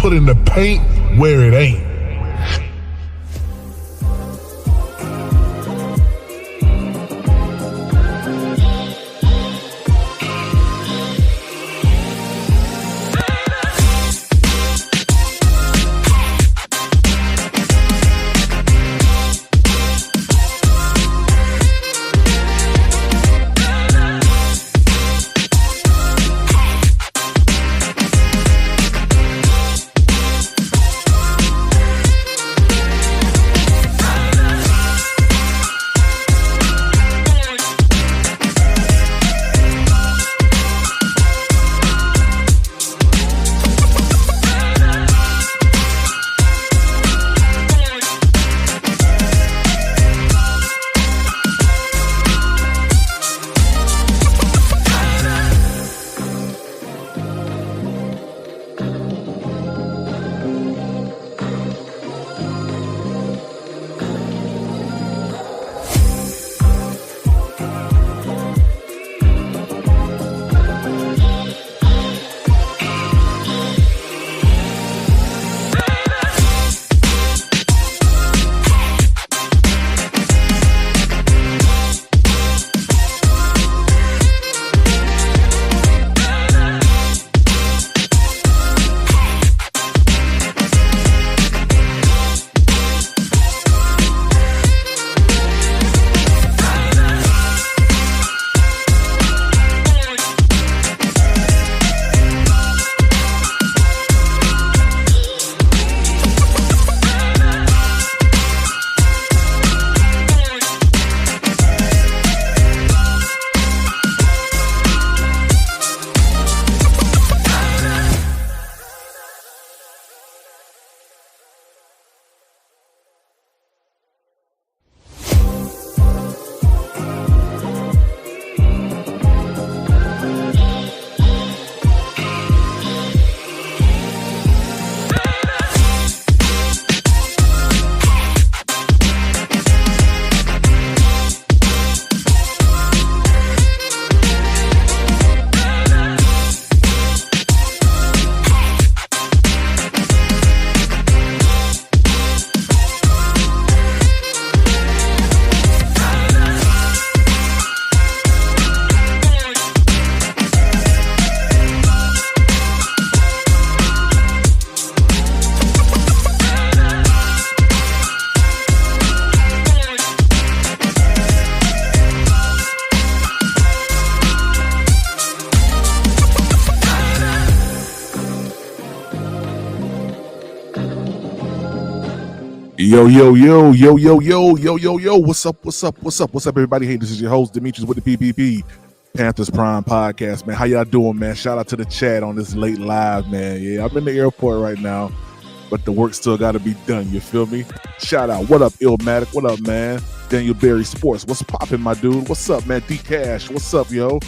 putting the paint where it ain't. Yo, what's up, everybody? Hey, this is your host, Demetrius with the PPP, Panthers Prime Podcast, man. How y'all doing, man? Shout out to the chat on this late live, man. Yeah, I'm in the airport right now, but the work still got to be done, you feel me? Shout out. What up, Illmatic? What up, man? Daniel Berry Sports. What's poppin', my dude? What's up, man? D Cash. What's up, yo?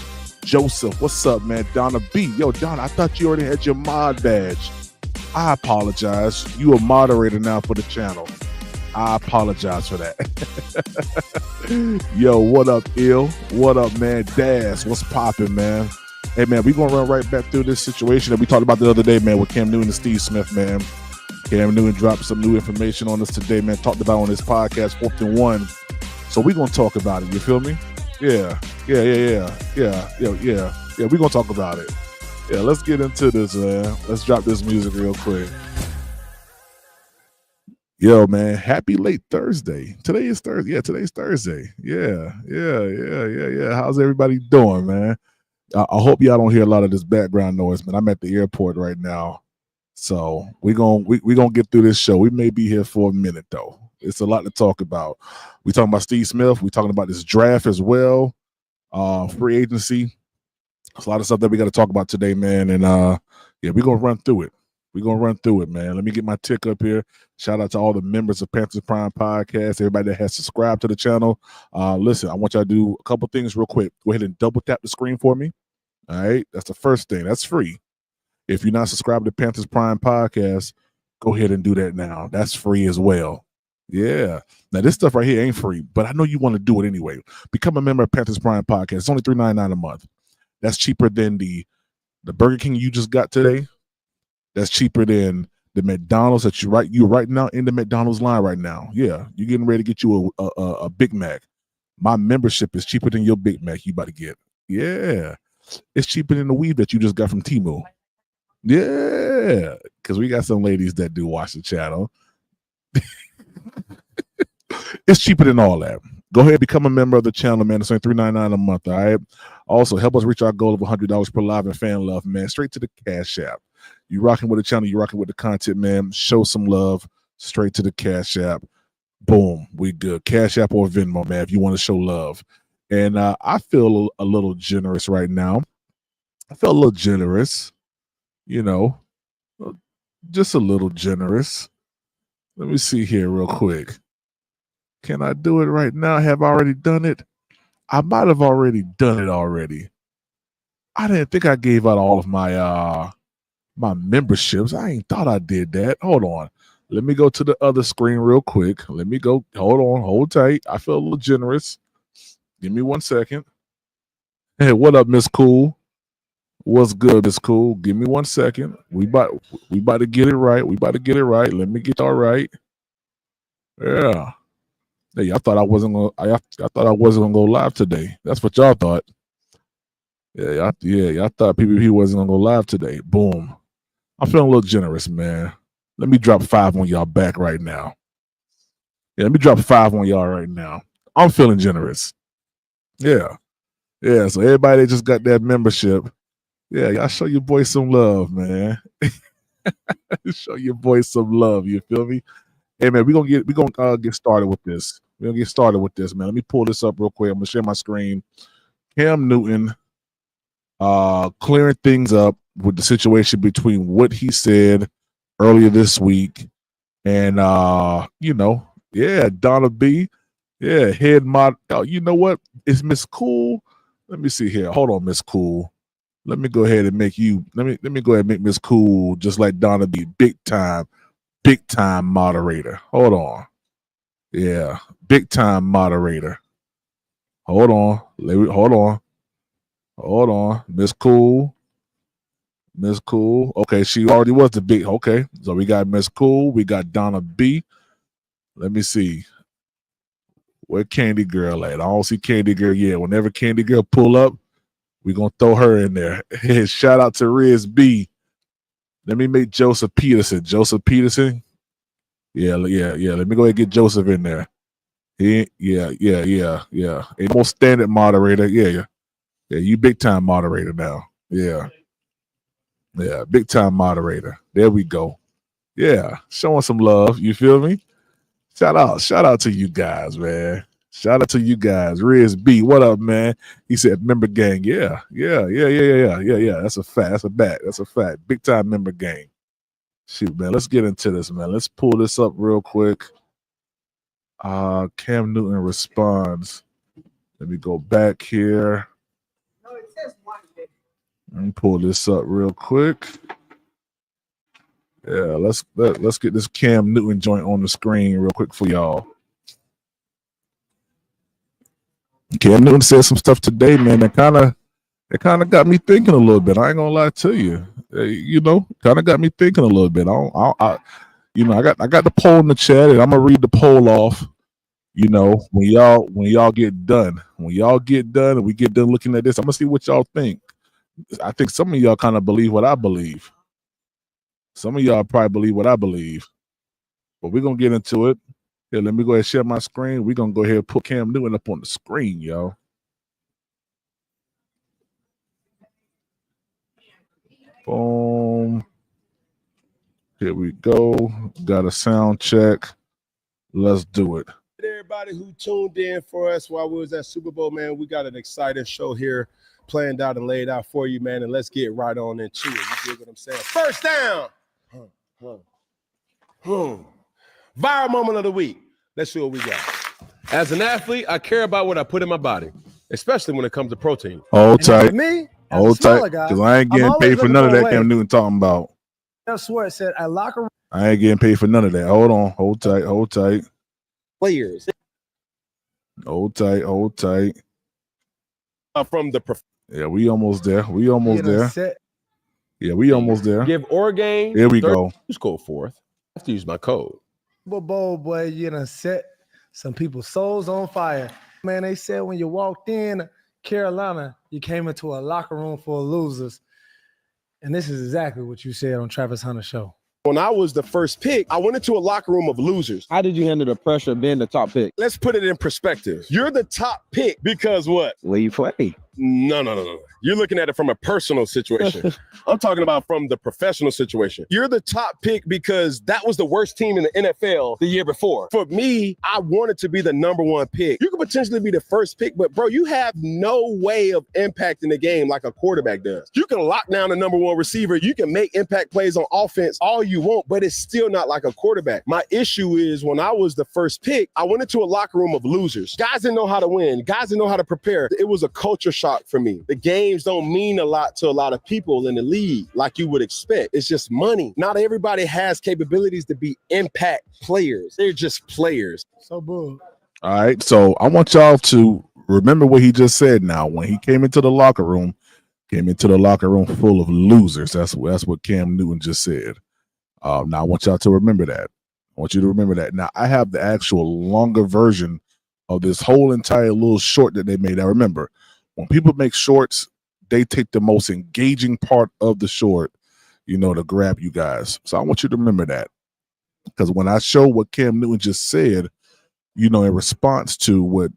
Joseph. What's up, man? Donna B. Yo, Donna, I thought you already had your mod badge. I apologize. You a moderator now for the channel. I apologize for that. Yo, what up, Ill? What up, man? Daz, what's poppin', man? Hey, man, we gonna run right back through this situation that we talked about the other day, man, with Cam Newton and Steve Smith, man. Cam Newton dropped some new information on us today, man. Talked about on his podcast, 4th and 1. So we gonna talk about it. You feel me? Yeah. We gonna talk about it. Yeah, let's get into this, man. Let's drop this music real quick. Yo, man, happy late Thursday. Today is Thursday. Yeah, today's Thursday. Yeah. How's everybody doing, man? I hope y'all don't hear a lot of this background noise, man. I'm at the airport right now. So we gonna get through this show. We may be here for a minute, though. It's a lot to talk about. We talking about Steve Smith. We talking about this draft as well. Free agency. There's a lot of stuff that we got to talk about today, man. And we're gonna run through it. We're going to run through it, man. Let me get my tick up here. Shout out to all the members of Panthers Prime Podcast, everybody that has subscribed to the channel. Listen, I want y'all to do a couple things real quick. Go ahead and double tap the screen for me. All right? That's the first thing. That's free. If you're not subscribed to Panthers Prime Podcast, go ahead and do that now. That's free as well. Yeah. Now, this stuff right here ain't free, but I know you want to do it anyway. Become a member of Panthers Prime Podcast. It's only $3.99 a month. That's cheaper than the Burger King you just got today. That's cheaper than The McDonald's that you're right now in the McDonald's line right now. Yeah, you're getting ready to get you a Big Mac. My membership is cheaper than your Big Mac you about to get. Yeah, it's cheaper than the weave that you just got from Temu. Yeah, because we got some ladies that do watch the channel. It's cheaper than all that. Go ahead, become a member of the channel, man. It's only $3.99 a month. All right. Also, help us reach our goal of $100 per live and fan love, man. Straight to the Cash App. You rocking with the channel, you rocking with the content, man. Show some love. Straight to the Cash App. Boom, we good. Cash App or Venmo, man. If you want to show love, and I feel a little generous right now. I feel a little generous, you know, just a little generous. Let me see here real quick. Can I do it right now? Have I already done it? I might have already done it already. I didn't think I gave out all of my my memberships. I ain't thought I did that. Hold on. Let me go to the other screen real quick. Let me go. Hold on. Hold tight. I feel a little generous. Give me 1 second. Hey, what up, Miss Cool? What's good, Miss Cool? Give me 1 second. We about to get it right. We about to get it right. Let me get all right. Yeah. Hey, I thought I wasn't gonna. I thought I wasn't gonna go live today. That's what y'all thought. Yeah, y'all thought PPP wasn't gonna go live today. Boom. I'm feeling a little generous, man. Let me drop 5 on y'all back right now. Yeah, let me drop 5 on y'all right now. I'm feeling generous. Yeah. Yeah. So everybody that just got that membership, yeah, y'all show your boy some love, man. Show your boy some love. You feel me? Hey man, we're gonna get started with this. We're gonna get started with this, man. Let me pull this up real quick. I'm gonna share my screen. Cam Newton clearing things up with the situation between what he said earlier this week and yeah, Donna B. Yeah, head mod. Oh, you know what? It's Miss Cool. Let me see here. Hold on, Miss Cool. Let me go ahead and make you. Let me go ahead and make Miss Cool just like Donna B. Big time moderator. Hold on. Yeah, big time moderator. Hold on. Hold on. Miss Cool. Miss Cool. Okay, she already was the big. Okay, so we got Miss Cool. We got Donna B. Let me see. Where Candy Girl at? I don't see Candy Girl yet. Whenever Candy Girl pull up, we're going to throw her in there. Shout out to Riz B. Let me make Joseph Peterson. Joseph Peterson. Yeah. Let me go ahead and get Joseph in there. Yeah. A more standard moderator. Yeah. You big time moderator now. Yeah, big time moderator. There we go. Yeah, showing some love. You feel me? Shout out to you guys, man. Shout out to you guys. Riz B, what up, man? He said member gang. Yeah. That's a fact. That's a fact. Big time member gang. Shoot, man. Let's get into this, man. Let's pull this up real quick. Cam Newton responds. Let me go back here. Let me pull this up real quick. Yeah, let's get this Cam Newton joint on the screen real quick for y'all. Cam Newton said some stuff today, man. That kind of got me thinking a little bit. I ain't gonna lie to you. Kind of got me thinking a little bit. I got the poll in the chat, and I'm gonna read the poll off. When y'all get done, and we get done looking at this, I'm gonna see what y'all think. I think some of y'all kind of believe what I believe. Some of y'all probably believe what I believe. But we're going to get into it. Here, let me go ahead and share my screen. We're going to go ahead and put Cam Newton up on the screen, y'all. Boom. Here we go. Got a sound check. Let's do it. Everybody who tuned in for us while we was at Super Bowl, man, we got an exciting show here planned out and laid out for you, man, and let's get right on into it. You dig what I'm saying? First down. Viral moment of the week. Let's see what we got. As an athlete, I care about what I put in my body, especially when it comes to protein. Hold tight. Me, hold tight, because I ain't getting paid for none of that Cam Newton talking about. I swear it said I locker. I ain't getting paid for none of that. Hold on. Hold tight. Players. Hold tight. From the yeah, we almost there. Yeah, we almost there. Give Oregon. Here we go. Use code 4th. I have to use my code. Super Bowl, boy, you done set some people's souls on fire. Man, they said when you walked in Carolina, you came into a locker room full of losers. And this is exactly what you said on Travis Hunter's show. When I was the first pick, I went into a locker room of losers. How did you handle the pressure of being the top pick? Let's put it in perspective. You're the top pick because what? Where you play? No. You're looking at it from a personal situation. I'm talking about from the professional situation. You're the top pick because that was the worst team in the NFL the year before. For me, I wanted to be the number one pick. You could potentially be the first pick, but bro, you have no way of impacting the game like a quarterback does. You can lock down the number one receiver. You can make impact plays on offense all you want, but it's still not like a quarterback. My issue is when I was the first pick, I went into a locker room of losers. Guys didn't know how to win. Guys didn't know how to prepare. It was a culture shock for me. The games don't mean a lot to a lot of people in the league like you would expect. It's just money. Not everybody has capabilities to be impact players. They're just players. So boo. All right. So I want y'all to remember what he just said now. When he came into the locker room full of losers. That's what Cam Newton just said. Now I want y'all to remember that. I want you to remember that. Now I have the actual longer version of this whole entire little short that they made. Now remember, when people make shorts, they take the most engaging part of the short, to grab you guys. So I want you to remember that. Because when I show what Cam Newton just said, in response to what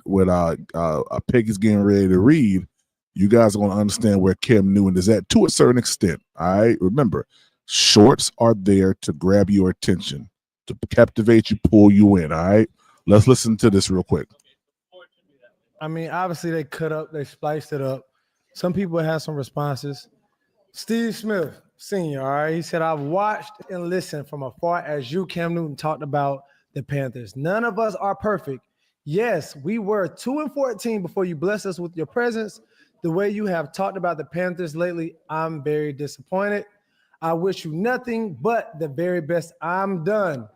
Peggy's getting ready to read, you guys are going to understand where Cam Newton is at to a certain extent. All right. Remember, shorts are there to grab your attention, to captivate you, pull you in. All right. Let's listen to this real quick. I mean, obviously they spliced it up. Some people had some responses. Steve Smith, Sr., all right, he said, I've watched and listened from afar as you, Cam Newton, talked about the Panthers. None of us are perfect. Yes, we were 2-14 before you blessed us with your presence. The way you have talked about the Panthers lately, I'm very disappointed. I wish you nothing but the very best. I'm done.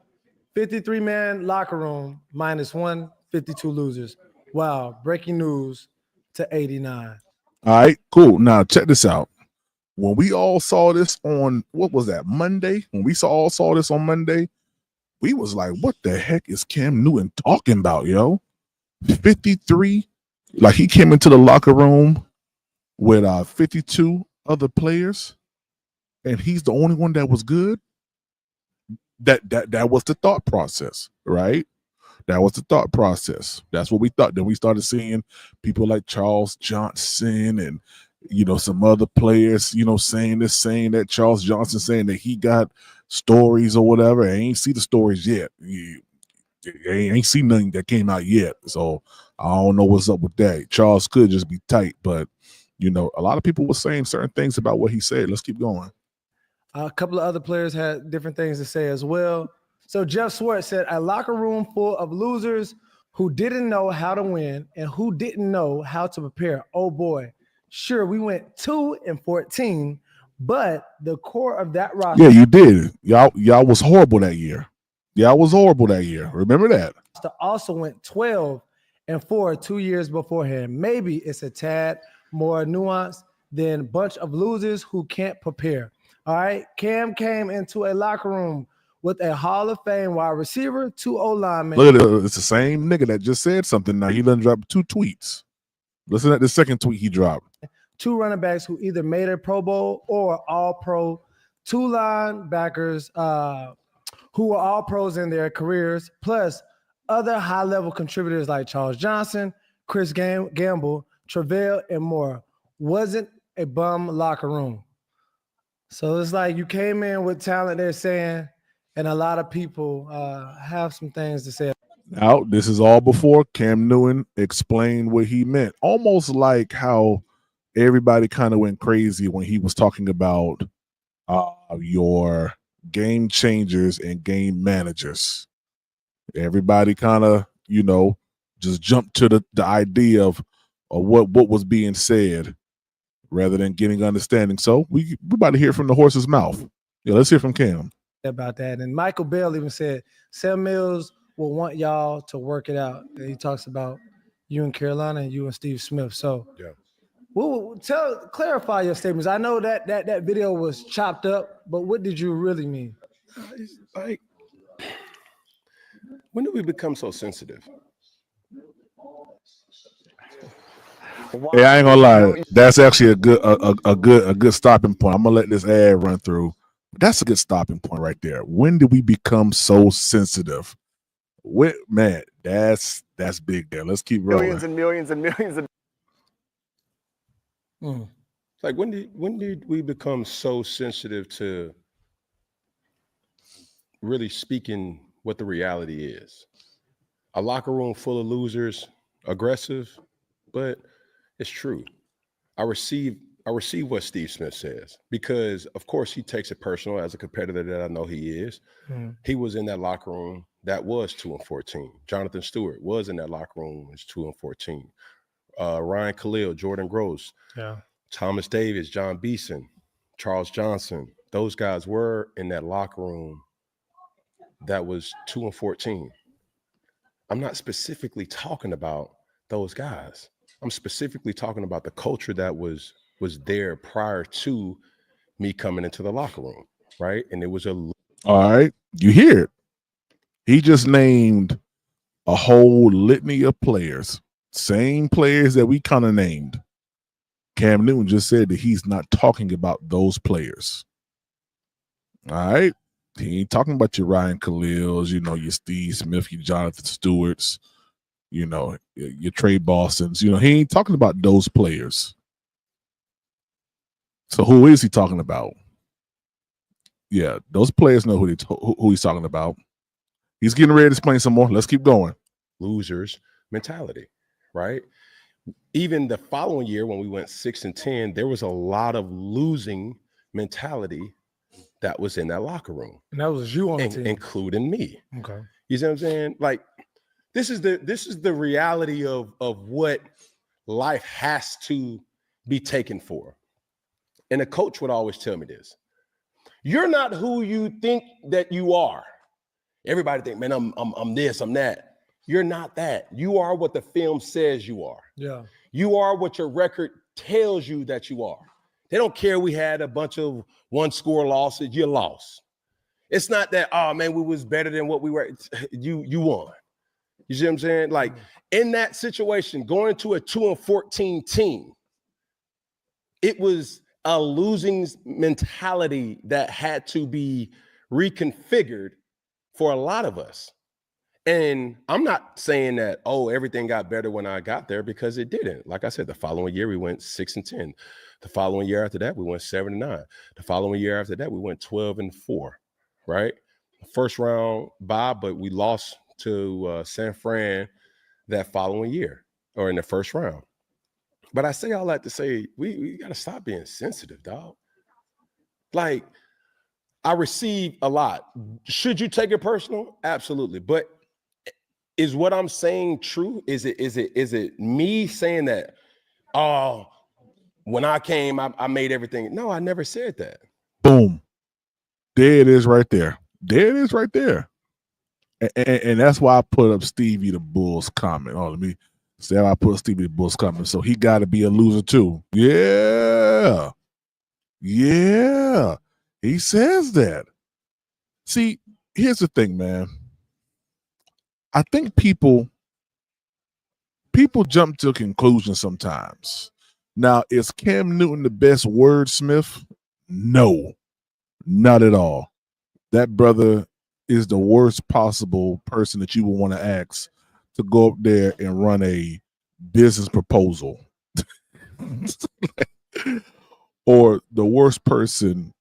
53-man locker room, -1, 52 losers. Wow, breaking news to 89. All right, cool. Now check this out. When we all saw this on, what was that, Monday? When we all saw this on Monday, we was like, what the heck is Cam Newton talking about, yo? 53, like he came into the locker room with 52 other players, and he's the only one that was good. That was the thought process, right? That was the thought process. That's what we thought. Then we started seeing people like Charles Johnson and, some other players, saying that Charles Johnson saying that he got stories or whatever. I ain't see the stories yet. I ain't see nothing that came out yet. So I don't know what's up with that. Charles could just be tight, but, a lot of people were saying certain things about what he said. Let's keep going. A couple of other players had different things to say as well. So Jeff Swartz said, a locker room full of losers who didn't know how to win and who didn't know how to prepare. Oh boy, sure, we went 2-14, but the core of that roster. Yeah, you did. Y'all was horrible that year. Y'all was horrible that year. Remember that. Also went 12-4 2 years beforehand. Maybe it's a tad more nuanced than a bunch of losers who can't prepare. All right, Cam came into a locker room with a Hall of Fame wide receiver, 2 O-linemen. Look at it. It's the same nigga that just said something now. He done dropped 2 tweets. Listen at the second tweet he dropped. 2 running backs who either made a Pro Bowl or All-Pro. 2 linebackers who were All-Pros in their careers, plus other high-level contributors like Charles Johnson, Chris Gamble, Travell, and more. Wasn't a bum locker room. So it's like you came in with talent, they're saying, and a lot of people have some things to say. Now, this is all before Cam Newton explained what he meant. Almost like how everybody kind of went crazy when he was talking about your game changers and game managers. Everybody kind of, just jumped to the idea of what was being said rather than getting understanding. So we're about to hear from the horse's mouth. Yeah, let's hear from Cam. About that. And Michael Bell even said, Sam Mills will want y'all to work it out. And he talks about you in Carolina and you and Steve Smith. So yeah, Well, clarify your statements. I know that video was chopped up, but what did you really mean? It's like, when did we become so sensitive? Hey, I ain't gonna lie. That's actually a good stopping point. I'm gonna let this ad run through. That's a good stopping point right there. When did we become so sensitive? Man, that's big there. Let's keep rolling. Millions and millions and millions of. Like, when did we become so sensitive to really speaking what the reality is? A locker room full of losers, aggressive, but it's true. I receive what Steve Smith says because, of course, he takes it personal as a competitor that I know he is. He was in that locker room that was 2-14. Jonathan Stewart was in that locker room, was 2-14. Ryan Khalil, Jordan Gross, Thomas Davis, John Beeson, Charles Johnson. Those guys were in that locker room that was 2-14. I'm not specifically talking about those guys. I'm specifically talking about the culture that was there prior to me coming into the locker room, right? And it was all right. You hear it. He just named a whole litany of players, same players that we kind of named. Cam Newton just said that he's not talking about those players. All right. He ain't talking about your Ryan Khalils, your Steve Smith, your Jonathan Stewarts, your Trey Bostons. He ain't talking about those players. So who is he talking about? Yeah, those players know who he's talking about. He's getting ready to explain some more. Let's keep going. Losers mentality, right? Even the following year when we went 6-10, there was a lot of losing mentality that was in that locker room. And that was you on the team. Including me. Okay. You see what I'm saying? Like, this is the reality of what life has to be taken for. And a coach would always tell me this. You're not who you think that you are. Everybody think, man, I'm this, I'm that. You're not that. You are what the film says you are. Yeah. You are what your record tells you that you are. They don't care we had a bunch of one-score losses. You lost. It's not that, oh, man, we was better than what we were. You won. You see what I'm saying? Like, in that situation, going to a 2-14 team, it was a losing mentality that had to be reconfigured for a lot of us. And I'm not saying that, everything got better when I got there, because it didn't. Like I said, the following year we went 6-10. The following year after that, we went 7-9. The following year after that, we went 12-4, right? First round bye, but we lost to San Fran that following year, or in the first round. But I say all that to say, we got to stop being sensitive, dog. Like, I receive a lot. Should you take it personal? Absolutely. But is what I'm saying true? Is it me saying that, when I came, I made everything? No, I never said that. Boom. There it is right there. There it is right there. And that's why I put up Stevie the Bull's comment. Let me say I put Stevie the Bull's comment. So he got to be a loser too. Yeah. Yeah. He says that. See, here's the thing, man. I think people jump to a conclusion sometimes. Now, is Cam Newton the best wordsmith? No, not at all. That brother is the worst possible person that you would want to ask to go up there and run a business proposal. Or the worst person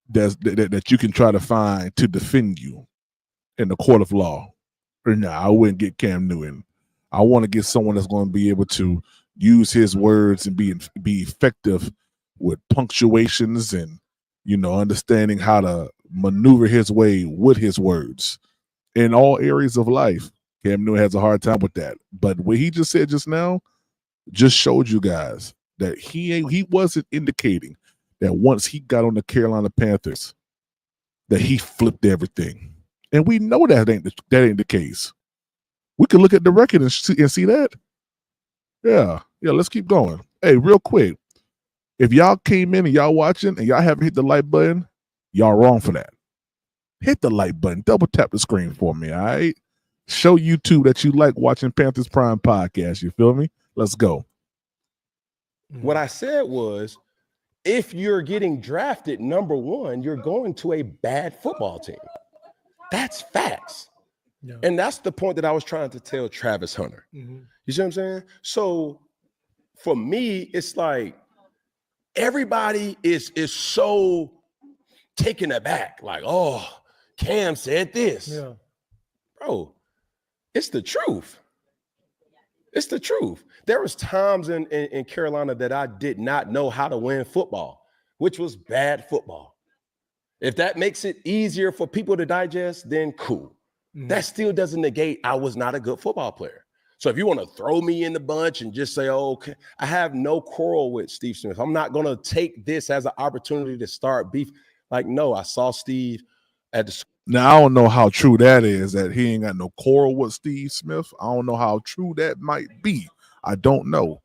that you can try to find to defend you in the court of law. Or no, I wouldn't get Cam Newton. I want to get someone that's going to be able to use his words and be effective with punctuations and, understanding how to maneuver his way with his words in all areas of life. Cam Newton has a hard time with that. But what he just said just now just showed you guys that he wasn't indicating that once he got on the Carolina Panthers that he flipped everything. And we know that ain't the case. We can look at the record and see that. Yeah, let's keep going. Hey, real quick, if y'all came in and y'all watching and y'all haven't hit the like button, y'all wrong for that. Hit the like button. Double tap the screen for me, all right? Show YouTube that you like watching Panthers Prime Podcast. You feel me? Let's go. What I said was, if you're getting drafted number one, you're going to a bad football team. That's facts. Yeah. And that's the point that I was trying to tell Travis Hunter. Mhm. You see what I'm saying? So for me, it's like everybody is so taken aback. Like, oh, Cam said this. Yeah. Bro, it's the truth. It's the truth. There was times in Carolina that I did not know how to win football, which was bad football. If that makes it easier for people to digest, then cool. That still doesn't negate I was not a good football player. So if you want to throw me in the bunch and just say, oh, okay, I have no quarrel with Steve Smith. I'm not going to take this as an opportunity to start beef. Like, no, I saw Steve at the. Now, I don't know how true that is, that he ain't got no quarrel with Steve Smith. I don't know how true that might be. I don't know.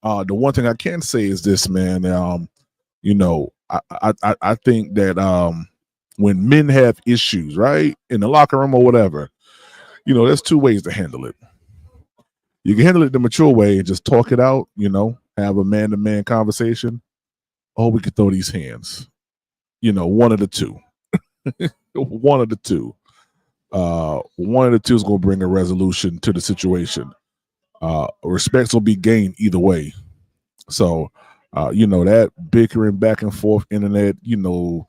The one thing I can say is this, man. You know, I think that when men have issues, right, in the locker room or whatever, you know, there's two ways to handle it. You can handle it the mature way and just talk it out, you know, have a man-to-man conversation. Or we could throw these hands. You know, one of the two. One of the two. One of the two is going to bring a resolution to the situation. Respects will be gained either way. So, you know, that bickering back and forth internet, you know,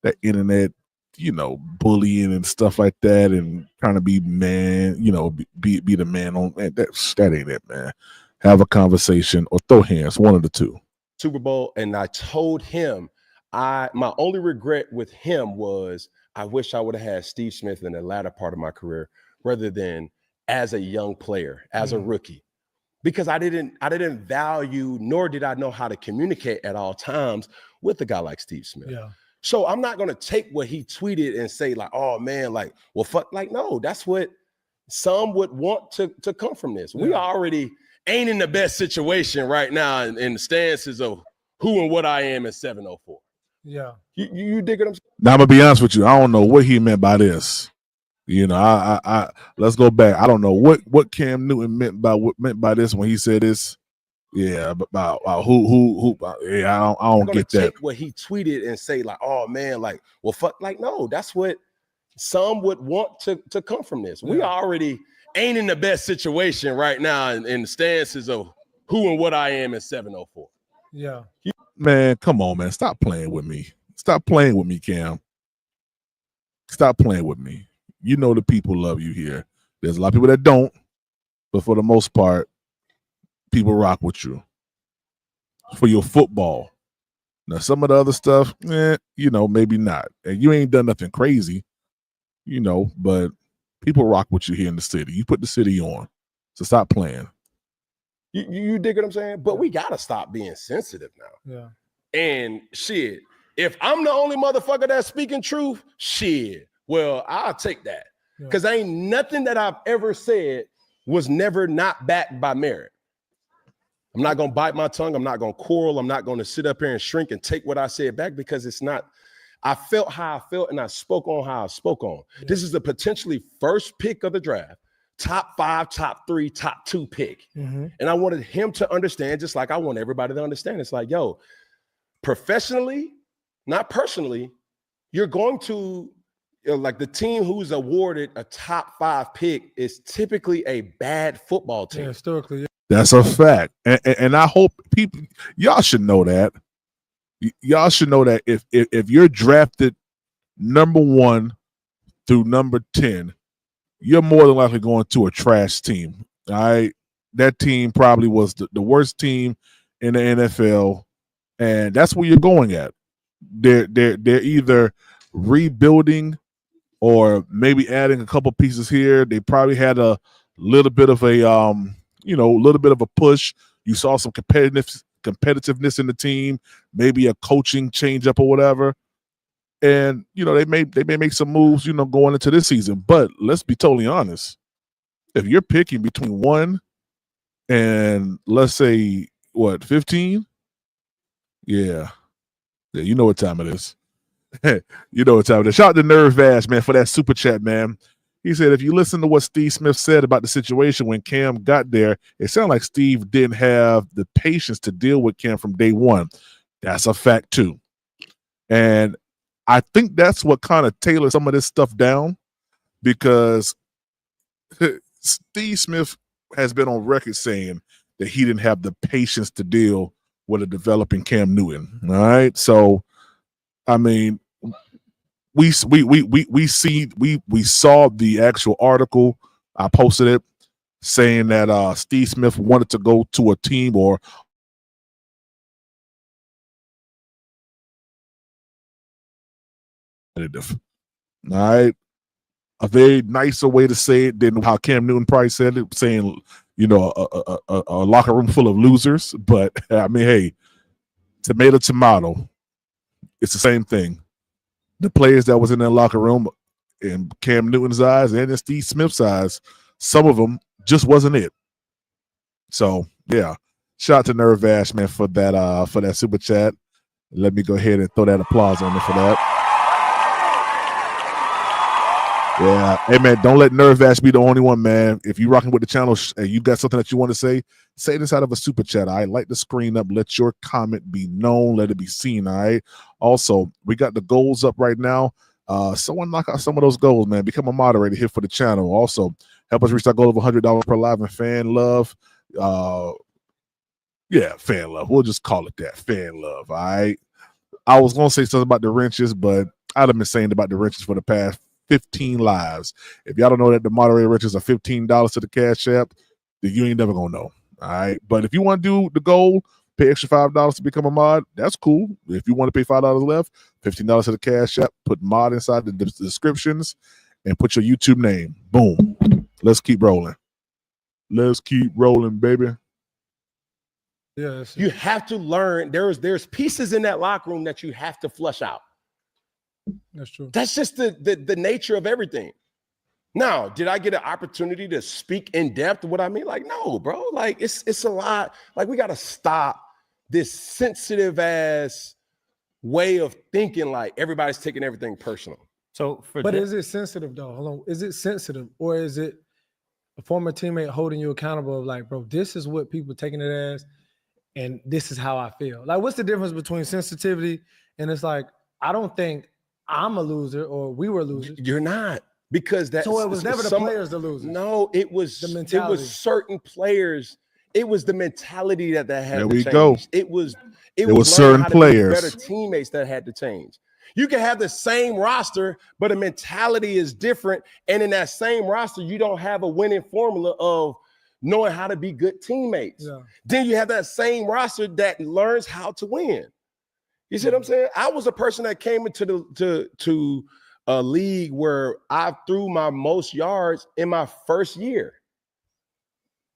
that internet, you know, bullying and stuff like that, and trying to be man, you know, be the man on that ain't it, man. Have a conversation or throw hands, one of the two. Super Bowl, and I told him my only regret with him was I wish I would have had Steve Smith in the latter part of my career rather than as a young player, as a rookie. Because I didn't value, nor did I know how to communicate at all times with a guy like Steve Smith. Yeah. So I'm not going to take what he tweeted and say like, oh man, like, well, fuck, like, no, that's what some would want to come from this. We already ain't in the best situation right now in the stances of who and what I am in 704. Yeah. You dig what I'm saying? Now I'm gonna be honest with you. I don't know what he meant by this. You know, I let's go back. I don't know what Cam Newton meant by this when he said this. Yeah, about who yeah, I don't get that. Take what he tweeted and say like, oh man, like, well, fuck, like, no, that's what some would want to come from this. We already ain't in the best situation right now in the stances of who and what I am in 704. Yeah. Man, come on, man. Stop playing with me. Stop playing with me, Cam. Stop playing with me. You know the people love you here. There's a lot of people that don't, but for the most part, people rock with you for your football. Now, some of the other stuff, you know, maybe not. And you ain't done nothing crazy, you know, but people rock with you here in the city. You put the city on. So stop playing. You dig what I'm saying? But we got to stop being sensitive now. Yeah. And shit, if I'm the only motherfucker that's speaking truth, shit, well, I'll take that. Because ain't nothing that I've ever said was never not backed by merit. I'm not going to bite my tongue. I'm not going to quarrel. I'm not going to sit up here and shrink and take what I said back because it's not. I felt how I felt and I spoke on how I spoke on. Yeah. This is the potentially first pick of the draft. Top 5, top 3, top 2 pick. And I wanted him to understand, just like I want everybody to understand. It's like, yo, professionally, not personally, you're going to, like the team who's awarded a top 5 pick is typically a bad football team. Yeah, historically. Yeah. That's a fact. And I hope people, y'all should know that. Y'all should know that if you're drafted number 1 through number 10, you're more than likely going to a trash team. All right. That team probably was the worst team in the NFL. And that's where you're going at. They're either rebuilding or maybe adding a couple pieces here. They probably had a little bit of a little bit of a push. You saw some competitiveness in the team, maybe a coaching change up or whatever. And, you know, they may make some moves, you know, going into this season. But let's be totally honest. If you're picking between 1 and, let's say, what, 15? Yeah. Yeah, you know what time it is. You know what time it is. Shout out to Nerve Vash, man, for that super chat, man. He said, if you listen to what Steve Smith said about the situation when Cam got there, it sounded like Steve didn't have the patience to deal with Cam from day one. That's a fact, too. And I think that's what kind of tailored some of this stuff down, because Steve Smith has been on record saying that he didn't have the patience to deal with a developing Cam Newton. All right. So, I mean, we saw the actual article. I posted it saying that Steve Smith wanted to go to a team or all right. A very nicer way to say it than how Cam Newton probably said it, saying, you know, a locker room full of losers. But I mean, hey, tomato, tomato, it's the same thing. The players that was in that locker room, in Cam Newton's eyes and in Steve Smith's eyes, some of them just wasn't it. So yeah, shout out to Nerve Vash, man, for that super chat. Let me go ahead and throw that applause on there for that. Yeah. Hey, man, don't let Nerve Vash be the only one, man. If you're rocking with the channel and you got something that you want to say this out of a super chat. All right. Light the screen up. Let your comment be known. Let it be seen. All right. Also, we got the goals up right now. Someone knock out some of those goals, man. Become a moderator here for the channel. Also, help us reach our goal of $100 per live and fan love. Yeah, fan love. We'll just call it that. Fan love. All right. I was going to say something about the wrenches, but I'd have been saying about the wrenches for the past 15 lives. If y'all don't know that the moderator wrenches are $15 to the Cash App, then you ain't never gonna know. All right. But if you want to do the goal, pay extra $5 to become a mod, that's cool. If you want to pay $5 left, $15 to the Cash App, put mod inside the descriptions and put your YouTube name. Boom. Let's keep rolling. Let's keep rolling, baby. Yes. You have to learn. There's pieces in that locker room that you have to flush out. That's true. That's just the nature of everything. Now, did I get an opportunity to speak in depth what I mean? Like, no, bro. Like, it's a lot. Like, we got to stop this sensitive ass way of thinking. Like, everybody's taking everything personal. So, but is it sensitive though? Hold on. Is it sensitive, or is it a former teammate holding you accountable? Of like, bro, this is what people taking it as, and this is how I feel. Like, what's the difference between sensitivity and it's like, I don't think I'm a loser or we were losers. You're not, because that's so it was never the players the losers. No, it was the mentality. It was certain players. It was the mentality that had there to we change. Go. It was certain players, better teammates that had to change. You can have the same roster, but a mentality is different. And in that same roster, you don't have a winning formula of knowing how to be good teammates. Yeah. Then you have that same roster that learns how to win. You see what I'm saying? I was a person that came into to a league where I threw my most yards in my first year,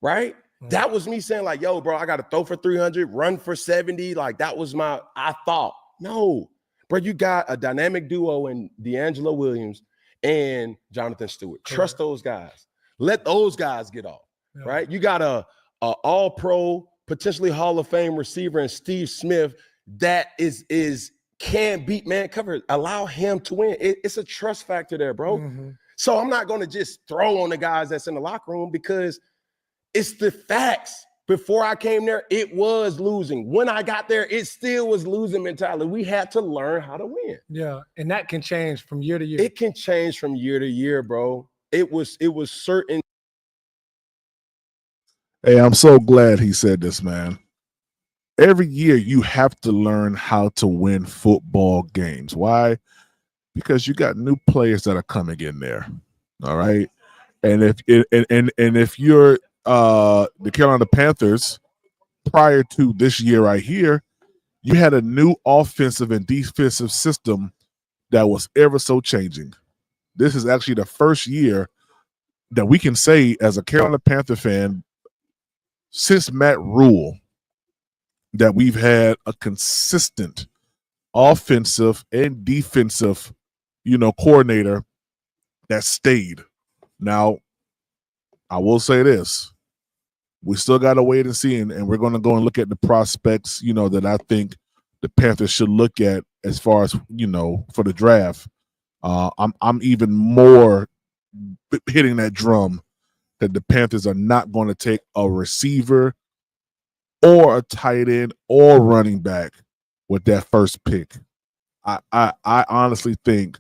right? Mm-hmm. That was me saying like, yo, bro, I got to throw for 300, run for 70. Like that was I thought, no, bro, you got a dynamic duo in D'Angelo Williams and Jonathan Stewart. Trust those guys. Let those guys get off, right? You got a all-pro, potentially Hall of Fame receiver in Steve Smith that is can beat man cover. Allow him to win. It's a trust factor there, bro. Mm-hmm. So I'm not going to just throw on the guys that's in the locker room because it's the facts. Before I came there, it was losing. When I got there, it still was losing mentality. We had to learn how to win. Yeah, and that can change from year to year. It can change from year to year, bro. It was certain. Hey, I'm so glad he said this, man. Every year you have to learn how to win football games. Why? Because you got new players that are coming in there. All right. And if you're the Carolina Panthers prior to this year right here, you had a new offensive and defensive system that was ever so changing. This is actually the first year that we can say as a Carolina Panther fan since Matt Rule that we've had a consistent offensive and defensive, coordinator that stayed. Now, I will say this. we still got to wait and see, and we're going to go and look at the prospects, that I think the Panthers should look at as far as, for the draft. I'm even more hitting that drum that the Panthers are not going to take a receiver or a tight end or running back with that first pick. I honestly think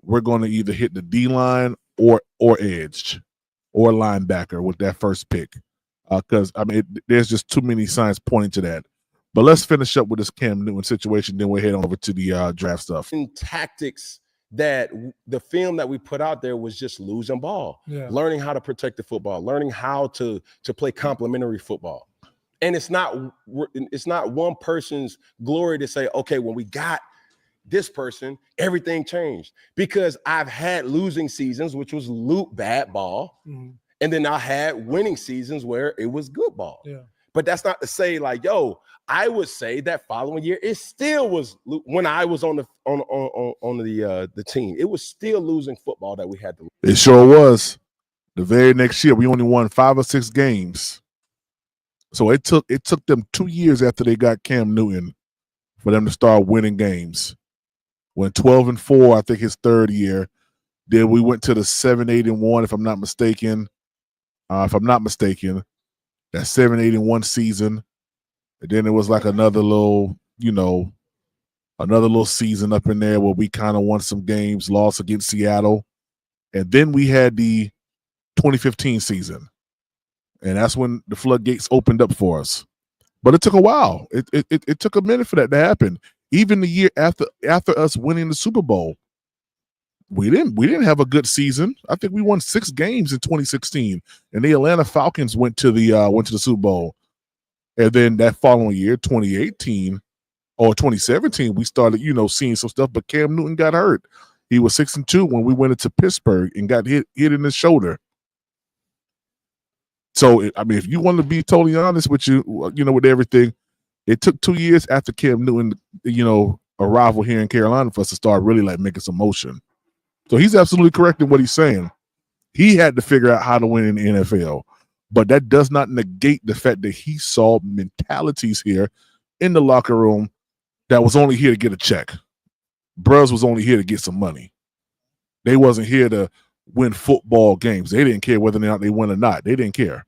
we're going to either hit the D-line or edge or linebacker with that first pick. Because, there's just too many signs pointing to that. But let's finish up with this Cam Newton situation, then we'll head on over to the draft stuff. In tactics that the film that we put out there was just losing ball, learning how to protect the football, learning how to play complementary football. And it's not one person's glory to say, okay, when we got this person, everything changed. Because I've had losing seasons, which was bad ball. Mm-hmm. And then I had winning seasons where it was good ball. Yeah. But that's not to say like, I would say that following year, it still was when I was on the team. It was still losing football that we had to lose. It sure was. The very next year, we only won 5 or 6 games. So it took them 2 years after they got Cam Newton for them to start winning games. Went 12-4, I think his third year. Then we went to the 7-8-1, if I'm not mistaken. That 7-8-1 season. And then it was like another little season up in there where we kind of won some games, lost against Seattle. And then we had the 2015 season. And that's when the floodgates opened up for us. But it took a while. It took a minute for that to happen. Even the year after us winning the Super Bowl, we didn't have a good season. I think we won 6 games in 2016, and the Atlanta Falcons went to the Super Bowl. And then that following year, 2018 or 2017, we started seeing some stuff. But Cam Newton got hurt. He was 6-2 when we went into Pittsburgh and got hit in the shoulder. So if you want to be totally honest with with everything, it took 2 years after Cam Newton arrival here in Carolina for us to start really like making some motion. So he's absolutely correct in what he's saying. He had to figure out how to win in the NFL, but that does not negate the fact that he saw mentalities here in the locker room that was only here to get a check. Bros was only here to get some money. They wasn't here to win football games. They didn't care whether or not they win or not. They didn't care,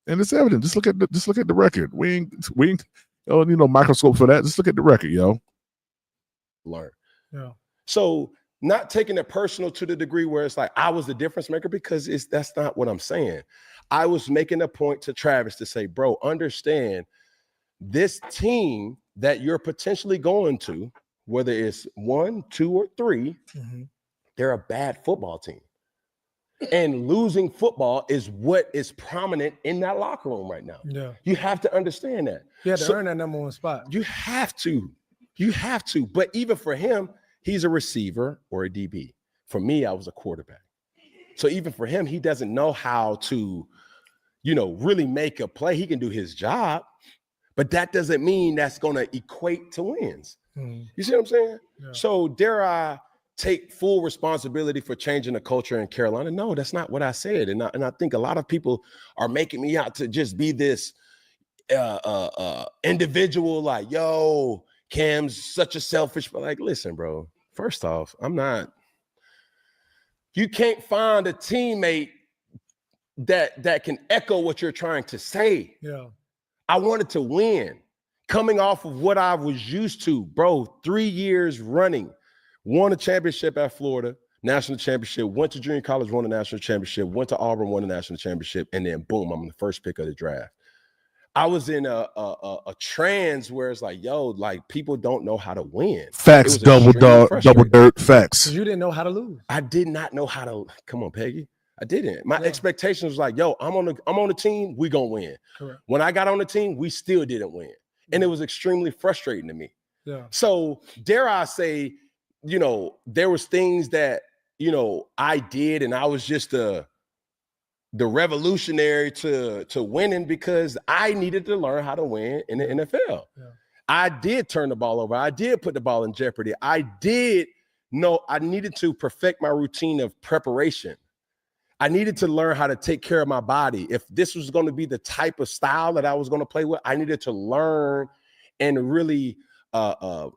and it's evident. Just look at the record. We ain't microscope for that. Just look at the record, yo. Learn. Yeah. So. Not taking it personal to the degree where it's like I was the difference maker, because that's not what I'm saying. I was making a point to Travis to say, bro, understand this team that you're potentially going to, whether it's 1, 2, or 3, they're a bad football team. And losing football is what is prominent in that locker room right now. Yeah. You have to understand that. You have to earn that number 1 spot. You have to. But even for him, he's a receiver or a DB. For me, I was a quarterback. So even for him, he doesn't know how to, really make a play. He can do his job, but that doesn't mean that's going to equate to wins. You see what I'm saying? Yeah. So dare I take full responsibility for changing the culture in Carolina? No, that's not what I said. And I think a lot of people are making me out to just be this individual like, yo, Cam's such a selfish, but like, listen, bro, first off, I'm not, you can't find a teammate that can echo what you're trying to say. Yeah. I wanted to win. Coming off of what I was used to, bro, 3 years running, won a championship at Florida, national championship, went to junior college, won a national championship, went to Auburn, won a national championship, and then boom, I'm the first pick of the draft. I was in a trance where it's like, yo, like people don't know how to win. Facts, double dirt, facts. Because you didn't know how to lose. I did not know how to. Come on, Peggy. I didn't. My expectations was like, yo, I'm on the team, we gonna win. Correct. When I got on the team, we still didn't win, and it was extremely frustrating to me. Yeah. So dare I say, there was things that I did, and I was just the revolutionary to winning because I needed to learn how to win in the NFL. Yeah. I did turn the ball over. I did put the ball in jeopardy. I did know I needed to perfect my routine of preparation. I needed to learn how to take care of my body. If this was going to be the type of style that I was going to play with, I needed to learn and really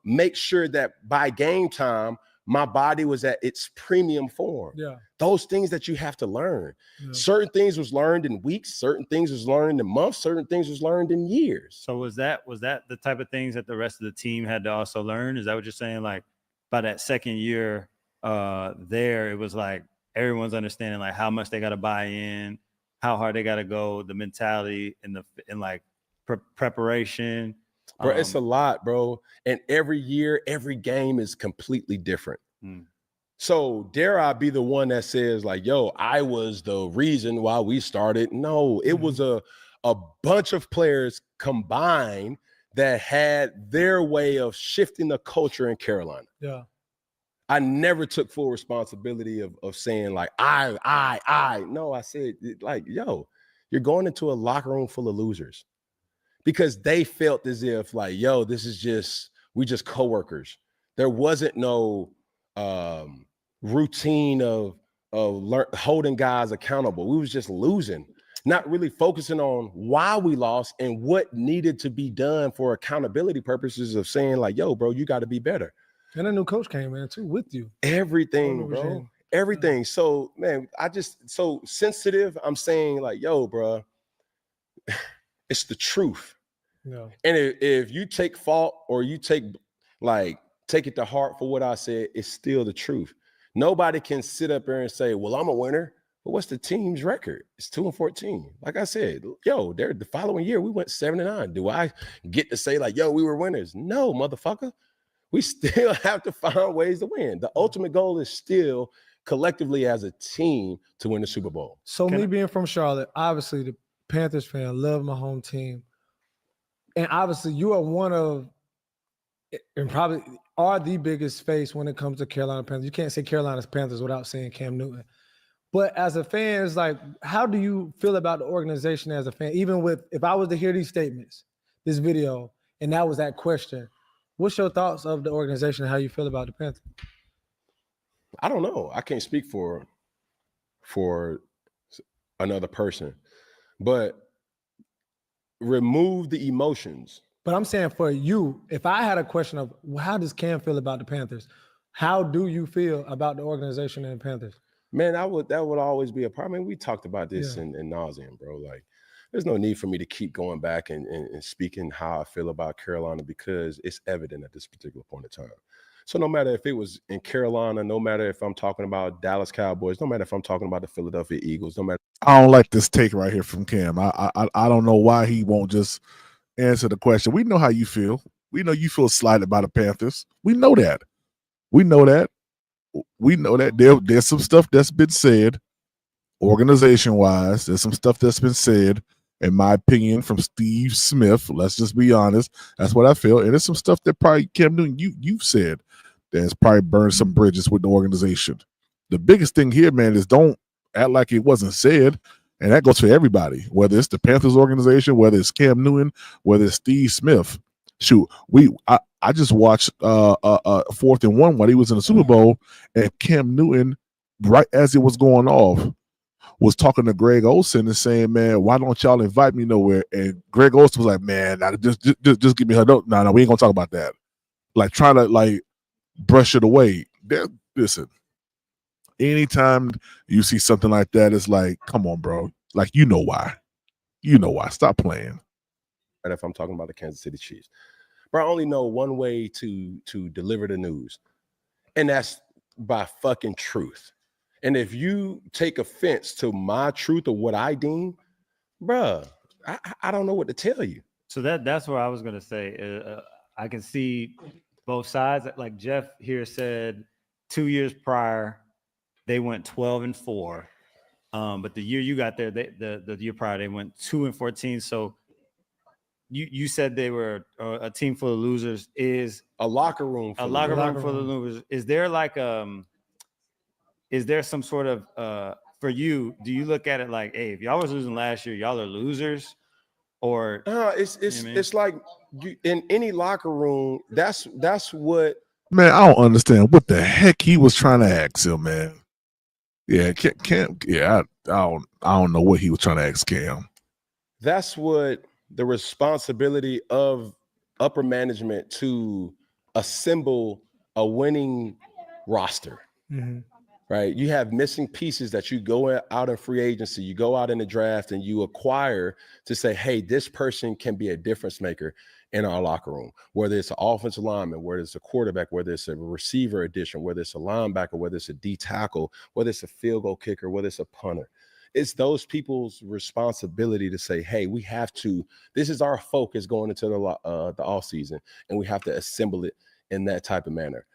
make sure that by game time, my body was at its premium form. Yeah. Those things that you have to learn. Yeah. Certain things was learned in weeks, certain things was learned in months, certain things was learned in years. So was that the type of things that the rest of the team had to also learn? Is that what you're saying? Like by that second year there, it was like everyone's understanding like how much they got to buy in, how hard they got to go, the mentality and preparation. Bro, it's a lot, bro. And every year, every game is completely different. So dare I be the one that says like, yo, I was the reason why we started. No, it was a bunch of players combined that had their way of shifting the culture in Carolina. Yeah. I never took full responsibility of saying like, I. No, I said like, yo, you're going into a locker room full of losers. Because they felt as if like, yo, this is we just coworkers. There wasn't no routine of holding guys accountable. We was just losing, not really focusing on why we lost and what needed to be done for accountability purposes of saying like, yo, bro, you got to be better. And a new coach came in too with you. Everything, bro. Everything. So, man, so sensitive. I'm saying like, yo, bro, it's the truth. No. And if you take fault or you take it to heart for what I said, it's still the truth. Nobody can sit up there and say, well, I'm a winner. But what's the team's record? It's 2-14. Like I said, yo, the following year we went 7-9. Do I get to say like, yo, we were winners? No, motherfucker. We still have to find ways to win. The ultimate goal is still collectively as a team to win the Super Bowl. So me being from Charlotte, obviously the Panthers fan, love my home team. And obviously you are one of, and probably are the biggest face when it comes to Carolina Panthers. You can't say Carolina's Panthers without saying Cam Newton. But as a fan, it's like, how do you feel about the organization as a fan? Even with, if I was to hear these statements, this video, and that was that question, what's your thoughts of the organization and how you feel about the Panthers? I don't know. I can't speak for another person, but remove the emotions. But I'm saying for you, if I had a question of how does Cam feel about the Panthers, how do you feel about the organization and the Panthers? Man, that would always be a part. I mean, we talked about this in nauseam, bro. Like, there's no need for me to keep going back and speaking how I feel about Carolina because it's evident at this particular point in time. So no matter if it was in Carolina, no matter if I'm talking about Dallas Cowboys, no matter if I'm talking about the Philadelphia Eagles, no matter. I don't like this take right here from Cam. I don't know why he won't just answer the question. We know how you feel. We know you feel slighted by the Panthers. We know that. We know that. We know that there's some stuff that's been said organization-wise. There's some stuff that's been said, in my opinion, from Steve Smith. Let's just be honest. That's what I feel. And there's some stuff that probably Cam Newton, you've said that's probably burned some bridges with the organization. The biggest thing here, man, is don't act like it wasn't said. And that goes for everybody, whether it's the Panthers organization, whether it's Cam Newton, whether it's Steve Smith. Shoot, I just watched 4th and 1 while he was in the Super Bowl, and Cam Newton, right as it was going off, was talking to Greg Olsen and saying, man, why don't y'all invite me nowhere? And Greg Olsen was like, man, just give me her note. No, we ain't gonna talk about that. Like trying to like brush it away. Listen, anytime you see something like that, it's like, come on, bro. Like, you know why. You know why. Stop playing. And if I'm talking about the Kansas City Chiefs, bro, I only know one way to deliver the news, and that's by fucking truth. And if you take offense to my truth or what I deem, bro, I don't know what to tell you. So that's what I was gonna say. I can see both sides. Like Jeff here said, 2 years prior, they went 12-4. But the year you got there, the year prior, they went 2-14. So you said they were a team full of losers. Is a locker room full of losers? Is there like is there some sort of for you? Do you look at it like, hey, if y'all was losing last year, y'all are losers, or it's like you, in any locker room. That's what. Man, I don't understand what the heck he was trying to ask him, man. Yeah, Cam. Yeah, I don't know what he was trying to ask Cam. That's what the responsibility of upper management to assemble a winning roster. Mm-hmm. Right? You have missing pieces that you go out in free agency, you go out in the draft, and you acquire to say, hey, this person can be a difference maker in our locker room, whether it's an offensive lineman, whether it's a quarterback, whether it's a receiver addition, whether it's a linebacker, whether it's a D tackle, whether it's a field goal kicker, whether it's a punter. It's those people's responsibility to say, hey, we have to, this is our focus going into the off season, and we have to assemble it in that type of manner.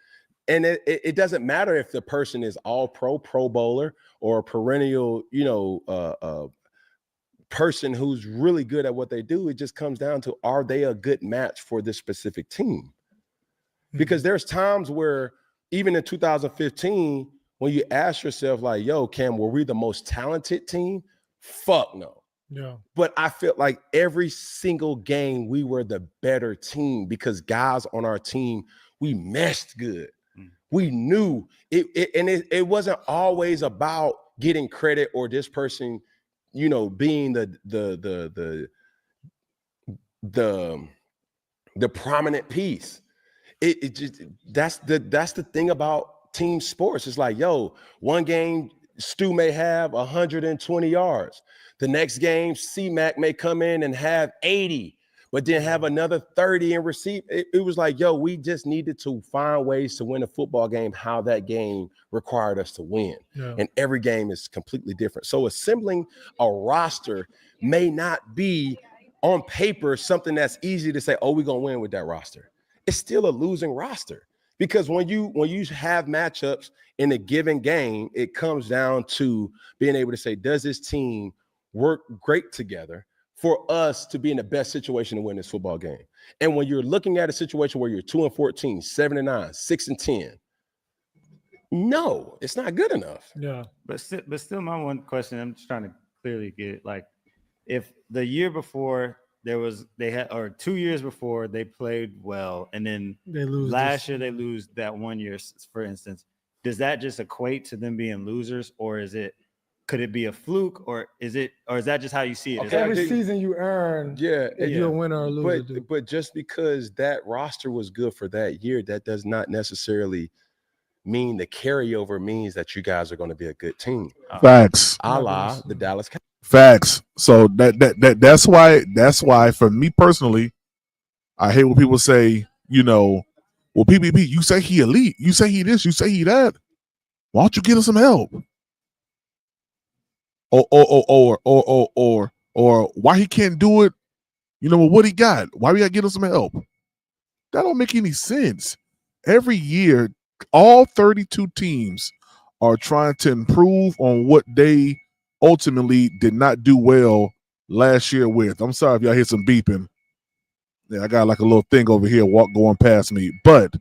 And it doesn't matter if the person is all pro bowler, or a perennial, person who's really good at what they do. It just comes down to, are they a good match for this specific team? Because there's times where, even in 2015, when you ask yourself like, yo, Cam, were we the most talented team? Fuck no. Yeah. But I felt like every single game we were the better team, because guys on our team, we meshed good. We knew it, and it wasn't always about getting credit or this person, being the prominent piece. It just, that's the thing about team sports. It's like, yo, one game Stu may have 120 yards. The next game, C-Mac may come in and have 80. But then have another 30 and receive. It was like, yo, we just needed to find ways to win a football game, how that game required us to win. Yeah. And every game is completely different. So assembling a roster may not be on paper something that's easy to say, oh, we're going to win with that roster. It's still a losing roster, because when you have matchups in a given game, it comes down to being able to say, does this team work great together for us to be in the best situation to win this football game? And when you're looking at a situation where you're 2-14, 7-9, 6-10, no, it's not good enough. Yeah. But still, my one question, I'm just trying to clearly get, like, if the year before or 2 years before they played well, and then They lose last year they lose that 1 year, for instance, does that just equate to them being losers, or could it be a fluke, or is that just how you see it? Okay, Every season you earn, if you're a winner or a loser. But just because that roster was good for that year, that does not necessarily mean the carryover means that you guys are going to be a good team. Facts. A la the Dallas Cowboys. Facts. So that's why for me personally, I hate when people say, well, PPP, you say he elite, you say he this, you say he that. Why don't you get him some help? Or why he can't do it? What he got? Why we gotta get him some help? That don't make any sense. Every year, all 32 teams are trying to improve on what they ultimately did not do well last year with. I'm sorry if y'all hear some beeping. Yeah, I got like a little thing over here going past me. But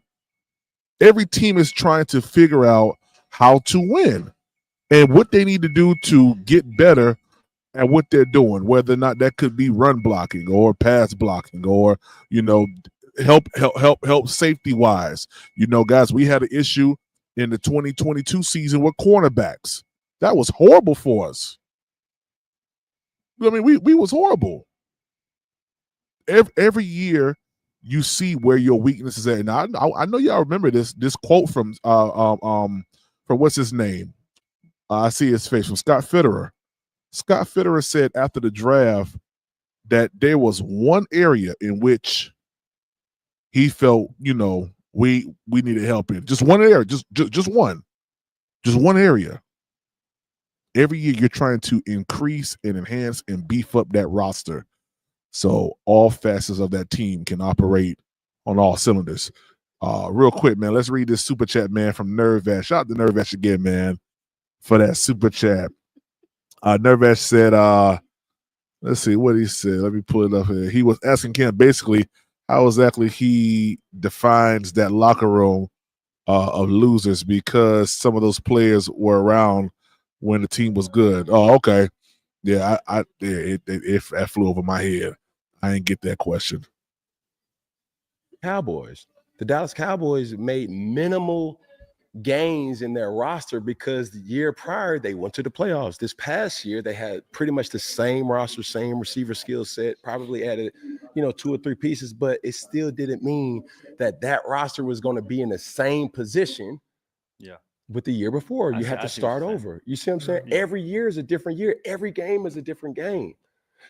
every team is trying to figure out how to win and what they need to do to get better at what they're doing, whether or not that could be run blocking or pass blocking or, help safety wise. Guys, we had an issue in the 2022 season with cornerbacks. That was horrible for us. I mean, we was horrible. Every year you see where your weakness is at. And I know y'all remember this quote from what's his name? I see his face, from Scott Fitterer. Scott Fitterer said after the draft that there was one area in which he felt, we needed help in. Just one area, just one area. Every year you're trying to increase and enhance and beef up that roster so all facets of that team can operate on all cylinders. Real quick, man, let's read this super chat, man, from Nervash. Shout out to Nervash again, man, for that super chat. Nervash said, let's see what he said. Let me pull it up here. He was asking Cam basically how exactly he defines that locker room of losers, because some of those players were around when the team was good. Oh, okay. Yeah, it flew over my head. I didn't get that question. Cowboys. The Dallas Cowboys made minimal gains in their roster because the year prior they went to the playoffs. This past year they had pretty much the same roster, same receiver skill set, probably added, 2 or 3 pieces, but it still didn't mean that roster was going to be in the same position. Yeah. With the year before. You had to I see what start you're saying. over. You see what I'm saying? Yeah. Every year is a different year. Every game is a different game.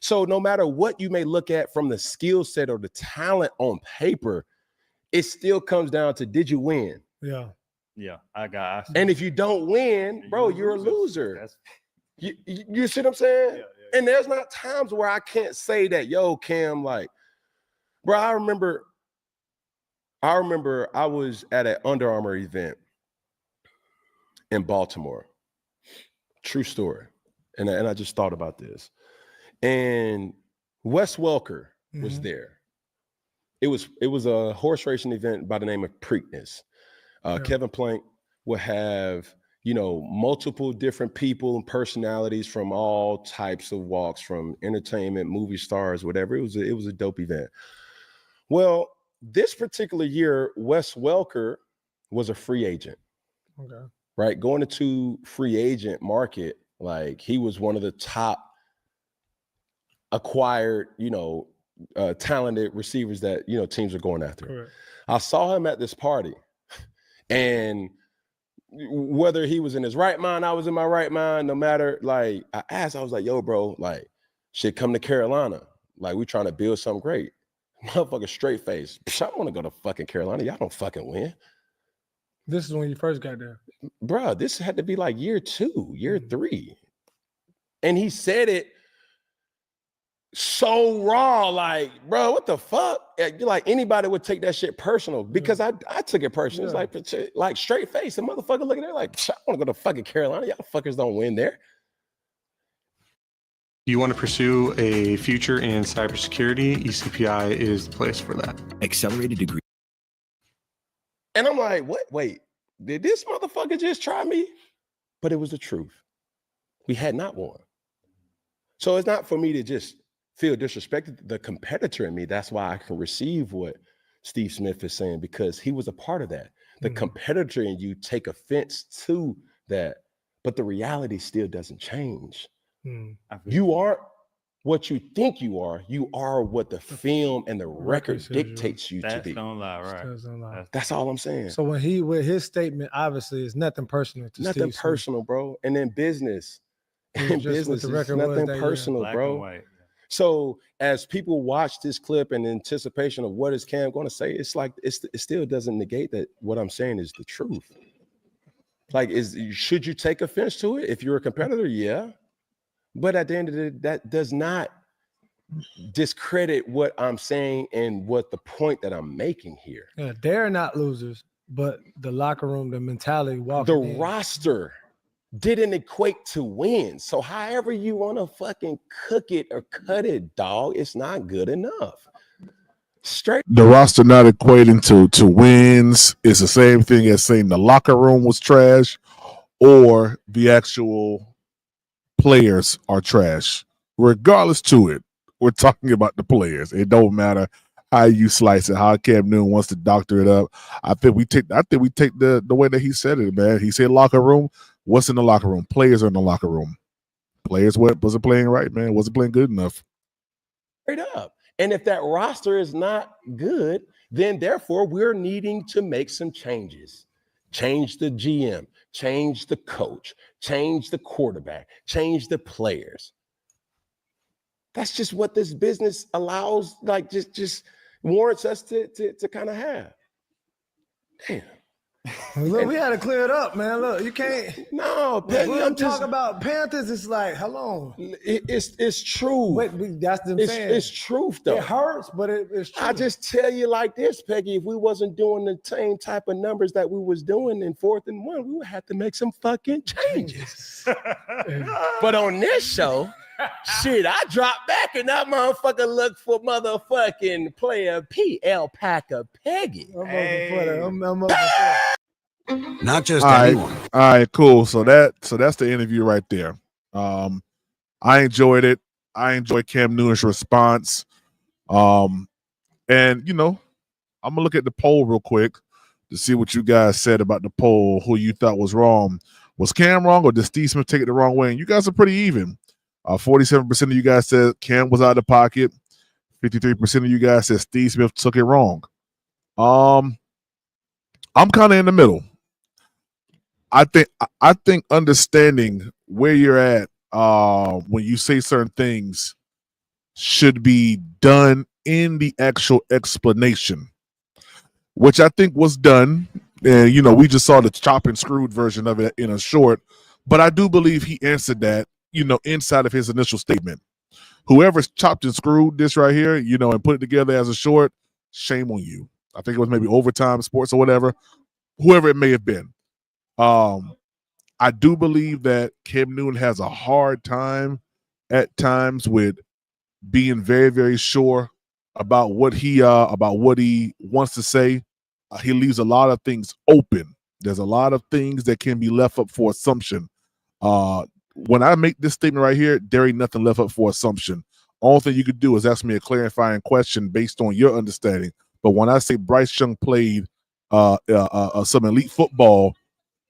So no matter what you may look at from the skill set or the talent on paper, it still comes down to, did you win? Yeah. Yeah, I see. And if you don't win, bro, you're a loser. You see what I'm saying? Yeah. And there's not times where I can't say that, yo, Cam, like, bro, I remember I was at an Under Armour event in Baltimore. True story. And I just thought about this. And Wes Welker was there. It was a horse racing event by the name of Preakness. Kevin Plank would have, multiple different people and personalities from all types of walks, from entertainment, movie stars, whatever. It was a dope event. Well, this particular year, Wes Welker was a free agent. Okay. Right? Going into free agent market, like he was one of the top acquired, talented receivers that, teams are going after. Correct. I saw him at this party, and whether he was in his right mind, I was in my right mind, no matter, like, I asked, I was like, yo, bro, like, shit, come to Carolina. Like, we trying to build something great. Motherfucker straight face. I don't want to go to fucking Carolina. Y'all don't fucking win. This is when you first got there. Bro, this had to be like year 2, year 3. And he said it so raw, like, bro, what the fuck? Like, anybody would take that shit personal, because I took it personal. Yeah. It's like straight face. The motherfucker looking at it like, I want to go to fucking Carolina. Y'all fuckers don't win there. Do you want to pursue a future in cybersecurity? ECPI is the place for that. Accelerated degree. And I'm like, what? Wait, did this motherfucker just try me? But it was the truth. We had not won. So it's not for me to just feel disrespected. The competitor in me, that's why I can receive what Steve Smith is saying, because he was a part of that. The competitor in you take offense to that, but the reality still doesn't change. You aren't what you think you are. You are what the film and the record dictates you to be. Don't lie, right? That's all I'm saying. So with his statement, obviously, it's nothing personal to Nothing Steve personal, bro. And then business. Smith. In business, The it's record was nothing that year. personal, Black bro. and white. So as people watch this clip in anticipation of what is Cam going to say, it's like it still doesn't negate that what I'm saying is the truth. Like, should you take offense to it if you're a competitor? Yeah. But at the end of the day, that does not discredit what I'm saying and what the point that I'm making here. Yeah, they're not losers, but the locker room, the mentality, walking roster didn't equate to win. So however you want to fucking cook it or cut it, dog, it's not good enough. Straight. The roster not equating to wins is the same thing as saying the locker room was trash or the actual players are trash. Regardless to it, we're talking about the players. It don't matter how you slice it, how Cam Newton wants to doctor it up. I think we take the way that he said it, man. He said locker room. What's in the locker room? Players are in the locker room. Players wasn't playing right, man. Wasn't playing good enough. Straight up. And if that roster is not good, then therefore we're needing to make some changes. Change the GM, change the coach, change the quarterback, change the players. That's just what this business allows, like just warrants us to kind of have. Damn. Look, we had to clear it up, man. Look, you can't. No, Peggy, When I'm I'm just talking about Panthers, it's like, hello. It's true. Wait, that's them saying. It's truth though. It hurts, but it's true. I just tell you like this, Peggy, if we wasn't doing the same type of numbers that we was doing in 4th and 1, we would have to make some fucking changes. But on this show, shit, I dropped back and that motherfucker looked for motherfucking player P. Alpaca Peggy. I'm up for that. Not just All right. anyone. All right, cool. So that's the interview right there. I enjoyed it. I enjoyed Cam Newton's response. And I'm gonna look at the poll real quick. to see what you guys said about the poll, who you thought was wrong. Was Cam wrong, or did Steve Smith take it the wrong way? And you guys are pretty even. 47% of you guys said Cam was out of the pocket. 53% of you guys said Steve Smith took it wrong. I'm kind of in the middle. I think understanding where you're at when you say certain things should be done in the actual explanation, which I think was done. And, we just saw the chop and screwed version of it in a short, but I do believe he answered that, inside of his initial statement. Whoever's chopped and screwed this right here, and put it together as a short, shame on you. I think it was maybe Overtime Sports or whatever, whoever it may have been. I do believe that Cam Newton has a hard time at times with being very, very sure about what he wants to say. He leaves a lot of things open. There's a lot of things that can be left up for assumption. When I make this statement right here, there ain't nothing left up for assumption. All thing you could do is ask me a clarifying question based on your understanding. But when I say Bryce Young played some elite football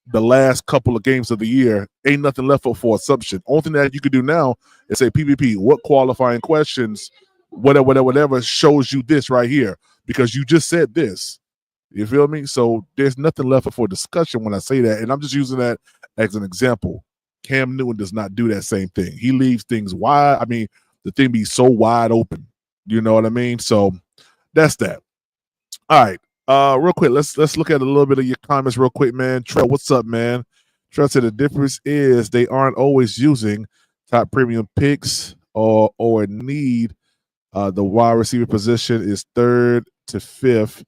the last couple of games of the year, ain't nothing left up for assumption. Only thing that you could do now is say, PPP, what qualifying questions, whatever shows you this right here, because you just said this. You feel me? So there's nothing left for discussion when I say that, and I'm just using that as an example. Cam Newton does not do that same thing. He leaves things wide. I mean, the thing be so wide open. You know what I mean? So that's that. All right. Real quick, let's look at a little bit of your comments real quick, man. Trell, what's up, man? Trell said the difference is they aren't always using top premium picks or need. The wide receiver position is 3rd to 5th.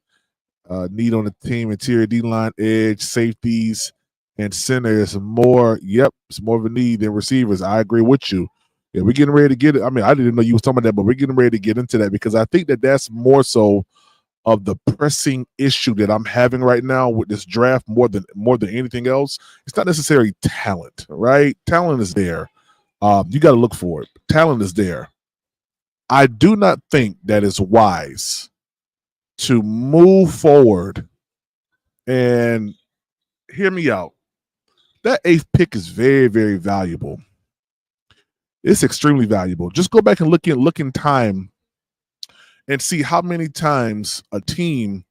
Need on the team, interior D-line, edge, safeties, and center is more. Yep, it's more of a need than receivers. I agree with you. Yeah, we're getting ready to get it. I mean, I didn't know you was talking about that, but we're getting ready to get into that because I think that that's more so of the pressing issue that I'm having right now with this draft more than anything else. It's not necessarily talent, right? Talent is there. You got to look for it. Talent is there. I do not think that it's wise to move forward, and hear me out. That 8th pick is very, very valuable. It's extremely valuable. Just go back and look in time and see how many times a team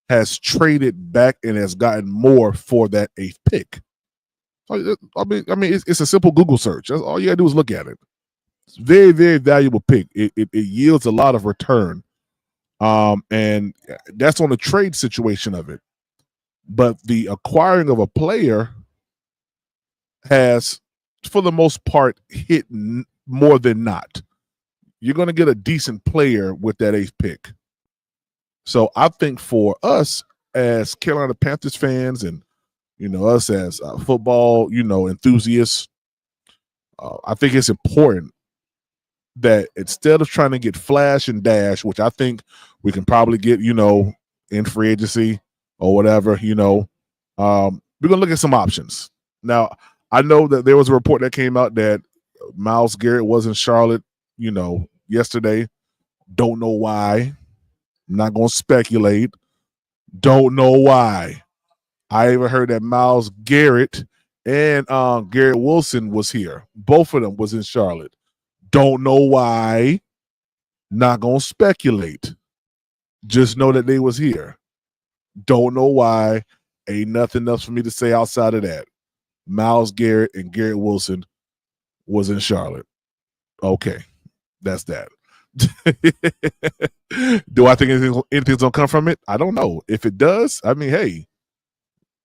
has traded back and has gotten more for that 8th pick. I mean, it's a simple Google search. That's all you gotta do is look at it. It's a very, very valuable pick. It yields a lot of return. And that's on the trade situation of it. But the acquiring of a player has, for the most part, hit more than not. You're going to get a decent player with that 8th pick. So I think for us as Carolina Panthers fans and, us as football, enthusiasts, I think it's important that instead of trying to get flash and dash, which I think we can probably get, in free agency or whatever, we're going to look at some options. Now, I know that there was a report that came out that Myles Garrett was in Charlotte, yesterday. Don't know why. I'm not going to speculate. Don't know why. I even heard that Myles Garrett and Garrett Wilson was here. Both of them was in Charlotte. Don't know why. Not going to speculate. Just know that they was here. Don't know why. Ain't nothing else for me to say outside of that. Myles Garrett and Garrett Wilson was in Charlotte. Okay. That's that. Do I think anything's going to come from it? I don't know. If it does, I mean, hey,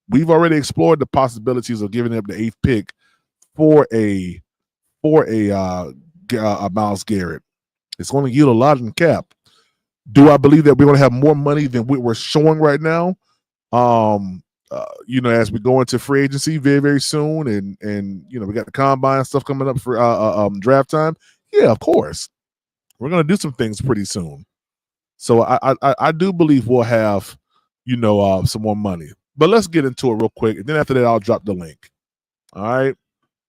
we've already explored the possibilities of giving up the 8th pick for a Myles Garrett. It's going to yield a lot in the cap. Do I believe that we're going to have more money than what we're showing right now? As we go into free agency very, very soon, and we got the combine stuff coming up for draft time. Yeah, of course, we're going to do some things pretty soon. So I do believe we'll have some more money. But let's get into it real quick, and then after that, I'll drop the link. All right.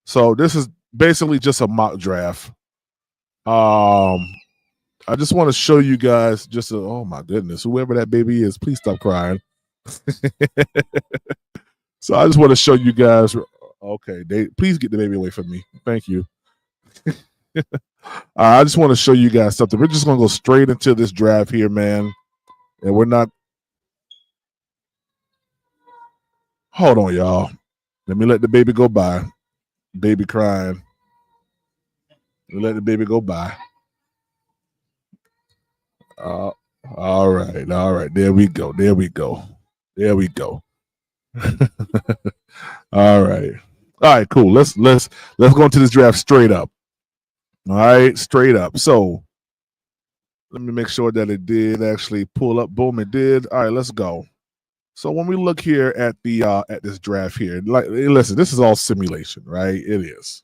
So this is basically just a mock draft. I just want to show you guys oh my goodness, whoever that baby is, please stop crying. So I just want to show you guys. Okay, please get the baby away from me. Thank you. I just want to show you guys something. We're just going to go straight into this draft here, man. And we're not. Hold on, y'all. Let me let the baby go by. Baby crying. Let the baby go by. All right. There we go. All right, cool. Let's go into this draft straight up. All right, straight up. So let me make sure that it did actually pull up. Boom, it did. All right, let's go. So when we look here at the at this draft here, like, listen, this is all simulation, right? It is.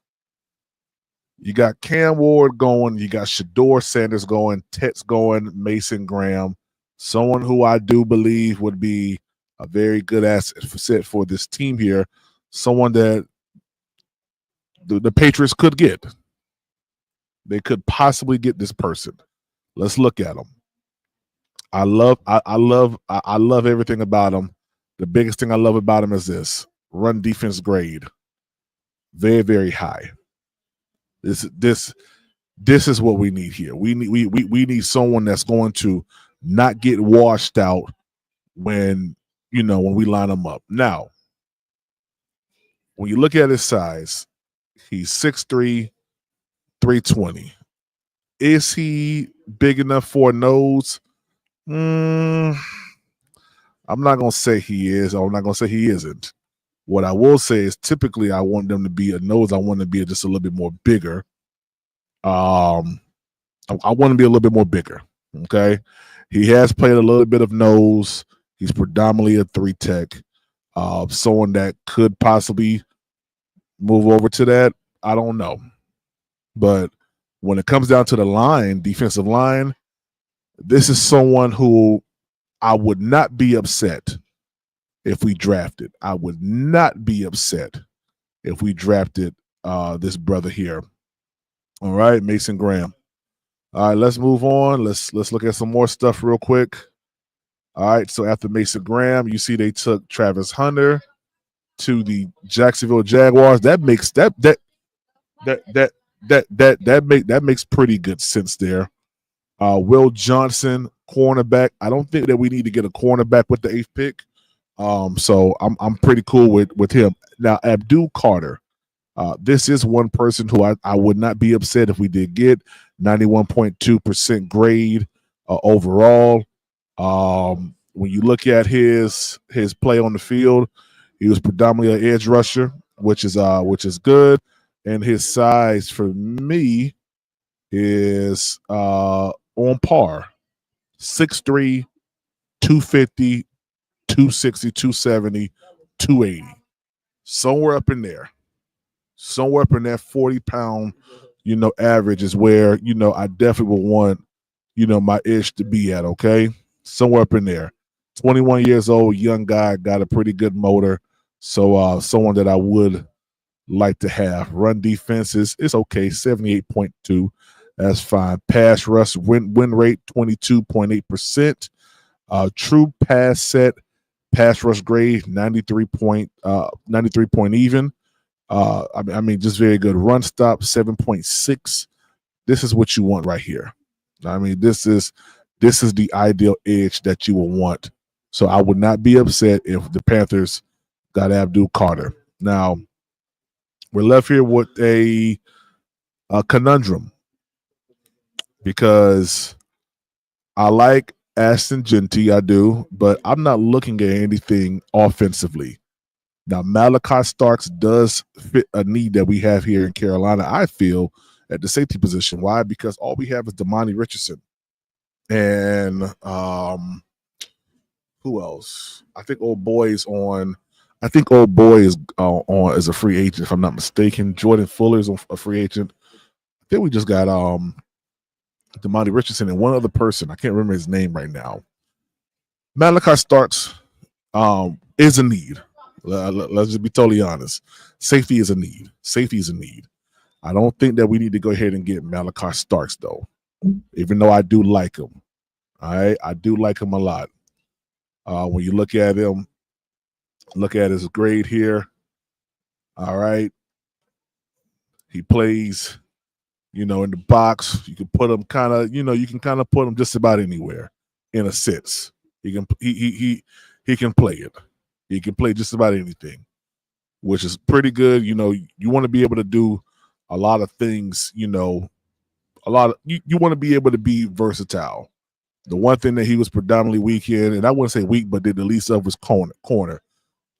You got Cam Ward going, you got Shador Sanders going, Tett's going, Mason Graham, someone who I do believe would be a very good asset for this team here, someone that the Patriots could get. They could possibly get this person. Let's look at him. I love everything about him. The biggest thing I love about him is run defense grade. Very, very high. This is what we need here. We need someone that's going to not get washed out when we line them up. Now, when you look at his size, he's 6'3", 320. Is he big enough for a nose? I'm not going to say he is. I'm not going to say he isn't. What I will say is typically I want them to be a nose. I want to be just a little bit more bigger. I want to be a little bit more bigger. Okay. He has played a little bit of nose. He's predominantly a 3 tech. Someone that could possibly move over to that, I don't know. But when it comes down to the line, defensive line, this is someone who I would not be upset if we drafted. I would not be upset if we drafted this brother here. All right, Mason Graham. All right, let's move on. Let's look at some more stuff real quick. All right, so after Mason Graham, you see they took Travis Hunter to the Jacksonville Jaguars. That makes that makes pretty good sense there. Will Johnson, cornerback. I don't think that we need to get a cornerback with the 8th pick. So I'm pretty cool with him. Now, Abdul Carter. This is one person who I would not be upset if we did get 91.2% grade overall. When you look at his play on the field, he was predominantly an edge rusher, which is good. And his size for me is on par. 6'3", 250, 260, 270, 280. Somewhere up in there. Somewhere up in that 40-pound, average is where, I definitely would want, my ish to be at, okay? Somewhere up in there. 21 years old, young guy, got a pretty good motor. So someone that I would like to have. Run defense is okay, 78.2. That's fine. Pass rush win rate 22.8%. True pass set, pass rush grade 93 point even. I mean, just very good. Run stop 7.6. This is what you want right here. I mean, this is the ideal edge that you will want. So I would not be upset if the Panthers got Abdul Carter. Now, we're left here with a conundrum because I like Ashton Genty, I do, but I'm not looking at anything offensively. Now, Malachi Starks does fit a need that we have here in Carolina, I feel, at the safety position. Why? Because all we have is Damani Richardson. And who else? I think old boy is on as a free agent, if I'm not mistaken. Jordan Fuller is a free agent. I think we just got Damani Richardson and one other person. I can't remember his name right now. Malachi Starks is a need. Let's just be totally honest. Safety is a need. I don't think that we need to go ahead and get Malachi Starks, though, even though I do like him. All right, I do like him a lot. When you look at him, look at his grade here. All right. He plays, in the box. You can put him kind of, you can kind of put him just about anywhere in a sense. He can play it. He can play just about anything, which is pretty good. You want to be able to do a lot of things, you want to be able to be versatile. The one thing that he was predominantly weak in, and I wouldn't say weak, but did the least of was corner.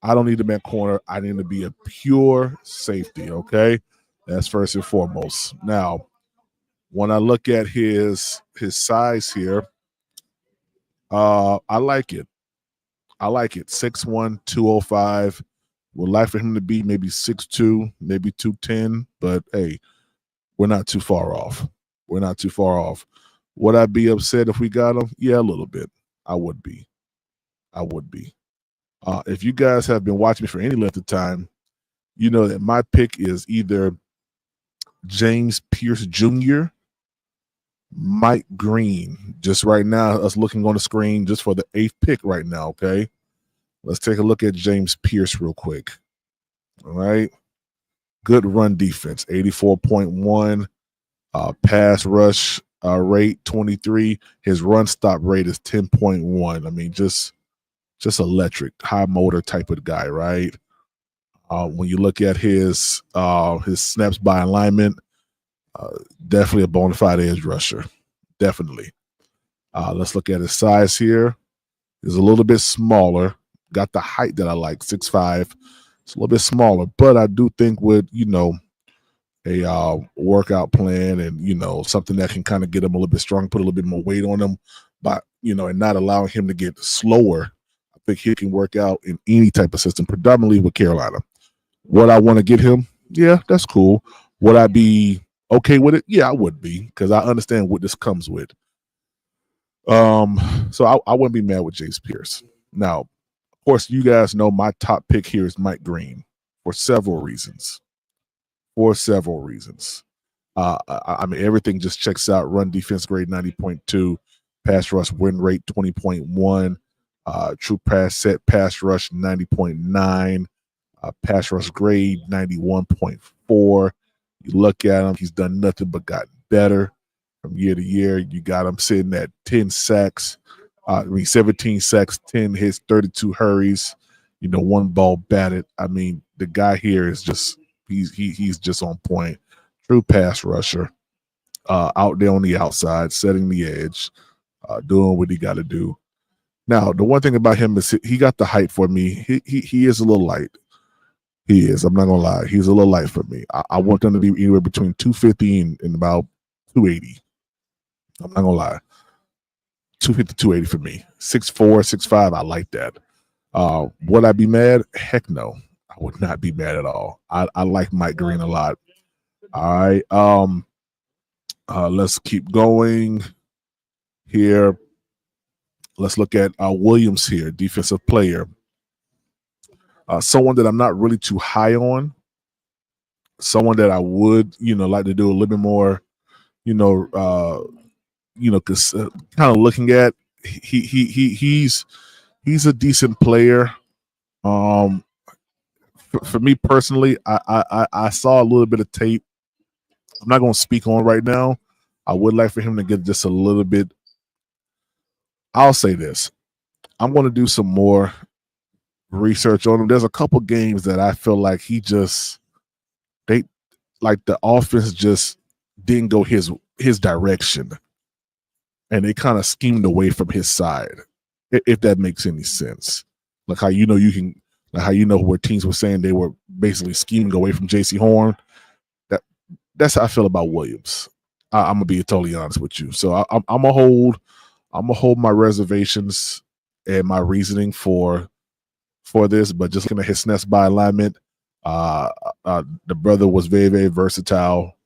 I don't need him at corner. I need him to be a pure safety, okay? That's first and foremost. Now, when I look at his size here, I like it. 6'1", 205. Would like for him to be maybe 6'2", maybe 210, but hey, we're not too far off. Would I be upset if we got him? Yeah, a little bit. I would be. If you guys have been watching me for any length of time, you know that my pick is either James Pierce Jr., Mike Green. Just right now, us looking on the screen just for the 8th pick right now, okay? Let's take a look at James Pierce real quick. All right. Good run defense, 84.1. Pass rush rate, 23. His run stop rate is 10.1. I mean, just electric, high motor type of guy, right? When you look at his snaps by alignment, definitely a bona fide edge rusher. Definitely. Let's look at his size here. He's a little bit smaller. Got the height that I like, 6'5". It's a little bit smaller, but I do think with, a workout plan and, something that can kind of get him a little bit strong, put a little bit more weight on him, but, and not allowing him to get slower, I think he can work out in any type of system, predominantly with Carolina. Would I want to get him? Yeah, that's cool. Would I be okay with it? Yeah, I would be, because I understand what this comes with. So I wouldn't be mad with James Pierce. Now, of course, you guys know my top pick here is Mike Green for several reasons. I mean, everything just checks out. Run defense grade 90.2, pass rush win rate 20.1, true pass set pass rush 90.9, pass rush grade 91.4. You look at him, he's done nothing but gotten better from year to year. You got him sitting at 10 sacks. 17 sacks, 10 hits, 32 hurries, 1 ball batted. I mean, the guy here is just he's just on point. True pass rusher, out there on the outside, setting the edge, doing what he got to do. Now, the one thing about him is he got the height for me. He is a little light. He is. I'm not gonna lie. He's a little light for me. I want them to be anywhere between 250 and about 280. I'm not gonna lie. 250, 280 for me. 6'4", 6'5", I like that. Would I be mad? Heck no. I would not be mad at all. I like Mike Green a lot. All right. Let's keep going here. Let's look at Williams here, defensive player. Someone that I'm not really too high on. Someone that I would, like to do a little bit more, because kind of looking at he's a decent player. For me personally, I saw a little bit of tape. I'm not going to speak on right now. I would like for him to get just a little bit. I'll say this. I'm going to do some more research on him. There's a couple games that I feel like the offense just didn't go his direction. And they kind of schemed away from his side, if that makes any sense. Like how where teams were saying they were basically scheming away from J.C. Horn. That's how I feel about Williams. I'm gonna be totally honest with you. So I'm gonna hold my reservations and my reasoning for this, but just looking at his snaps by alignment, the brother was very, very versatile.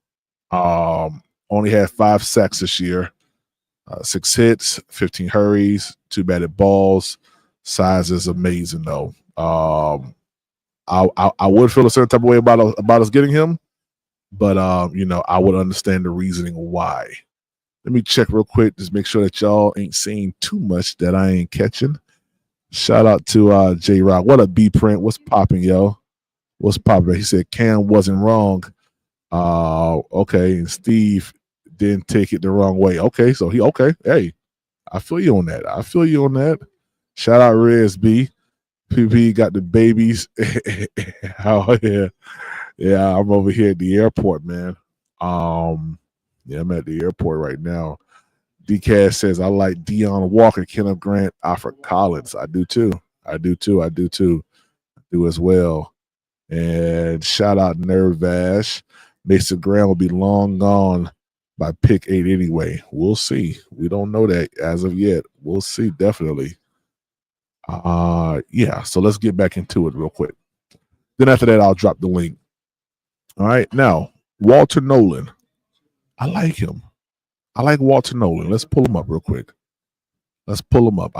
Only had 5 sacks this year. 6 hits, 15 hurries, 2 batted balls. Size is amazing, though. I would feel a certain type of way about us getting him, but I would understand the reasoning why. Let me check real quick, just make sure that y'all ain't seeing too much that I ain't catching. Shout out to J Rock. What up, B Print? What's popping, yo? What's popping? He said Cam wasn't wrong. Okay, and Steve didn't take it the wrong way. Okay, so he okay. Hey, I feel you on that. Shout out Rez B. PP got the babies. Oh yeah. Yeah, I'm over here at the airport, man. Yeah, I'm at the airport right now. DCAS says I like Deion Walker, Kenneth Grant, Alfred Collins. I do too. I do as well. And shout out Nervash. Mason Graham will be long gone by pick 8 anyway. We'll see. We don't know that as of yet. We'll see, definitely. Yeah, so let's get back into it real quick. Then after that, I'll drop the link. All right. Now, Walter Nolan. I like him. I like Walter Nolan. Let's pull him up real quick. I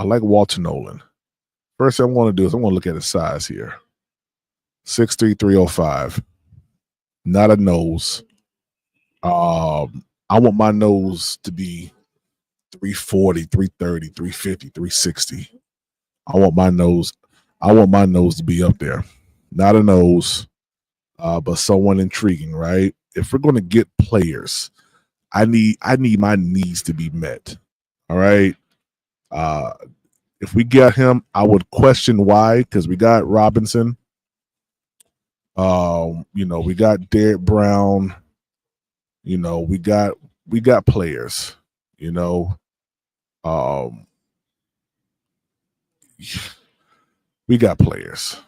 like Walter Nolan. First thing I want to do is I want to look at his size here. 6'3", 305. Not a nose. I want my nose to be 340, 330, 350, 360. I want my nose to be up there. Not a nose, but someone intriguing, right? If we're going to get players, I need my needs to be met. All right. If we get him, I would question why, because we got Robinson. We got Derek Brown. We got players. We got players.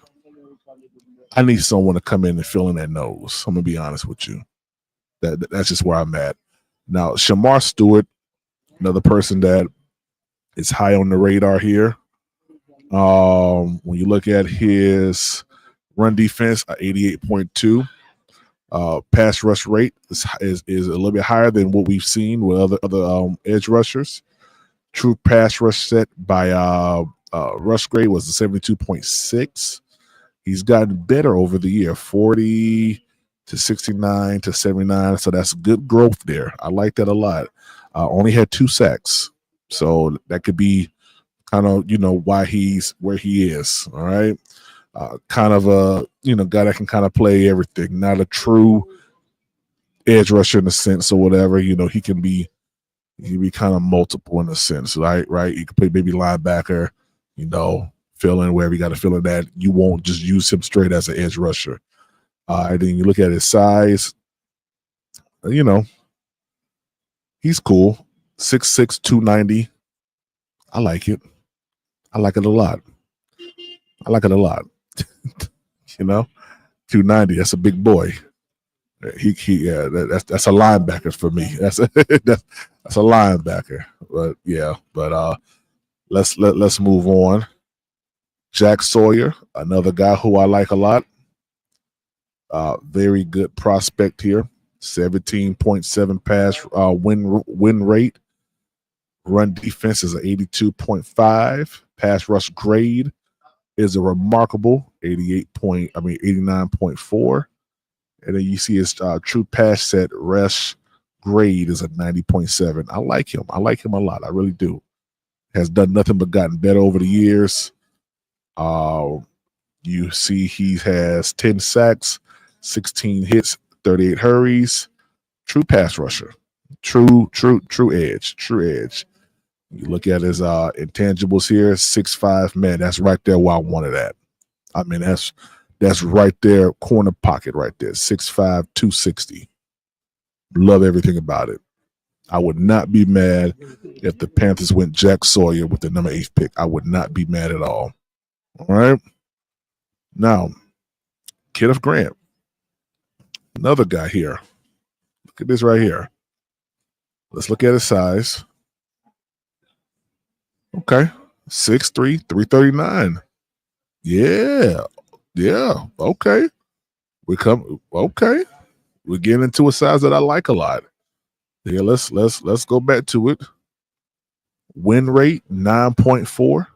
I need someone to come in and fill in that nose. I'm gonna be honest with you. That's just where I'm at. Now, Shamar Stewart, another person that is high on the radar here. When you look at his run defense, 88.2. Pass rush rate is a little bit higher than what we've seen with other edge rushers. True pass rush set by rush grade was a 72.6. He's gotten better over the year, 40 to 69 to 79. So that's good growth there. I like that a lot. Only had 2 sacks. So that could be kind of, why he's where he is. All right. Kind of a, guy that can kind of play everything, not a true edge rusher in a sense or whatever. He can be kind of multiple in a sense, right? He can play maybe linebacker, fill in wherever you got to fill in that. You won't just use him straight as an edge rusher. And then you look at his size, he's cool. 6'6", 290. I like it. I like it a lot. 290. That's a big boy. That's a linebacker for me. That's a linebacker. But let's move on. Jack Sawyer, another guy who I like a lot. Very good prospect here. 17.7 pass win rate. Run defense is an 82.5. Pass rush grade is a remarkable 89.4. And then you see his true pass set rush grade is a 90.7. I like him. I like him a lot. I really do. Has done nothing but gotten better over the years. You see he has 10 sacks, 16 hits, 38 hurries. True pass rusher. True edge. You look at his intangibles here, 6'5", man, that's right there where I wanted at. I mean, that's right there, corner pocket right there, 6'5", 260. Love everything about it. I would not be mad if the Panthers went Jack Sawyer with the number 8 pick. I would not be mad at all. All right. Now, Kenneth Grant, another guy here. Look at this right here. Let's look at his size. Okay. 6'3", 339. Yeah. Okay. We're getting into a size that I like a lot. Yeah, let's go back to it. Win rate 9.4.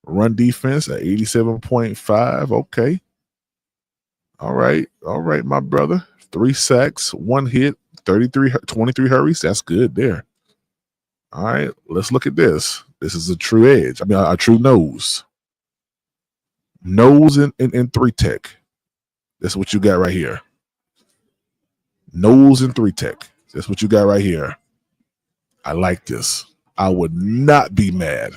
Run defense at 87.5. Okay. All right, my brother. 3 sacks, 1 hit, 23 hurries. That's good there. All right, let's look at this. This is a true edge. I mean, a true nose. Nose in 3-tech. That's what you got right here. Nose in 3-tech. That's what you got right here. I like this. I would not be mad.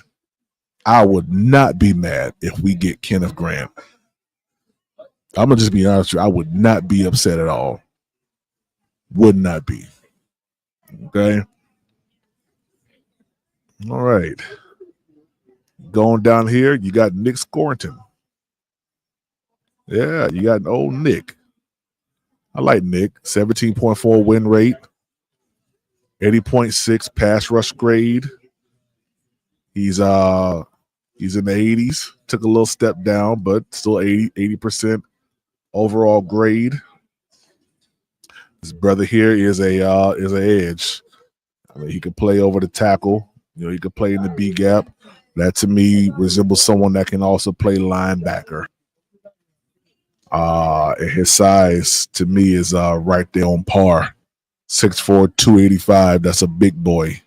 I would not be mad if we get Kenneth Grant. I'm going to just be honest with you. I would not be upset at all. Would not be. Okay. All right. Going down here, you got Nick Scorrington. Yeah, you got an old Nick. I like Nick. 17.4 win rate, 80.6 pass rush grade. He's in the 80s. Took a little step down, but still 80% overall grade. His brother here is an edge. I mean, he could play over the tackle. You know, he could play in the B gap. That to me resembles someone that can also play linebacker. And his size to me is right there on par. 6'4", 285. That's a big boy.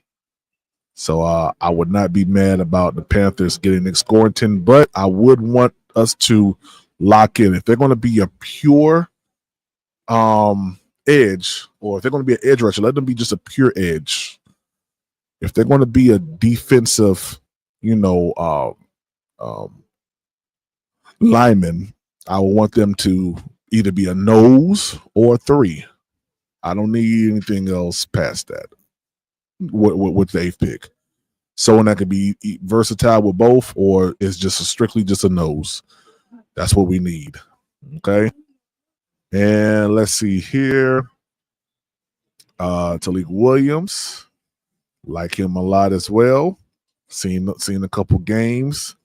So I would not be mad about the Panthers getting Nick Scorrington, but I would want us to lock in. If they're going to be a pure edge, or if they're going to be an edge rusher, let them be just a pure edge. If they're going to be a defensive, lineman, I want them to either be a nose or a 3. I don't need anything else past that with the 8th pick. Someone that could be versatile with both, or is just strictly just a nose. That's what we need. Okay. And let's see here. Talik Williams, like him a lot as well. Seen a couple games.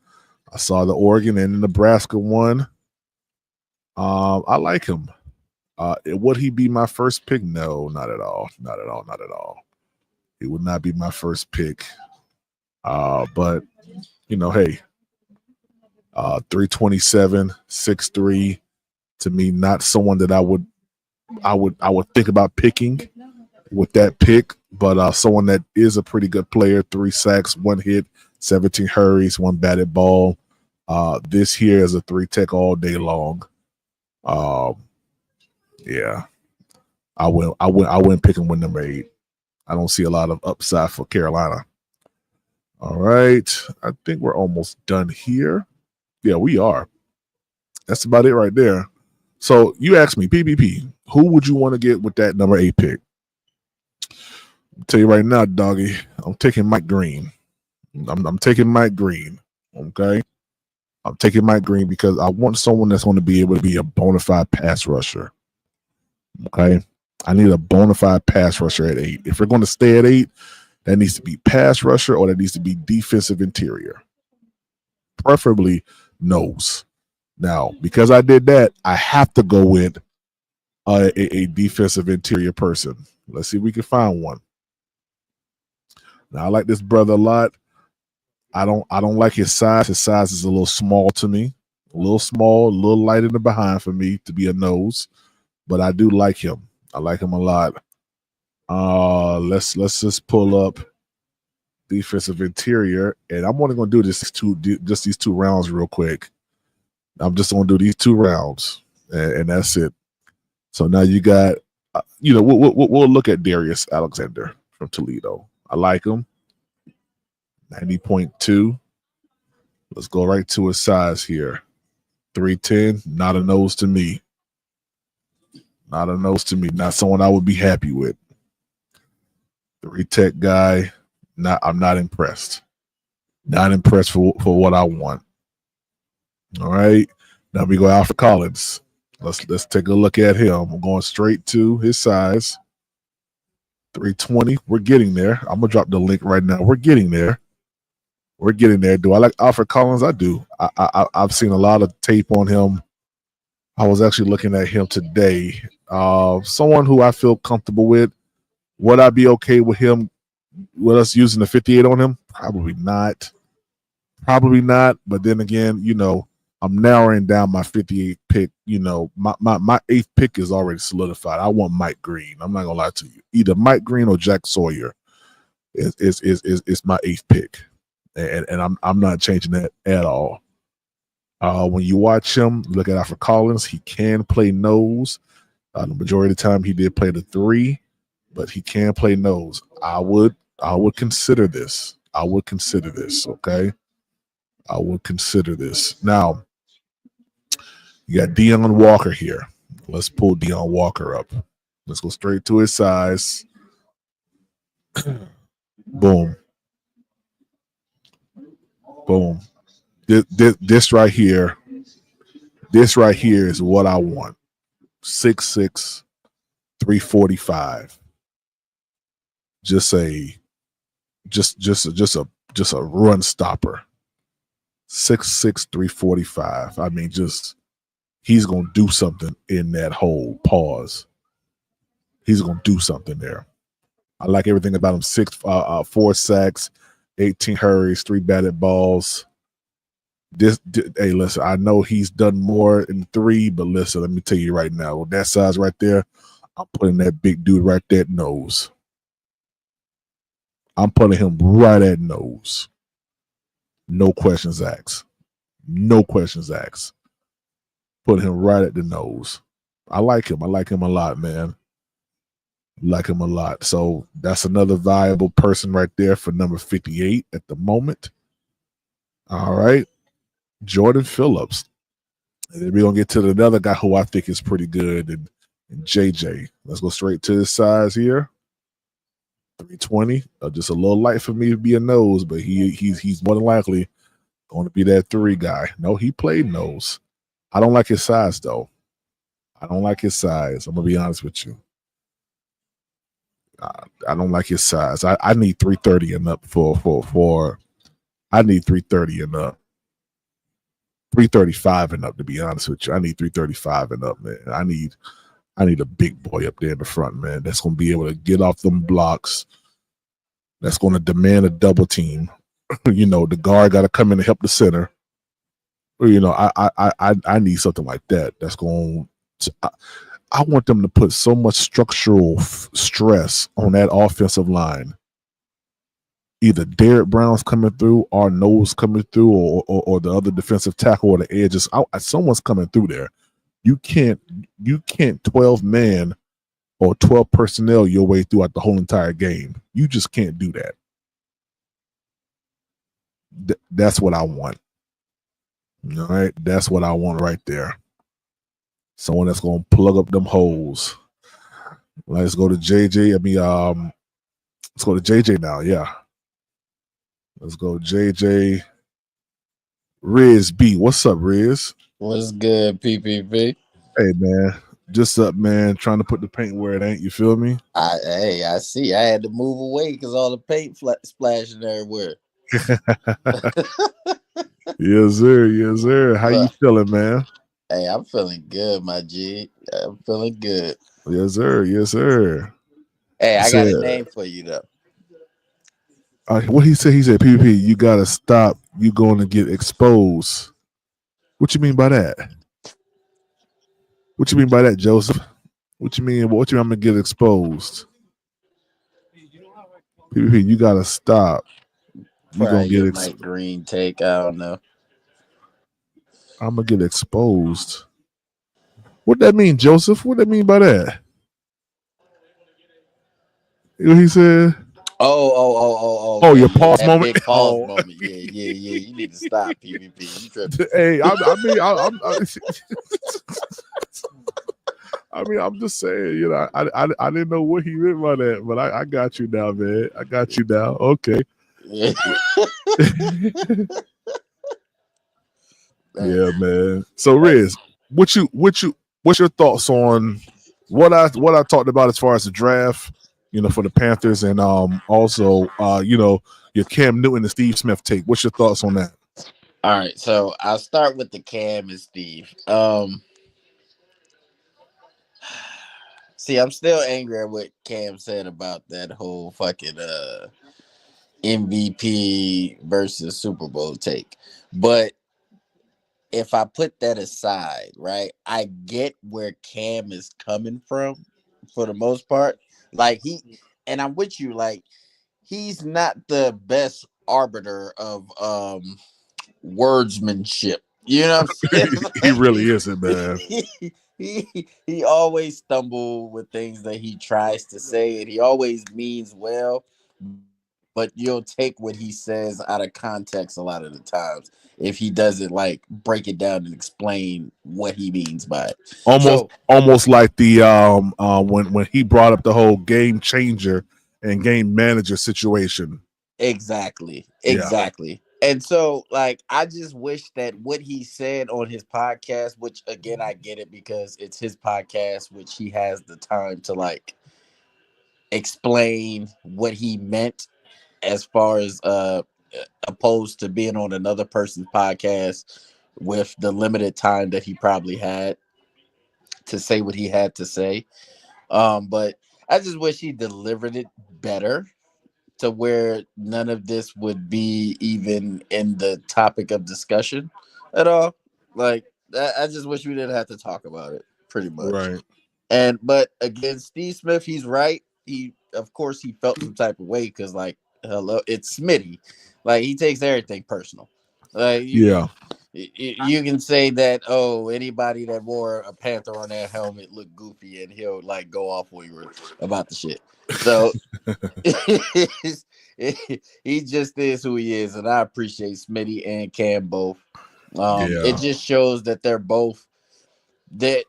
I saw the Oregon and the Nebraska one. I like him. Would he be my first pick? No, not at all. Not at all. Not at all. He would not be my first pick. But hey, 327, 6'3", to me, not someone that I would think about picking with that pick, but someone that is a pretty good player. 3 sacks, 1 hit, 17 hurries, 1 batted ball. This here is a 3-tech all day long. Yeah, I wouldn't pick him with number 8. I don't see a lot of upside for Carolina. All right, I think we're almost done here. Yeah, we are. That's about it right there. So you asked me, PPP, who would you want to get with that number 8 pick? I'll tell you right now, doggy, I'm taking Mike Green. I'm taking Mike Green. Okay, I'm taking Mike Green because I want someone that's going to be able to be a bona fide pass rusher. Okay, I need a bona fide pass rusher at 8. If we're going to stay at 8, that needs to be pass rusher or that needs to be defensive interior, preferably nose. Now, because I did that, I have to go with a defensive interior person. Let's see if we can find one. Now, I like this brother a lot. I don't like his size. His size is a little small to me. A little small, a little light in the behind for me to be a nose. But I do like him. I like him a lot. Let's just pull up defensive interior, and I'm only going to do just these 2 rounds real quick. I'm just going to do these 2 rounds, and that's it. So now you got, we'll look at Darius Alexander from Toledo. I like him. 90.2. Let's go right to his size here. 310. Not a nose to me. Not a nose to me. Not someone I would be happy with. 3-tech guy. I'm not impressed. Not impressed for what I want. All right. Now we go Alfred Collins. Let's take a look at him. I'm going straight to his size. 320. We're getting there. I'm gonna drop the link right now. We're getting there. We're getting there. Do I like Alfred Collins? I do. I've seen a lot of tape on him. I was actually looking at him today. Someone who I feel comfortable with. Would I be okay with him, with us using the 58 on him? Probably not. Probably not. But then again, I'm narrowing down my 58 pick. My 8th pick is already solidified. I want Mike Green. I'm not gonna lie to you. Either Mike Green or Jack Sawyer is my 8th pick, and I'm not changing that at all. When you watch him, look at Alfred Collins. He can play nose. The majority of the time, he did play the 3, but he can play nose. I would consider this. I would consider this. Okay, I would consider this. Now, you got Deion Walker here. Let's pull Deion Walker up. Let's go straight to his size. Boom. Boom. This right here. This right here is what I want. 6'6", 345. Just a run stopper. 6'6", 345. I mean, he's gonna do something in that hole. Pause. He's gonna do something there. I like everything about him. 4 sacks, 18 hurries, 3 batted balls. Hey, listen, I know he's done more in 3, but listen, let me tell you right now, with that size right there, I'm putting that big dude right there at nose. I'm putting him right at nose. No questions asked. No questions asked. Put him right at the nose. I like him. I like him a lot, man. Like him a lot. So that's another viable person right there for number 58 at the moment. All right. Jordan Phillips. And then we're going to get to another guy who I think is pretty good, and JJ. Let's go straight to his size here. 320. Just a little light for me to be a nose, but he's more than likely going to be that 3 guy. No, he played nose. I don't like his size, though. I don't like his size. I'm going to be honest with you. I don't like his size. I need 330 and up for I need 330 and up. 335 and up, to be honest with you. I need 335 and up, man. I need a big boy up there in the front, man. That's going to be able to get off them blocks. That's going to demand a double team. The guard got to come in and help the center. I need something like that. That's going to. I want them to put so much structural stress on that offensive line. Either Derek Brown's coming through, or Nose coming through, or the other defensive tackle or the edges. Someone's coming through there. You can't 12 man or 12 personnel your way throughout the whole entire game. You just can't do that. That's what I want. All right, that's what I want right there. Someone that's gonna plug up them holes. Let's go to JJ. Let's go to JJ now. Yeah, let's go JJ. Riz B, what's up, Riz? What's good, PPP? Hey man, just up, man. Trying to put the paint where it ain't. You feel me? I see. I had to move away because all the paint splashing everywhere. Yes, sir. Yes, sir. How you feeling, man? Hey, I'm feeling good, my G. I'm feeling good. Yes, sir. Yes, sir. Hey, I got a name for you, though. What he said? He said, PvP, you got to stop. You going to get exposed. What you mean by that? What you mean by that, Joseph? What you mean? What you mean I'm going to get exposed? PvP, you got to stop. You going to get Mike Green take. I don't know. I'm going to get exposed. What that mean, Joseph? What that mean by that? You know what he said? Oh, your pause moment. Big pause moment. Yeah. You need to stop, PvP. You tripping. Hey, I'm just saying, I didn't know what he meant by that, but I got you now, man. I got you now. Okay. Yeah, man. So Riz, what's your thoughts on what I talked about as far as the draft, for the Panthers, and also your Cam Newton and Steve Smith take? What's your thoughts on that? All right, so I'll start with the Cam and Steve. See, I'm still angry at what Cam said about that whole fucking MVP versus Super Bowl take. But if I put that aside, right, I get where Cam is coming from for the most part. And I'm with you, he's not the best arbiter of wordsmanship. You know what I'm saying? He really isn't, man. He always stumble with things that he tries to say, and he always means well, but you'll take what he says out of context a lot of the times if he doesn't like break it down and explain what he means by it. Almost So almost like the when he brought up the whole game changer and game manager situation. exactly. Yeah. And so like I just wish that what he said on his podcast, which again I get it because it's his podcast, which he has the time to like explain what he meant as far as opposed to being on another person's podcast with the limited time that he probably had to say what he had to say. But I just wish he delivered it better to where none of this would be even in the topic of discussion at all. Like I just wish we didn't have to talk about it pretty much. Right. And but again, Steve Smith, he's right. He of course he felt some type of way because like hello, it's Smitty. Like he takes everything personal. Like Yeah. you can say that anybody that wore a Panther on their helmet looked goofy and he'll like go off on you about the shit. So he just is who he is, and I appreciate Smitty and Cam both. It Yeah. just shows that they're both that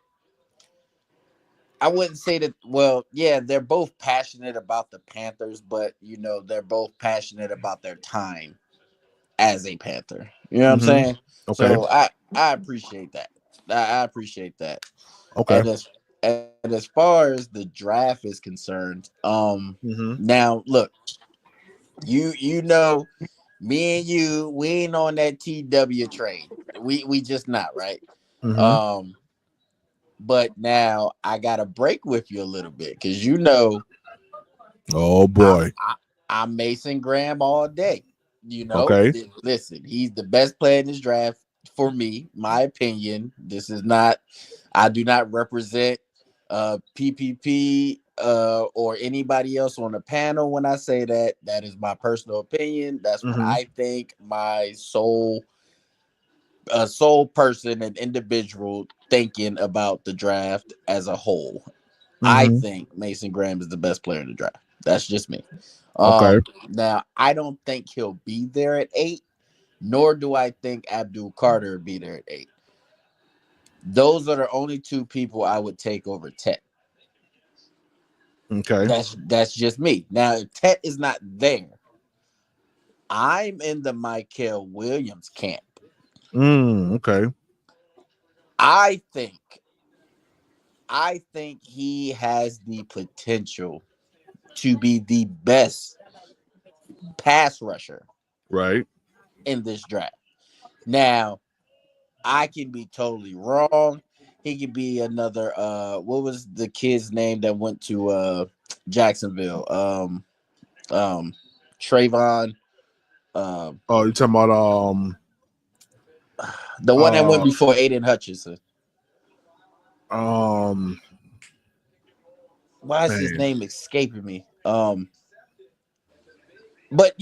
I wouldn't say that. Well, yeah, they're both passionate about the Panthers, but you know they're both passionate about their time as a Panther. You know what I'm Mm-hmm. saying? Okay. So I appreciate that. I appreciate that. Okay. And as far as the draft is concerned, Mm-hmm. now look, you know, me and you, we ain't on that TW train. We just not right. Mm-hmm. Um, but now I gotta break with you a little bit because you know Oh boy. I'm Mason Graham all day. You know, Okay. listen, he's the best player in this draft for me. My opinion. This is not. I do not represent PPP or anybody else on the panel when I say that. That is my personal opinion. That's what Mm-hmm. I think. My sole person and individual thinking about the draft as a whole. I Mm-hmm. think Mason Graham is the best player in the draft. That's just me. Okay. Now I don't think he'll be there at 8, nor do I think Abdul Carter will be there at 8. Those are the only two people I would take over Tet. Okay. That's just me. Now, if Tet is not there, I'm in the Michael Williams camp. Okay. I think he has the potential to be the best pass rusher Right. in this draft. Now, I can be totally wrong. He could be another what was the kid's name that went to Jacksonville? Trayvon. Oh, you talking about The one that went uh before Aiden Hutchinson. um Why is his man. name escaping me? But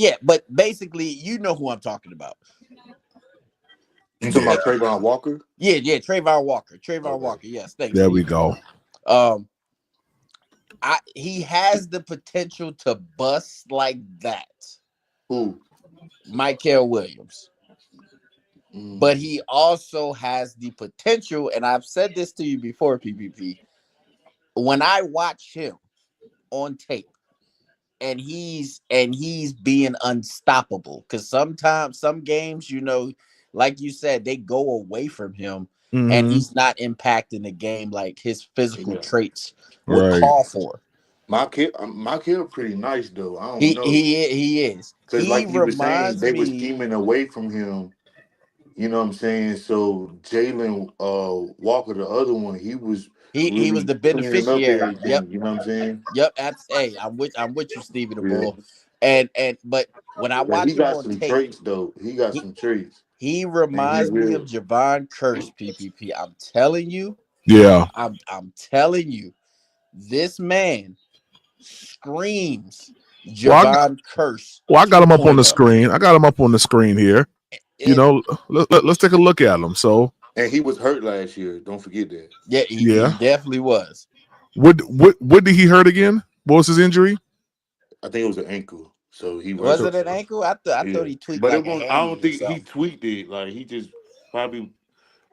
basically, you know who I'm talking about. You talking Yeah. about Trayvon Walker? Yeah, Trayvon Walker. Trayvon Okay. Walker. Yes, thanks, There we Steve. go. He has the potential to bust like that. Who? Michael Williams. But he also has the potential, and I've said this to you before, PPP. When I watch him on tape, and he's being unstoppable, because sometimes some games, you know, like you said, they go away from him, and Mm-hmm. he's not impacting the game like his physical Yeah. traits would Right. call for. My kid pretty nice though. I don't He know. he is. Because He like you were saying, reminds they were me. scheming away from him. You know what I'm saying? So Jalen Walker, the other one, he was He was really the cleaning up beneficiary. Yep. everything. You know what I'm saying? Yep. Hey, I'm with you, Stevie the Yeah. Bull. And but when I But he watch him got on some tape, traits though. He got he some traits. he And he reminds me of will. Javon Curse, PPP. I'm telling you, Yeah. I'm telling you, this man screams Well, Javon Curse I got him up on the 2.0. screen. I got him up on the screen here. You know, let's take a look at him. So, And he was hurt last year. Don't forget that. Yeah, he definitely was. What did he hurt again? What was his injury? I think it was an ankle. So he was Was hurt. it an ankle? I thought he tweaked But it like a won't, I don't hammy or think he something. tweaked it. Like he just probably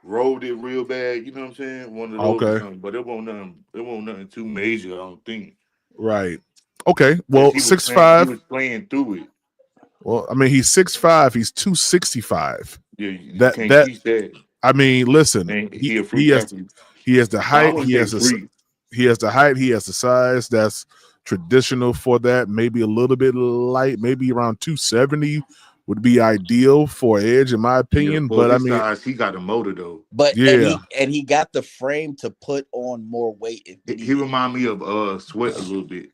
rolled it real bad. You know what I'm saying? One of those or Okay, something. But it won't nothing. It won't nothing too major. I don't think. right. Okay, Because well, he was six playing. He five. was playing through it. Well, I mean, he's 6'5". He's 265. Yeah, you can't That teach that. I mean, listen, And he he a he freak has athlete. he has the Well, I height. wouldn't say freak. He has the height. He has the size. That's traditional for that. Maybe a little bit light. Maybe around 270 would be ideal for edge, in my Yeah, opinion. for But I his mean, size, he got the motor though. But yeah. and he got the frame to put on more weight if He needed. remind me of Sweat a little bit.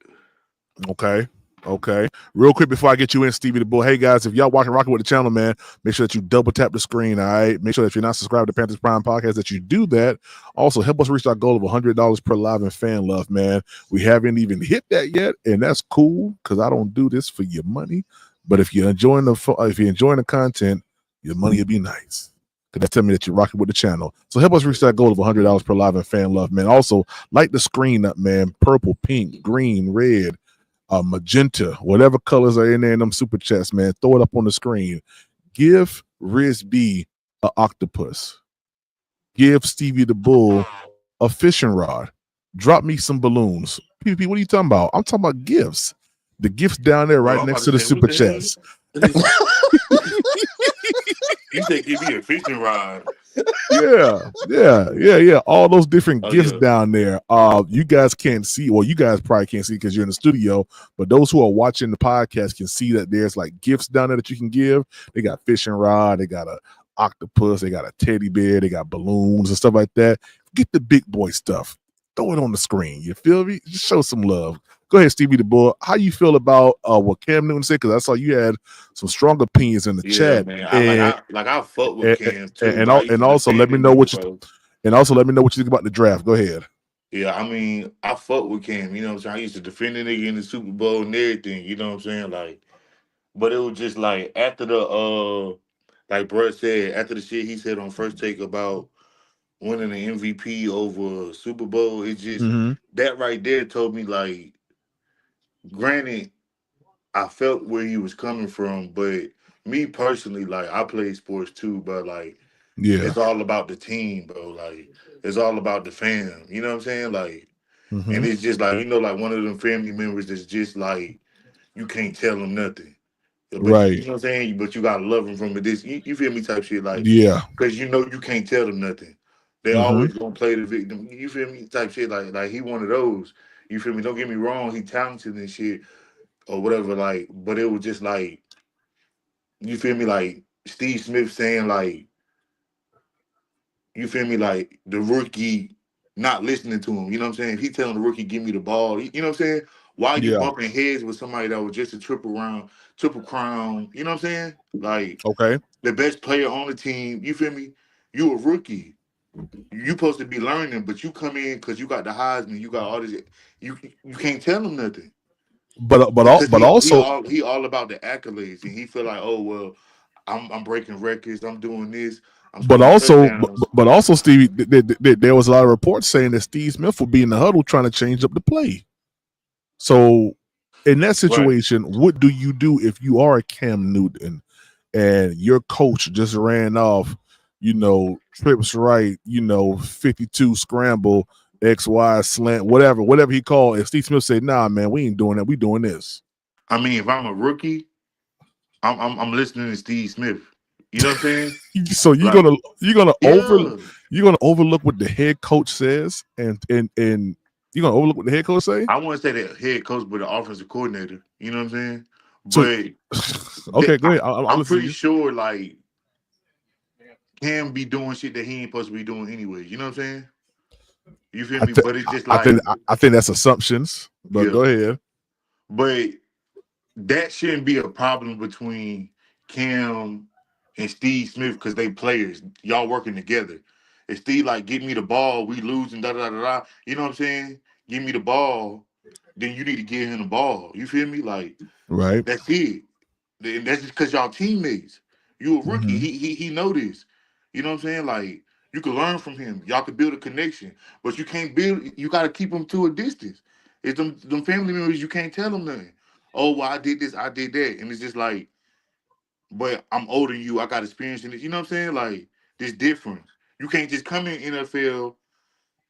Okay. Okay. Real quick before I get you in, Stevie the Bull. Hey guys, if y'all rocking with the channel, man, make sure that you double tap the screen. All right. Make sure that you're not subscribed to Panthers Prime Podcast, that you do that. Also, help us reach our goal of $100 per live and fan love, man. We haven't even hit that yet, and that's cool because I don't do this for your money. But if you're enjoying the content, your money will be nice. That tell me that you're rocking with the channel. So help us reach that goal of $100 per live and fan love, man. Also, light the screen up, man. Purple, pink, green, red, magenta, whatever colors are in there in them super chats, man. Throw it up on the screen. Give Riz B a octopus. Give Stevie the Bull a fishing rod. Drop me some balloons. PvP, what are you talking about? I'm talking about gifts. The gifts down there right I'm next about to the say, super what the hell? chats. You said give me a fishing rod. Yeah. All those different gifts Yeah. down there. You guys can't see. Well, you guys probably can't see because you're in the studio. But those who are watching the podcast can see that there's like gifts down there that you can give. They got fishing rod. They got a octopus. They got a teddy bear. They got balloons and stuff like that. Get the big boy stuff. Throw it on the screen. You feel me? Just show some love. Go ahead, Stevie the Bull. How you feel about what Cam Newton said? Because I saw you had some strong opinions in the chat. Man. And I fuck with Cam too. and, But I used and to also let defend me the know what nigga, you bro. and also let me know what you think about the draft. Go ahead. Yeah, I mean, I fuck with Cam. You know what I'm saying? I used to defend the nigga in the Super Bowl and everything. You know what I'm saying? Like, but it was just like after the like Brett said, after the shit he said on First Take about winning the MVP over Super Bowl, it just Mm-hmm. that right there told me like, granted, I felt where he was coming from, but me personally, like I play sports too, but like Yeah. it's all about the team, bro. Like it's all about the fam. You know what I'm saying? Like, Mm-hmm. and it's just like like one of them family members that's just like you can't tell them nothing. But you Right. know what I'm saying? But you gotta love them from a distance. You feel me? Type shit, like Yeah. because you know you can't tell them nothing. They Mm-hmm. always gonna play the victim. You feel me? Type shit, like he one of those. You feel me? Don't get me wrong. He talented and shit or whatever. Like, but it was just like you feel me? Like Steve Smith saying like you feel me? Like the rookie not listening to him. You know what I'm saying? If he telling the rookie, give me the ball, you know what I'm saying? Why are you Yeah. bumping heads with somebody that was just a triple crown? You know what I'm saying? Like Okay. the best player on the team. You feel me? You a rookie. You supposed to be learning, but you come in because you got the Heisman, you got all this. You can't tell him nothing because But also he all about the accolades, and he feel like, oh well, I'm breaking records, I'm doing this, I'm but scoring also touchdowns. but also Stevie, there was a lot of reports saying that Steve Smith would be in the huddle trying to change up the play. So in that Right. situation, what do you do if you are a Cam Newton and your coach just ran off, trips right, 52 scramble, XY slant, whatever he called, and Steve Smith said, nah, man, we ain't doing that. We doing this. I mean, if I'm a rookie, I'm listening to Steve Smith. You know what I'm saying? So Like, yeah. you're gonna overlook what the head coach says, and you're gonna overlook what the head coach say. I wouldn't say that head coach, but the offensive coordinator. You know what I'm saying? So But okay, go ahead. I'm I'm listening to pretty you. sure like Cam be doing shit that he ain't supposed to be doing anyway. You know what I'm saying? You feel me? But it's just like, I think that's assumptions, but yeah. go ahead. But that shouldn't be a problem between Cam and Steve Smith because they players. Y'all working together. If Steve like give me the ball, we losing, da da da da. You know what I'm saying? Give me the ball, then you need to give him the ball. You feel me? Like Right. that's it. And that's just because y'all teammates. You a rookie. Mhm. He know this. You know what I'm saying? Like you can learn from him. Y'all can build a connection, but you can't build. You got to keep them to a distance. It's them family members. You can't tell them nothing. Oh, well, I did this, I did that, and it's just like, but I'm older than you. I got experience in this. You know what I'm saying? Like this different. You can't just come in NFL.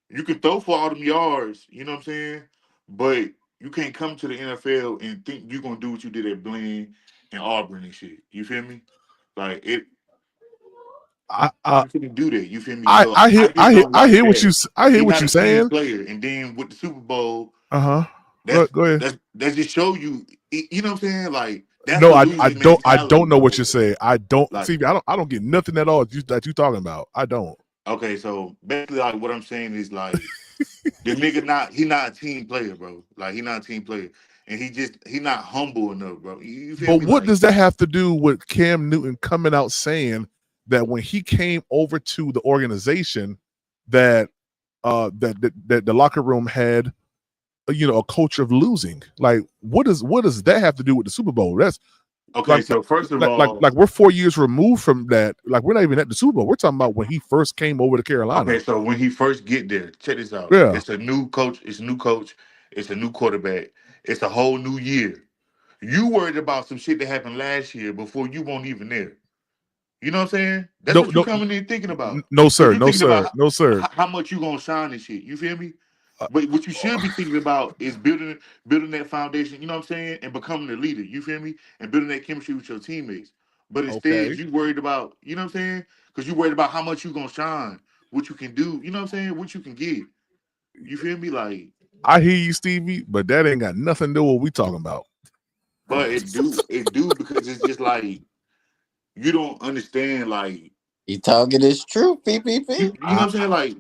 You can throw for all them yards. You know what I'm saying? But you can't come to the NFL and think you're gonna do what you did at Blaine and Auburn and shit. You feel me? Like it. I You couldn't do that. You feel me? So I hear I just don't I like hear what that. I hear He's what not you're a team saying. player, and then with the Super Bowl, Uh-huh. that's Go ahead. that's just show you. You know what I'm saying? Like that's No, a losing I don't mentality, know what bro. you're saying. I don't Like see. I don't get nothing at all that you talking about. I don't. okay, so basically, like what I'm saying is like the nigga he not a team player, bro. Like he not a team player, and he not humble enough, bro. You feel But me? what Like does that have to do with Cam Newton coming out saying that when he came over to the organization that that the locker room had a culture of losing? Like what does that have to do with the Super Bowl? That's okay, so first of all, like we're 4 years removed from that. Like we're not even at the Super Bowl. We're talking about when he first came over to Carolina. okay, so when he first get there, check this out. Yeah. It's a new coach. It's a new coach. It's a new quarterback. It's a whole new year. You worried about some shit that happened last year before you weren't even there. You know what I'm saying? That's No, what you no, coming in thinking about. no, Because sir, you're no, thinking sir, about no, sir. how much you gonna shine and shit. You feel me? Uh, But what you should be thinking about is building that foundation, you know what I'm saying, and becoming a leader, you feel me? And building that chemistry with your teammates. But instead, okay. you worried about, you know what I'm saying? Because you worried about how much you gonna shine, what you can do, you know what I'm saying, what you can get. You feel me? Like, I hear you, Stevie, but that ain't got nothing to do with what we talking about. but it do because it's just like you don't understand, like You talking this true, PPP? you know what I'm saying? Like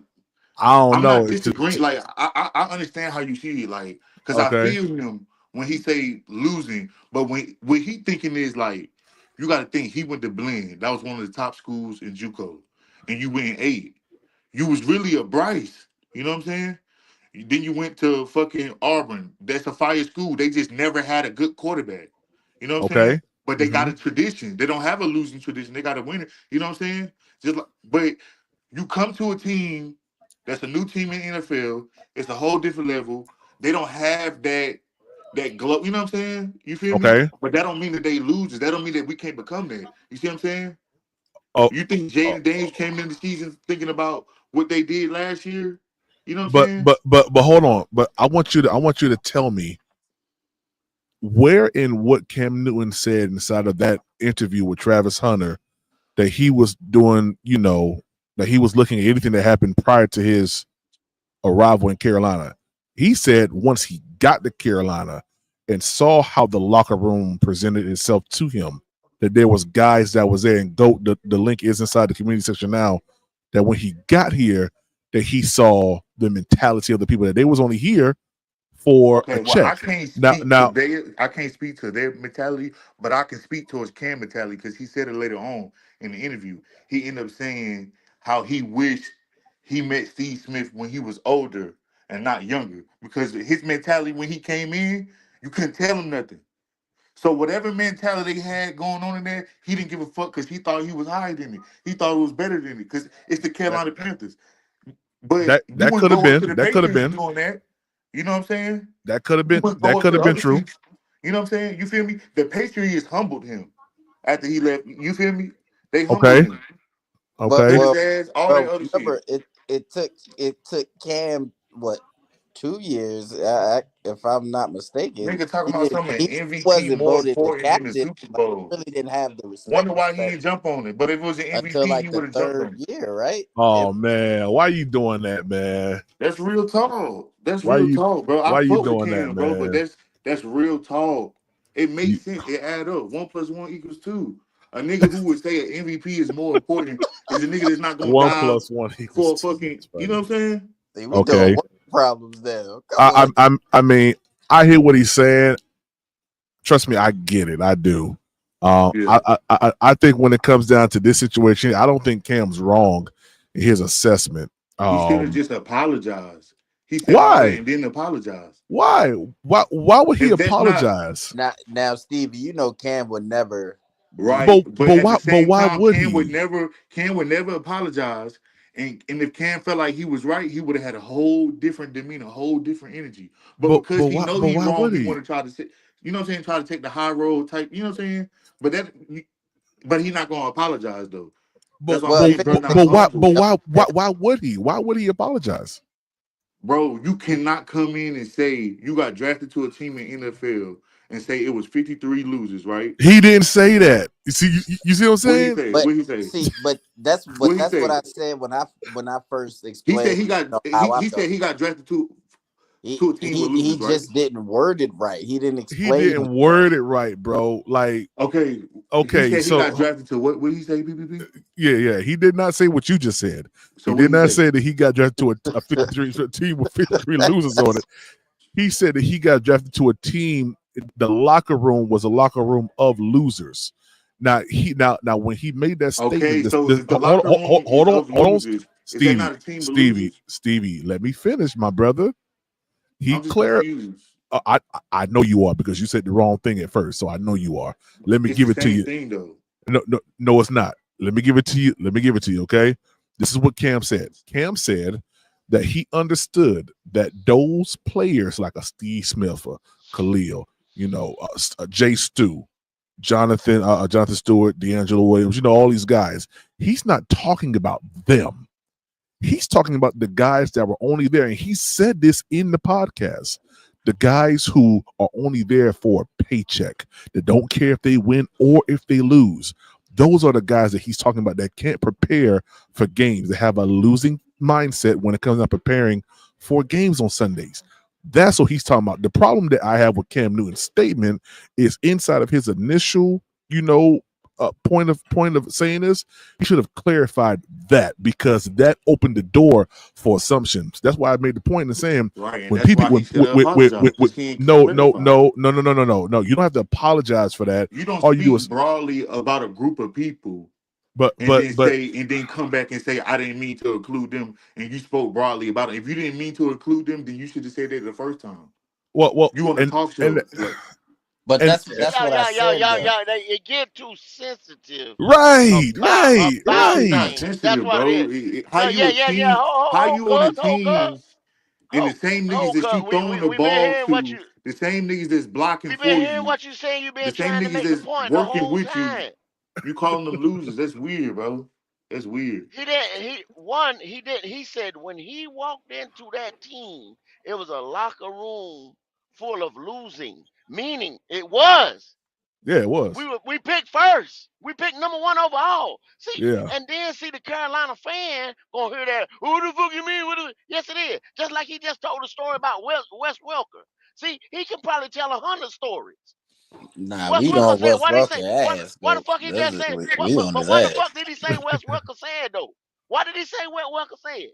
I don't I'm not know. disagreeing. Like I understand how you see it. Like because I Okay, feel him when he say losing, but when what he thinking is like you got to think he went to Blinn. That was one of the top schools in JUCO, and you went 8. You was really a Bryce. You know what I'm saying? Then you went to fucking Auburn. That's a fire school. They just never had a good quarterback. You know what I'm saying? okay. But they got Hmm. a tradition. They don't have a losing tradition. They got a winner. You know what I'm saying? Just like, but you come to a team that's a new team in NFL. It's a whole different level. They don't have that glow. You know what I'm saying? You feel me? Okay. But that don't mean that they lose. That don't mean that we can't become that. You see what I'm saying? Oh, You think oh, Jaden Daniels came in the season thinking about what they did last year? You know what I'm but saying? but but hold on. But I want you to tell me where in what Cam Newton said inside of that interview with Travis Hunter that he was doing, that he was looking at anything that happened prior to his arrival in Carolina. He said once he got to Carolina and saw how the locker room presented itself to him, that there was guys that was there, and the link is inside the community section now, that when he got here, that he saw the mentality of the people, that they was only here for a Okay, well, check. Now, I can't speak to their mentality, but I can speak towards Cam mentality because he said it later on in the interview. He ended up saying how he wished he met Steve Smith when he was older and not younger because his mentality when he came in, you couldn't tell him nothing. So whatever mentality he had going on in there, he didn't give a fuck because he thought he was higher than it. He thought it was better than it because it's the that Carolina Panthers. But that you that wouldn't could have go up to been the that could have Patriots been doing that. You know what I'm saying? that could have You been wouldn't that go up could to have the been other true. teams. You know what I'm saying? You feel me? The Patriots humbled him after he left. You feel me? They humbled Okay, him. But okay, Whooped his well, ass, all that well, other shit. remember it took Cam what 2 years, if I'm not mistaken. Nigga talking He about didn't. something He MVP wasn't more voted the important than the captain, Super but Bowl. he really didn't have the Wonder respect why he didn't jump on it. But if it was an until MVP, he like the would have jumped on third it. year, right? oh man, why you doing that, man? That's real talk. That's Why real you talk, bro. I why you fuck with doing that, Cam, bro, but man? that's real talk. It You, makes sense. It add up. 1+1 = 2. A nigga who would say an MVP is more important is a nigga that's not gonna one die plus one equals for a two. fucking. That's You know funny. what I'm saying? See, we doing Okay, work problems now. Come I, on, I mean, I hear what he's saying. Trust me, I get it. I do. Yeah. I think when it comes down to this situation, I don't think Cam's wrong in his assessment. He should have Um, just apologized. He said all that why? and didn't apologize. Why? Why would he If that's not apologize? now, Stevie, you know Cam would never Right, but at the But same why time, would Cam would never apologize. And if Cam felt like he was right, he would have had a whole different demeanor, a whole different energy. But because he know but he why wrong, would he he? want to try to say, you know what I'm saying, try to take the high road type. You know what I'm saying? But but he not gonna apologize though. But That's what I'm Well, saying, bro. Not humble, why would he? Why would he apologize? bro. You cannot come in and say you got drafted to a team in NFL and say it was 53 losers, right? He didn't say that. You see, you see what I'm What he saying? say? but What he say? see, but that's What what he that's what say? I said when I first He said explained, he got how I he said felt. he got drafted He to a team with he losers, right? just didn't word it right. He didn't He explain didn't himself. word it right, bro. Like, Okay, he okay, said he got so drafted to what? What did he say, PPP? yeah. He did not say what you just said. So He what did he not say? say that he got drafted to a 53 team with 53 losers on it. He said that he got drafted to a team. The locker room was a locker room of losers. Now when he made that Okay, statement, so if the locker room is of hold on, losers, is that Stevie, not a team of losers? Stevie. Let me finish, my brother. He I'm just clear. confused. I know you are because you said the wrong thing at first, so I know you are. Let me It's the give it to same you. thing though. No, it's not. Let me give it to you. Let me give it to you. Okay. This is what Cam said. Cam said that he understood that those players like a Steve Smith, or Khalil, Jay Stu, Jonathan Stewart, D'Angelo Williams, all these guys. He's not talking about them. He's talking about the guys that were only there. And he said this in the podcast. The guys who are only there for a paycheck, that don't care if they win or if they lose. Those are the guys that he's talking about that can't prepare for games, that have a losing mindset when it comes to preparing for games on Sundays. That's what he's talking about. The problem that I have with Cam Newton's statement is inside of his initial, point of saying this, he should have clarified that, because that opened the door for assumptions. That's why I made the point in saying Right, and when that's people why he should have apologized because he ain't no, clarified. you don't have to apologize for that. You don't All you do speak is broadly about a group of people but and but then but come back and say I didn't mean to include them, and you spoke broadly about it. If you didn't mean to include them, then you should have said that the first time. well You on a talk and show, like But and that's what I said though. They get too sensitive bro, about it's not things. That's sensitive, what it bro. is. How No, you yeah, a yeah, yeah. team? How you on a Hold, cuz, team? And the same niggas that you throwing the We been ball hearing what to, you. the same niggas that's blocking We been for hearing you, what you saying. You the been same trying to niggas make the that's point the working whole with you, time. you calling them losers. That's weird, bro. That's weird. He didn't. He said when he walked into that team, it was a locker room full of losing. Meaning it was. yeah, it was. We picked first. We picked number one overall. See, Yeah. and then see the Carolina fan gonna hear that. Who the fuck you mean? Yes, it is. Just like he just told a story about Wes Welker. See, he can probably tell 100 stories. Nah, Wes we Welker on said, Wes "What he say? Welker ass, What the coach. fuck he just said? We on But his what the ass. fuck did he say? Wes Welker said though. What did he say? Wes Welker said,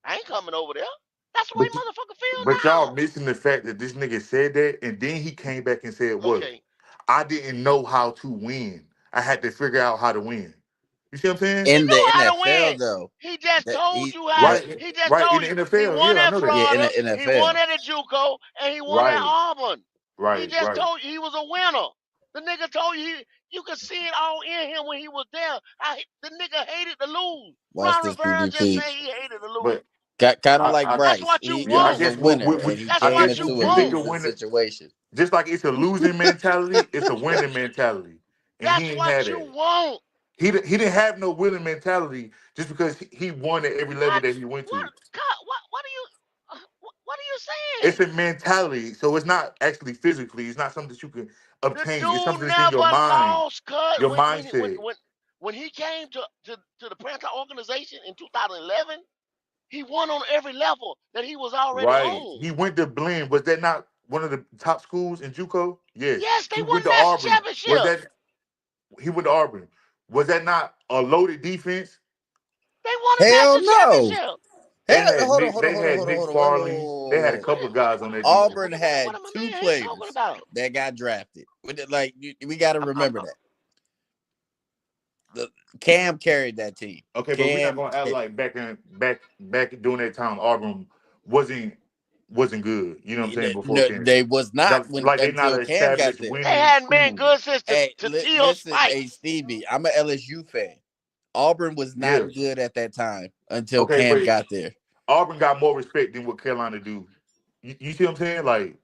"I ain't coming over there." That's the way But motherfucker feel but y'all now. missing the fact that this nigga said that, and then he came back and said, "What? Okay, I didn't know how to win. I had to figure out how to win." You see what I'm saying? he In the knew how to NFL win. though, He just that told he you how. but Right, He just right. In told the you he NFL, won yeah, I at know that. yeah, in the Florida. He won NFL. at a JUCO, and he won at Right, Auburn. He right, just right. told you he was a winner. The nigga told you you could see it all in him when he was there. The nigga hated to lose. Watch Ron this Rivera just PvP. said he hated to lose. But Kind of I, like I That's Bryce. what you He yeah, I was want. a guess winner and he That's I came what guess you into a when want. nigga losing win, situation. just like it's a losing mentality, it's a winning mentality, and he That's ain't what had you that. want. He didn't have no winning mentality just because he won at every level What? that he went What? to. What are you? What are you It's saying? a mentality, so it's not actually physically. It's not something that you can The obtain. It's something dude that's in your never mind, lost. Cut your mindset. when he came to the Panther organization in 2011, he won on every level that he was already Right. on. He went to Blinn. Was that not one of the top schools in JUCO? Yes. Yes, they He won went to national Auburn. Was championship. that he went to Auburn? Was that not a loaded defense? They won a Hell national no. championship. They Hell, had hold on, Nick. hold on, They hold on, had hold on, Nick hold on. Wait, wait, wait, Farley. They had a wait, wait, couple wait. of guys on that defense. Auburn had What am I two man talking players about? that got drafted. Like we got to I'm remember that. The Cam carried that team. Okay, but we're not Cam, gonna act like back during that time Auburn wasn't wasn't good. You know what I'm saying? Before No, Cam, they was not when like they not until an Cam got established there. They winning hadn't been school. good since Hey, to Teal listen, hey Spikes. Stevie, I'm an LSU fan. Auburn was Yeah. not good at that time until Okay, Cam but got there. Auburn got more respect than what Carolina do. You see what I'm saying? Like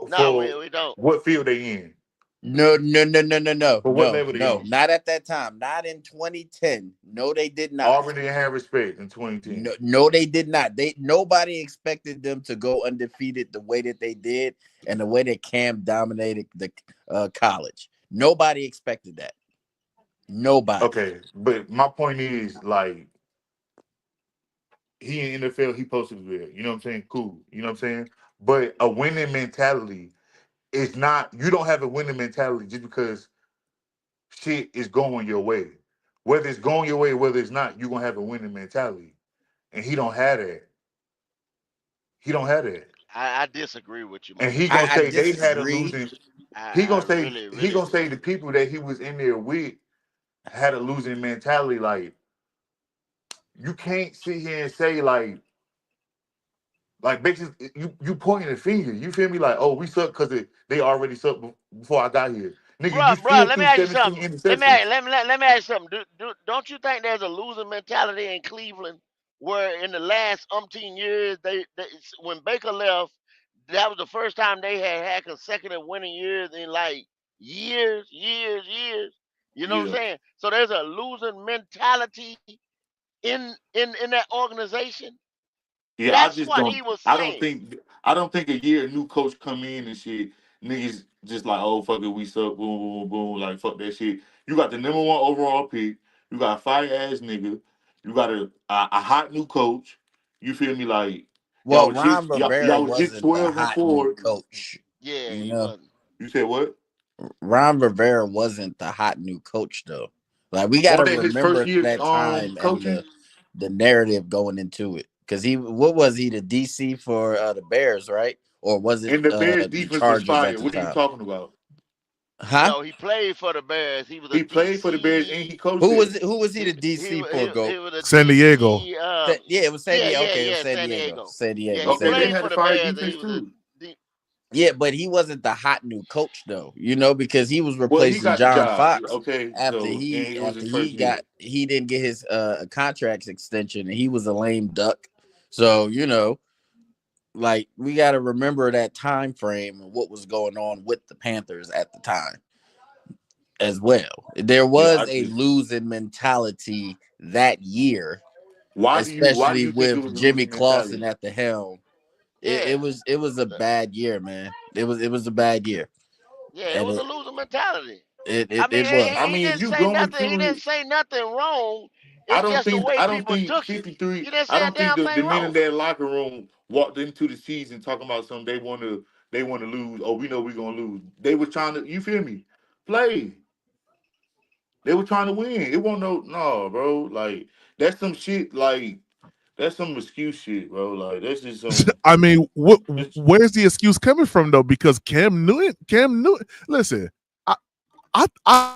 No, for we don't. what field they in, No, no, no, no, no, no, for what no, level they no, in. not at that time. Not in 2010. No, they did not. Auburn didn't have respect in 2010. No, no, they did not. Nobody expected them to go undefeated the way that they did, and the way that Cam dominated the college. Nobody expected that. Nobody. Okay, but my point is like he in NFL, he posted well. You know what I'm saying? Cool. You know what I'm saying? But a winning mentality is not. You don't have a winning mentality just because shit is going your way. Whether it's going your way, whether it's not, you're gonna have a winning mentality. And he don't have that. He don't have that. I disagree with you, my And he man. gonna I say they had a disagree. losing. I really, He really gonna say do. the people that he was in there with had a losing mentality. Like you can't sit here and say like basically you pointing a finger. You feel me? Like oh we suck because they already sucked before I got here. Nigga, you Bruh, still let me threw ask you 17 something. Let me interceptions. let me ask you something. Don't you think there's a losing mentality in Cleveland where in the last umpteen years they when Baker left, that was the first time they had consecutive winning years in like years. You know what I'm Yeah. saying? So there's a losing mentality in that organization. Yeah, I That's just what don't. he was I don't saying. think. I don't think a year a new coach come in and shit. Niggas just like, oh fuck it, we suck. Boom, boom, boom. Like fuck that shit. You got the number one overall pick. You got a fire ass nigga. You got a hot new coach. You feel me? Like Well, Ron Rivera y'all was just wasn't the 12-4. hot new coach. Yeah, You he know, wasn't. You said what? Ron Rivera wasn't the hot new coach though. Like we got to Wasn't that his first remember year that time and coaching? the narrative going into it. Because what was he, the DC for the Bears, right? Or was it And the Bears the defense was Chargers at fire. the What are you time? talking about? Huh? No, he played for the Bears. He was a He played for the Bears and DC. he coached them. Who was he He the DC for? he Go. was a San Diego. DC. Yeah, it was San Diego. Okay, it was Yeah, San San Diego. Diego. San Yeah, Diego. he Okay, San they played Diego. had for a the fire Bears, and he defense was a. too. Yeah, but he wasn't the hot new coach though, because he was Well, he replacing got the John job. Fox Okay, after so and he it was after his he first year. got he didn't get his contract extension and he was a lame duck. So, like we got to remember that time frame and what was going on with the Panthers at the time as well. There Yeah, was I a just losing mentality that year, why do especially you think it with was a Jimmy losing Clausen mentality? at the helm. It, Yeah, it was it was a bad year, man. It was a bad year, yeah, it and was a it losing mentality. it I it, mean, it was. I he mean, if didn't you say going nothing. He through didn't it, say nothing wrong. It's just the way I don't people think took it. 53. He didn't I say a don't think damn the thing men in wrong. that locker room walked into the season talking about something they want to lose. Oh, we know we're gonna lose. They were trying to, you feel me? Play. They were trying to win. It won't no, bro. Like that's some shit. Like that's some excuse shit, bro. Like that's just some. I mean, Just, where's the excuse coming from though? Because Cam Newton. Listen, I I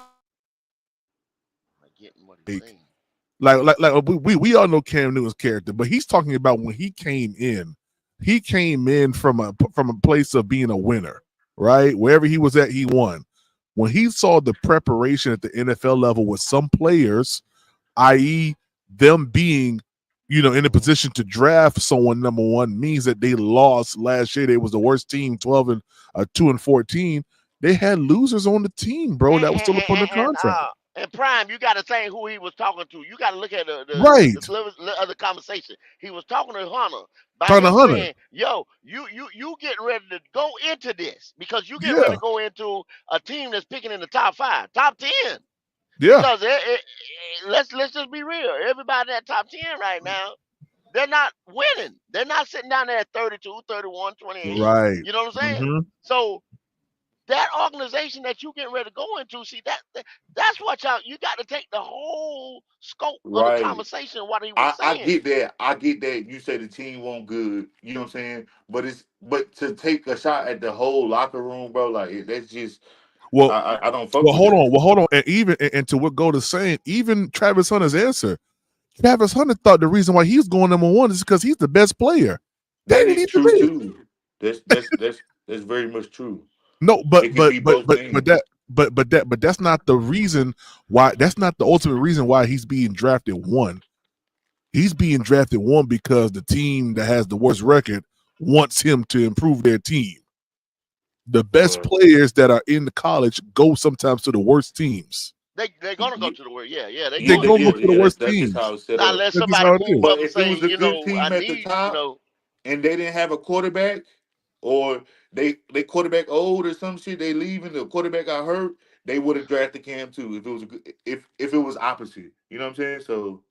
getting what he's saying. like we all know Cam Newton's character, but he's talking about when he came in. He came in from a place of being a winner, right? Wherever he was at, he won. When he saw the preparation at the NFL level with some players, i.e., them being, in a position to draft someone number one, means that they lost last year. They was the worst team, 2-14. They had losers on the team, bro. And That was still up under and, contract. and Prime, you got to think who he was talking to. You got to look at Right. the other conversation. He was talking to Hunter by Talking to him Hunter. saying, "Yo, you getting ready to go into this because you getting ready Yeah. to go into a team that's picking in the top 5, top 10." Yeah. Because let's just be real. Everybody in that top 10 right now, they're not winning. They're not sitting down there at 32, 31, 28. Right. You know what I'm saying? Mm-hmm. So that organization that you getting ready to go into, see that's what you got to take the whole scope of the right. conversation what he was I saying. get that. I get that. You say the team won't good. You know what I'm saying? But to take a shot at the whole locker room, bro, like that's just Well, I don't fuck with that. hold on. And to what Gold is saying, even Travis Hunter's answer. Travis Hunter thought the reason why he's going number one is because he's the best player. They That didn't is need to true be. too. That's very much true. No, It can be both things. but that's not the reason why. That's not the ultimate reason why he's being drafted one. He's being drafted one because the team that has the worst record wants him to improve their team. The best players that are in the college go sometimes to the worst teams. They're gonna go to the worst. Yeah, they're They're going gonna to. go to the worst That's just teams. how it's set Not up. unless That's just somebody how it move is. up But and if it say, was a good I team at the need, top and they didn't have a quarterback, or they quarterback old or some shit, they leaving, the quarterback got hurt, they would have drafted Cam too if it was a good, if it was opposite. You know what I'm saying? So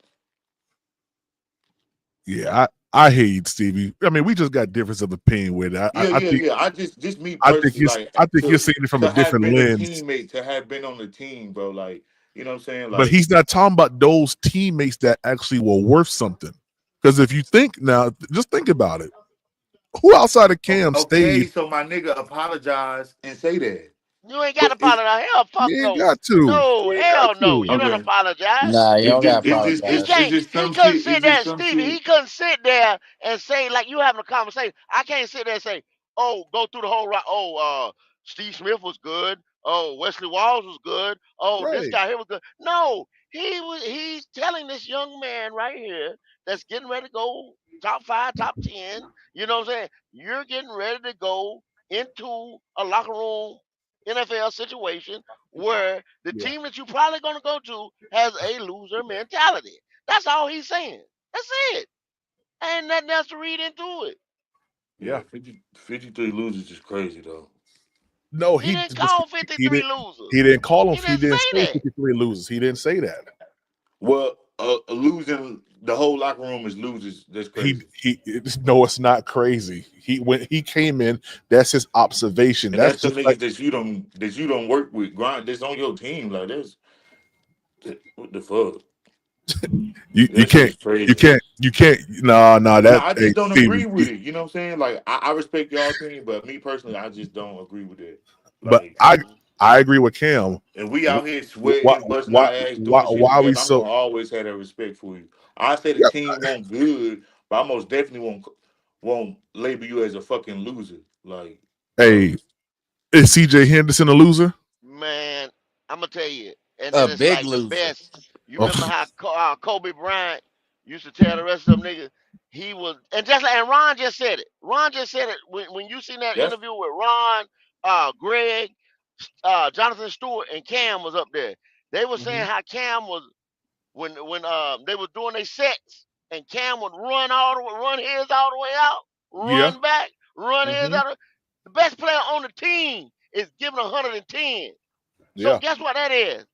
Yeah, I hear you, Stevie. I mean, we just got difference of opinion with it. I think I just me I think personally, like you're seeing it from a to have different been a lens. teammate, to have been on the team, bro. Like, you know what I'm saying? But Like, he's not talking about those teammates that actually were worth something. Because if you think now, just think about it. Who outside of Cam okay, stayed? so my nigga apologize and say that. you ain't got to But it's apologize. Hell, fuck You ain't no. got to. No, You ain't got hell no. to. You don't okay. apologize. Nah, you don't gotta He apologize. It's can't. just He some couldn't shit. sit It's there, just some Stevie. shit. He couldn't sit there and say like you having a conversation. I can't sit there and say, "Oh, go through the whole right. Oh, Steve Smith was good. Oh, Wesley Walls was good. Oh, this Right. guy here was good." No, he's telling this young man right here that's getting ready to go top 5, top 10. You know what I'm saying? You're getting ready to go into a locker room NFL situation where the Yeah. team that you're probably going to go to has a loser mentality. That's all he's saying. That's it. Ain't nothing else to read into it. Yeah, Yeah. 53 losers is crazy though. No, He he didn't call he 53 didn't losers. he didn't call him. He He didn't didn't say say that. 53 losers. He didn't say that. Well, losing the whole locker room is losers. That's crazy. No, it's not crazy. When he came in, that's his observation. And That's that's some just like niggas that you don't work with, grind that's on your team. Like that's what the fuck. you That shit can't is crazy. no No, that I hey just don't Stevie. agree with it. You know what I'm saying? Like I respect y'all team, but me personally, I just don't agree with it. But Like, I agree with Cam. and we out here Why sweating, busting our ass, doing shit why are we together. I'm so gonna always have that respect for you. I say the yeah, team won't good, but I most definitely won't label you as a fucking loser. Like, bro. hey, is CJ Henderson a loser? Man, I'm going to tell you. And A then it's big like the loser. best. You remember how Kobe Bryant used to tell the rest of them niggas he was, and just like, and Ron just said it. Ron just said it when you seen that That's interview with Ron, Greg, Jonathan Stewart, and Cam was up there. They were saying how Cam was when they were doing their sets, and Cam would run his all the way out, Yeah. run back, run his Hmm. out. The best player on the team is giving 110. So Yeah. guess what that is?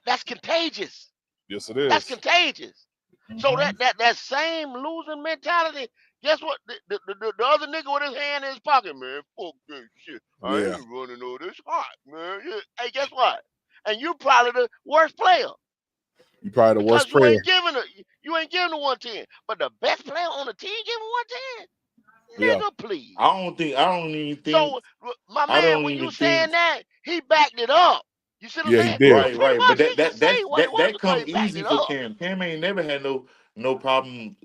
That's contagious. Yes, it That's is. contagious. So Mhm. that same losing mentality. Guess what? The other nigga with his hand in his pocket, man. Fuck that shit. I Yeah. ain't running all this hot, man. Yeah. Hey, guess what? And you probably the worst player You probably the worst because you player. ain't giving the 110. But the best player on the team giving Yeah. 110. Nigga, please. I don't even think So my I man, don't when you even think saying that, he backed it up. You see what I'm Yeah, he saying? did. So pretty right. But much he can say what he wants that because come he backed easy it for up. Cam. Cam ain't never had no problem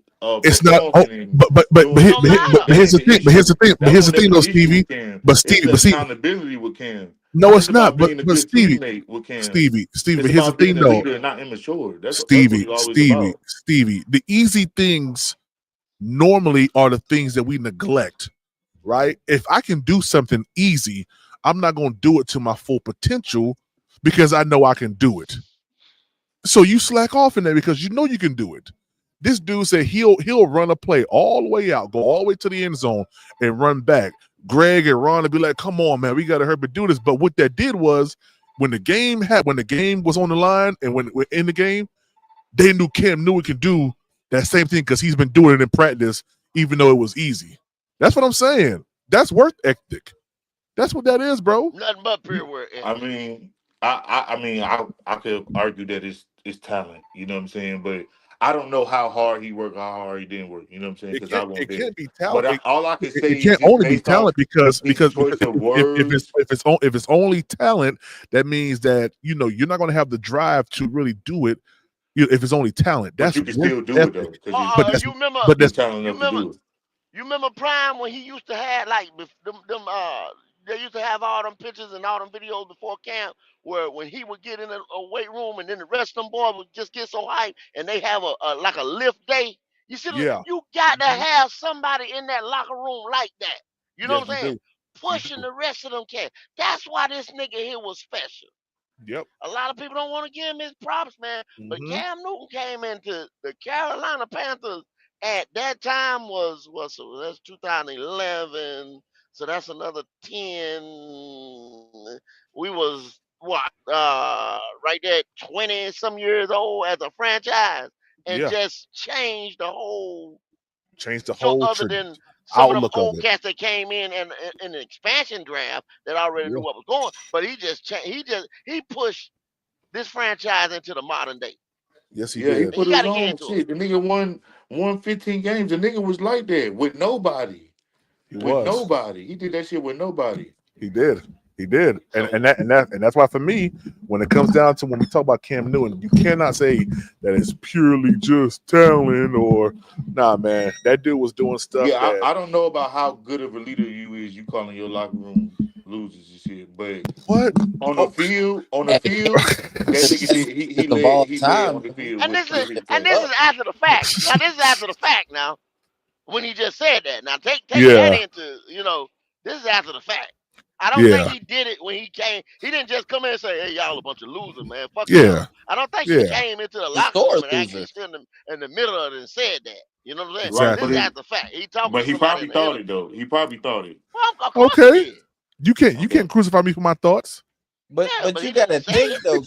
It's not. Oh, performing and doing Don't shit. matter. but That here's ain't the the thing. But here's the issue. thing. But That here's the was thing, never though, the issue Stevie. with Cam. But It's Stevie. the But see, accountability with Cam. no, It's it's not. about being a But good Stevie, teammate with Cam. Stevie. It's But here's the about being thing, a though. leader and not immature. That's what Stevie, it's always Stevie, about. Stevie. The easy things normally are the things that we neglect, right? If I can do something easy, I'm not going to do it to my full potential because I know I can do it. So you slack off in there because you know you can do it. This dude said he'll run a play all the way out, go all the way to the end zone, and run back. Greg and Ron would be like, "Come on, man, we got to hurry do this." But what that did was when the game was on the line and when we're in the game, they knew Cam knew he could do that same thing because he's been doing it in practice, even though it was easy. That's what I'm saying. That's worth ethic. That's what that is, bro. Nothing but pure work I ethic. mean, I could argue that it's talent. You know what I'm saying? But I don't know how hard he worked, how hard he didn't work. You know what I'm saying? Because I won't It there. can't be talent. But all I can It say is can't just only be based off talent because his choice of words. if it's only talent, that means that you're not going to have the drive to really do it. If it's only talent, But that's you can work still do it ethic. though, because But You remember? but he's that's talented You enough to remember? do it. You remember Prime when he used to have like they used to have all them pictures and all them videos before camp where when he would get in a weight room and then the rest of them boys would just get so hyped and they have a like a lift day. You see, Yeah. you got to have somebody in that locker room like that. You know Yeah, what you I'm saying? do. You Pushing do. the rest of them cats. That's why this nigga here was special. Yep. A lot of people don't want to give him his props, man. But Mm-hmm. Cam Newton came into the Carolina Panthers at that time so that's 2011. So that's another 10. We was what right there 20 some years old as a franchise and Yeah. just changed the whole Change the so whole other than some of them outlook of old it. cats that came in in the expansion draft that already Yeah. knew what was going, but he pushed this franchise into the modern day. Yes, he Yeah, he did. And you put got his to get own into it. shit. The nigga won 15 games. The nigga was like that with nobody. He With was. nobody. He did that shit with nobody. He did. He did. And So and that's why for me, when it comes down to when we talk about Cam Newton, you cannot say that it's purely just talent or nah, man. That dude was doing stuff Yeah, that I don't know about how good of a leader you is. You calling your locker room losers and shit, but what? on the Oh, field, Hey, that nigga best did. He of all led on time. the field and with this three is and replays. this is Up. after the fact. Now this is after the fact. Now when he just said that. Now take that yeah, into this is after the fact. I don't think yeah, he did it when he came. He didn't just come in and say, "Hey, y'all a bunch of losers, man. Fuck y'all." yeah, I don't think he yeah. came into the The locker sore room and actually loser. stood in the middle of it and said that. You know what I'm saying? Right, This Exactly. is after the fact. He talking but to he somebody probably in the thought it interview. though. He probably thought it. Well, of course he Okay. did. You Okay. can't crucify me for my thoughts. Yeah, But but you he gotta didn't say think though,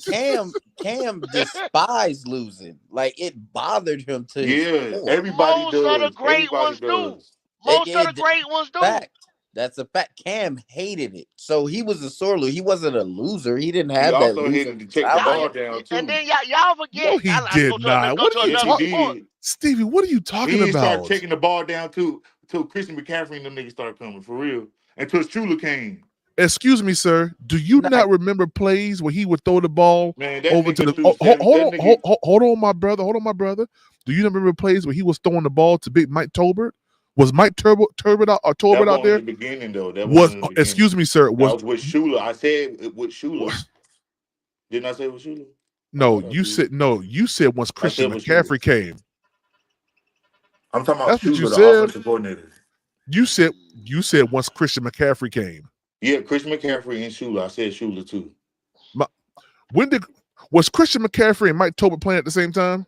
Cam despised losing. Like it bothered him to his Yeah, core. everybody most of the does. great Everybody ones do. does. Most of the It great ones do. fact. That's a fact. Cam hated it. So he was a sore loser. He wasn't a loser. He didn't He have that also loser hated to take the Y'all, ball mentality. down and too. then y'all No, forget. he I like to did not. go What to are you Yes, he another talking, point. did. Stevie? What are you talking He didn't start about? taking the ball down till Christian McCaffrey and them niggas started coming for real. Until Shula came. Excuse me, sir. Do you Nah, not remember plays where he would throw the ball Man, that over to nigga the? threw seven. That nigga. Hold on, my brother. Hold on, my brother. Do you not remember plays where he was throwing the ball to Big Mike Tolbert? Was Mike Turbot out or That Tolbert out wasn't there? in the beginning though. That wasn't Was in the beginning. excuse me, sir. That Was was with Shula. I said it with Shula. Didn't I say it with Shula? I no? thought I You did. said no. You said once I Christian said with Shula. McCaffrey came. I'm talking about That's what you Shula, the said. offensive coordinator. You said once Christian McCaffrey came. Yeah, Christian McCaffrey and Shula. I said Shula too. When was Christian McCaffrey and Mike Tolbert playing at the same time?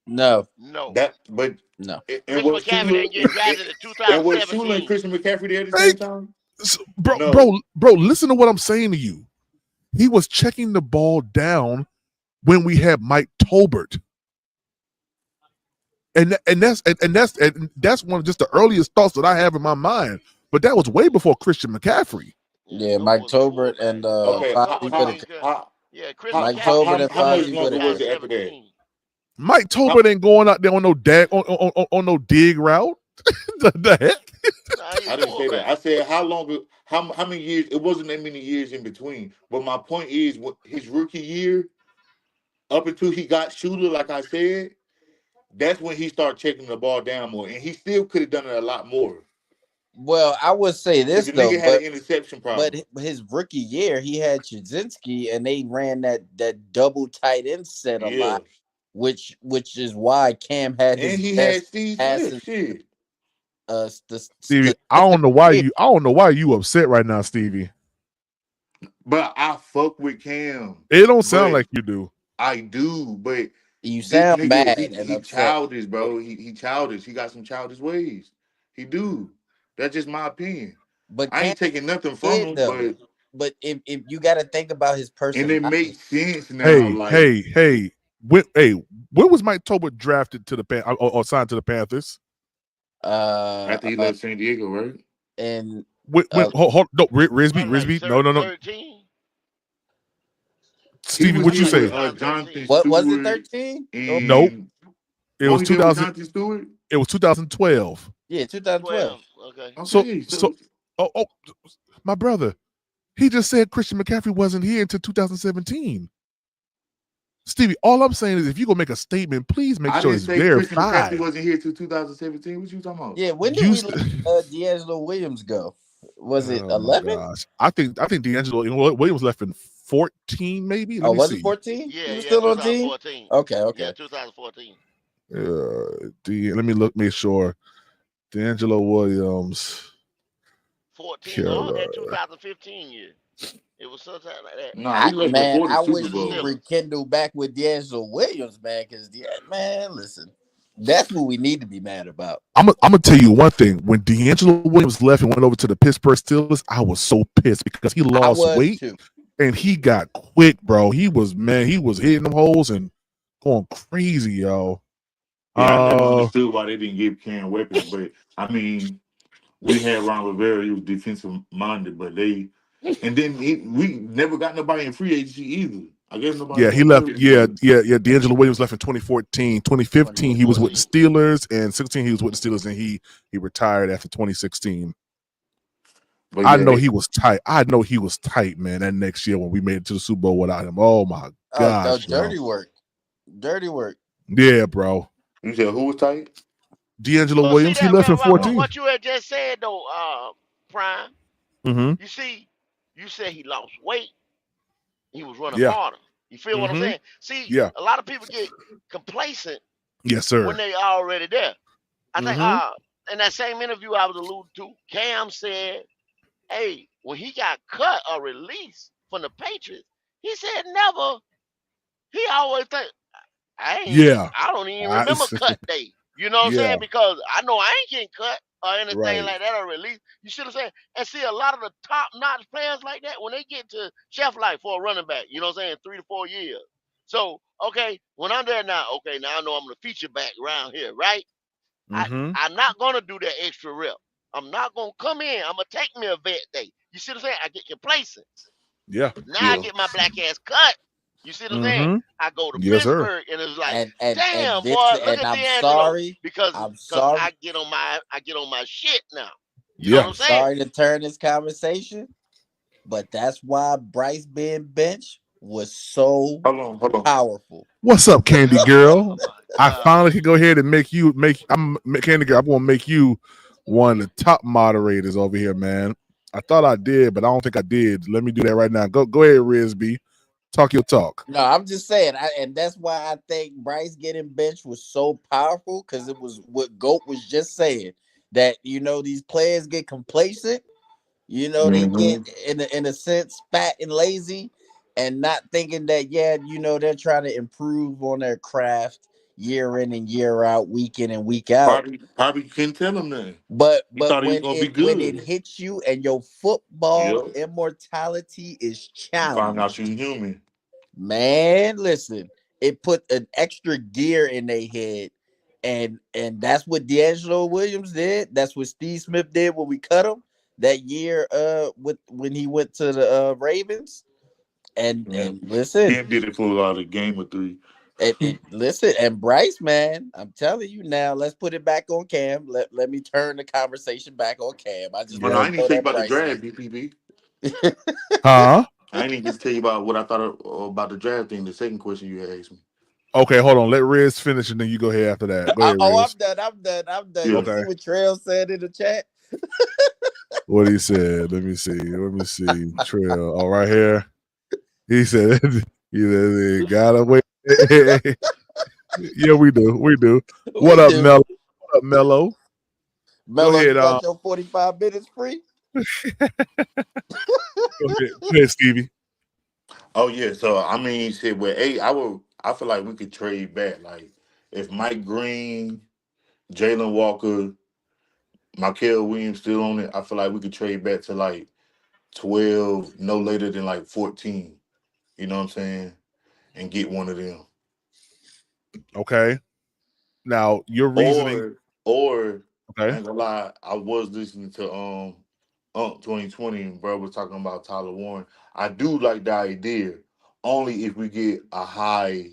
no, No, That, but no. and Christian was McCaffrey Shula didn't get drafted in and was Shula and 2017. Christian McCaffrey there at the Hey, same time? bro, No. listen to what I'm saying to you. He was checking the ball down when we had Mike Tolbert. And that's one of just the earliest thoughts that I have in my mind. But that was way before Christian McCaffrey. Yeah, Tolbert Mike was a bull Tolbert back. and No, Okay, Tolbert Fozzie came. Whittaker. Yeah, Chris Mike McCaffrey Tolbert came and in how much Fozzie longer Whittaker. was it after that? 2017. Mike How, Tolbert ain't going out there on no on no dig route. the heck? Nah, he a I didn't bull say that. back. I said how long? How many years? It wasn't that many years in between. But my point is, his rookie year, up until he got Shula, like I said, that's when he started checking the ball down more, and he still could have done it a lot more. Well, I would say Because this the though, nigga had an but interception but problem. his rookie year, he had Chudzinski, and they ran that double tight end set a Yeah, lot, which is why Cam had and his he best had Steve passing Smith. Shit. Stevie, I don't know why you upset right now, Stevie. But I fuck with Cam. It don't sound But like you do. I do. But You this sound nigga, mad he and he upset. childish, bro. He childish. He got some childish ways. He do. That's just my opinion. But I Cam ain't taking nothing from did him, though. but But if you got to think about his and it personality, makes sense now. Hey, Like hey, hey. When was Mike Tolbert drafted to the or signed to the Panthers? after he left San Diego, right? and When hold no, What, like Risby, no. 13? He Stevie, was what That's you here like with say? 2013. Jonathan what was it? Stewart 13? Nope. and It was he there with 2000. Jonathan Stewart? It was 2012. Yeah, 2012. 12. Okay. So Okay, so so oh, my brother, he just said Christian McCaffrey wasn't here until 2017. Stevie, all I'm saying is if you gonna make a statement, please make I sure didn't it's say Christian McCaffrey verified. wasn't here till 2017. What you talking about? Yeah, when did we let D'Angelo Williams go? Was it Oh my 11? gosh. I think D'Angelo Williams left in 14, maybe. Let Oh, me was it see. 14? Yeah, He was yeah, still on the team? 2014. Okay, Yeah, okay. 2014. Let me make sure. D'Angelo Williams. 14 or that 2015 year. It was sometime like that. Nah, he left before the I Super wish Bowl. he rekindled back with D'Angelo Williams, man, because, man, listen, that's what we need to be mad about. I'm gonna tell you one thing. When D'Angelo Williams left and went over to the Pittsburgh Steelers, I was so pissed because he lost weight and he got quick, bro. He was hitting them holes and going crazy, yo. Yeah, I never understood why they didn't give Cam weapons, but I mean, we had Ron Rivera, he was defensive minded, but we never got nobody in free agency either. I guess nobody. Yeah, he left. Yeah. D'Angelo Williams left in 2014. 2015, he was with the Steelers, and 16 he was with the Steelers, and he retired after 2016. But I know he was tight. I know he was tight, man. That next year when we made it to the Super Bowl without him, oh my gosh, dirty work. Yeah, bro. You said who was tight? D'Angelo Williams. He left in 14. What you had just said though, Prime. Mm-hmm. You see, you said he lost weight. He was running harder. You feel what I'm saying? See, a lot of people get complacent. Yes, sir. When they already there. I think in that same interview I was alluding to, Cam said, hey, when he got cut or released from the Patriots, he said never. He always think, I don't even remember cut day. You know what I'm saying? Because I know I ain't getting cut or anything like that or released. You see what I'm saying? And see, a lot of the top-notch players like that, when they get to shelf life for a running back, you know what I'm saying, 3 to 4 years. So, okay, when I'm there now, now I know I'm the feature back around here, right? I'm not going to do that extra rep. I'm not going to come in. I'm going to take me a vet day. You see what I'm saying? I get complacent. Yeah. Now I get my black ass cut. You see what I'm saying? I go to Pittsburgh and it's like, damn, boy, look at D'Angelo. Because I get on my shit now. You know what I'm saying? Sorry to turn this conversation, but that's why Bryce being benched was so powerful. What's up, Candy Girl? I finally can go ahead and I'm Candy Girl. I'm gonna make you one of the top moderators over here, man. I thought I did, but I don't think I did. Let me do that right now. Go ahead, Rizby. Talk your talk. No, I'm just saying, and that's why I think Bryce getting benched was so powerful, because it was what Goat was just saying, that these players get complacent, they get in a sense fat and lazy, and not thinking that they're trying to improve on their craft year in and year out, week in and week out. Probably couldn't tell them that. But when it hits you and your football immortality is challenged, you find out you're human. Man, listen, it put an extra gear in their head, and that's what D'Angelo Williams did. That's what Steve Smith did when we cut him that year. When he went to the Ravens, and listen, Cam did it for a game of 3. And listen, and Bryce, man, I'm telling you now. Let's put it back on Cam. Let me turn the conversation back on Cam. I just I didn't even tell you about the draft, BPB. Huh? I didn't even tell you about what I thought about the draft thing. The second question you asked me. Okay, hold on. Let Riz finish, and then you go ahead after that. Go ahead, Riz. I'm done. Yeah. You see what Trail said in the chat? What he said? Let me see. Trail. All right here. He said, gotta wait. Yeah, we do. What up, Mello? What up, Mello? Mello, you got your 45 minutes free? Go ahead, Stevie. Oh yeah, so I mean, shit. With 8, I feel like we could trade back. Like if Mike Green, Jalen Walker, Michael Williams still on it, I feel like we could trade back to like 12, no later than like 14. You know what I'm saying? And get one of them. Okay. Now your reasoning, or I ain't gonna lie, I was listening to 2020, and bro was talking about Tyler Warren. I do like the idea, only if we get a high,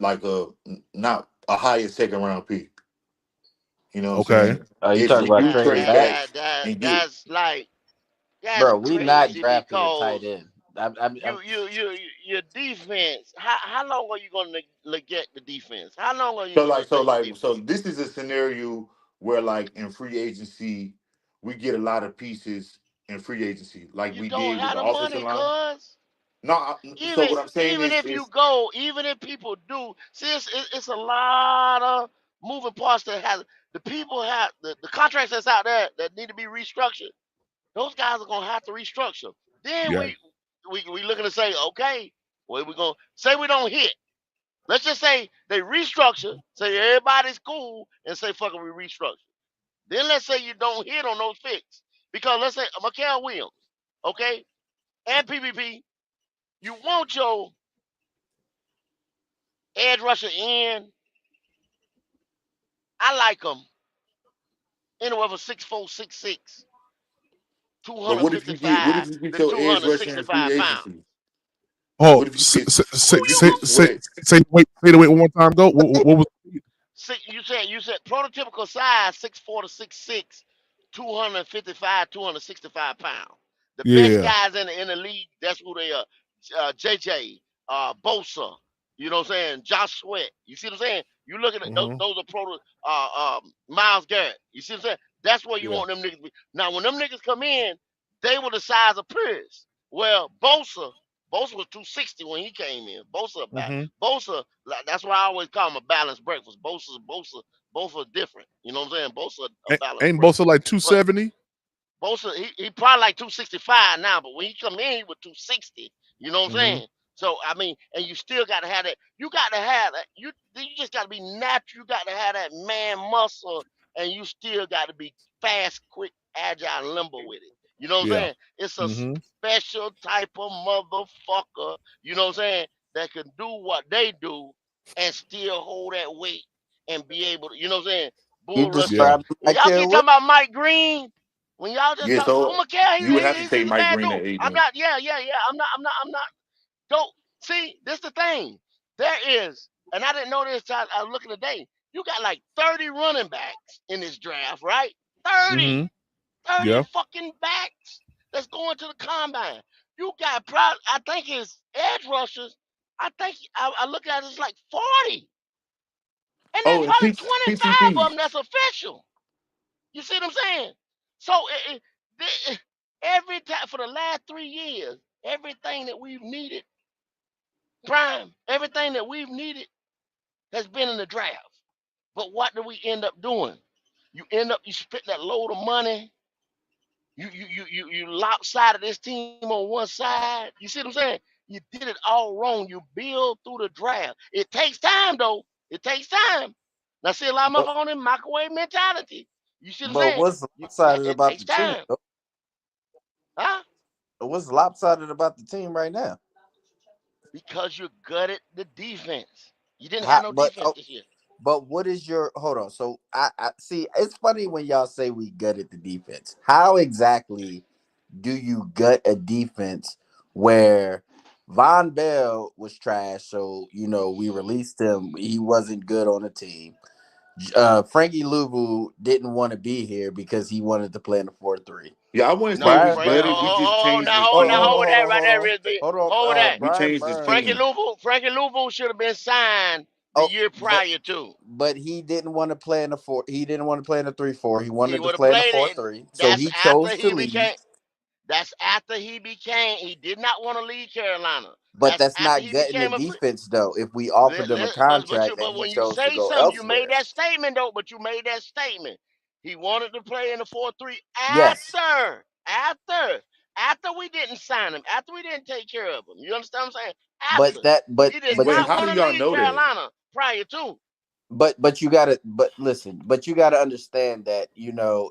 like not a higher second round pick. You know what I'm saying? You talking about trade back? That's like, bro, we not drafting a tight end. Your defense. How long are you going to neglect the defense? How long are you So going to like, so take the like, defense? so this is a scenario where like in free agency, we get a lot of pieces in free agency, like You we don't did with have the the offensive money, line. cuz. No, so Even what I'm saying even if you is go, even if people do, see, it's a lot of moving parts that have the people have the contracts that's out there that need to be restructured. Those guys are gonna have to restructure. Then Yeah. we looking to say, okay, well we gonna say we don't hit. Let's just say they restructure, say everybody's cool, and say fuck it, we restructure. Then let's say you don't hit on those fix because let's say Mikael Williams, okay, and PPP, you want your edge rusher in. I like them anywhere from 6'4", 6'6", but what if 255 you get to your edge rusher in free 265 pounds. agency? Oh, What if you get Who you say go ahead? say the wait one more time. Go. What was? you said prototypical size 6'4" to 6'6", 255, 265 pounds. The best Yeah. guys in the league, that's who they are. JJ, Bosa, you know what I'm saying? Josh Sweat. You see what I'm saying? You looking at those, Hmm. those are Miles Garrett. You see what I'm saying? That's where you Yeah. want them niggas to be. Now when them niggas come in, they were the size of Pierce. Well, Bosa was 260 when he came in. Hmm. Bosa, like, that's why I always call him a balanced breakfast. Both are different. You know what I'm saying? Both are a balanced Ain't Bosa breakfast. like But 270? Bosa, he probably like 265 now, but when he come in, he was 260. You know what I'm Hmm. saying? So I mean, and you still got to have that. You got to have that. You just got to be natural. You got to have that man muscle, and you still got to be fast, quick, agile, and limber with it. You know what I'm Yeah. saying? It's a Hmm. special type of motherfucker. You know what I'm saying? That can do what they do and still hold that weight and be able to. You know what I'm saying? You Bull rush. Yeah. described him When like y'all Kel keep Williams. talking about Mike Green, when y'all just Yeah, talk, oh so McKell, you would have to he's take a Mike bad Green dude. at eight I'm then. not. Yeah. I'm not. Don't see. This the thing. There is, and I didn't know this till I was looking today. You got like 30 running backs in this draft, right? Hmm. 30, 30 Yeah. fucking backs that's going to the combine. You got I think his edge rushers. I think I look at it, it's like 40, and there's Oh, and probably 25 of PCP. them that's official. You see what I'm saying? So every time for the last 3 years, everything that we've needed, prime, everything that we've needed has been in the draft. But what do we end up doing? You spent that load of money. You lopsided this team on one side. You see what I'm saying? You did it all wrong. You build through the draft. It takes time though. It takes time. Now see a lot of But motherfuckers on this microwave mentality. You see what I'm but saying? what's lopsided It about takes the team? time. Though? Huh? What's lopsided about the team right now? Because you gutted the defense. You didn't have How, no but defense this year. but what is your hold on? So I see. It's funny when y'all say we gutted the defense. How exactly do you gut a defense where Von Bell was trash? So we released him. He wasn't good on the team. Frankie Louvu didn't want to be here because he wanted to play in the 4-3. Yeah, I wouldn't say No, we Brian Frank. Burns. gutted. We just changed the Now Hold hold on, scheme. with hold that on, right hold there, on, Rizby. hold on. Hold with that. We Brian changed the Frankie Burns. scheme. Louvu, Frankie Louvu should have been signed the Oh, year prior to. but he didn't want to play in the 4. He didn't want to play in the 3-4. He He wanted to would have play in the played four it. three. So That's he after chose to he leave. became. That's after he became. He did not want to leave Carolina. But That's that's after not he gutting the became a free. defense though. If we offered them a contract and But he when you chose to say go something, you made elsewhere. that statement though. But you made that statement. He wanted to play in the 4-3 Yes. after we didn't sign him, after we didn't take care of him. You understand what I'm saying? But After that but he did but Wait, you not how do want to y'all leave know that? Carolina prior to. but you gotta but listen, but you gotta understand that,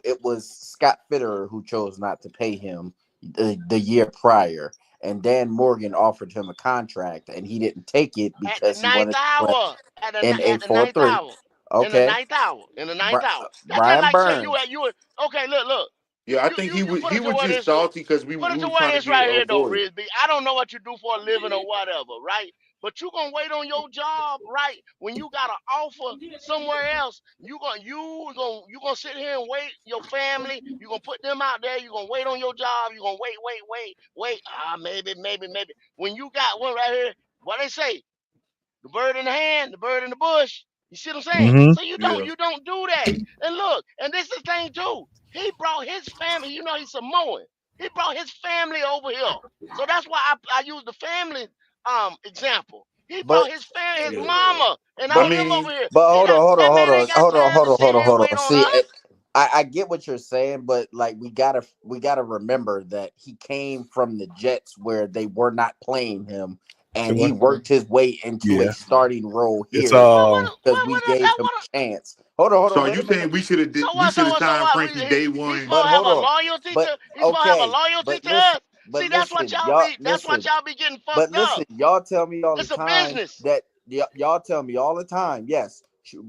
it was Scott Fitterer who chose not to pay him the year prior. And Dan Morgan offered him a contract and he didn't take it At the because he ninth wanted to play hour. in a At the four ninth three. hour. In the Okay. ninth hour. In the ninth hour. That's just Brian like say you Burns. at you. Okay, look. Yeah, I think You put he it to was what just is. salty because we Put it we to were what trying to is get right here though, avoid. Risby. I don't know what you do for a living or whatever, right? but you gonna wait on your job, right? When you got an offer somewhere else, you gonna sit here and wait. Your family, you gonna put them out there. You gonna wait on your job. You gonna wait. Maybe. When you got one right here, what they say? The bird in the hand, the bird in the bush. You see what I'm saying? Mm-hmm. So you don't do that. And look, and this is the thing too. He brought his family. You know he's Samoan. He brought his family over here. So that's why I use the family example. He But brought his family, his Yeah. mama, and I all them over mean, here. but hold on, hold on, That hold man ain't on, got hold on, time hold to on, sit hold on, here and hold wait on. on See, us. I get what you're saying, but like we gotta remember that he came from the Jets where they were not playing him, and he worked his way into a Yeah. starting role It's here because we What gave him a chance. Hold so on, are wait you a minute. saying we should have So we what? should So have what? So signed what? Frankie day He's one? supposed But to have hold a on, loyalty but to. He's supposed to have a okay, loyalty to us. but See, that's what listen, y'all y'all be. That's what listen. y'all be getting But fucked listen, up. y'all tell me all the It's a time business. that y'all tell me all the time. Yes,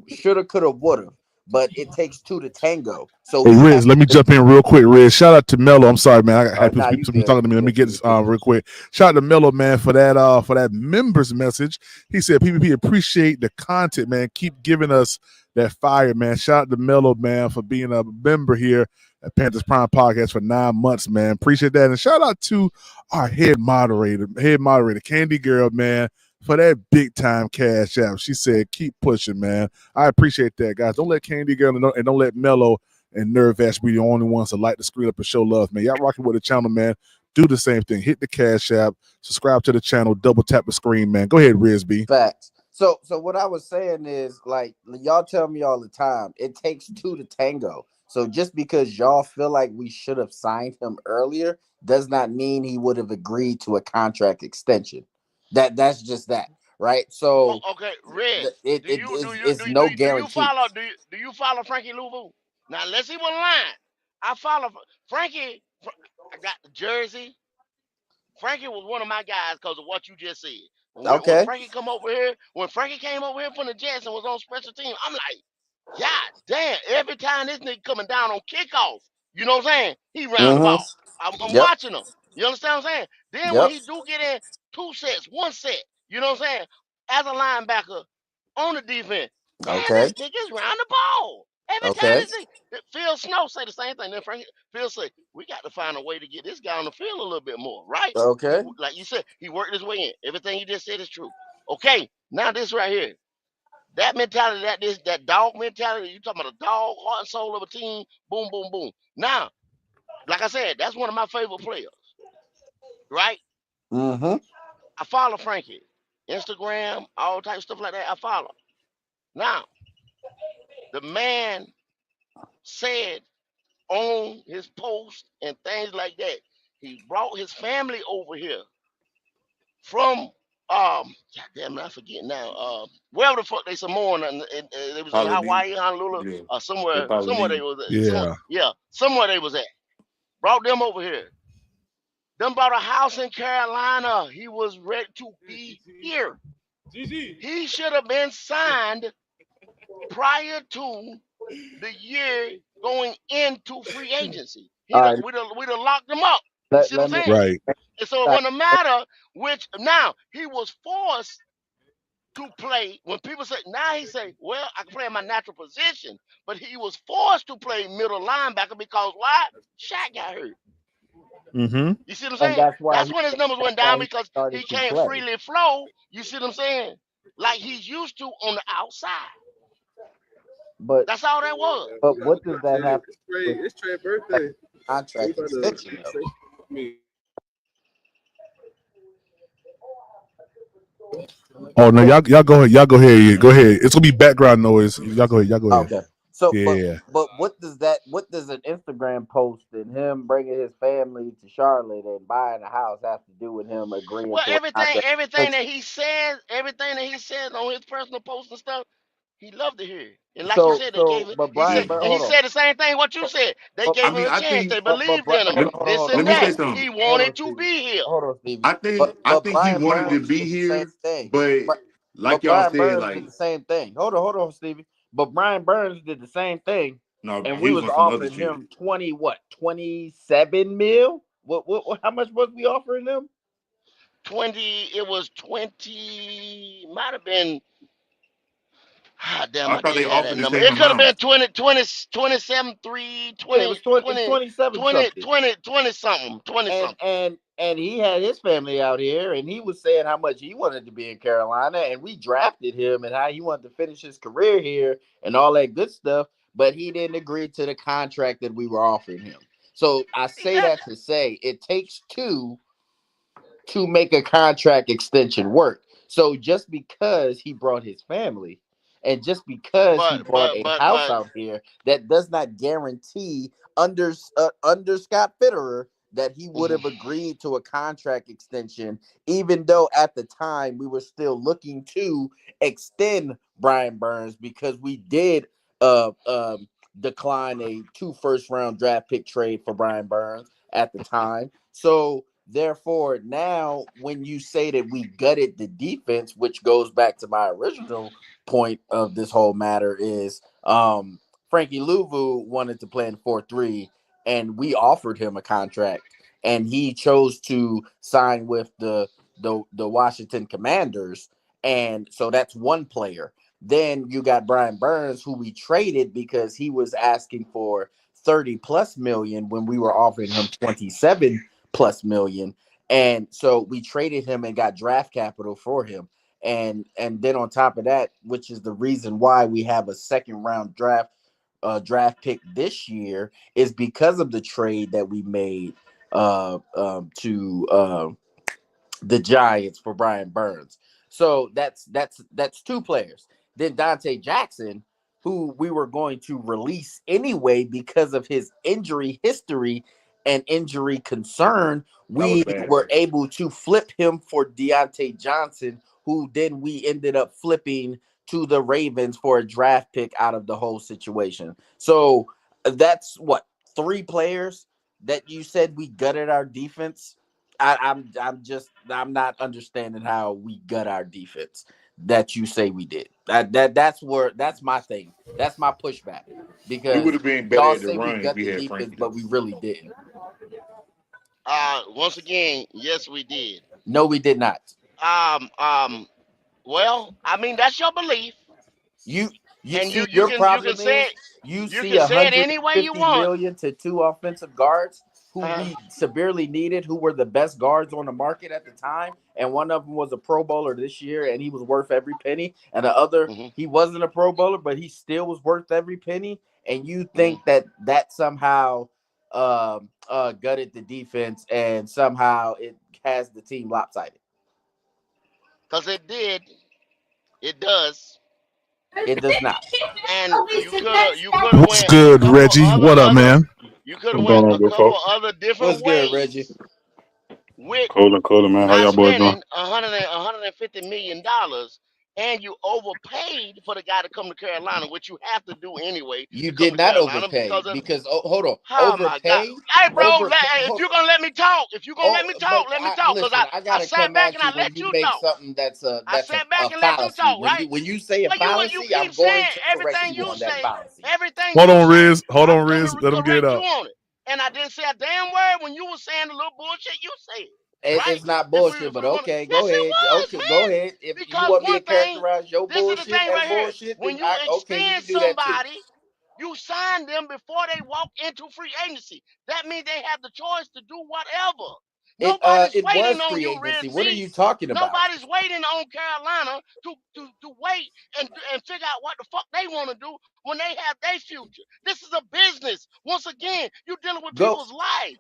shoulda, coulda, woulda, but it takes two to tango. So Hey he has. Riz, let me jump in real quick. Riz, shout out to Mello. I'm sorry, man. I had Nah, you people good. talking to me. Let me get this real quick. Shout out to Mello, man, for that members message. He said, PPP appreciate the content, man. Keep giving us that fire, man. Shout out to Mello, man, for being a member here at Panthers Prime Podcast for 9 months, man. Appreciate that. And shout out to our head moderator, Candy Girl, man, for that big time cash app. She said, keep pushing, man. I appreciate that, guys. Don't let Candy Girl and don't let Mello and Nerve Ash be the only ones that like to screen up and show love, man. Y'all rocking with the channel, man. Do the same thing. Hit the cash app, subscribe to the channel, double tap the screen, man. Go ahead, Riz B. Facts. So what I was saying is, like, y'all tell me all the time, it takes two to tango. So just because y'all feel like we should have signed him earlier does not mean he would have agreed to a contract extension. That's just that, right? Oh, So okay, Reg. it's no guarantee. Do you follow Frankie Louvu? Now let's see what line. I follow Frankie. I got the jersey. Frankie was one of my guys because of what you just said. When Okay. Frankie come over here, when Frankie came over here from the Jets and was on special team, I'm like, God damn! Every time this nigga coming down on kickoff, you know what I'm saying? He round the Mm-hmm. ball. I'm Yep. watching him. You understand what I'm saying? Then when Yep. he do get in 2 sets, 1 set, you know what I'm saying? As a linebacker on the defense, man, Okay. this nigga's round the ball. Every time Okay. this thing, Phil Snow say the same thing. Then Frank Phil say, we got to find a way to get this guy on the field a little bit more, right? Okay. Like you said, he worked his way in. Everything you just said is true. Okay, now this right here. That mentality, that dog mentality, you talking about a dog, heart and soul of a team, boom, boom, boom. Now, like I said, that's one of my favorite players, right? Mm-hmm. I follow Frankie. Instagram, all type of stuff like that, I follow. Now, the man said on his post and things like that, he brought his family over here from God damn it, I forget now. Wherever the fuck they Samoan and they was in Holiday. Hawaii, Honolulu, Yeah. or They somewhere they probably was at. Yeah. Somewhere they was at. Brought them over here. Them bought a house in Carolina. He was ready to be here. He should have been signed prior to the year going into free agency. All right. We'd have locked him up. You see what I'm Let me. saying? Right. And so it wouldn't matter which. Now he was forced to play. When people say now, he say, "Well, I can play in my natural position," but he was forced to play middle linebacker because why? Shaq got hurt. Mm-hmm. You see what I'm And saying? That's when his numbers that's went why down he because started he to can't play. freely flow. You see what I'm saying? Like he's used to on the outside. But That's all that was. what does that have to do with It's Trey's birthday. contract extension though? Oh no, y'all go ahead. Y'all go ahead. Go ahead. It's gonna be background noise. Y'all go ahead. Y'all go ahead. Okay. So, Yeah. but what does an Instagram post and him bringing his family to Charlotte and buying a house have to do with him agreeing Well, to a contract everything extension? that he said on his personal posts and stuff, he loved to hear it. And like you said, they gave him. But He Yeah. said, and he Hold on. said the same thing what you said. They But, I gave him mean, a I chance. think They believed in him. hold on, This let and me that. say something. He hold on, wanted to Stevie. be here. Hold on, Stevie. I think he Brian wanted to Burns be did the same here, thing. but But like y'all Brian said, Burns did like the same thing. Hold on, Stevie. But Brian Burns did the same thing, no, and he we was was on some other offering shit. him 27 mil. What how much was we offering him? 20. It was 20. Might have been. Ah, damn, I I thought did they have that offered the number. same It could have amount. been 20, 20, 27, 3, Yeah, it was 20, 20, 20, 27 20, something. 20, 20 something, 20 and something. and and he had his family out here, and he was saying how much he wanted to be in Carolina, and we drafted him, and how he wanted to finish his career here, and all that good stuff. But he didn't agree to the contract that we were offering him. So I say that Exactly. to say it takes two to make a contract extension work. So just because he brought his family and just because he But bought but a but house but out here, that does not guarantee under Scott Fitterer that he would mhm. have agreed to a contract extension, even though at the time we were still looking to extend Brian Burns because we did decline a 2 first round draft pick trade for Brian Burns at the time. So therefore, now when you say that we gutted the defense, which goes back to my original point of this whole matter, is Frankie Louvu wanted to play in 4-3, and we offered him a contract, and he chose to sign with the Washington Commanders, and so that's one player. Then you got Brian Burns, who we traded because he was asking for 30 plus million when we were offering him 27 plus million. And so we traded him and got draft capital for him. And then on top of that, which is the reason why we have a second round draft pick this year, is because of the trade that we made to the Giants for Brian Burns. So that's two players. Then Dante Jackson, who we were going to release anyway because of his injury history and injury concern, That was we bad. were able to flip him for Deontay Johnson, who then we ended up flipping to the Ravens for a draft pick out of the whole situation. So that's what, three players that you said we gutted our defense. I'm not understanding how we gut our defense that you say we did. That's my thing. That's my pushback We would because have been better y'all at the say we run if gut we the had defense, Frankie but though. we really didn't. Once again, yes, we did. No, we did not. Um um. Well, I mean that's your belief, You you and see, you your can you can problem say is it. you You see can say it any way you 150 want. million to two offensive guards who Uh, we severely needed, who were the best guards on the market at the time, and one of them was a Pro Bowler this year, and he was worth every penny, and the other mhm, he wasn't a Pro Bowler, but he still was worth every penny. And you mhm. think that somehow gutted the defense and somehow it has the team lopsided? Cause it did. It does. It does not. And you could have What's went a good, couple Reggie? What up, other. man? You could have What's went going on, a good couple folk? other different What's good, Reggie? ways with Coolin', man. How not y'all boys doing? spending 150 million dollars, and you overpaid for the guy to come to Carolina, which you have to do anyway You to come did to not Carolina overpay because of. because, oh, hold on, Oh my God! overpay, Hey, bro, overpay. if you're gonna let me talk, Oh, but let me I talk, cause listen. I I gotta sat come back at and you I when let you you make talk. something that's I a sat back and let you fallacy. talk, When right? you say a But you fallacy, keep I'm going saying to correct everything you you on that say, fallacy. everything Hold you on, say. Riz. Hold I'm on, gonna Riz. Let him get correct you out. on it. And I didn't say a damn word when you were saying the little bullshit you said, right? It's not If we bullshit, if but we want to, okay, go yes, it ahead. was, Okay, go man. ahead. If you Because want me to one thing, characterize your this is the bullshit thing as right here. bullshit, When then you okay, you extend can do that too. somebody, you sign them before they walk into free agency. That means they have the choice to do whatever. Nobody's It was waiting on free you, Red agency. What are C. you talking about? Nobody's waiting on Carolina to wait and figure out what the fuck they want to do when they have their future. This is a business. Once again, you're dealing with Go people's lives.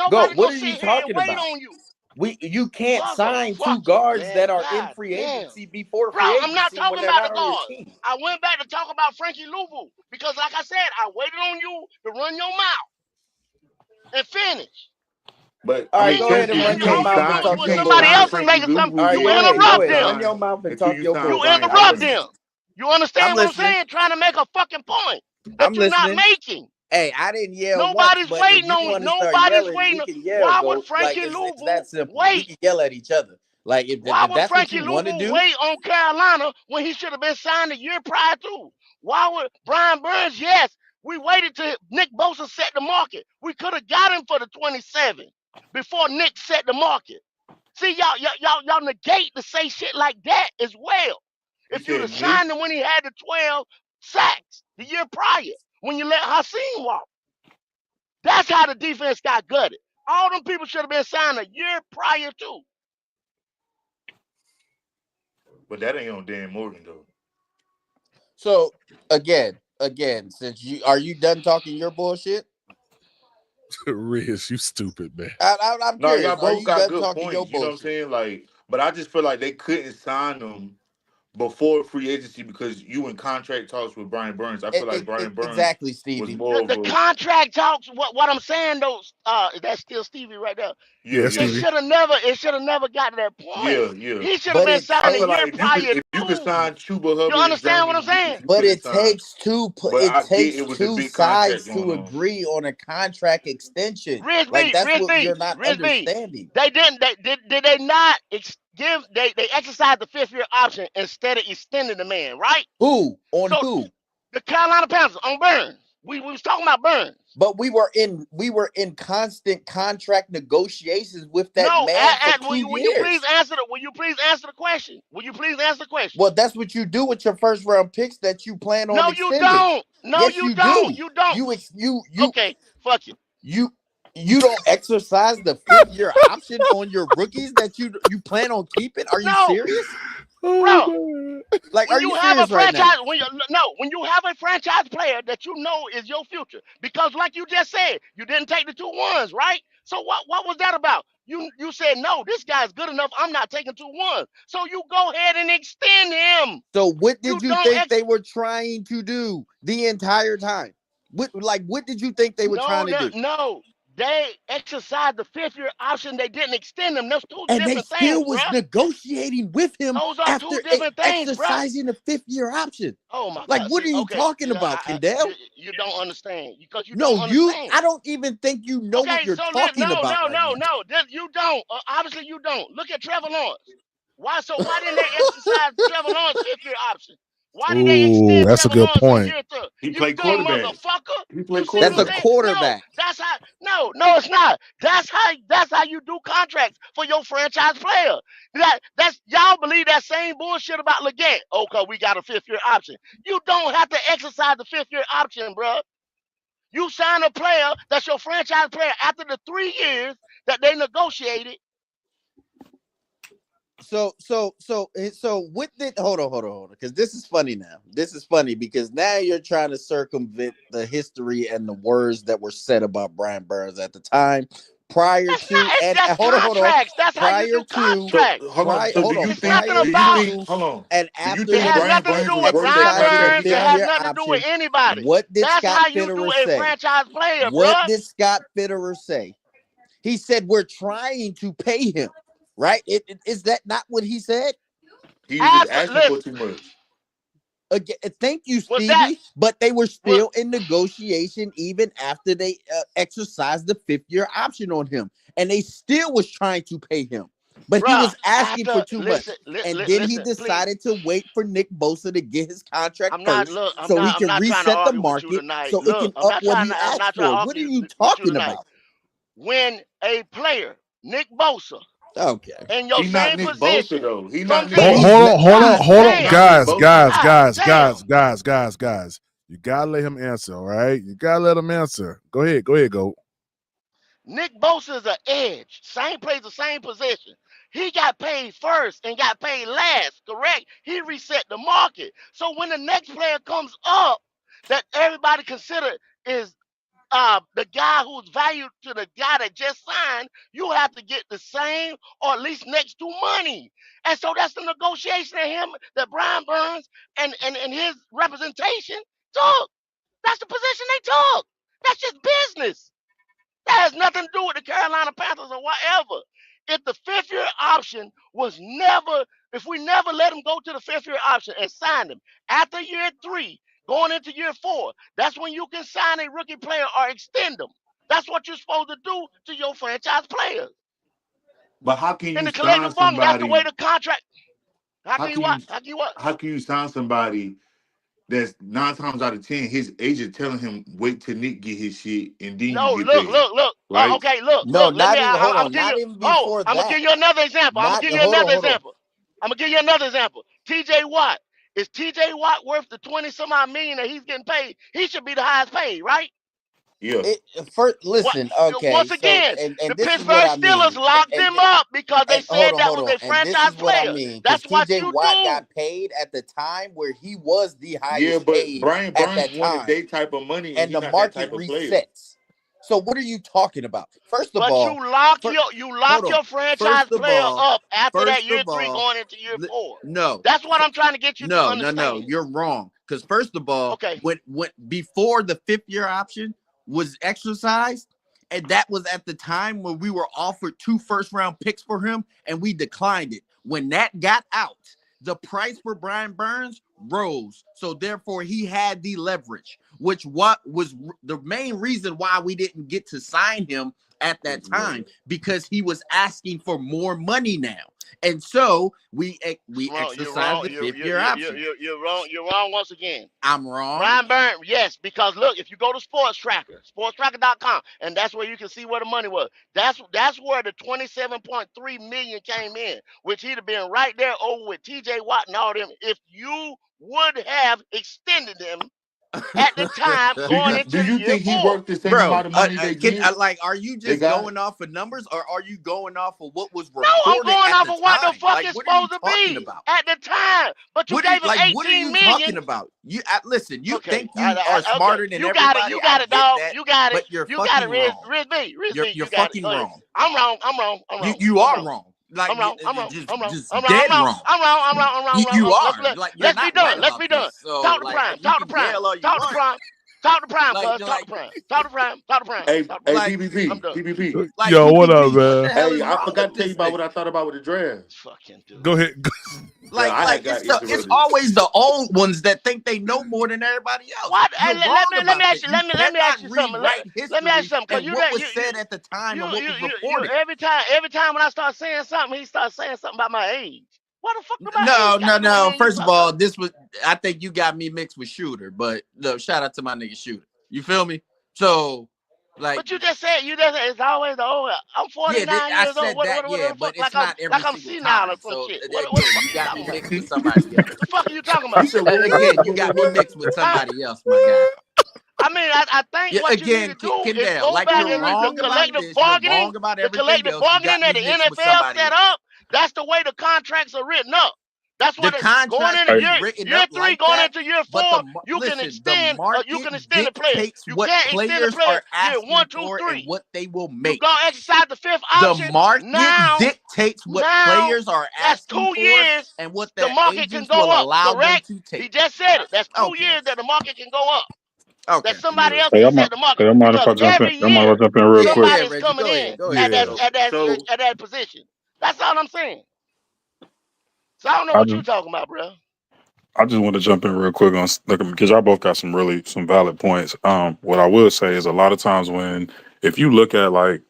go. Nobody What gonna are sit you here and talking wait about? on you. You can't sign two Motherfucker, guards man. that are in God free damn. agency before Bro, free I'm not agency when talking they're about not the on your guard. team. I went back to talk about Frankie Louvu because, like I said, I waited on you to run your mouth and finish. But All I right, mean, go ahead and you run And your can't all you mouth do and sign. is You talk when your can't somebody sign else bullshit. is Frankie making something, All Louvu right, you go until ahead, go you interrupt ahead, them. run sign your mouth and until talk you your sign You Brian bullshit. I interrupt Burns. listen. them. You understand I'm what I'm listening. saying? Trying to make a fucking point I'm that you're not listening. making. Hey, I didn't yell once, Nobody's but if waiting you on. want to start Nobody's yelling, we waiting. can yell. Why would Go, like Frankie it's Louvu that simple. We wait? can yell at each other. Like Why if would that's what Frankie you want to Louvu do. wait on Carolina when he should have been signed a year prior to? Why would Brian Burns? Yes, we waited till Nick Bosa set the market. We could have got him for the 27 before Nick set the market. See, y'all negate to say shit like that as well. You If you'd have said Nick. signed him when he had the 12 sacks the year prior, when you let Hassan walk, that's how the defense got gutted. All them people should have been signed a year prior to. But that ain't on Dan Morgan though. So again, since you done talking your bullshit? Riz, you stupid man. I'm No, curious. y'all Are both you got done good talking your points. You know what I'm bullshit? saying? Like, but I just feel like they couldn't sign them before free agency because you in contract talks with Brian Burns. I feel like Brian Burns Exactly, was Stevie. more of The a contract talks. What I'm saying though, that's still Stevie right there. Yeah, yeah. It Stevie. should have never got to that point. Yeah. He should have But been it I signed a feel takes year like prior if you could to. sign Chuba You Hubbard and understand what I'm Jameis saying? Winston, you but could have it signed. takes But I get it was a two big contract sides going to on. agree on a contract extension. Like Risby, that's what you're Risby, not Risby. understanding. They didn't. Did they not give? They exercised the 5th year option instead of extending the man, right? Who on So who? the Carolina Panthers on Burns. We was talking about Burns. But we were in constant contract negotiations with that No, man for will 2 you please years. answer the? Will you please answer the question? Will you please answer the question? Well, that's what you do with your first round picks that you plan on No, you extending. don't. No, Yes, you you don't. do. You don't. Okay, fuck it, You don't exercise the 5th year option on your rookies that you plan on keeping. Are you no, serious? Oh bro. man. Like, When are you you have a serious right now? franchise, when you have a franchise player that you know is your future, because like you just said, you didn't take the 2 1s, right? So what was that about? You said no, this guy's good enough. I'm not taking 2 1s. So you go ahead and extend him. So what You did you don't think they were trying to do the entire time? What did you think they were trying to do? no. They exercised the 5th year option. They didn't extend them. Those two And they different things, still bro. was negotiating with him Those are two after different things, bro. exercising the 5th year option. Oh my Like, God. what See, are you okay. talking about, Kendall? You don't understand because you No, don't understand. I don't even think you know what Okay, you're so talking about right now. You don't. Obviously, you don't. Look at Trevor Lawrence. Why? So why didn't they exercise Trevor Lawrence 5th year option? Why did they Ooh, extend that's a Trevor good Lawrence a point. year to He you played dumb quarterback. motherfucker? He You played see what That's I'm a quarterback. saying? No, quarterback. that's how. No, it's not. That's how you do contracts for your franchise player. That's y'all believe that same bullshit about Leggett. Oh, cause we got a 5th year option. You don't have to exercise the 5th year option, bro. You sign a player that's your franchise player after the 3 years that they negotiated. So what did hold on, because this is funny now. This is funny because now you're trying to circumvent the history and the words that were said about Brian Burns at the time, prior That's not. to It's and just hold on, contracts. That's how you prior do to So contracts. hold on. So hold on, It's nothing do you about. prior think to hold on. and Do you after It think has Brian nothing to Burns do was with worth that Brian exercising the contract he Burns. It fifth got? has year nothing to do with option. anybody. What did That's Scott how you do Fitterer a say? franchise player, What bruh. did Scott Fitterer say? He said we're trying to pay him, right? Is that not what he said? He was just asking for Listen, too much. Again, thank you, was that Stevie. But they were was still in negotiation even after they exercised the 5th year option on him, and they still was trying to pay him. But he bruh? was asking for After too much, and then he listen, please. decided to wait for Nick Bosa to get his contract I'm not first, look. so he I'm can not trying to reset the argue with you market, tonight. so it Look, can up what he I'm asked not trying for. to What are argue you with you talking tonight. about? When a player, Nick Bosa, Okay, in your He not same Nick Bosa position, though. He not comes Nick in. Hold, he's hold Bosa. on, hold on, God hold He on, damn. not Nick guys, Bosa. guys, God guys, damn. guys, guys, guys, guys. You gotta let him answer, all right? You gotta let him answer. Go ahead, go. Nick Bosa is an edge. Same plays the same position. He got paid first and got paid last, correct? He reset the market. So when the next player comes up that everybody consider is the guy who's valued to the guy that just signed, you have to get the same or at least next to money. And so that's the negotiation that him, that Brian Burns and his representation took. That's the position they took. That's just business. That has nothing to do with the Carolina Panthers or whatever. If the 5th year option was never, if we never let him go to the 5th year option and sign him after year 3, going into year 4, that's when you can sign a rookie player or extend them. That's what you're supposed to do to your franchise players. But how can In you the sign collective bargain, that's the way somebody? the contract. How How can you can you what? How can you what? how can you sign somebody that's 9 times out of 10, his agent telling him wait till Nick get his shit and then No, you get paid. look. Right? Okay, look. No, Let me. not even. Hold I'm on, giving not you. even Oh, before I'm gonna give that. you another example. Not hold on. I'm gonna give you another example. T.J. Watt. Is T.J. Watt worth the 20 some odd million that he's getting paid? He should be the highest paid, right? Yeah. First, What? listen, okay. Once So, again, the and this is Pittsburgh what I Steelers mean. locked him up because they And hold said on, that hold was on. a And this franchise is what I player. mean, because That's what TJ you Watt do. got paid at the time where he was the Yeah, highest but paid Brian at Burns that wanted time, that type of money, and and he's the not that market type of player. resets. So what are you talking about? First of But all, you hold lock on. your franchise First of player all, up after that first year of 3 all, going into year 4. no. That's what I'm trying to get you to No, understand. you're wrong. Because first of all, Okay. when before the 5th year option was exercised, and that was at the time when we were offered 2 first-round picks for him, and we declined it. When that got out, the price for Brian Burns rose. So therefore, he had the leverage, which what was the main reason why we didn't get to sign him at that time, because he was asking for more money now. And so we You're exercised wrong. the 5th year You're, option. you're wrong. You're wrong once again. I'm wrong. Brian Burns, yes, because look, if you go to Sports Tracker, sportstracker.com, and that's where you can see where the money was. That's where the 27.3 million came in, which he'd have been right there over with TJ Watt and all them if you would have extended him at the time going Do into you year think he 4. worked the same Bro, amount of money they are you they just got? going off of numbers, or are you going off of what was No, I'm reported going at off the of what the time? fuck Like, it's what are you supposed to talking be about? at the time. But you gave him What are 18 you million. talking about? Listen, you Okay, think you are okay. smarter than You got it. everybody. You I got it, get dog. that, You got it. but you're You got it. fucking wrong. Riz B. You're You got it. fucking Go ahead. wrong. I'm wrong. I'm wrong. I'm wrong. You I'm are wrong. wrong. Like, I'm wrong. I'm wrong. I'm wrong. just I'm wrong. dead I'm wrong. wrong. I'm wrong. I'm wrong. I'm wrong. I'm You wrong. are like, you're Let's be not right done. Let's about be done. this. So Talk to like, Prime. you Talk to can Prime. yell all you Talk to want. Prime. Talk to Prime, Like, cuz. Talk to Prime. Talk to Prime. Talk to Prime. Hey, Talk to hey, Prime. I'm PPP, done. PPP. like Yo, what up, PPP, what the man? hell Hey, is I wrong forgot with to tell this you about thing? what I thought about with the draft. Fucking dude. Go ahead. Yeah, I had got It's interrupted. always the old ones that think they know more than everybody else. What? You're Let wrong me about ask that. you. You Let me ask cannot you something. rewrite Let me ask you history something. Cause and what was said at the time and what was reported. every time when I start saying something, he starts saying something about my age. What the fuck do my No, age got to do with no. anything you First of talking all, about? I think you got me mixed with Shooter, but look, shout out to my nigga Shooter. You feel me? So, like, But you just said it's always the old. I'm yeah, 49 I years old. said that, What yeah, the but fuck? it's not every Like I'm single senile or time. some So shit. again, What the fuck you you got talking me about? mixed with somebody else. The fuck are you talking He about? said, "What? Again, you got me mixed with Huh? somebody else, my guy. I mean, I think Yeah, what you need again, to do is Kendall, go like, back you're and read the wrong about collective this. You're bargaining. wrong about The everything collective else. You bargaining got that me the mixed with NFL somebody set else. up. That's the way the contracts are written up. That's The what going contracts into can be written year up 3, like going that, into year 4. but You can listen, the extend. You market can extend the player. dictates You what can't extend the players player are year 1, asking 2, for and 3. what they will You make. go exercise the 5th The option. market dictates what Now players are that's asking 2 for years. and what The their market can agents go will up. allow them Correct? to He take. just said it. That's 2 Okay. years that the market can go up. Okay. That somebody else Hey, can y'all set mind, the market hey, y'all mind if because I jump in? every Y'all mind if year I jump in real quick? Yeah, somebody's Reggie, coming go in ahead. Go ahead, bro. at that position. That's all I'm saying. So I don't know I what just you're talking about, bro. I just want to jump in real quick on because y'all both got some valid points. What I will say is a lot of times if you look at like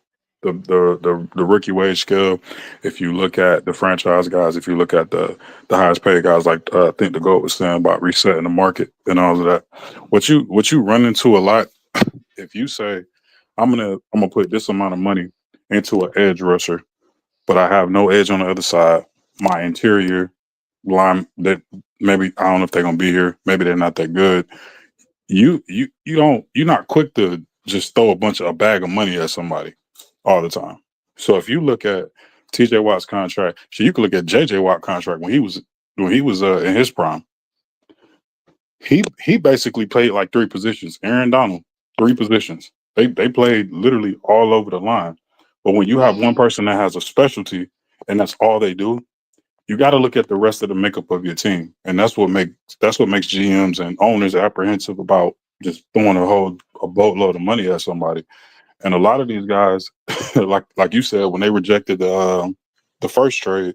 the rookie wage scale, if you look at the franchise guys, if you look at the highest paid guys, like I think the GOAT was saying about resetting the market and all of that, what you run into a lot if you say I'm gonna put this amount of money into an edge rusher, but I have no edge on the other side. My interior line that maybe I don't know if they're gonna be here. Maybe they're not that good. You're not quick to just throw a bag of money at somebody all the time. So if you look at TJ Watt's contract, so you could look at JJ Watt contract when he was in his prime. He basically played like 3 positions. Aaron Donald, 3 positions. They played literally all over the line. But when you have one person that has a specialty and that's all they do, you got to look at the rest of the makeup of your team, and that's what makes GMs and owners apprehensive about just throwing a boatload of money at somebody. And a lot of these guys, like you said, when they rejected the first trade,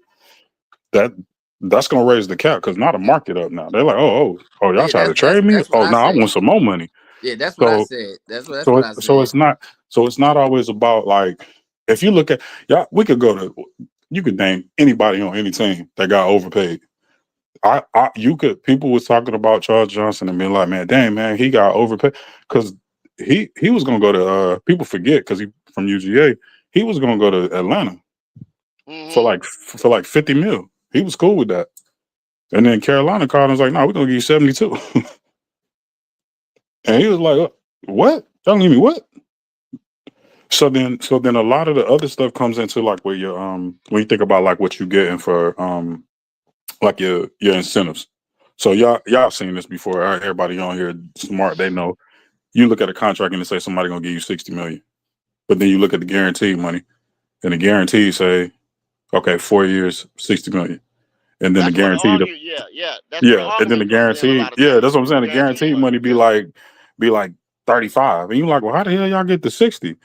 that's going to raise the cap because now the market up now. They're like, oh, y'all Yeah, trying to trade me? that's what Oh, I no, I said. want some more money. Yeah, that's what I So said. That's what I so said. it's not always about like if you look at we could go to you could name anybody on any team that got overpaid. People was talking about Charles Johnson and being like, man, dang man, he got overpaid because he was gonna go to people forget because he from UGA, he was gonna go to Atlanta for Mm-hmm. like 50 mil. He was cool with that. And then Carolina called and was like, no, we're gonna give you 72. And he was like, what? Y'all give me what? So then a lot of the other stuff comes into like where you when you think about like what you getting for like your incentives. So y'all seen this before. Everybody on here smart, they know. You look at a contract and they say somebody gonna give you 60 million. But then you look at the guaranteed money and the guarantee say, okay, 4 years, 60 million. And then the That's where the guaranteed argue. Yeah. That's where the yeah, and then the argument comes in a guaranteed, lot of yeah, times. that's what I'm saying. The Guaranteed guaranteed money. money Yeah. be like 35. And you're like, well, how the hell y'all get to 60?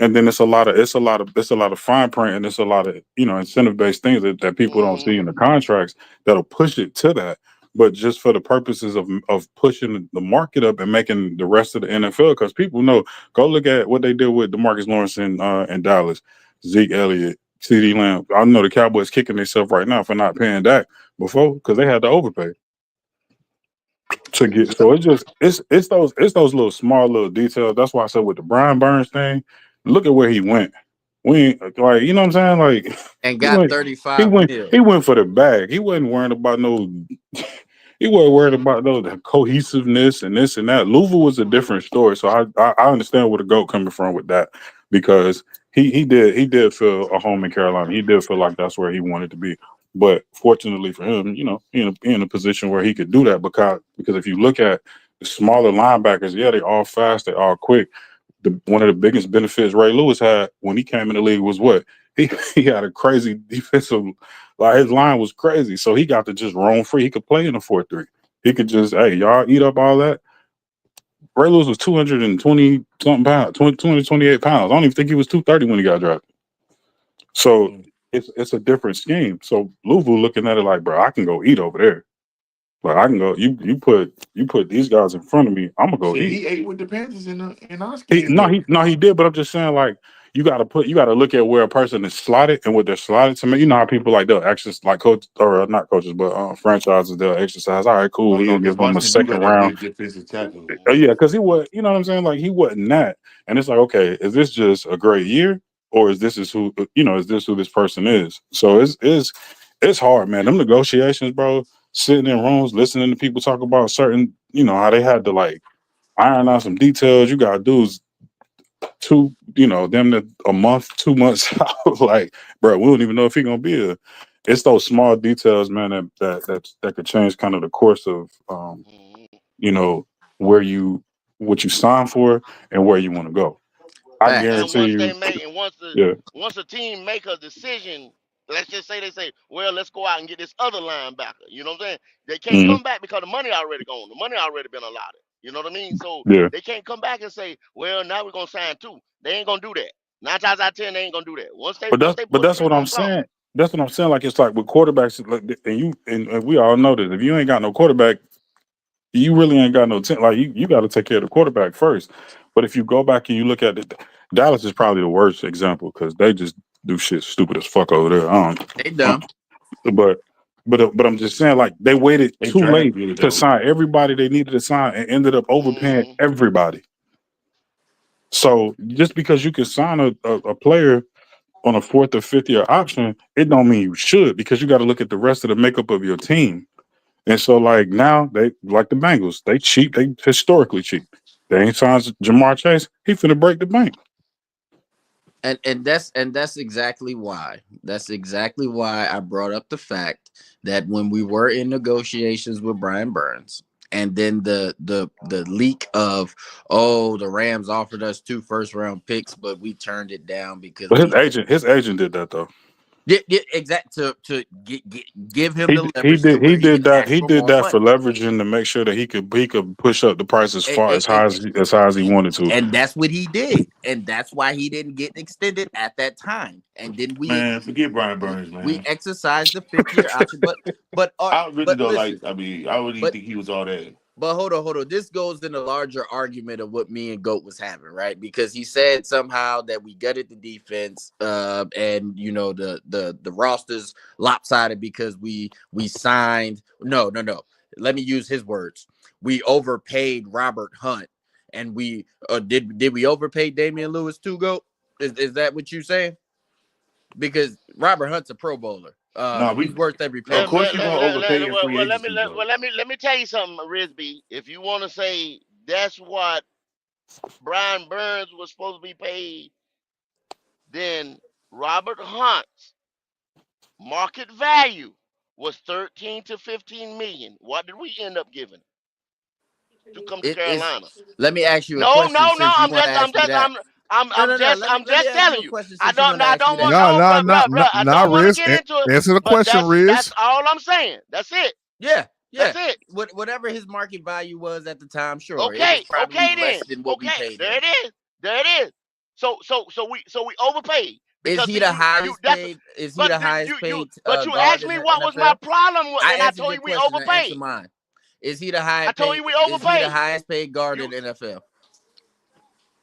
And then it's a lot of fine print and it's a lot of incentive based things that people don't Mm-hmm. see in the contracts that'll push it to that. But just for the purposes of pushing the market up and making the rest of the NFL, because people know, go look at what they did with DeMarcus Lawrence in Dallas, Zeke Elliott, CD Lamb. I know the Cowboys kicking themselves right now for not paying Dak before because they had to overpay to get. So it's those little small little details. That's why I said with the Brian Burns thing, look at where he went. We ain't, like, you know what I'm saying? Like And he got went he 35 went mil. he went for the bag. He wasn't worrying about no he wasn't worried about no the cohesiveness and this and that. Louisville was a different story. So I understand where the goat coming from with that because he did feel a home in Carolina. He did feel like that's where he wanted to be. But fortunately for him, he in a position where he could do that because if you look at the smaller linebackers, yeah, they all fast, they all quick. One of the biggest benefits Ray Lewis had when he came in the league was what he had a crazy defensive, like his line was crazy, so he got to just roam free. He could play in a 4-3. He could just, hey, y'all eat up all that. Ray Lewis was 220 something pounds, 228 pounds. I don't even think he was 230 when he got drafted. So it's a different scheme. So Louisville looking at it like, bro, I can go eat over there. Like I can go. You put these guys in front of me. I'm gonna go Shit, eat. he ate with the Panthers in our skin No, though. he did, but I'm just saying, like, you gotta look at where a person is slotted and what they're slotted to make. You know how people like they'll exercise, like coach or not coaches, but franchises they'll exercise. All right, cool, Oh we're yeah, gonna because give them a Washington do second got that round. good defensive tackle. Yeah, because he was, you know what I'm saying, like he wasn't that, and it's like, okay, is this just a great year, or is this who this person is? So it's hard, man. Them negotiations, bro. Sitting in rooms, listening to people talk about certain, how they had to like iron out some details. You gotta do is a month, 2 months out. Like, bro, we don't even know if he gonna be here. It's those small details, man, that could change kind of the course of Mm-hmm. you know, where you what you sign for and where you want to go. I Facts. And guarantee once they you, make, and yeah. once a team make a decision, let's just say they say, well, let's go out and get this other linebacker. You know what I'm saying? They can't Hmm. come back because the money already gone. The money already been allotted. You know what I mean? So Yeah. they can't come back and say, well, now we're gonna sign two. They ain't gonna do that. 9 times out of 10, they ain't gonna do that. Once they But pull the that's what trigger I'm on something. saying. That's what I'm saying. Like it's like with quarterbacks, like, and we all know this. If you ain't got no quarterback, you really ain't got no like you got to take care of the quarterback first. But if you go back and you look at it, Dallas is probably the worst example because they just do shit stupid as fuck over there. They Um, dumb. but but I'm just saying like they waited They too draft late good to though. sign everybody they needed to sign and ended up overpaying Mm-hmm. everybody. So just because you can sign a player on a fourth or fifth year option, it don't mean you should because you got to look at the rest of the makeup of your team. And so like now they like the Bengals, they cheap, they historically cheap. They ain't signed Jamar Chase, he finna break the bank. And that's exactly why. That's exactly why I brought up the fact that when we were in negotiations with Brian Burns, and then the leak of, oh, the Rams offered us 2 first-round picks, but we turned it down because But we his agent did that though. yeah, exact to give him He the he leverage to did he where he did can that ask he for did more that for money. leveraging to make sure that he could push up the price as A- far a- as high a- as high as he wanted to. and that's what he did, and that's why he didn't get extended at that time. And then Man, forget Brian Burns, we man. exercised the 5th year option. But I really but don't listen, like. I mean, I really but think he was all that. But hold on. This goes in a larger argument of what me and Goat was having, right? Because he said somehow that we gutted the defense, and the roster's lopsided because we signed. No. Let me use his words. We overpaid Robert Hunt, and we did we overpay Damian Lewis too, Goat? Is that what you're saying? Because Robert Hunt's a Pro Bowler. Nah, He's worth every of penny. course you're gonna overpay in free let me agency, though. let me tell you something, Risby. If you want to say that's what Brian Burns was supposed to be paid, then Robert Hunt's market value was 13 to 15 million. What did we end up giving to come to It is. Carolina? Let me ask you a No, question no, no. since you want to ask me that. I'm Let me just ask you telling a you. question I since you don't want to I ask me don't that. want no, I don't want to Riz. get into it. Answer the But question, Riz. that's all I'm saying. That's it. Yeah. That's it. Whatever his market value was at the time, sure, it was Okay, probably okay less then. than what we Okay, paid there him. it is. There it is. So we overpaid Is because he the highest that's paid? Is he but the highest paid you guard asked in me the what was my NFL? problem I and I answered told your you we question and answer overpaid. mine. Is he the I highest told paid? you we Is he the overpaid. highest paid guard You in the NFL?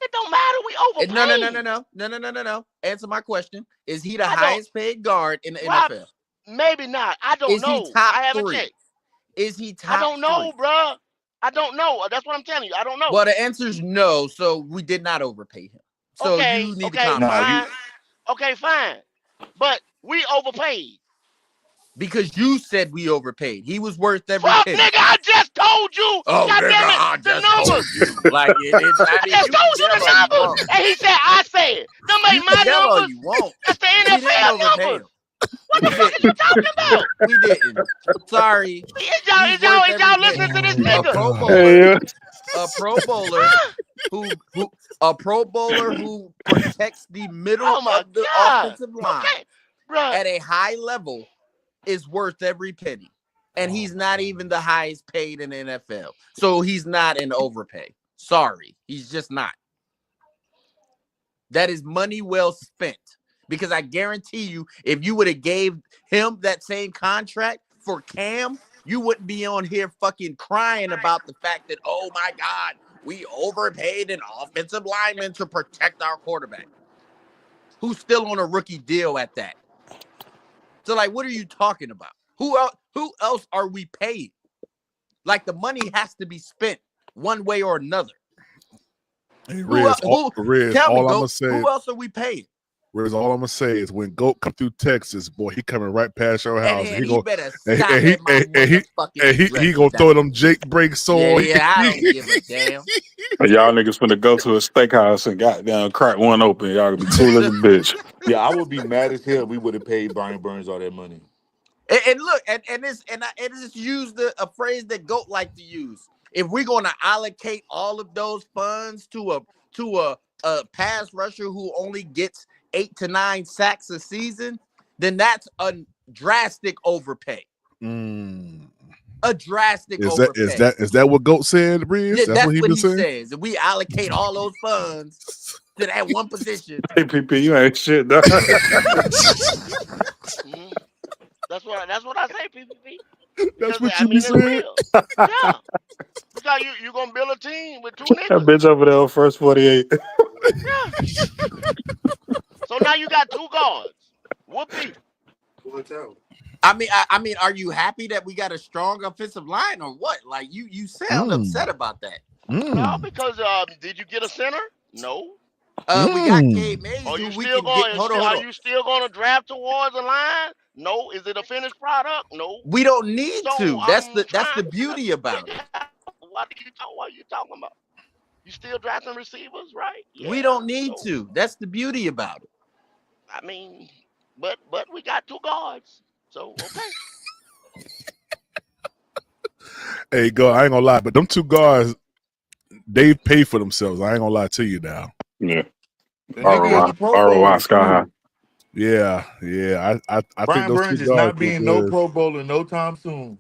it don't matter. We overpaid. No. Answer my question. Is he the I don't highest paid guard in the Rob. NFL? Maybe not. I don't Is he know. top I haven't three? checked. Is he I top don't know, three? bruh. I don't know. That's what I'm telling you. I don't know. Well, the answer is no. So we did not overpay him. So you need to Okay, calm down. fine. Okay, fine. But we overpaid. Because you said we overpaid. He was worth every Fuck, penny. nigga, I just told you. Oh, God nigga, damn it, I the just told numbers. you. Like it is. I I mean, just you can told you yell the all you numbers. want. And he said, I said. Them You ain't can my yell all numbers. you want. That's the We didn't NFL overpay him. numbers. What We the fuck is you didn't. talking about? We didn't. Sorry. He's worth Is every y'all penny. listening to this Oh my A nigga? Pro God. Bowler. Hey, A Pro Bowler a Pro Bowler who protects the middle Oh my of the God. offensive line Okay, bruh. at a high level is worth every penny. And he's not even the highest paid in the NFL. So he's not an overpay. Sorry. He's just not. That is money well spent. Because I guarantee you, if you would have gave him that same contract for Cam, you wouldn't be on here fucking crying about the fact that, oh my God, we overpaid an offensive lineman to protect our quarterback, who's still on a rookie deal at that. So, like, what are you talking about? Who else are we paying? Like, the money has to be spent one way or another. Hey, Riz, Tell me, all I'm Go, gonna say, who else are we paying? Riz, all I'm gonna say is when Goat come through Texas, boy, he coming right past your house. And he better and, stop and he at my motherfucking address. he gonna throw them Jake breaks on. Yeah, I don't give a damn. y'all niggas finna go to a steakhouse and goddamn crack one open. Y'all gonna be cool as a bitch. Yeah, I would be mad as hell. We would have paid Brian Burns all that money. And look, and just use a phrase that Goat like to use. If we're gonna allocate all of those funds to a pass rusher who only gets 8 to 9 sacks a season, then that's a drastic overpay. A drastic overpay. Is that what Goat said, Riz? Yeah, that's what he what been he saying? says. If we allocate all those funds to that one position. Hey, PP, you ain't shit, dog. Mm-hmm. That's what I say, PPP. That's Because what I you be mean it's saying? real. Yeah. Because you gonna build a team with two That niggas. bitch over there on first 48. Yeah. So now you got two guards. Whoopee. What's out? I mean, are you happy that we got a strong offensive line or what? Like you sound upset about that. No, because did you get a center? No. We got Cade Mays, Are who you we still can get. going? Hold on. Are you still going to draft towards a line? No. Is it a finished product? No. We don't need So to. That's the beauty to about it. What are you talking about? You still drafting receivers, right? Yeah. We don't need to. That's the beauty about it. I mean, but we got two guards, so okay. Hey, Go, I ain't gonna lie, but them two guards, they pay for themselves. I ain't gonna lie to you now. Yeah. The nigga is a Pro ROI Bowler sky high. too. Yeah. I think Brian those two Burns is guards not were being no good. Pro Bowler no time soon.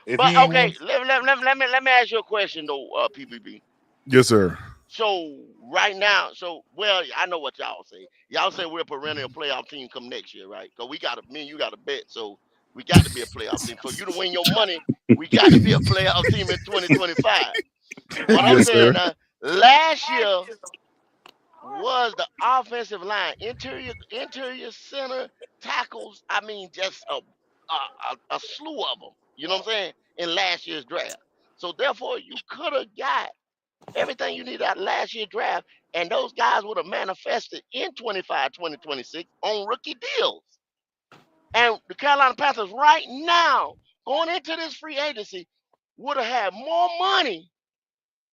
If he But ain't okay, one, let me ask you a question though, PPP. Yes, sir. So right now, well, I know what y'all say. Y'all say we're a perennial playoff team come next year, right? Because me and you got to bet, so we got to be a playoff team. For you to win your money, We got to be a playoff team in 2025. What I'm Yes, saying sir. now, last year was the offensive line, interior center, tackles. I mean, just a slew of them. You know what I'm saying? In last year's draft. So therefore, you could have got everything you need out of last year's draft, and those guys would have manifested in 25, 2026 on rookie deals. And the Carolina Panthers right now, going into this free agency, would have had more money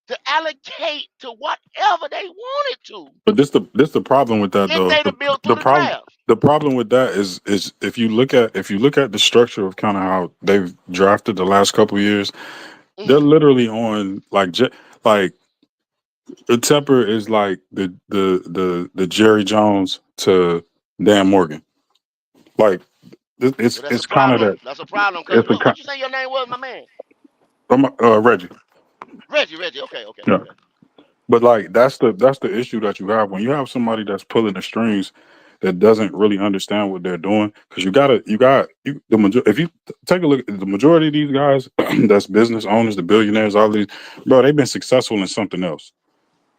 to allocate to whatever they wanted to But this the problem with that if though. they'd have built The through the problem draft. the problem with that is if you look at the structure of kind of how they've drafted the last couple of years, they're Mm. literally on like the Tepper is like the Jerry Jones to Dan Morgan. Like Well, that's a it's kind of problem. that. That's a problem. Cause It's a what you say your name was, my man? Reggie. Reggie. Okay. Yeah. But like that's the issue that you have when you have somebody that's pulling the strings that doesn't really understand what they're doing. Because if you take a look at the majority of these guys, that's business owners, the billionaires, all these, bro, they've been successful in something else.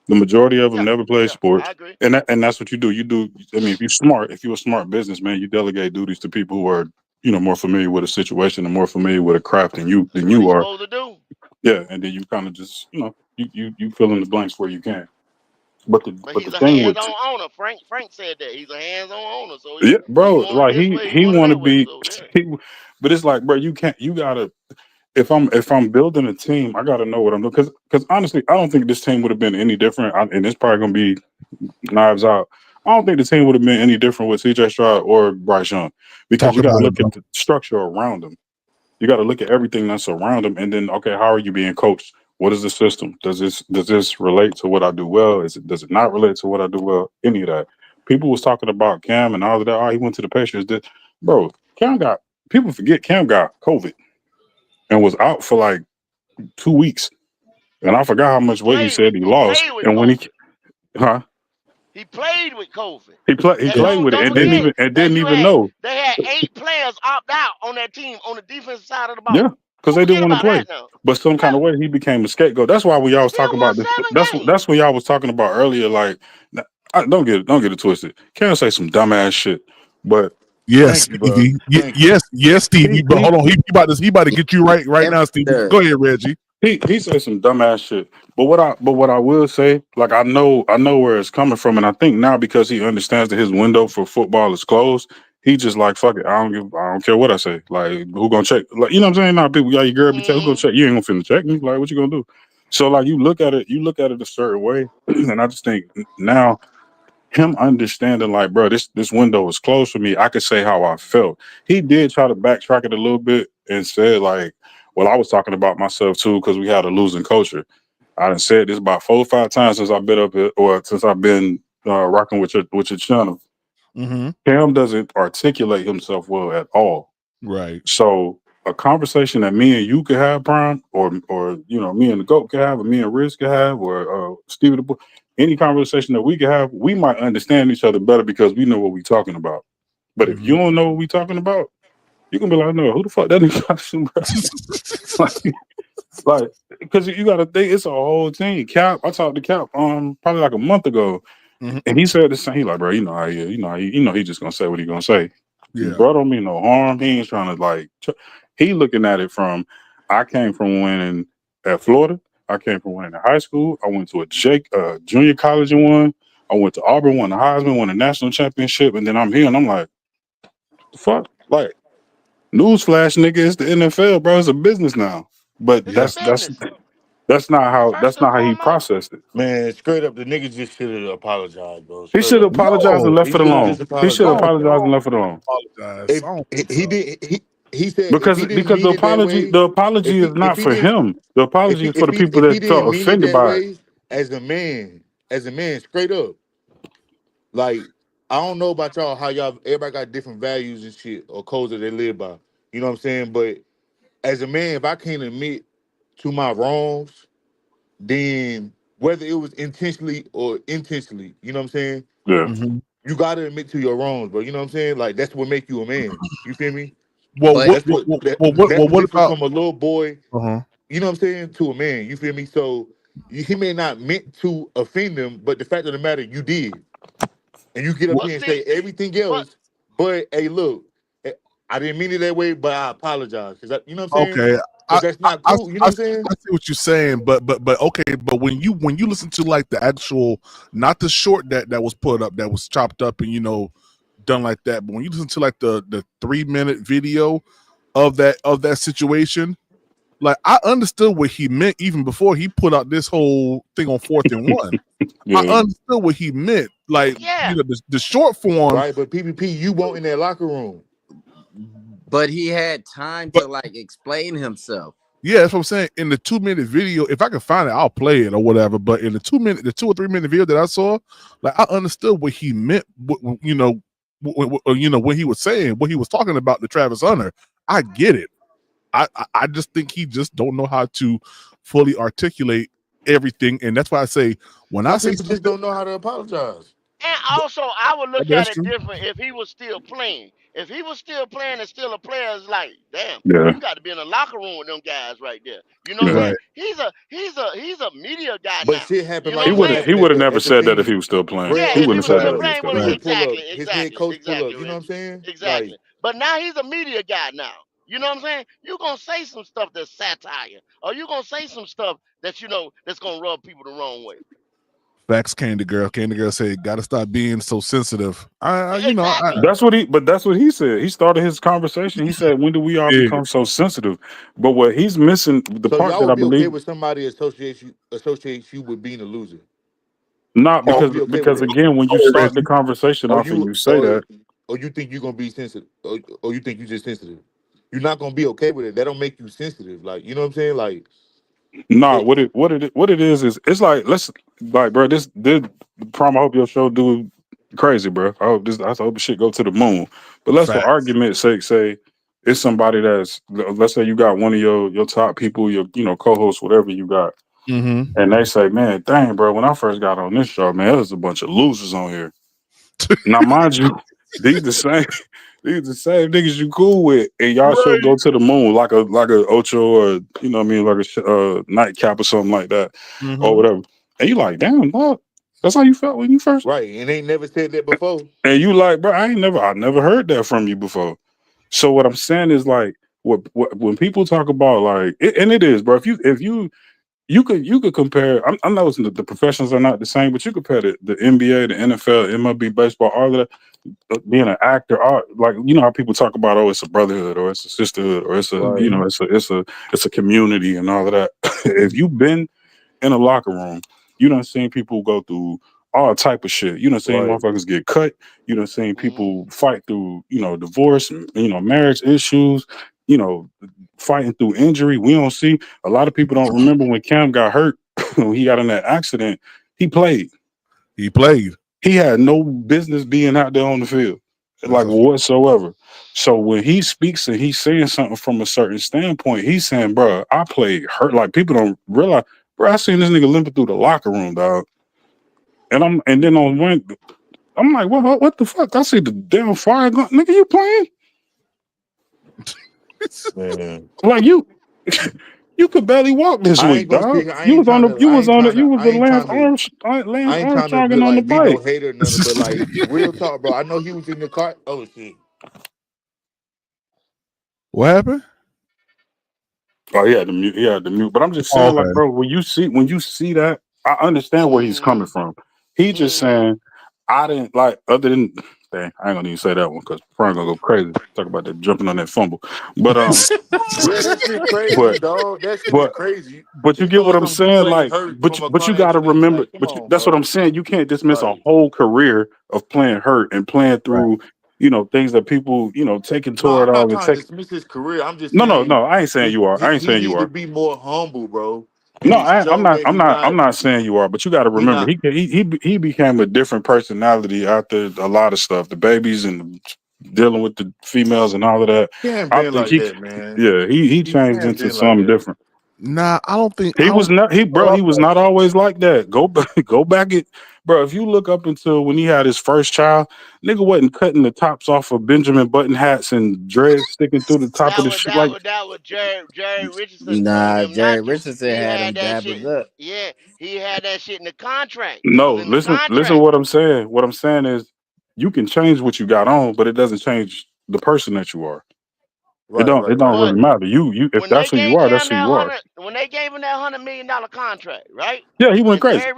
The majority of them Yeah. never played Yeah. I sports, agree. and that's what you do. You do. I mean, if you're a smart businessman, you delegate duties to people who are more familiar with a situation and more familiar with a craft That's than what you he's are. supposed to do. Yeah, and then you kind of just you fill in the blanks where you can. But the But but the he's a thing with hands-on owner. Frank said that he's a hands-on owner. So yeah, he bro, wanted like this he way, he he wanted want to that way. be, So yeah. he, but it's like, bro, you can't. You gotta. If I'm building a team, I gotta know what I'm doing. Because honestly, I don't think this team would have been any different. And it's probably gonna be knives out. I don't think the team would have been any different with C.J. Stroud or Bryce Young because Talk you got to about it, look bro. at the structure around them. You got to look at everything that's around them, and then okay, how are you being coached? What is the system? Does this relate to what I do well? Does it not relate to what I do well? Any of that. People was talking about Cam and all of that. Oh, he went to the Patriots. Bro, Cam got people forget Cam got COVID and was out for like 2 weeks, and I forgot how much weight he said he He lost. played with And when COVID. huh? He played with COVID. He And Yeah. played with it don't and forget that didn't even know. they had 8 players opt out on that team on the defensive side of the Yeah, ball. because Don't they didn't forget want to about play. that now. But some kind Yeah. of way he became a scapegoat. That's why when He y'all was still talking won about this. 7 games. That's what y'all was talking about earlier. Like, don't get it twisted. Can't say some dumbass shit, but Yes, Thank you, bro. Stevie. Thank you. Yes, Stevie. But he hold on, he about to get you right And now, Stevie. third. Go ahead, Reggie. he said some dumbass shit. But what I will say, like I know where it's coming from, and I think now because he understands that his window for football is closed, he just like fuck it. I don't care what I say. Like who gonna check? Like you know what I'm saying? Now people got your girl be tell who gonna Hmm. check? You ain't gonna finna check me. Like what you gonna do? So like you look at it a certain way, and I just think now him understanding like bro this window is closed for me. I could say how I felt. He did try to backtrack it a little bit and said like, well, I was talking about myself too because we had a losing culture. I done said this about 4 or 5 times since I've been up here, or since I've been rocking with your channel. Mm-hmm. Cam doesn't articulate himself well at all. Right. So a conversation that me and you could have, Prime, or me and the Goat could have, or me and Riz could have, or Stevie the Boy, any conversation that we could have, we might understand each other better because we know what we're talking about. But if Mm-hmm. you don't know what we're talking about, you can be like, no, who the fuck that nigga? Like, because you got to think it's a whole team. Cap, I talked to Cap probably like a month ago, Mm-hmm. and he said the same. He like, bro, you know how he is. He just gonna say what he gonna say. Yeah. Bro, don't mean no harm. He ain't trying to like. He looking at it from. I came from winning at Florida. I came from winning in high school. I went to a junior college and won. I went to Auburn, won the Heisman, won the national championship, and then I'm here and I'm like, the fuck, like. Newsflash, nigga, it's the NFL, bro. It's a business now. But It's a Yeah. business, that's not how first and he foremost. processed it. Man, straight up, the nigga just should have apologized, bro. He Straight should have up. apologized and No, left He it should have alone. just He should I have don't, apologized, I apologized bro. and don't left it alone. apologize. If I don't think he so. did, he said if Because he didn't because mean it that way, the apology is if not he for didn't him. The apology is for the people if he that didn't felt mean it offended that by it. way, as a man, straight up, like I don't know about y'all how y'all everybody got different values and shit or codes that they live by. You know what I'm saying? But as a man, if I can't admit to my wrongs, then whether it was intentionally or intentionally, you know what I'm saying? Yeah. Mm-hmm. You gotta admit to your wrongs, bro. You know what I'm saying? Like that's what make you a man. You feel me? Well, But That's the what difference about? from a little boy, Uh-huh. you know what I'm saying, to a man. You feel me? So he may not meant to offend them, but the fact of the matter, you did. And you get up But here and see, say everything but else, but hey, look, eh, I didn't mean it that way, but I apologize. You know what I'm saying? Okay, Because that's not cool. You know I what I'm saying? I see what you're saying, but okay, but when you listen to like the actual, not the short that was put up, that was chopped up and done like that, but when you listen to like the 3-minute video of that situation, like I understood what he meant even before he put out this whole thing on 4th and 1. I Yeah. understood what he meant, like yeah, the short form, Right, but PPP, you won't in that locker room. he had time but to like explain himself. yeah, that's what I'm saying. In the 2-minute video, if I can find it, I'll play it or whatever. But in the 2 or 3 minute video that I saw, like I understood what he meant. When he was saying what he was talking about to Travis Hunter, I get it. I just think he just don't know how to fully articulate everything, and that's why I say when I Some say people just something, don't know how to apologize. and also I would look at that's it true. different if he was still playing. If he was still playing and still a player, it's like, damn, Yeah. you got to be in a locker room with them guys right there. You know what I'm Yeah. saying? Right. He's a media guy But now. shit happened You know like He what I'm what would saying? he happened would have never at the said that if he thing. was still playing. Brad Yeah, He if he wouldn't was have said Brad still that if he was playing still with it, Right. Pippen pull up, exactly, his head exactly, coach pull up. exactly, You know what I'm Reggie. saying? Exactly. Like, But now he's a media guy now. You know what I'm saying? You're gonna say some stuff that's satire, or you're gonna say some stuff that that's gonna rub people the wrong way. Facts. Came the girl. Came the girl. Said, "Got to stop being so sensitive." Exactly. That's what he said. He started his conversation. He said, "When do we all Yeah. become so sensitive?" But what he's missing, the so part y'all that would I be okay believe, with somebody associates you with being a loser. not Y'all Oh, would because be okay with because that. again, when you oh, start the Reggie. conversation Or off and you you say or that, or you think you're gonna be sensitive, or you think you just sensitive. You're not gonna be okay with it. That don't make you sensitive. Like, you know what I'm saying? Like, nah, it, what it is it's like let's like, bro, this prom. I hope your show do crazy, bro. I hope the shit go to the moon. But let's, for Facts. argument's sake, say it's somebody that's, let's say you got one of your top people, your co-hosts, whatever you got. Mm-hmm. And they say, man, dang, bro, when I first got on this show, man, there's a bunch of losers on here. Now, mind you, these the same, these the same niggas you cool with, and y'all should Right. go to the moon like a Ocho, or you know what I mean, like a nightcap or something like that, or Mm-hmm. whatever. And you like, damn, what? That's how you felt when you first. right, and ain't never said that before. And you like, bro, I never heard that from you before. So what I'm saying is like, what when people talk about like, and it is, bro. You could compare. I know the professionals are not the same, but you compare the NBA, the NFL, MLB, baseball, all of that. Being an actor, all, like how people talk about, oh, it's a brotherhood or it's a sisterhood or it's a Right, it's a community and all of that. If you've been in a locker room, you done seen people go through all type of shit. You done seen right. motherfuckers get cut. You done seen Hmm. people fight through divorce, marriage issues. You know, fighting through injury. We don't see a lot of people don't remember when Cam got hurt when he got in that accident. He played. He played. He had no business being out there on the field, That's like a fact. whatsoever. So when he speaks and he's saying something from a certain standpoint, he's saying, "Bro, I played hurt." Like people don't realize, bro. I seen this nigga limping through the locker room, dog. And then on one, I'm like, what the fuck? I see the damn fire gun, nigga. You playing? Man, Like you, you could barely walk this I week, ain't gonna sit dog. here. I You ain't was on trying the, to. you I was ain't on the, trying you to. was I the ain't trying to. Lance I ain't trying to Armstrong on the be no bike. hater or nothing, but like real talk, bro. I know he was in the car. Oh shit. What happened? Oh, he had the mute. He had the mute. But I'm just Oh, saying, like, okay. bro, when you see that, I understand where he's Hmm. coming from. He just Hmm. saying, I didn't like other than dang, I ain't gonna even say that one because Frank gonna go crazy. Talk about that jumping on that fumble. But Yeah, that shit crazy, but dog. That shit is but crazy. but you He get what told I'm some dude saying, ain't like, hurt from a but car you got to accident. remember, Like, come on, that's what I'm bro. saying. You can't dismiss a Like, whole career of playing hurt and playing Right. through, things that people, taking no, toward I'm not all and trying to take. dismiss his career. I'm just No, no, saying no. I ain't saying you are. I ain't he saying you need to are. be more humble, bro. No, And it I'm showed not. that I'm not saying you are, but you got to he remember, not he became a different personality after a lot of stuff, the babies and dealing with the females and all of that. can't I been think like that, man. he He changed can't into been like something that. different. Nah, I don't think. He I was don't. not Grow he up was like not always like that. Go back, bro, if you look up until when he had his first child, nigga wasn't cutting the tops off of Benjamin Button hats and dreads sticking through the top of That the was shit. that Like, was that was Jerry Richardson told Nah, him not Jerry to. Richardson He had had him that dabbing shit. up. Yeah, he had that shit in the contract. It no, was in the listen contract. what I'm saying. What I'm saying is you can change what you got on, but it doesn't change the person that you are. Right, It right, don't right, But really right. matter. You if when they that's who you gave are, that's him who that you are. when they gave him that $100 million contract, right? Yeah, he went And crazy.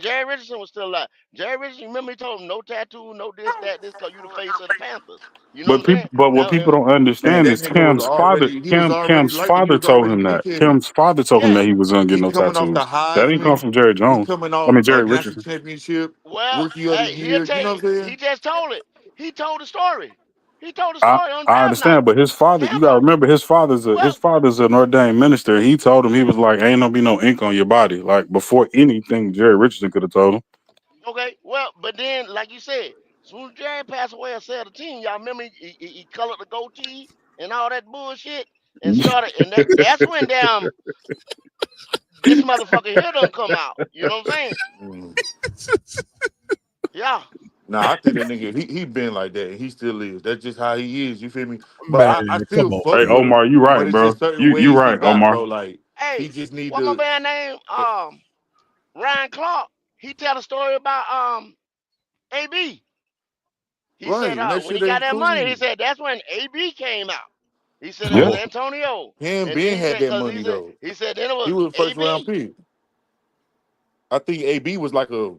Jerry Richardson was still alive. Jerry Richardson, remember he told him no tattoo, no this, that, this, cause you the face of the Panthers. You know what I'm saying? But what Now, people don't Man, understand that is nigga was already he was already Cam's light. He father was told already him big that. headed. Cam's father told him yeah. that he wasn't gonna get He no coming off the tattoos. That didn't come Heisman. from Jerry He Jones. coming I off mean a Jerry national Richardson. championship, Well, rookie of the hey, year. You know what I'm saying? he just told it. He told the story. He told the I, story on I draft night. understand, but his father, you gotta Tampa. remember his Well, father's an ordained minister. He told him he was like, ain't gonna be no ink on your body. Like before anything Jerry Richardson could have told him. okay. Well, but then, like you said, as soon as Jerry passed away and said the team, y'all remember he colored the goatee and all that bullshit and started, and that's when damn this motherfucker here done come out. You know what I'm saying? Mm. Yeah. Nah, I think that nigga he been like that. And he still is. That's just how he is. You feel me? But Man, I still come on, fuck Hey with man. him. Omar, you But right, it's bro. just certain You ways he right, got, Omar. bro. Like he Hey, just need what my to. man name? Ryan Clark. He tell a story about AB. He said Right, and that when shit he got ain't that money, he cool. said that's when AB came out. He said it Come Yeah. was on, Antonio, him and then Ben he had said that because money though. he said then it He was was a first round AB. pick. I think AB was like a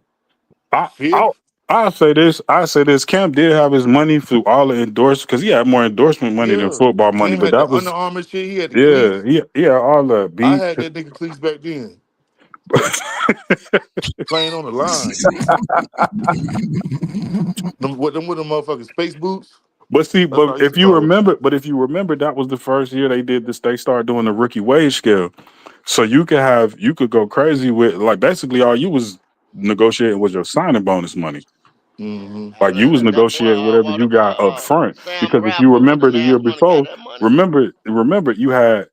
I I fifth. I say this. Cam did have his money through all the endorsements because he had more endorsement money than Yeah, football money. Cam But had the that Under was Armour shit. He had the yeah, cleats. all the I beats. had that nigga cleats back then, playing on the line. Them with them motherfucking space boots. But see, That's what I used to call them. if you remember, that was the first year they did this. They started doing the rookie wage scale, so you could go crazy with like basically all you was negotiating was your signing bonus money. Mm-hmm. Like you was That boy, negotiating whatever what you the boy, got up front. Sam Because if you Bradford was the remember the year last one to get before, that money. remember you had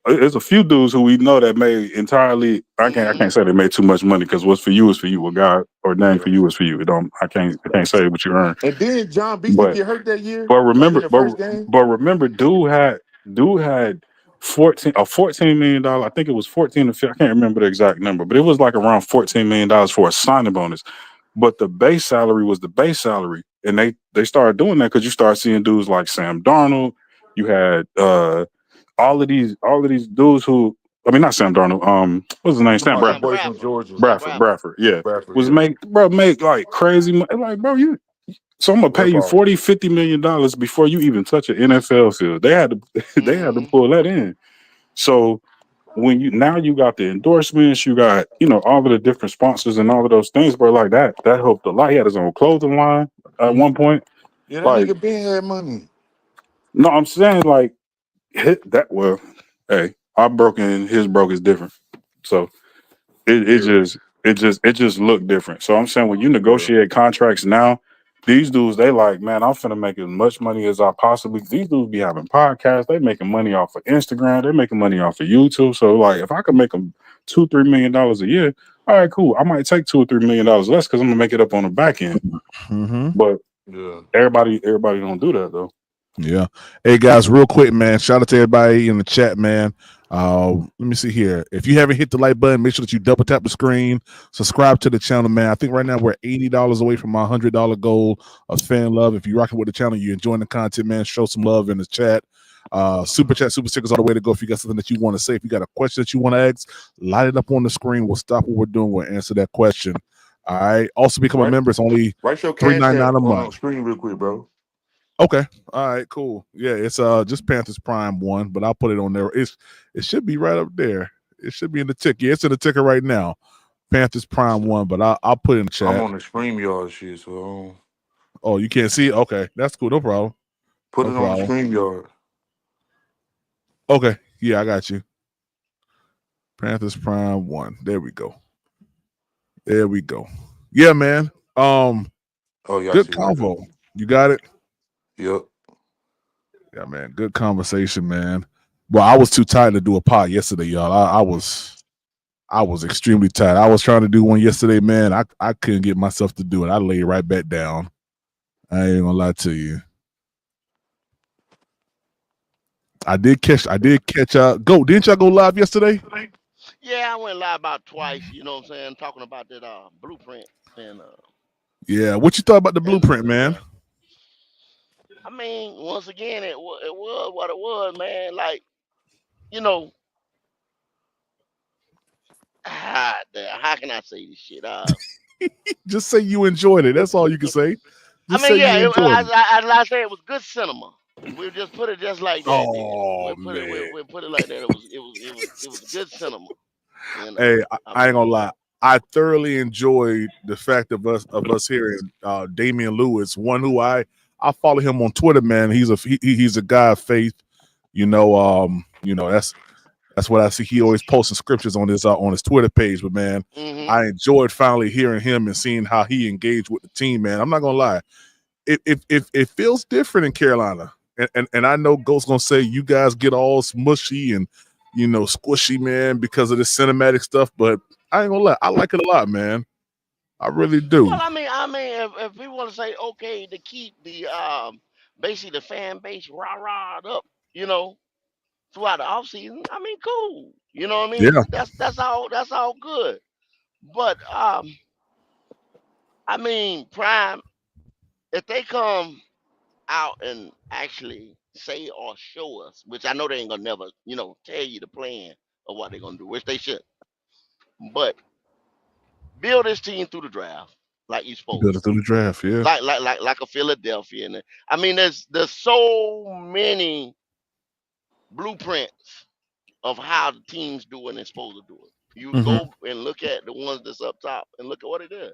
there's a few dudes who we know that made entirely. I Hmm. can't say they made too much money because what's for you is for you. What God ordained Yeah. for you is for you. It don't. I can't say what you earn. And then John Beasley But get hurt that year, but like in remember the first game. remember, dude had 14 million dollars. I think it was 14 or 15, I can't remember the exact number, but it was like around $14 million for a signing bonus. But the base salary was the base salary, and they started doing that because you start seeing dudes like Sam Darnold. You had all of these dudes who I mean not Sam Darnold. What's his name? Talking Sam about that Sam Bradford. boy from Bradford. Georgia, Sam Bradford. Bradford. Yeah, Bradford. was Yeah, make like crazy like bro you. So I'm gonna pay that's you all. 40-50 million dollars before you even touch an NFL field. They had to they had to Hmm. pull that in. So when you got the endorsements, you got all of the different sponsors and all of those things, bro. Like that helped a lot. He had his own clothing line at one point. Yeah, that Like nigga Ben had money. no, I'm saying like hit that well. Hey, our broken his broke is different. So it Yeah, just it just looked different. So I'm saying when you yeah. negotiate contracts now, these dudes they like, man, I'm finna make as much money as I possibly. These dudes be having podcasts, they making money off of Instagram, they making money off of YouTube. So like, if I could make them $2-3 million a year, all right, cool. I might take $2 or $3 million less because I'm gonna make it up on the back end. Mm-hmm. But Yeah. everybody don't do that though. Yeah. Hey guys, real quick, man. Shout out to everybody in the chat, man. Let me see here. If you haven't hit the like button, make sure that you double tap the screen, subscribe to the channel, man. I think right now we're $80 away from our $100 goal of fan love. If you're rocking with the channel, you're enjoying the content, man. Show some love in the chat. Super chat, super stickers, all the way to go. If you got something that you want to say, if you got a question that you want to ask, light it up on the screen. We'll stop what we're doing. We'll answer that question. All right. Also become a Right. member. It's only Write your cash $3.99 app a on month. screen real quick, bro. Okay. All right, cool. Yeah, it's just Panthers Prime 1, but I'll put it on there. It should be right up there. It should be in the ticker. Yeah, it's in the ticker right now. Panthers Prime 1, but I'll put it in the I'm chat. on the StreamYard shit, so Oh, you can't see it? Okay, that's cool. No problem. put No it on the problem. StreamYard. Okay. Yeah, I got you. Panthers Prime 1. There we go. There we go. Yeah, man. Oh yeah, I Good see it right there. convo. You got it? Yep. Yeah, man. Good conversation, man. Well, I was too tired to do a pod yesterday, y'all. I was I was extremely tired. I was trying to do one yesterday, man. I couldn't get myself to do it. I laid right back down. I ain't gonna lie to you. I did catch go. Didn't y'all go live yesterday? Yeah, I went live about twice. You know what I'm saying? Talking about that blueprint and Yeah. What you thought about the blueprint, the man? draft. I mean, once again, it was what it was, man. Like, you know, how can I say this shit? Just say you enjoyed it. That's all you can say. I Just say mean, yeah, you enjoyed it. I say it was good cinema. We'll just put it just like that. Then Oh we'll put it man. we'll put it like that. It was good cinema. You know, Hey, I I ain't gonna mean, lie. I thoroughly enjoyed the fact of us hearing Damian Lewis, one who I follow him on Twitter, man. He's a guy of faith. That's what I see. He always posting scriptures on his Twitter page. But man, hmm I enjoyed finally hearing him and seeing how he engaged with the team, man. I'm not gonna lie. It feels different in Carolina. And I know Ghost gonna say you guys get all smushy and squishy, man, because of the cinematic stuff, but I ain't gonna lie, I like it a lot, man. I really do. well, I mean, if people want to say okay to keep the basically the fan base rah up, you know, throughout the off season, I mean, cool. You know what I Yeah. mean? That's all good. But I mean, Prime, if they come out and actually say or show us, which I know they ain't gonna never, tell you the plan of what they're gonna do, which they should. But build this team through the draft like you're Build supposed it to, through the draft, yeah. like a Philadelphia. And I mean, there's so many blueprints of how the teams do what they're supposed to do it. You Mm-hmm. go and look at the ones that's up top and look at what it is.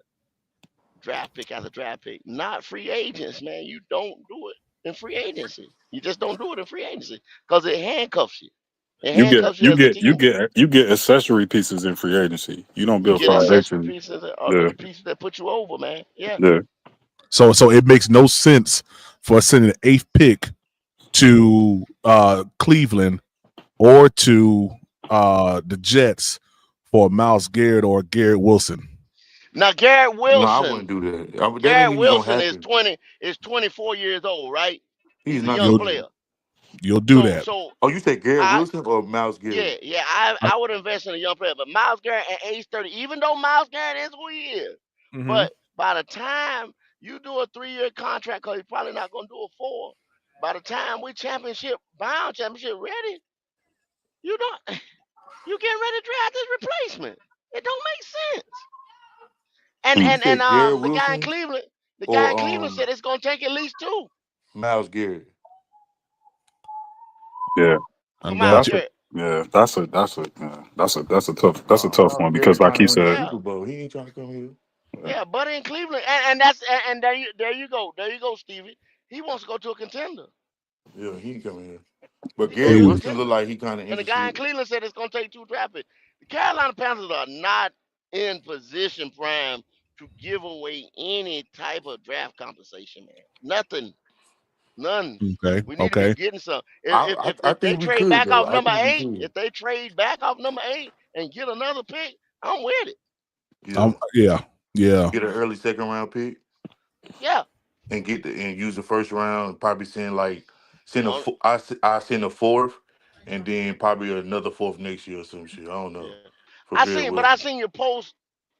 Draft pick after draft pick, not free agents, man. You don't do it in free agency. You just don't do it in free agency because it handcuffs you. It You get handcuffs you you as a get you team. get you get accessory pieces in free agency. You don't You build get accessory foundation. pieces or Yeah, the pieces that put you over, man. Yeah. yeah. So it makes no sense for us sending the 8th pick to Cleveland or to the Jets for Miles Garrett or Garrett Wilson. Now Garrett No, I wouldn't Wilson, do that. That ain't Garrett even gonna Wilson is happen. 24 years old, right? He's He's a not young You'll doing player. that. you'll do So that. so Oh, you said Garrett I Wilson or Miles yeah, Garrett? yeah, I, I, I would invest in a young player. But Miles Garrett at age 30, even though Miles Garrett is who he is, mm-hmm. but by the time you do a 3-year contract, because he's probably not going to do a 4, by the time we championship ready, you don't you getting ready to draft this replacement. It don't make sense. And You Hmm. and and said Garrett the guy in Wilson Cleveland, or said it's going to take at least 2 Miles Garrett? Yeah, for I Miles got that's you. a Garrett. yeah. That's a tough one because, like Trying he to win a said, Yeah. Super Bowl. He ain't trying to come here. yeah. Yeah, Buddy in Cleveland, and there you go, Stevie. He wants to go to a contender. Yeah, he ain't coming here. But He going Garrett to a Hey, Wilson look contender. like he kind of And the guy in interested. Cleveland said it's going to take 2 draft picks. The Carolina Panthers are not in position, Prime, to give away any type of draft compensation, man. Nothing. None. okay, We need to be okay. getting some. If, I if, I if they think we trade could back though. off I number think we 8, could. if they trade back off number 8 and get another pick, I'm with it. Yeah, Yeah. get an early second round pick Yeah. and and use the first round. Probably send a On, I send a fourth, and then probably another fourth next year or some shit. I don't know yeah. for Garrett I Wilson. seen your post.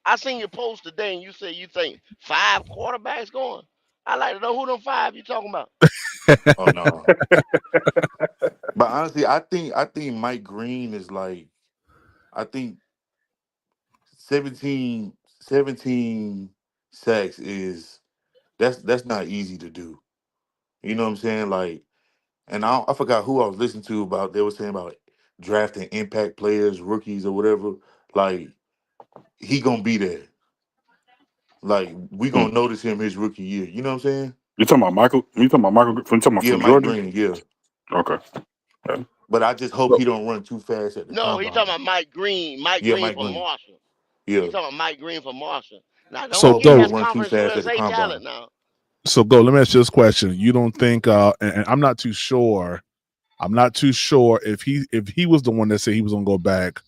I seen your post today, and you said you think 5 quarterbacks going. I like to know who them 5 you talking about. Oh no, but honestly, I think Mike Green is like I think 17 sacks is that's not easy to do. You know what I'm saying? Like, and I forgot who I was listening to about. They were saying about drafting impact players, rookies or whatever. Like he gonna be there. Like we Hmm. gonna notice him his rookie year. You know what I'm saying? You talking about Michael? You talking about Michael? From talking about Yeah, from Mike Georgia? Green. Yeah, Okay. Yeah. but I just hope So, he don't run too fast at the No, he talking combine. about Mike Green. Mike Yeah, Green Mike from Green. Marshall. He Yeah, talking about Mike Green from Marshall. Now I don't so hope forget he he go. don't has run too Conference fast at the USA combine. talent now. So go. Let me ask you this question. You don't think? And I'm not too sure. I'm not too sure if he was the one that said he was gonna go back.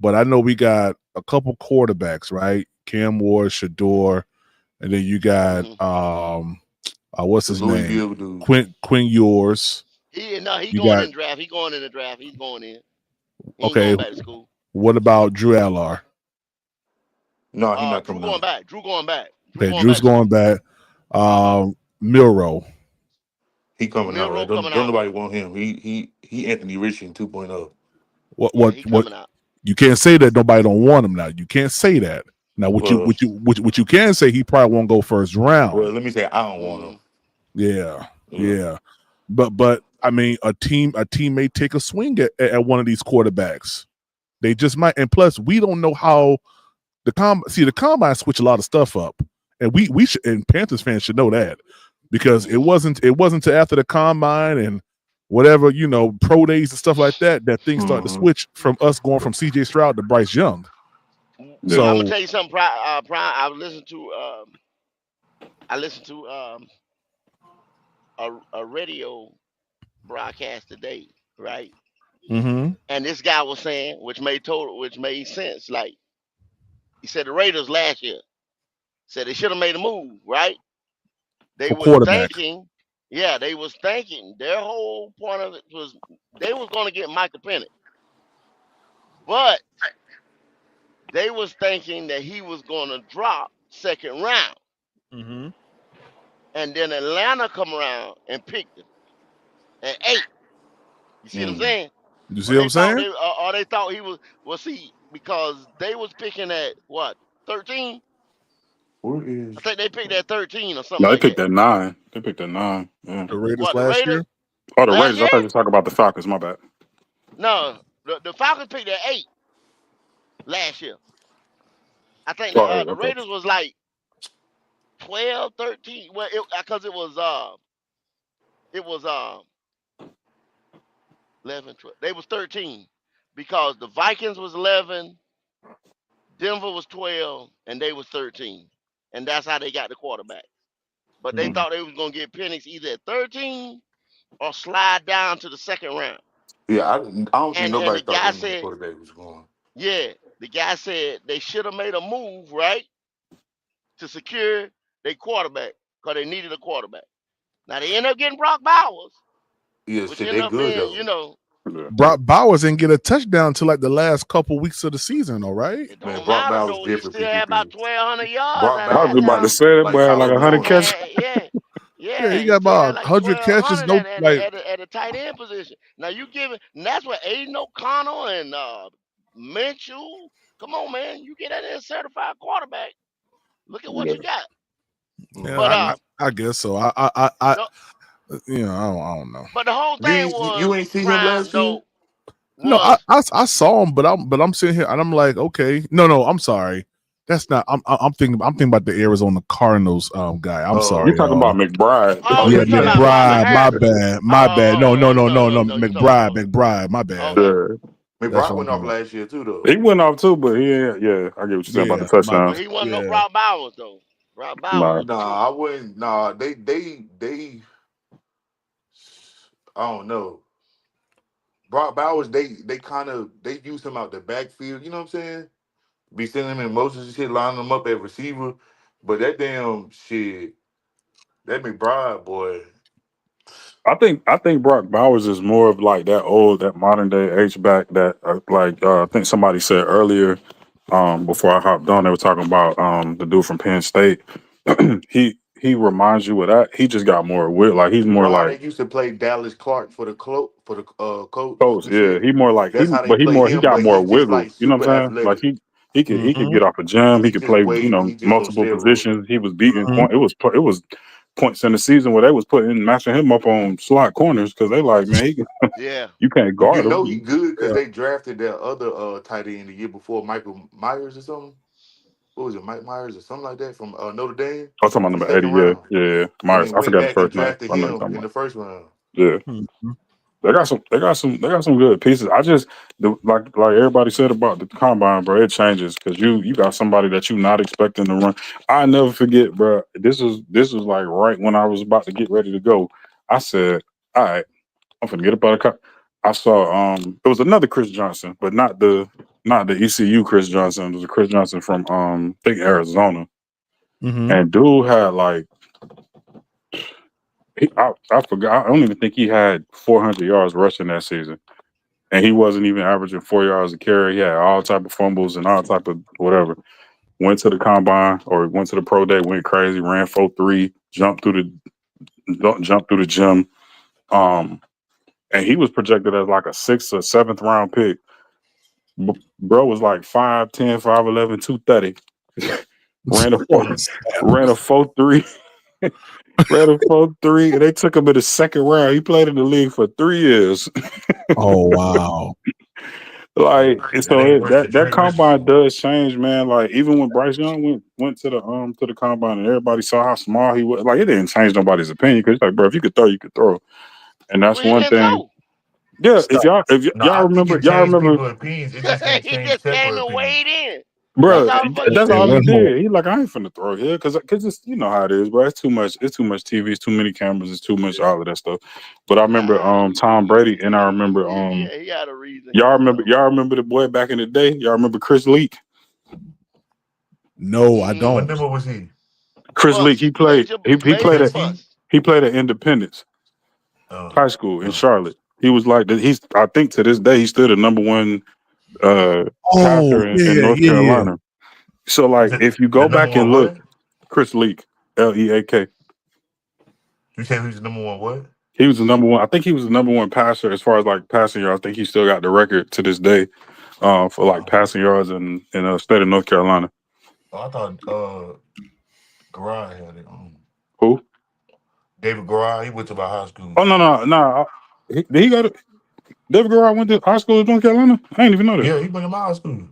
but I know we got a couple quarterbacks, right? Cam Ward, Shador, and then you got what's The his name? Louisville dude. Quinn Ewers. He You going got in draft. He going in the draft. He's going in. He ain't okay. going back to school. What about Drew Allar? No, he not Drew coming going out. back. Drew going back. Drew Okay, going back Drew's to school. going back. Milrow. He coming out, right? Milrow Don't coming out. nobody want him. He Anthony Richardson 2.0. What Yeah, what he what? coming out. You can't say that nobody don't want him now. You can't say that. Now what you can say, he probably won't go first round. Well, let me say I don't want him. Yeah. But I mean, a team may take a swing at one of these quarterbacks. They just might. And plus, we don't know how the combine switch a lot of stuff up, and we should, and Panthers fans should know that, because it wasn't till after the combine and whatever, pro days and stuff like that things start to switch from us going from CJ Stroud to Bryce Young. So I'm gonna tell you something. I listened to a radio broadcast today, right? Mm-hmm. And this guy was saying, which made sense. Like he said, the Raiders last year said they should have made a move, right? They For was quarterback. thinking, they was thinking. Their whole point of it was they was going to get Michael Penix, but they was thinking that he was going to drop second round, and then Atlanta come around and picked him at 8. You see what I'm saying? You see what I'm saying? They thought he was. Well, see, because they was picking at what 13. Where is? I think they picked at 13 or something No, they like picked that. at 9. They picked at 9. Yeah. The Raiders What, the last Raiders year? Oh, the last Raiders. I year? thought you were talking about the Falcons. My bad. No, the Falcons picked at 8 last year. I think Oh, hey, the okay. Raiders was like 12, 13. Well, because it was 11, 12. They was 13 because the Vikings was 11, Denver was 12, and they was 13, and that's how they got the quarterback. But they thought they was gonna get Penix either at 13 or slide down to the second round. Yeah, I don't think And nobody the thought guy that many said, quarterback was going. yeah, the guy said they should have made a move, right, to secure their quarterback because they needed a quarterback. Now they end up getting Brock Bowers, Yeah, which shit, ended they up good being, though. Brock Bowers didn't get a touchdown until like the last couple weeks of the season, all right? it Man, don't Brock matter Bowers though. He different still from had about DP. 1,200 yards Brock out of I was that just about to time. Bowers say that like boy had like Tyler 100 He Warren. catches. had, Yeah, he he got still had about like 100 catches. 1,200 No, like at the tight end position. Now you giving, and that's what Aiden O'Connell and Minshew. Come on, man, you get that in certified quarterback. Look at what you got. But yeah, I guess so. I no, I don't know. but the whole thing You was ain't see him prime last year? though. No, Was I saw him, but I'm sitting here and I'm like, okay, no, I'm sorry. That's not. I'm thinking about the Arizona Cardinals guy. I'm You sorry, talking about McBride? oh, Oh, Yeah, you you talking about talking Robert McBride. My Harris? bad. My bad. No, No, you talking about McBride. My bad. okay. Yeah. That's McBride what I'm went off talking about. last year too though. He went off too, but yeah, I get what you're saying about the Yeah, But touchdowns. he wasn't no yeah. Brock Bowers though. Brock Bowers Nah. was the truth. Nah, I wouldn't. Nah, they. I don't know. Brock Bowers, they kind of they use him out the backfield. You know what I'm saying? Be sending him in motions and shit, lining him up at receiver. But that damn shit, that McBride boy. I think Brock Bowers is more of like that modern day H back that I think somebody said earlier, before I hopped on, they were talking about the dude from Penn State. he reminds you of that. He just got more wit. Like he's You more know how like they used to play Dallas Clark for the coach Coach. and Yeah, shit. he more like That's how they but play he him, got but more he's just wiggle. like You know what super I'm saying? Like athletic. he could get off a gym. He He could just play he just on multiple steroids. positions. He was beating point. It was points in the season where they was matching him up on slot corners because they like, man, Yeah. you can't You guard know he him. good because Yeah. they drafted that other tight end the year before, Michael Myers or something. What was it, Mike Myers or something like that from Notre Dame I was talking about in the number 80. second round, Yeah. and Myers. then I went forgot the back and first name. drafted I know you're him talking in about. the first round. Yeah. They got some good pieces. Like everybody said about the combine, bro. It changes because you got somebody that you not expecting to run. I never forget, bro. This was like right when I was about to get ready to go. I said, all right, I'm finna get up out of the car. I saw it was another Chris Johnson, but not the not the ECU Chris Johnson. It was a Chris Johnson from I think Arizona. Mm-hmm. And dude had like I forgot. I don't even think he had 400 yards rushing that season, and he wasn't even averaging 4 yards a carry. He had all type of fumbles and all type of whatever. Went to the combine or went to the pro day, went crazy, ran 4.3, jumped through the gym. And he was projected as like a 6th or 7th round pick. Bro was like 5'10", 5'11", 230. ran a four, ran a 4.3. Ran a 4.3, and they took him in the 2nd round. He played in the league for 3 years. Oh wow! Like, and so that Trent combine Richardson. does change, man. Like, even when Bryce Young went to the combine, and everybody saw how small he was, like, it didn't change nobody's opinion because like, bro, if you could throw, you could throw, and that's Well, he one didn't thing. throw. Yeah, if No, y'all I think it changed remember, people's opinions. It just didn't He change just came Tepper's and opinion. weighed in. Right. That's bro, all the fuck he that's It all he did. went home. did. He like, I ain't finna throw here because it's you know how it is, bro. It's too much. It's too much TV. It's too many cameras. It's too much all of that stuff. But I remember Tom Brady, and I remember He had a reason. y'all remember the boy back in the day. Y'all remember Chris Leak? No, I What don't. number was he? Chris Leak. Fuss. He played Major at 17? fuss. he played at Independence Oh, High School in oh. Charlotte. He was like he's I think to this day he's still the number one Oh passer in yeah, North yeah, yeah. Carolina. So like if you The go number back one and what? look, Chris Leak, Leak. You say who's the number one what? He was the number one. I think he was the number one passer as far as like passing yards. I think he still got the record to this day for like passing yards in the state of North Carolina. Oh, I thought Garage had it. Who? David Garage, he went to my high school. Oh no. Did he go to David Garrett went to high school in North Carolina? I didn't even know that. Yeah, he went to my high school.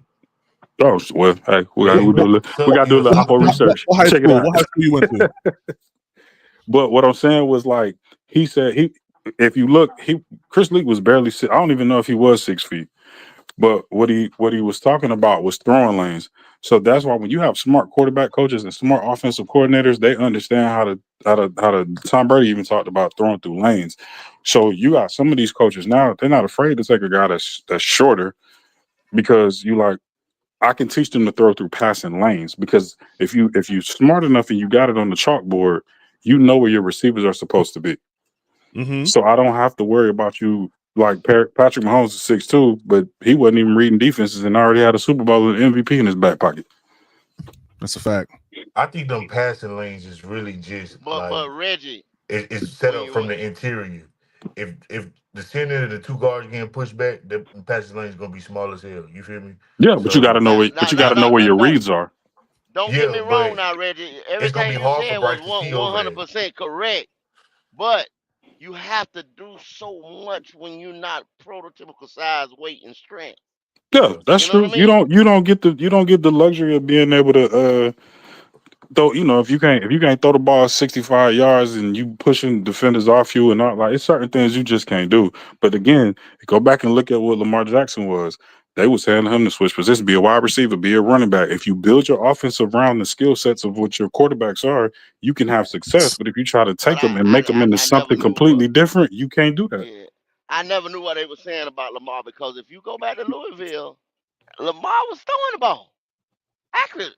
Oh well, hey, we Yeah, got he to do a went little, we got to do a little oppo research. What high Check it school? out. What high school you went to? But what I'm saying was like he said if you look, Chris Leak was barely I don't even know if he was 6 feet. But what he was talking about was throwing lanes. So that's why when you have smart quarterback coaches and smart offensive coordinators, they understand how to Tom Brady even talked about throwing through lanes. So you got some of these coaches now, they're not afraid to take a guy that's shorter because I can teach them to throw through passing lanes because if you smart enough and you got it on the chalkboard, you know where your receivers are supposed to be. Mm-hmm. So I don't have to worry about you. Like Patrick Mahomes is 6'2", but he wasn't even reading defenses and already had a Super Bowl and MVP in his back pocket. That's a fact. I think them passing lanes is really just But Reggie, it's set when up you from the interior. If the center and the two guards getting pushed back, the passing lane is gonna be small as hell. You feel me? Yeah, but you got to So know now, where, now, you got now, to know now, where now your don't reads are. don't get yeah, me wrong but now, Reggie. it's gonna be Everything you hard for said was Bryce to see over there. 100% correct, but you have to do so much when you're not prototypical size, weight, and strength. Yeah, that's You know what true. I mean? You don't get the luxury of being able to though, if you can't throw the ball 65 yards and you pushing defenders off you and not like it's certain things you just can't do. But again, go back and look at what Lamar Jackson was. They was handing him to switch positions, be a wide receiver, be a running back. If you build your offense around the skill sets of what your quarterbacks are, you can have success. But if you try to But take them and make them into I never something knew what. completely different, you can't do that. Yeah, I never knew what they were saying about Lamar because if you go back to Louisville, Lamar was throwing the ball accurate.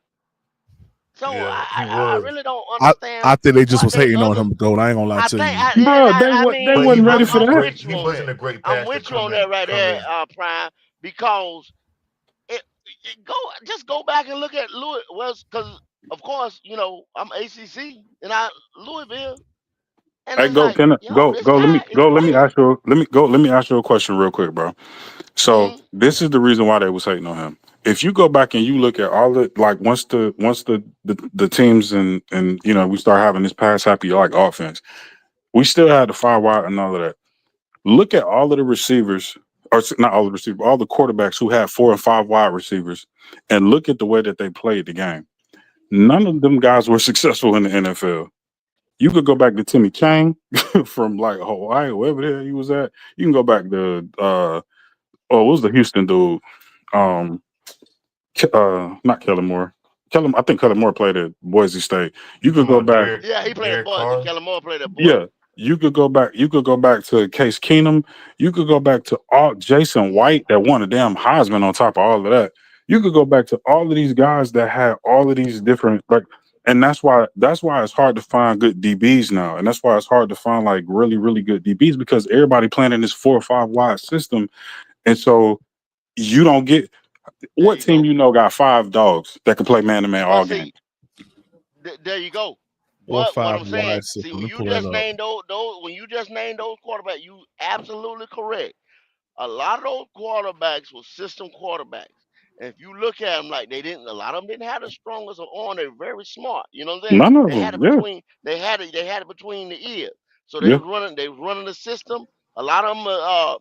So Yeah, he I was. really don't I understand I think they just what was they hating on other. him, though. I ain't gonna lie I to think, you. Bro, I they mean, wasn't ready He for wasn't I'm that. with great. you He on wasn't that. a great I'm passer with you on that right come there, in. Prime, because it, just go back and look at Louis. Well, because of course I'm ACC and I Louisville, and Hey, it's go, like, can I, yo, this let me guy is crazy. let me ask you a question real quick, bro. So Mm, this is the reason why they was hating on him. If you go back and you look at all the like once the teams and we start having this pass happy like offense, we still had the 5 wide and all of that. Look at all of the receivers, or not all the receivers, all the quarterbacks who had 4 and 5 wide receivers, and look at the way that they played the game. None of them guys were successful in the NFL. You could go back to Timmy Chang from like Hawaii, wherever the hell he was at. You can go back to what was the Houston dude? Um, not Kellen Moore. I think Kellen Moore played at Boise State. You You could talking go about back, yeah, he played at Derek Boise. Carr? Kellen Moore played at yeah. Boise. You could go back. You could go back to Case Keenum. You could go back to all Jason White that won a damn Heisman on top of all of that. You could go back to all of these guys that had all of these different like, and that's why it's hard to find good DBs now, and that's why it's hard to find like really good DBs because everybody playing in this 4 or 5 wide system, and so you don't get There what you team go. you know got 5 dogs that can play man to man But all game. see, there you go. Four or But what five I'm saying, wide see, system. when Let me you pull that just up. named those when you just named those quarterbacks, you absolutely correct. A lot of those quarterbacks were system quarterbacks. And if you look at them like they didn't, a lot of them didn't have the strongest arm. They're very smart. You know what I'm saying? None of They had them. it Yeah, between they had it between the ears. So yeah. they was running the system. A lot of them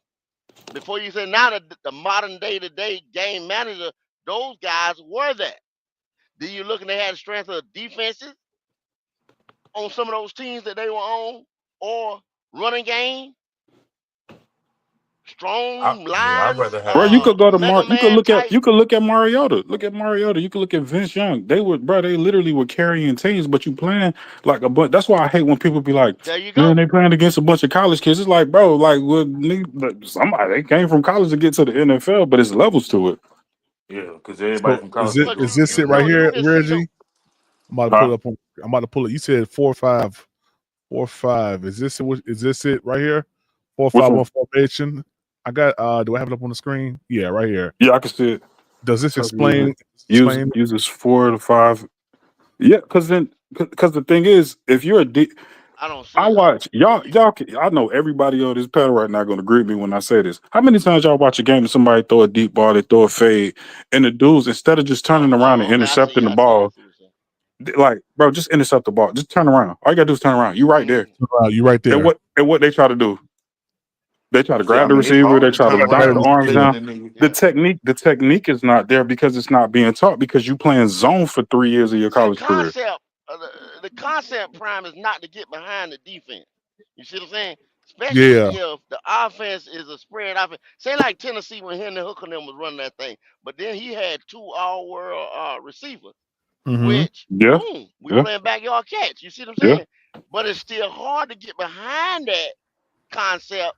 before you say now the modern day to day game manager, those guys were that. Then you look and they had the strength of defenses on some of those teams that they were on, or running game, strong I'd lines, rather Bro, you have. could go to mega Mark. You could man look at type. you could look at Mariota. Look at Mariota. You could look at Vince Young. They would, bro. They literally were carrying teams, but you playing like a bunch. That's why I hate when people be like, There you "Man, go. they playing against a bunch of college kids." It's like, bro, like, somebody they came from college to get to the NFL, but it's levels to it. Yeah, because everybody So from college ain't But is going. this it right you here, can see though. Reggie? I'm about to Huh? pull it up on. I'm about to pull it. You said 4 5, 4 5. Is this it right here? Four Which five one? one formation. I got. Do I have it up on the screen? Yeah, right here. Yeah, I can see it. Does this So use it. explain? Use Explain? uses 4 to 5. Yeah, because the thing is, if you're I don't I see watch where y'all. you. I know everybody on this panel right now going to agree with me when I say this. How many times y'all watch a game and somebody throw a deep ball, they throw a fade, and the dudes instead of just turning around and Okay, I see. intercepting the I see. I ball, see what you're like bro, just intercept the ball. Just turn around. All you gotta do is turn around. You right there. saying. You right And there. what they try to do? They try to Shit, I grab the mean, it's receiver. They hard to try to turn knock the around if you arms chasing down. that nigga. The Yeah. technique is not there because it's not being taught because you playing zone for 3 years of your See college career. the concept prime is not to get behind the defense. You see what I'm saying? Especially Yeah. if the offense is a spread offense. Say like Tennessee when Henry Hooker and them was running that thing, but then he had two all world receivers, Mm-hmm. which Yeah, boom, we yeah, playing backyard catch. You see what I'm yeah. saying? But it's still hard to get behind that concept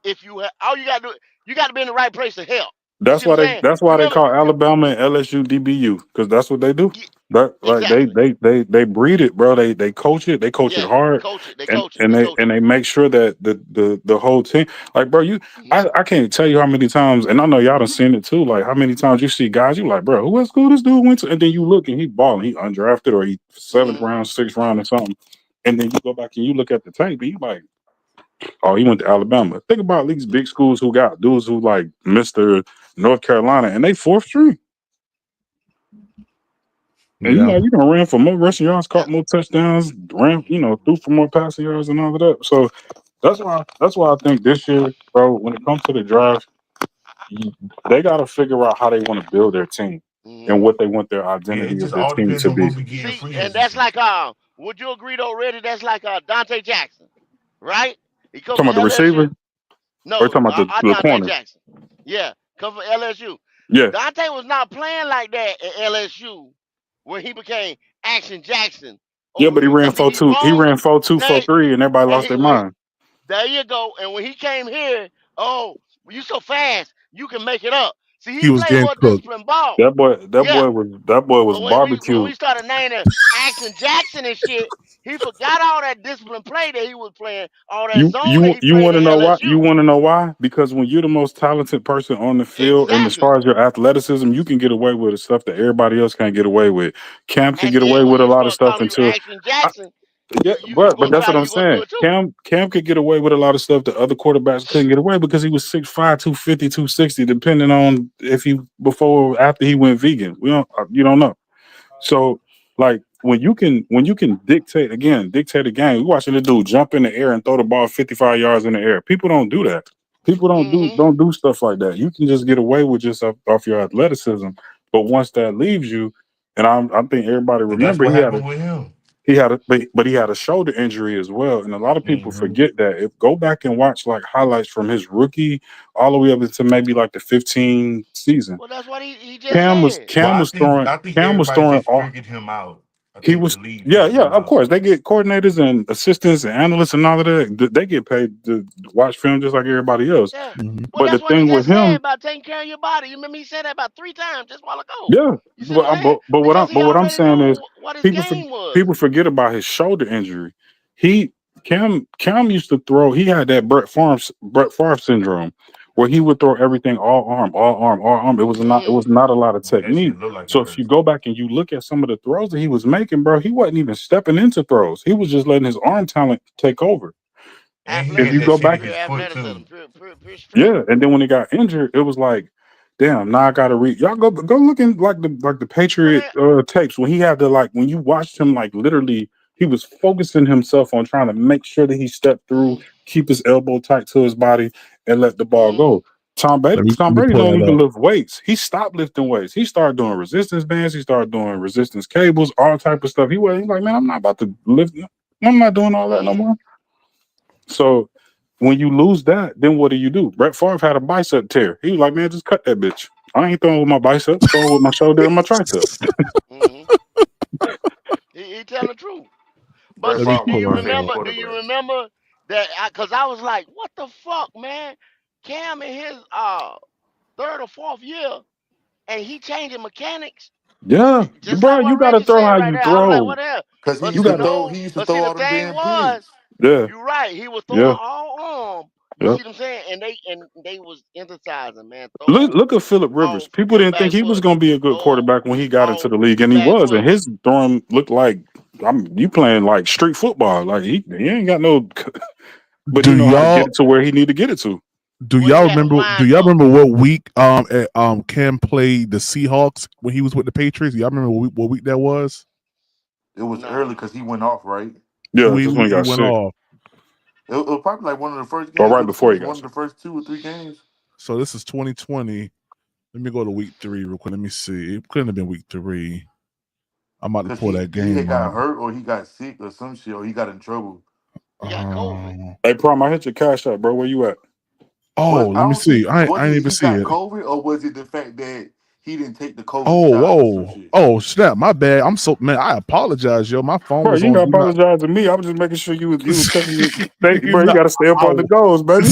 if all you gotta do, you gotta be in the right place to help. You see what I'm saying? That's You why they remember call Alabama and LSU DBU because that's what they do. Ye- That like exactly. they breed it, bro. They coach it. They coach it Yeah, hard, coach it. They and coach it. They coach and it. they make sure that the whole team, like bro, Hmm. I can't tell you how many times, and I know y'all done seen it too. Like how many times you see guys, you like, bro, what school this dude went to, and then you look and he balling, he undrafted or he seventh Hmm. round, sixth round or something, and then you go back and you look at the tape, and you like. Oh, he went to Alabama. Think about these big schools who got dudes who like Mr. North Carolina and they fourth string. And Yeah. you know, ran for more rushing yards, Yeah. caught more touchdowns, ran, threw for more passing yards and all of that. So that's why I think this year, bro, when it comes to the draft, you- they gotta figure out how they want to build their team Hmm. and what they want their Yeah, it identity of just their all team depends to on be. what we get in See, free and that's agency. like would you agree though, Reddy? That's like Dante Jackson, right? He come Talking from about the receiver LSU. or No, talking about our the Dante corner. Jackson. Yeah, come from LSU. Yeah. Dante was not playing like that at LSU when he became Action Jackson Yeah, but he ran and then he 4-2. He rose. ran 4-2, They 4-3, and everybody and lost he their when mind. there you go. And when he came here, oh, you so fast, you can make it up. See, he He was played getting more cooked. disciplined ball. That Yeah, boy was but when barbecue. we started naming Action Jackson and shit, he forgot all that disciplined play that he was playing, all that zone that he You played want to at know why? You LSU. want to know why? Because when you're the most talented person on the field, and as Exactly. far as your athleticism, you can get away with the stuff that everybody else can't get away with. Cam can And get away then when with a you lot of start stuff calling you until, Action I, Jackson, yeah, you but gonna that's try what I'm you gonna do saying. it too. Cam could get away with a lot of stuff that other quarterbacks couldn't get away because he was 6'5", 250, 260, depending on if he before or after he went vegan. We don't you don't know. So like when you can dictate a game. We watching the dude jump in the air and throw the ball 55 yards in the air. People don't do that. People Hmm. don't do stuff like that. You can just get away with just off your athleticism. But once that leaves you, and I think everybody And that's remember what happened with him. but he had a shoulder injury as well. And a lot of people Hmm. forget that. If go back and watch like highlights from his rookie all the way up into maybe like the 15 season. Well, that's what he just said. Well, I think everybody Throwing just off. figured him out. He was, the league yeah, pays yeah, them of out. course. They get coordinators and assistants and analysts and all of that. They get paid to watch film just like everybody else. Yeah. Mhm. Well, But the that's what he thing with just said him, about taking care of your body. You remember he said that about 3 times just a while ago. yeah. You see what I'm saying? But Because he what I'm already saying is knew what his people game was. people forget about his shoulder injury. He Cam used to throw. He had that Brett Favre syndrome, where he would throw everything all arm, all arm, all arm. It Hmm. was not a lot of That technique. shit look like it So if you hurts. go back and you look at some of the throws that he was making, bro, he wasn't even stepping into throws. He was just letting his arm talent take over. And he If had you Athleticism, that go shit back, in pure his foot too. athleticism, pure strength. yeah, and then when he got injured, it was like, damn. Now I got to read. Y'all go looking like the But Patriot tapes when he had to like when you watched him like literally he was focusing himself on trying to make sure that he stepped through, keep his elbow tight to his body, and let the ball mm-hmm. go. Tom Let me Brady pull don't that even up. lift weights. He stopped lifting weights. He started doing resistance bands. He started doing resistance cables, all type of stuff. He's like, man, I'm not about to lift. I'm not doing all that no Mm-hmm. more. So when you lose that, then what do? Brett Favre had a bicep tear. He was like, man, just cut that bitch. I ain't throwing with my bicep, throwing with my shoulder and my tricep. Mm-hmm. He telling the truth. But Brett Let me see, Favre do was pull you my that favorite up. remember? Do you quarterback. remember that? Because I was like, what the fuck, man? Cam in his third or fourth year, and he changing mechanics. Yeah, Just bro, like you what gotta Reggie throw said how right you there. I was like, throw. what the hell? Cause But You gotta, he used to see, throw the all them thing damn was, picks. yeah, you're right. He was throwing yeah, all arm. You yeah. see what I'm saying? And they was emphasizing, man, Look, throw look at Philip Rivers. off People your didn't think back he was foot. gonna be a good Throw quarterback when he got into off the league, your and he back was. And foot. his throwing looked like you playing like street football. Like he ain't got no, but he Do know how to get y'all it to where he need to get it to. Well, he had to do wind y'all up. remember what week Cam played the Seahawks when he was with the Patriots? Y'all remember what week that was? It was early Nah. because he went off, right? Yeah, just when he He got went sick, off. It was probably like one of the first or games right of the before he season, got one of sick. the first 2 or 3 games. So this is 2020. Let me go to week 3 real quick. Let me see. It couldn't have been week 3. I'm about to Cause pull that he had game up. got hurt or he got sick or some shit or he got in trouble. He got COVID. Um, Hey, Prom, I hit your cash out, bro. Where you at? oh, What I let me don't see. see I was ain't it even he see got it. COVID or was it the fact that he didn't take the COVID Oh, shot or some whoa. shit? Oh, snap. My bad. I'm so man. I apologize, yo. My phone Bro, was you ain't on gotta do not. apologize to me. I was just making sure you was checking your bro. You No, gotta stay up I on the goals, baby.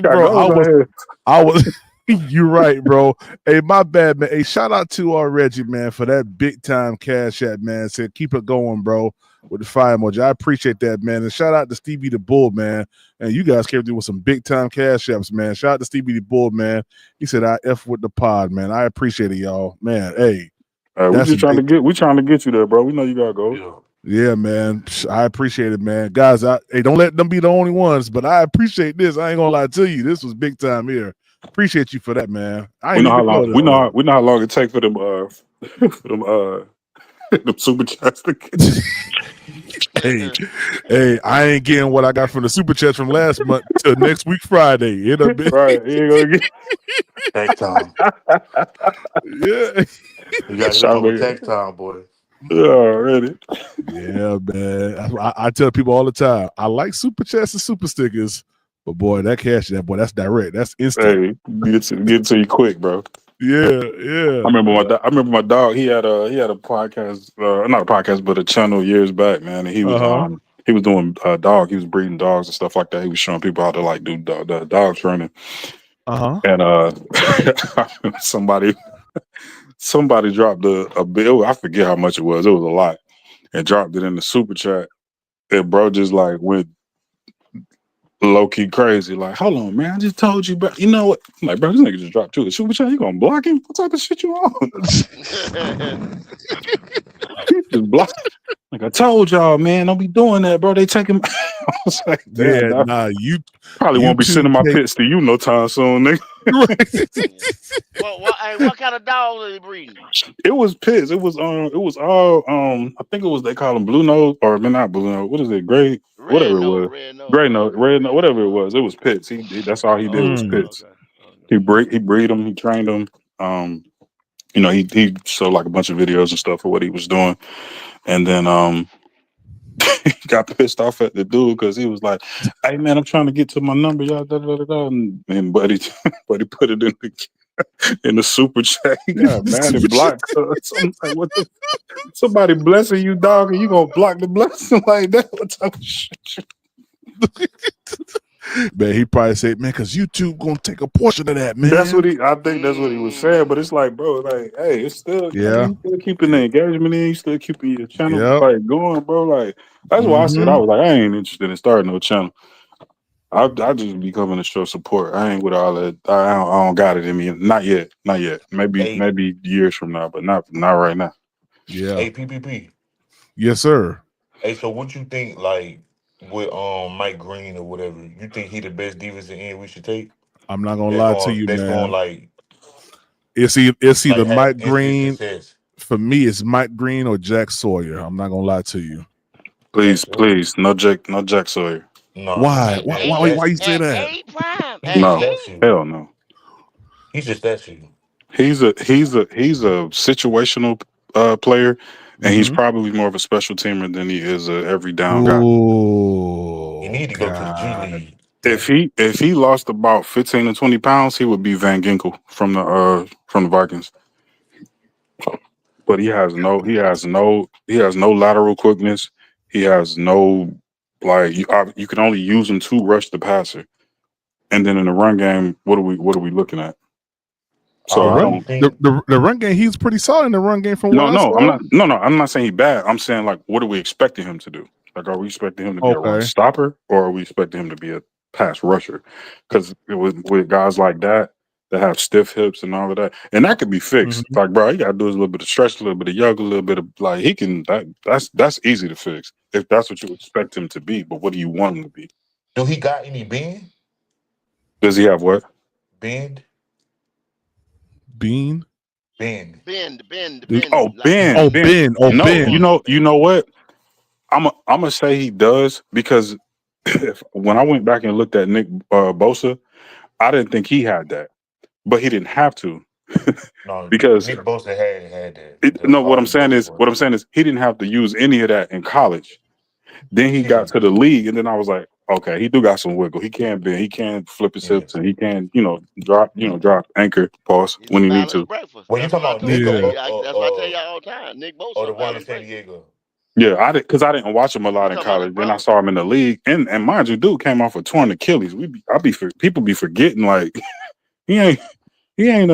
Got bro, goals out here. I was you right, bro. Hey, my bad, man. Hey, shout out to Reggie, man, for that big time cash app, man. Said keep it going, bro, with the fire emoji. I appreciate that, man. And shout out to Stevie the Bull, man. And you guys came through with some big time cash apps, man. Shout out to Stevie the Bull, man. He said I F with the pod, man. I appreciate it, y'all. Man, hey, We that's a just trying big to get you there, bro. We know you got goals. Yeah. yeah, man. I appreciate it, man. Guys, hey, don't let them be the only ones, but I appreciate this. I ain't gonna lie to you. This was big time here. Appreciate you for that, man. I We ain't know how even long know that. we know how long it takes for them for them them super chats to get. Hey, hey, I ain't getting what I got from the super chat from last month till next week Friday. It'll be Right. You ain't Tax time. gonna yeah. You gotta hit him up with get tax time, boy. already. Yeah, man. I tell people all the time, I like super chats and super stickers, but boy, that cash, that boy, that's direct. That's instant. Hey, get to you quick, bro. Yeah, yeah. I remember my dog. He had a podcast, not a podcast, but a channel years back, man. And Uh-huh. he was doing dog. He was breeding dogs and stuff like that. He was showing people how to like do the dog training. Uh-huh. And somebody dropped a bill. I forget how much it was. It was a lot, and dropped it in the super chat. And bro just like went low key crazy. Like, hold on, man. I just told you, bro. You know what? I'm like, bro, this nigga just dropped you a super chat. You gonna block him? What type of shit you on? You just block. Like I told y'all, man, don't be doing that, bro. They take him. I was like, damn, Yeah, dog. nah, Probably won't be YouTube sending my take pits to you no time soon, nigga. Yeah. What kind of dogs are they breeding? It was pits. It was all I think it was they call them blue nose or I mean, not blue nose. What is it? Gray, Red whatever it nose, was. red nose, Gray red nose, nose, red nose, red whatever nose. it was. It was pits. That's all he did was Okay, Mm. pits. okay, okay. He breed them, he trained them. You know, he showed like a bunch of videos and stuff for what he was doing. And then he got pissed off at the dude because he was like, "Hey man, I'm trying to get to my number, y'all." Da, da, da, da. And buddy, buddy put it in the in the super chat. He got mad and blocked us. I'm like, what the? Somebody blessing you, dog, and you gonna block the blessing like that? What type of shit? Man, he probably said, man, because YouTube gonna take a portion of that, man. That's what I think that's what he was saying, but it's like, bro, like, hey, it's still, Yeah. you still keeping the engagement in, you still keeping your channel Yep. like going, bro. Like, that's why I said I was like, I ain't interested in starting no channel. I just be coming to show support. I ain't with all that. I don't got it in me. Not yet. Not yet. Maybe years from now, but not right now. Yeah. Hey, PPP. Yes, sir. Hey, so what you think, like, with Mike Green or whatever? You think he the best defensive end we should take? I'm not gonna lie to you, That's man. going like It's either have Mike instant Green. success. For me, it's Mike Green or Jack Sawyer. I'm not gonna lie to you. Please, no Jack Sawyer. No, Why? Why you say At that? A prime. He's At a No, A. statue. hell no. He's a statue. He's a situational player, and he's Mm-hmm. probably more of a special teamer than he is a every down guy. He Oh need to go to the G God. League. If he lost about 15 to 20 pounds, he would be Van Ginkel from the Vikings. But he has no lateral quickness. He has no like you can only use him to rush the passer. And then in the run game, what are we looking at? I So I really don't. think The run game, he's pretty solid in the run game from what No, I no, saw. I'm not saying he's bad. I'm saying like, what are we expecting him to do? Like, are we expecting him to be a run Okay. stopper, or are we expecting him to be a pass rusher? Because with guys like that have stiff hips and all of that, and that could be fixed. Mhm. Like, bro, he got to do is a little bit of stretch, a little bit of yoga, a little bit of like he can. That's easy to fix if that's what you expect him to be. But what do you want him to be? do he got any bend? Does he have what? Bend? Bean. Bend. Bend. Oh, Like Ben, Oh, Ben. Ben. Oh, No, Ben. you know what? I'm gonna say he does because when I went back and looked at Nick Bosa, I didn't think he had that, but he didn't have to No, because Nick Bosa had that. no. What All I'm his saying Bosa is, boys. he didn't have to use any of that in college. Then he got Yeah. to the league, and then I was like, okay, he do got some wiggle. He can bend, he can flip his Yeah. hips, and he can drop anchor pause he's a when he need balanced to. breakfast. Well, you That's talking what I about told Nick you. Yeah. That's what I tell y'all all the time. Nick or Bosa, the a one in balanced San breakfast. Diego? Yeah, I did because I didn't watch him a lot You in talking about his college. Then I brother? saw him in the league, and mind you, dude came off a torn Achilles. People be forgetting like he ain't he ain't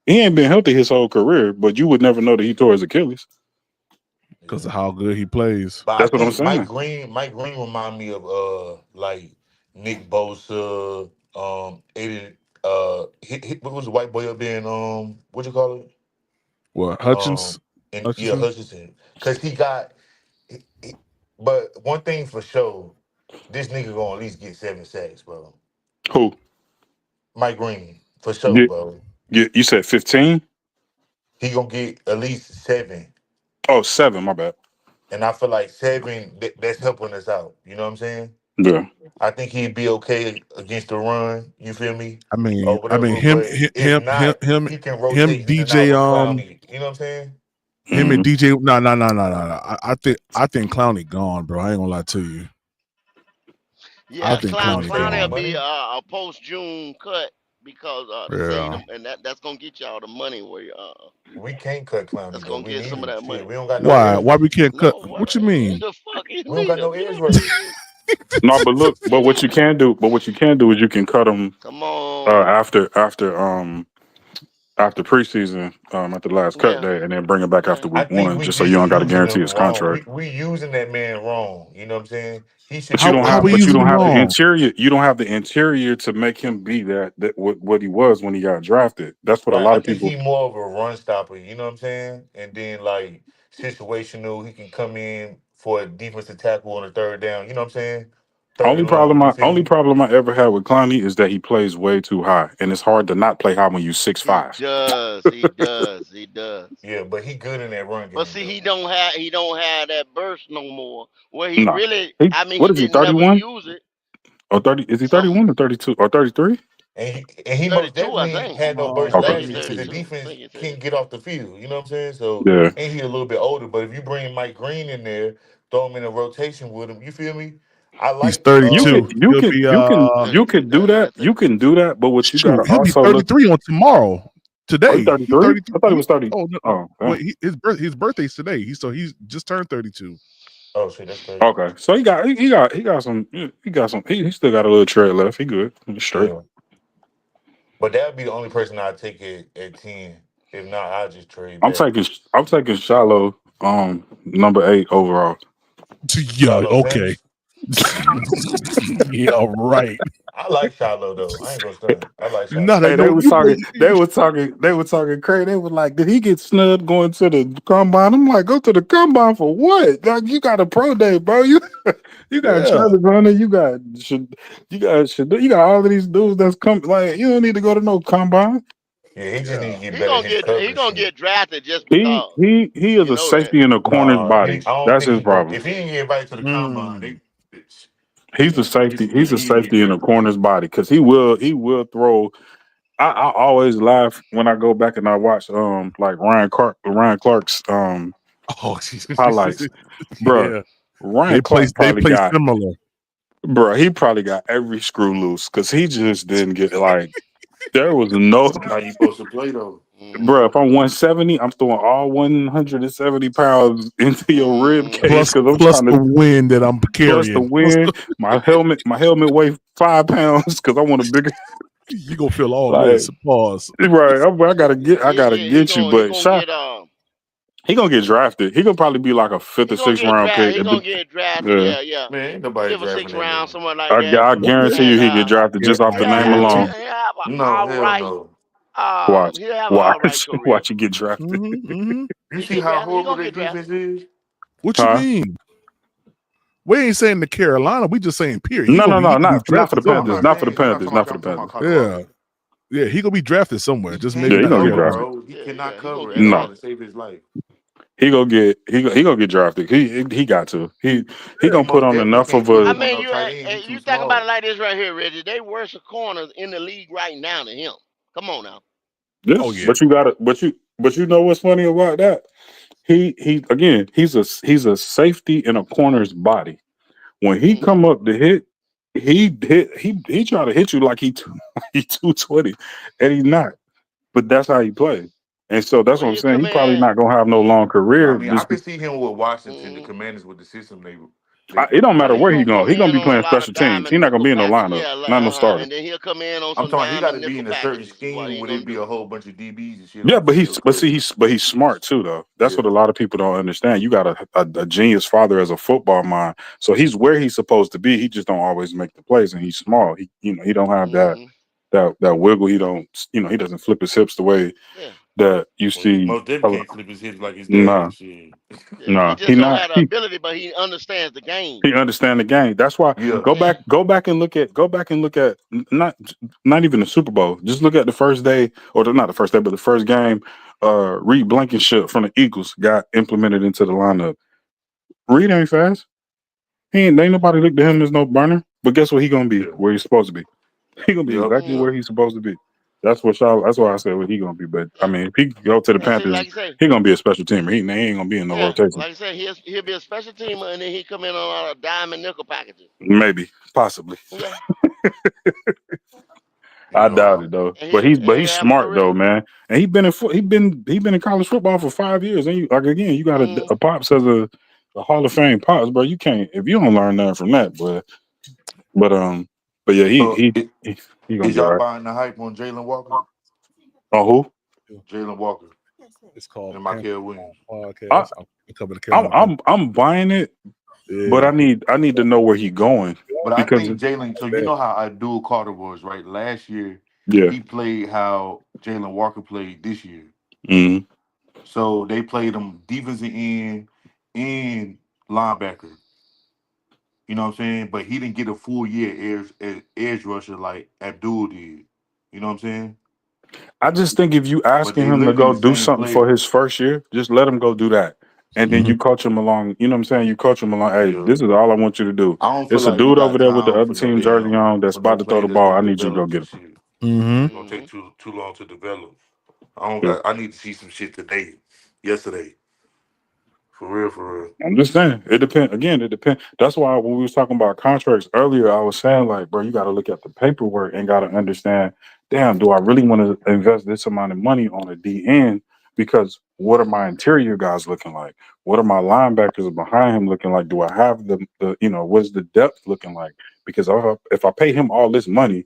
he ain't been healthy his whole career, but you would never know that he tore his Achilles. Because of how good he plays. But I That's what I'm think saying. Mike Green remind me of like Nick Bosa, Aiden what was the white boy up there in what you call it? What, Hutchins? And yeah, Hutchinson? Hutchinson. Cause but one thing for sure, this nigga gonna at least get 7 sacks, bro. Who? Mike Green, for sure, You, bro. you said 15? He gonna get at least 7. Oh, 7, my bad. And I feel like 7 that's helping us out. You know what I'm saying? Yeah. I think he'd be okay against the run. You feel me? Or I mean whatever. But if not, he can him, rotate in and out DJ, with Clowney. You know what I'm saying? him and Mhm. DJ. No. I think Clowney gone, bro. I ain't gonna lie to you. I Yeah, think You want to Clowney save Clowney his will gone. be money? a post June cut because to save Yeah. them, and that's gonna get y'all the money where We can't cut that's Clowney though. gonna We get need some of him. that Shit, money. we don't got no Why? edge Why we rushers. can't cut? No, what What you in mean? the fuck you We don't got mean? no If you edge don't get rushers. it, No, but look, but what you can do, is you can cut him come on, after preseason, at the last cut yeah, day, and then bring him back yeah. after I week think 1, we just so you just don't got to using guarantee him his wrong. contract. We using that man wrong. You know what I'm saying? He should But you be don't How have, we rotated using him the wrong? interior. You don't have the interior to make him be what he was when he got drafted. That's what a right. lot I of think people. he more of a run stopper. You know what I'm saying? And then like situational, he can come in for a defensive tackle on a third down. You know what I'm saying? Third and long. You feel Only me? problem I ever had with Clowney is that he plays way too high, and it's hard to not play high when you six He five. does, he does, he does. Yeah, but he good in that run But game see, though. he don't have that burst no more. Where he No, really, he I mean, what he is he didn't never 31 use it. or 30? Is he Some 31 or 32 or 33? And he most 32, I definitely think. had no burst I Okay, think last he's year because the 32. I defense think he's can't get 32. off the field. You know what I'm saying? So yeah. and he a little bit older, but if you bring Mike Green in there, throw him in a rotation with him, you feel me? I He's like 32. He'll be you can do that. You can do that, but what you gotta he'll be also look. 33 on tomorrow. Oh, he Today. He's 33? 33. I thought he was 30. Oh no. Oh, Wait, his birthday's today. He's just turned 32. Oh shit, that's crazy. okay. So he got some he still got a little tread left. He good. He's straight. Yeah. But that'd be the only person I'd take at 10. If not, I'd just trade back. I'm taking Shallow number 8 overall. Yeah, Shiloh okay. Fence. Yeah, right. I like Shiloh though. I ain't gonna stunt. I like No, Shiloh. they Hey, don't. they were talking crazy. They was like, did he get snubbed going to the combine? I'm like, go to the combine for what? Like, you got a pro day, bro. You got Yeah. Travis Hunter, you got all of these dudes that's come. Like, you don't need to go to no combine. Yeah, he just need to get He better at gonna his get he coverage gonna shit. get drafted just He because. he he is You a know that. safety in a corner's Nah, body. I don't That's think his he gonna. problem. If he didn't get invited to the combine, Mm. He's a safety. He's a safety in a corner's body because he will throw. I always laugh when I go back and I watch like Ryan Clark's Oh, highlights, bruh. yeah. Ryan Clark They probably play got, similar. bruh. He probably got every screw loose because he just didn't get like there was no, That's how you supposed to play though. bruh. If I'm 170, I'm throwing all 170 pounds into your rib cage because I'm Plus trying the to wind that I'm plus the carrying. wind. My helmet weighs 5 pounds because I want a bigger. You gonna feel all Like, this. Pause. right, I gotta Yeah, he get you, gonna he but gonna get he gonna get drafted. He gonna probably be like a 5th he or gonna 6th get round drafted. pick. He gonna get drafted. Yeah, Yeah, yeah. Man, ain't nobody 5th or drafting 6th that round, nigga. somewhere like that. I guarantee And you he get drafted just off the name alone. he'll have an No, all hell right. no. He'll have an all right career. Watch you get drafted. Mm-hmm. You He see get how drafted. He horrible gonna their get drafted. defense is? What you Huh? mean? We ain't saying the Carolina. We just saying period. No, He gonna be not for the drafted No, I'm Panthers. somewhere. not Not for the saying. I'm not Panthers. talking Not about. for the I'm talking about Panthers. Yeah. Colorado. Yeah, he gonna be drafted somewhere. He Just maybe Yeah, he can't not gonna get cover, Carolina. drafted. bro. He cannot He gonna cover get at all No, to save his life. he gonna get drafted. He got to. He He gonna put most on definitely enough can't of put I a him on mean, no tight end. He too you think about it small. like this right here, Reggie. They worse corners in the league right now than him. Come on now. yeah. Oh yeah. But you gotta. But you know what's funny about that? He again. He's a safety in a corner's body. When he Mm-hmm. come up to hit, he try to hit you like he 220, and he's not. But that's how he plays, and so that's Well, what I'm he'll saying. come He probably in. not gonna have no Yeah. long I career. mean, I Just could see him with Washington, the Mm-hmm. Commanders, with the system they it play. don't matter Well, he's where he gonna go. come He gonna in be on a playing lot special of teams. He diamond not gonna nickel be in no package. lineup, Yeah, not no starter. and then he'll come in on I'm some talking. He got to diamond be nickel in a certain packages. Is what scheme he where gonna it be do. a whole bunch of DBs and shit Yeah, on the field. Cause but he's smart too though. That's what yeah, a lot of people don't understand. You got a genius father as a football mind, so he's where he's supposed to be. He just don't always make the plays, and he's small. He don't have Mm-hmm. that wiggle. He don't he doesn't flip his hips the way Yeah. that you well, he see. most definitely can't flip his hips like his dad Nah, and shit. Yeah. He nah, just don't have the he ability, but he understands the game. he understand the game. That's why Yeah, go back and look at not even the Super Bowl. Just look at the first day, not the first day, but the first game. Reed Blankenship from the Eagles got implemented into the lineup. Reed ain't fast. Ain't nobody looked at him as no burner. But guess what? He gonna be yeah, where he's supposed to be. He gonna be yep, exactly Mm-hmm. yep. where he's supposed to be. That's why I said what he gonna be. But I Yeah. mean, if he go to the And see, Panthers, like you say, he gonna be a special teamer. He ain't gonna be in no yeah, rotation. like I said, he'll be a special teamer, and then he come in on a lot of diamond nickel packages. Maybe, possibly. Yeah. I You doubt know, it though. And But he's he'll have a smart though, career. man. And he been in college football for 5 years. And you like again, you got Mm-hmm. a pops as a Hall of Fame pops, bro. You can't if you don't learn nothing from that, but but yeah, so he gonna is be all y'all right. buying the hype on Jalen Walker? On who? Jalen Walker It's called and Panther Michael Williams. I, Podcast. I'm covering the Carolina Panthers. I'm buying it, but Yeah. I need to know where he going But I because think Jalen. So you know how Abdul Carter was, right? Last year yeah. he played how Jalen Walker played this year. Mm-hmm. So they played him defensive end and linebacker. You know what I'm saying? But he didn't get a full year edge rusher like Abdul did. You know what I'm saying? I just think if you But asking they him to literally go the do same something for player. his first year, just let him go do that. And then Mhm. you coach him along, you know what I'm saying? You coach him along, hey, Yeah. this is all I want you to do. I don't feel It's a like he dude over got there with the time other for no team jersey damn on that's for no about to throw player the that's ball. gonna I need you to go develop get and him. shit. Mhm. It's gonna Mm-hmm. take too long to develop. I don't Yeah. got I need to see some shit today. Yesterday. For real, for real. I'm just saying, it depends. Again, it depends. That's why when we was talking about contracts earlier, I was saying like, bro, you got to look at the paperwork and got to understand. Damn, do I really want to invest this amount of money on a DN? Because what are my interior guys looking like? What are my linebackers behind him looking like? Do I have the what's the depth looking like? Because if I pay him all this money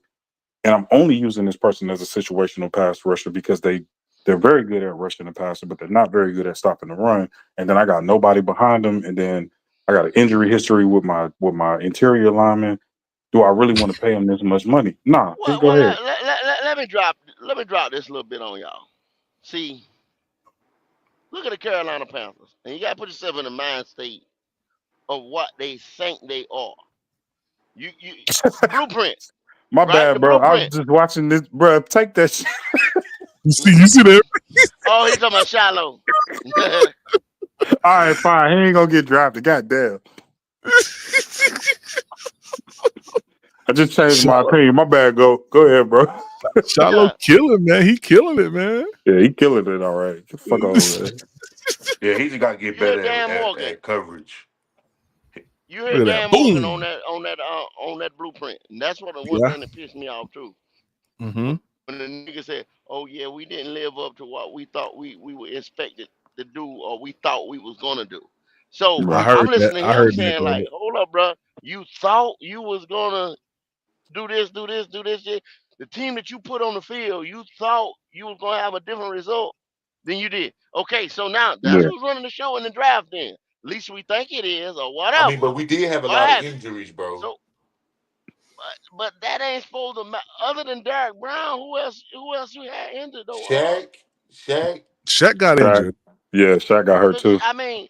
and I'm only using this person as a situational pass rusher because they're very good at rushing the passer, but they're not very good at stopping the run. And then I got nobody behind them, and then I got an injury history with my interior lineman. Do I really want to pay him this much money? Nah, just go Well, ahead. let me drop this a little bit on y'all. See, look at the Carolina Panthers, and you got to put yourself in the mind state of what they think they are. You the blueprint, My right? bad, The bro. I was blueprint. just watching this, bro. Take that shit. You see that? Oh, he talking about Shiloh. All right, fine. He ain't gonna get drafted. Goddamn. I just changed my Shiloh, opinion. My bad. Go ahead, bro. Shiloh Yeah, killing, man. He killing it, man. Yeah, he killing it. All right. Get the fuck over there. Yeah, he just got to get you heard better Dan Morgan. at coverage. You Look heard at that. Dan Morgan Boom. on that blueprint, and that's what the one Yeah. thing that pissed me off too. Mm-hmm. When the nigga said, "Oh yeah, we didn't live up to what we thought we were expected to do, or we thought we was gonna do." So I Right. heard I'm that. listening to I him heard that saying go. like, "Hold up, bro. You thought you was gonna do this, do this, do this. Shit. The team that you put on the field, you thought you was gonna have a different result than you did. Okay, so now that's Yeah. who's running the show in the draft. Then at least we think it is, or I mean, whatever, but we did have a or lot of has it. injuries, bro. So, but that ain't supposed to. Other than Derek Brown, who else? Who else you had injured though? Shaq. Shaq got Shaq. injured. Yeah, Shaq got hurt too. I mean,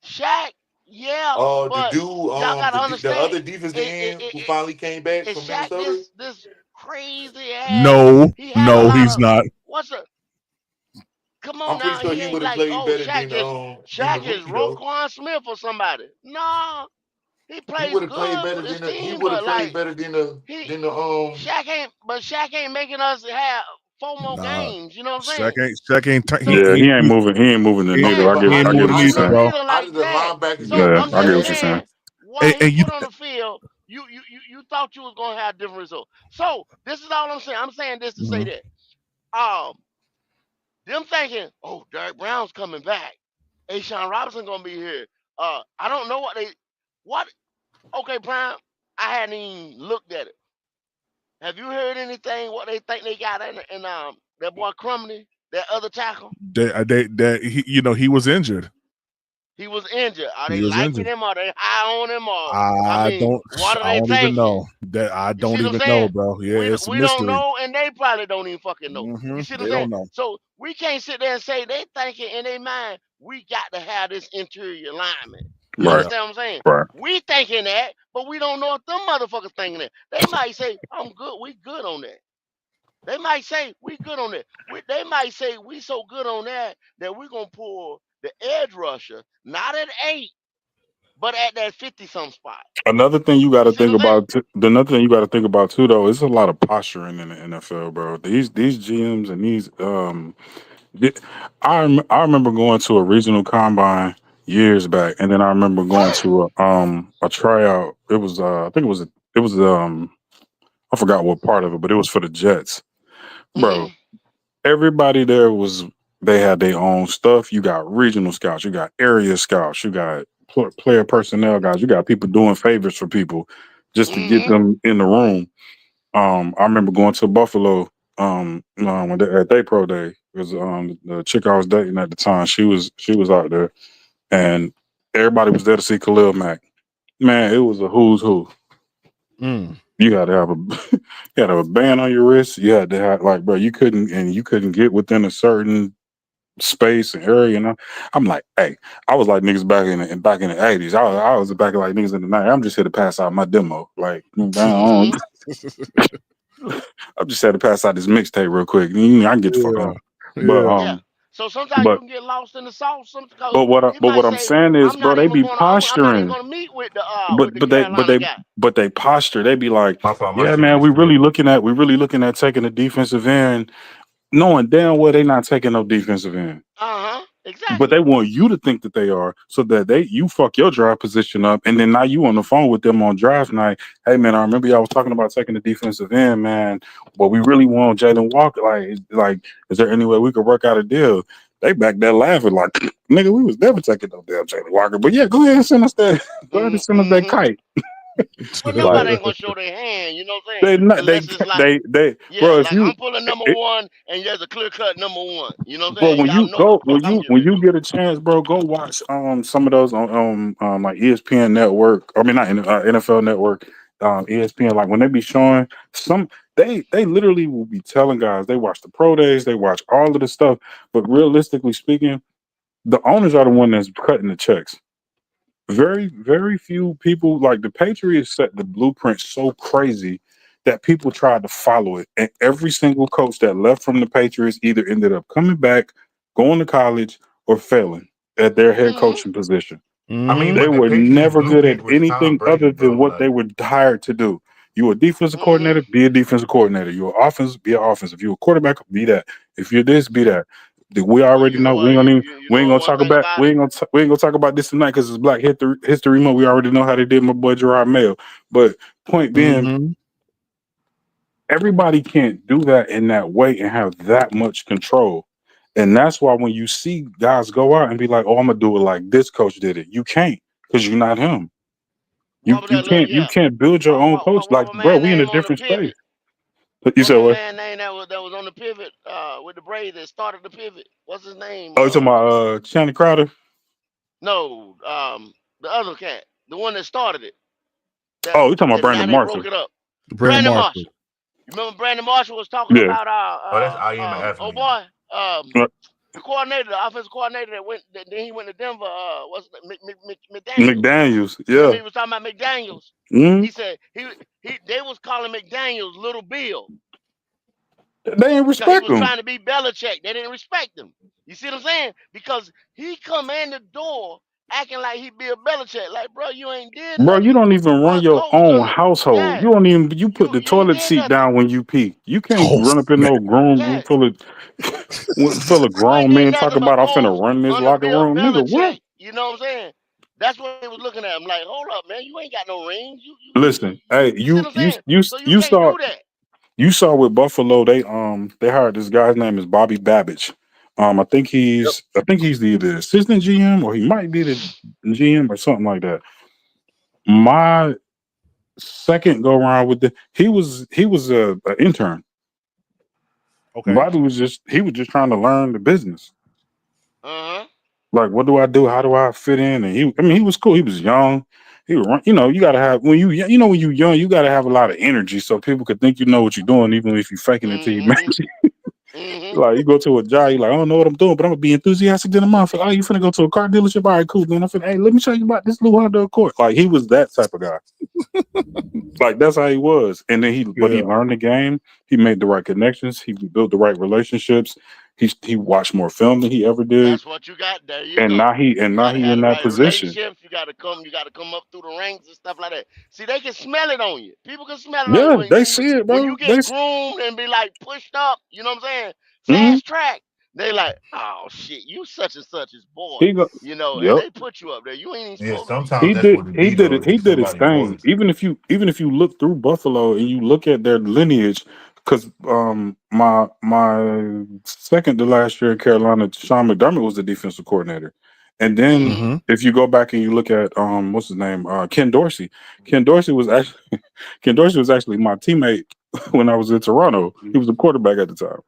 Shaq, yeah, The but dude, y'all gotta the understand. other defensive It, it, end it, who it, finally came back is from Shaq Minnesota. this crazy ass? No, He had a no, lot he's of not. what's a come I'm on pretty now. sure He he ain't would have like, played oh, better than the Shaq is rookie though. Roquan Smith or somebody. No, he He plays would have played good better with this than the he team, would have but played like better he than the Shaq ain't making us have 4 more Nah, games. You know what I'm Shaq saying? ain't. Shaq ain't. So Yeah, he ain't moving. He ain't moving the needle. okay, man, but He ain't I he get moving what the you're ain't needle, moving saying. the bro. needle out of like the that. linebackers So that Yeah, I'm we I get just what you're had, saying. saying, what he And you, put on the field, you thought you was gonna have different results. So this is all I'm saying. I'm saying this to say Mhm. that them thinking, oh, Derek Brown's coming back. Ashawn Robinson gonna be here. I don't know what. Okay, Prime. I hadn't even looked at it. Have you heard anything? What they think they got in that boy Crumley, that other tackle? that he was injured. He was injured. Are He they was liking injured. him? Are they high on him? Or I I mean, don't. what are I they don't even thinking? know. That I You see don't what I'm even know, saying? bro. Yeah, We it's a we don't mystery. know, and they probably don't even fucking know. You see what They I'm saying? don't know. So we can't sit there and say they thinking in their mind we got to have this interior lineman. You Right, Yeah. understand what I'm saying? right. We thinking that, but we don't know if them motherfuckers thinking that. They might say, "I'm good. We good on that." They might say, "We good on that." They might say, "We so good on that we gonna pull the edge rusher, not at 8, but at that 50 some spot." Another thing you got You to see what think I'm saying? about. Another thing you got to think about too, though, is a lot of posturing in the NFL, bro. These GMs and these th- I remember going to a regional combine years back, and then I remember going to a tryout. It was I think it was I forgot what part of it, but it was for the Jets, bro. Mm-hmm. Everybody there was they had their own stuff. You got regional scouts, you got area scouts, you got player personnel guys, you got people doing favors for people just to get Mm-hmm. them in the room. I remember going to Buffalo when at their pro day. It was the chick I was dating at the time. She was out there, and everybody was there to see Khalil Mack. Man, it was a who's who. Mm. You had to have a you had to have a band on your wrist. You had to have like, bro, you couldn't get within a certain space and area. And I'm like, hey, I was like niggas back in the 80s. I was back like niggas in the 90s. I'm just here to pass out my demo. Like, Mm-hmm. I just had to pass out this mixtape real quick. I can get the fuck Yeah. on. But Yeah. Yeah. So sometimes you but can get lost in the sauce. Because but he what might I'm say, saying is, "I'm bro, not they even be gonna. I'm not even posturing. gonna meet with But the but they but Carolina they guy." but they posture. They be like, my fault, my yeah, shit man, was we really looking at taking a defensive end, knowing damn well they not taking no defensive end. Uh huh. But they Exactly. want you to think that they are, so that you fuck your draft position up, and then now you on the phone with them on draft night. Hey man, I remember y'all was talking about taking the defensive end, man, but we really want Jalen Walker. Like, is there any way we could work out a deal? They back there laughing like, nigga, we was never taking no damn Jalen Walker. But yeah, go ahead and send us that. Go ahead and send us that Mm-hmm. kite. But Like nobody ain't gonna show their hand. You know what I'm saying? they not Unless it's like, yeah, bro. If like you I'm pulling number it, one, and there's a clear cut number one. You know what I'm Bro, saying? when Y'all you know what go, the fuck I'm getting when ready to you do. get a chance, bro, go watch some of those on like ESPN Network. I mean, not NFL Network, ESPN. Like when they be showing some, they literally will be telling guys they watch the pro days, they watch all of the stuff. But realistically speaking, the owners are the one that's cutting the checks. Very few people, like the Patriots set the blueprint so crazy that people tried to follow it. And every single coach that left from the Patriots either ended up coming back, going to college, or failing at their head Mm-hmm. coaching position. I mean, They but the were Patriots never good at blueprint was Tom anything Brady, other than bro. what they Like, were hired to do. You a defensive Mm-hmm. coordinator, be a defensive coordinator. You an offense, be an offense. If you a quarterback, be that. If you're this, be that. We But already you know know. what? You We ain't know gonna one talk thing about. about it. We ain't gonna talk about this tonight because it's Black History Month. We already know how they did my boy Gerard Mayo. But point being, everybody can't do that in that way and have that much control. And that's why when you see guys go out and be like, "Oh, I'm gonna do it like this coach did it," you can't because you're not him. What was that little? You Yeah. can't build your own coach. Like, What my bro, man we in a name on the different space. pivot? You What said my what? man name that was on the pivot with the braid that started the pivot? What's his name? Oh, you talking about Channing Crowder? No, the other cat, the one that started it. That Oh, you talking about that now Brandon they broke Marshall? it up. Brandon Brandon Marshall. Marshall. You remember Brandon Marshall was talking Yeah. about oh, that's I am an oh athlete. boy, Uh, the coordinator, the offensive coordinator then he went to Denver. What's it, McDaniels. McDaniels. Remember Yeah. he was talking about McDaniels. Hmm. He said they was calling McDaniels Little Bill They ain't because he respect was him. trying to be Belichick. They didn't respect him. You see what I'm saying? Because he come in the door acting like he Bill Belichick. Like, bro, you ain't did Bro, you nothing don't even run but your coach own them. household. Yeah, You don't even you put the you ain't toilet did seat nothing. down when you pee. You can't Oh, run up in man. no room Yeah, full of you ain't grown did men talking nothing but about I'm finna coach run this under locker Bill room. Nigga, what? Belichick. You know what I'm saying? That's what they was looking at him like. Hold up, man, you ain't got no rings. Listen, hey, You see what I'm saying? So you can't do that. you saw with Buffalo, they hired this guy's name is Bobby Babbage. I think he's the either assistant GM or he might be the GM or something like that. My second go around with he was a intern. Okay. Bobby he was just trying to learn the business. Uh huh. Like, what do I do? How do I fit in? And he was cool. He was young. He was, you gotta have when you young, you gotta have a lot of energy so people could think you know what you're doing, even if you're faking it till you make Mm-hmm. it. Mm-hmm. Like, you go to a job, you like, I don't know what I'm doing, but I'm gonna be enthusiastic than a motherfucker. Oh, you finna go to a car dealership? All right, cool. Then I'm finna, hey, let me show you about this little Honda Accord. Like, he was that type of guy. Like, that's how he was. And then he Yeah. learned the game. He made the right connections. He built the right relationships. He watched more film than he ever did. That's what you got. There you And go. You now gotta he have in the that right position. relationships. You gotta come up through the ranks and stuff like that. See, they can smell it on you. People can smell it on you Yeah, they see it, when you bro. get groomed and be like pushed up, you know what I'm saying? Mhm. Fast track. They like, oh shit, you such and such his boy. He go, And yep. they put you up there. You ain't even Yeah, supposed to be sometimes there. that's what it be though. It's He just did his somebody thing. royalty. Even if you look through Buffalo and you look at their lineage, because my second to last year in Carolina, Sean McDermott was the defensive coordinator. And then Mm-hmm. Mm-hmm. if you go back and you look at what's his name? Ken Dorsey. Ken Dorsey was actually Ken Dorsey was actually my teammate when I was in Toronto. He was the quarterback at the time.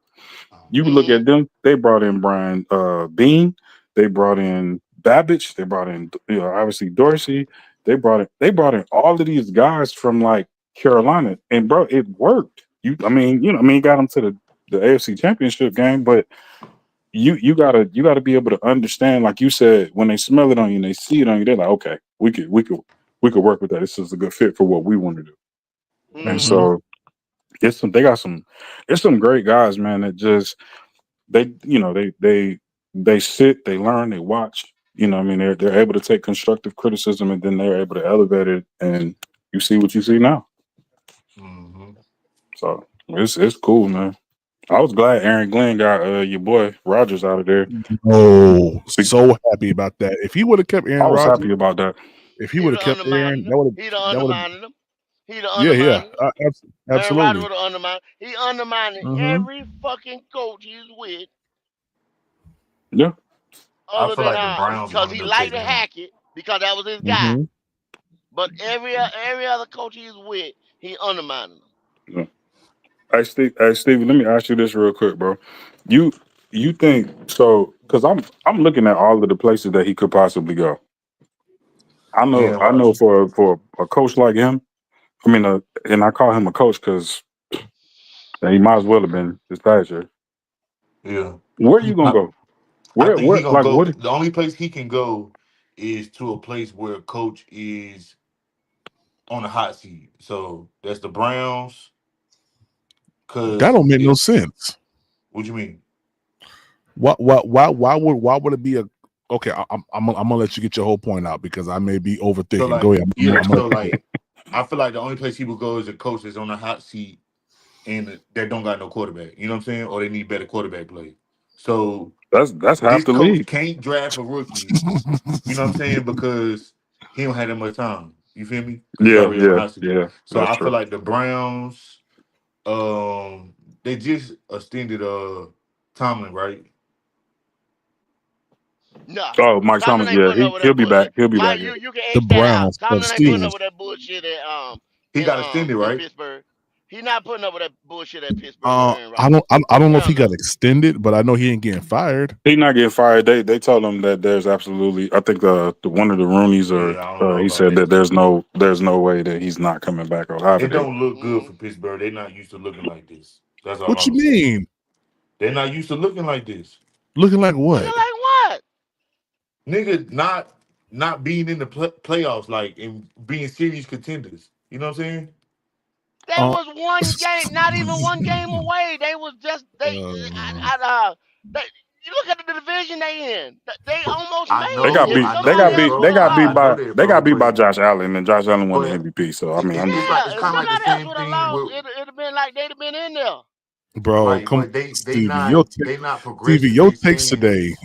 You look Mm-hmm. at them, they brought in Brian Bean, they brought in Babbage, they brought in obviously Dorsey, they brought in all of these guys from like Carolina, and bro, it worked. Got them to the AFC Championship game, but you gotta be able to understand, like you said, when they smell it on you and they see it on you, they're like, okay, we could work with that. This is a good fit for what we want to do. And Mm-hmm. Mm-hmm. so it's some great guys, man, that just they sit, they learn, they watch. They're able to take constructive criticism and then they're able to elevate it, and you see what you see now. Hmm. So it's cool, man. I was glad Aaron Glenn got your boy Rogers out of there. Oh, so happy about that. If he would have kept I Aaron was Rodgers, happy about that. if he He'd would have have kept undermined Aaron, him. He'd have that would have, undermined him. He'd have yeah, undermined him. Aaron Rodgers absolutely. would have undermined. He undermined Hmm. every fucking coach he's with, Yeah, I other feel than like the Browns because wanted he to liked take to him. hack it because that was his guy. Hmm. But every other coach he's with, he undermined him. yeah. Hey, Stevie, let me ask you this real quick, bro. You you think so? Because I'm looking at all of the places that he could possibly go. And I know Rodgers. for a coach like him. I mean, and I call him a coach because he might as well have been this past year. Yeah. Where you gonna I, go? I Where think he where gonna like go. what? The only place he can go is to a place where a coach is on the hot seat. So that's the Browns. That Cause don't make no it. sense. What you mean? Why would it be a? Okay, I'm gonna let you get your whole point out because I may be So overthinking. Go like, ahead. yeah. I'm gonna So like, I feel like the only place he would go is a coach that's on the hot seat and that don't got no quarterback. You know what I'm saying? Or they need better quarterback play. So That's half this the coach league. can't draft a rookie. You know what I'm saying? Because he don't have that much time. You feel me? Because he Yeah, already on the yeah, hot seat. yeah. So That's I feel true. like the Browns, they just extended Tomlin, right? Nah, Oh, Mike Tomlin Thomas. ain't Yeah, putting up with he'll that be back. bullshit. He'll be back. Mike, Yeah. you can the X that out. Browns of Tomlin ain't putting Steve. up with that bullshit He got extended, in right? Pittsburgh. He not putting up with that bullshit at Pittsburgh with Aaron I Rodgers. don't know if Hell he got no. extended, but I know he ain't getting fired. He not getting fired. They told him that there's absolutely. I think the one of the Roonies or Yeah, I don't know he about said that. that there's no way that he's not coming back or however It they. don't look good Mm-hmm. for Pittsburgh. They're not used to looking like this. That's all What I'm you gonna say. mean? They're not used to looking like this. Looking like Looking what? like what? Nigga, not being in the playoffs, like and being serious contenders. You know what I'm saying? They Uh, was one game, not even one game away. They was just uh, they. You look at the division they in. They almost I made it. If I know somebody that, else would bro. have lost, They got beat by But Josh Allen and Josh Allen won the but MVP. So I mean, I'm just it's yeah, if kind of like the somebody else same would have thing lost, with it'd have been like they'd have been in there. bro, right, come, but they Stevie. not they not Stevie, progressing. They staying.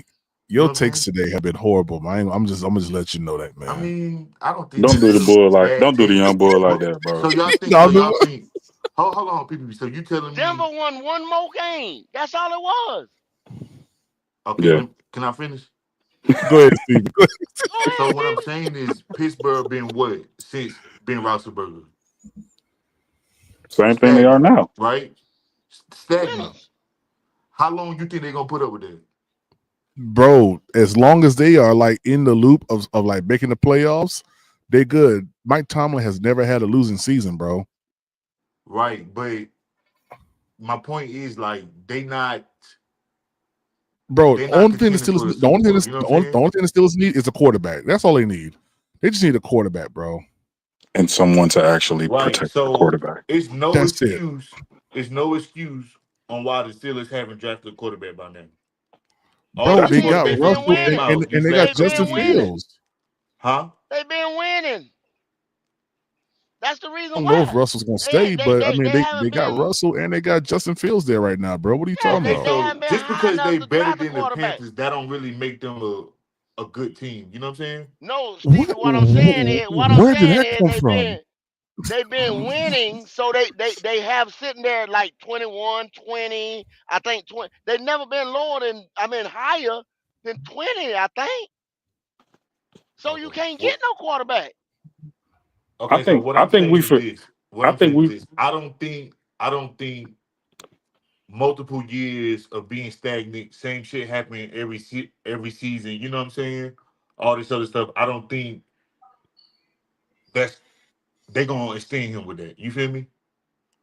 You your know what I'm takes saying? today have been horrible, man. I'm just let you know that, I man. mean, I don't think don't that's do the a bull like bad don't do the take. young bull like But that, bro. so y'all think No, so I'm y'all just- think hold on, people. So you telling Denver me won one more game. That's all it was. okay, Yeah, can I finish? go ahead, Stevie. Go Go So ahead, what I'm Stevie. saying is Pittsburgh been what since Ben Roethlisberger? same thing they are Stagnant, now. right? Stagnant. Winners. How long you think they're gonna put up with that? Bro, as long as they are like in the loop of like making the playoffs, they're good. Mike Tomlin has never had a losing season, bro. Right, but my point is like Bro, they're not contending for the The Super Bowl. You know what I'm the saying? only thing the Steelers need is a quarterback. That's all they need. They just need a quarterback, bro. And someone to actually Right. protect the So quarterback. it's no That's it, excuse. It's no excuse on why the Steelers haven't drafted a quarterback by now. All bro. Because these They got they quarterbacks been that Russell came winning. out and these they got They last couple Justin been winning. years, Fields. huh? They been winning. That's the I reason don't know if why. Russell's gonna stay, but I mean They they haven't got been Russell and they got Justin Fields there right now, bro. What are you yeah, talking Okay, they about? so haven't been just high because they enough to better draft a than the quarterback. Panthers, that don't really make them a good team. You know what I'm saying? No, Stevie, What? what I'm Where did saying that is come from? they've been winning, so they have sitting there like 21, 20. I think 20. They've never been lower than higher than 20, I think. So you Okay. can't get Well, no quarterback. okay. So what I'm saying is this. What I I'm think saying is we this. I don't think multiple years of being stagnant, same shit happening every season. You know what I'm saying? All this other stuff. I don't think that's they gonna extend him with that. You feel me?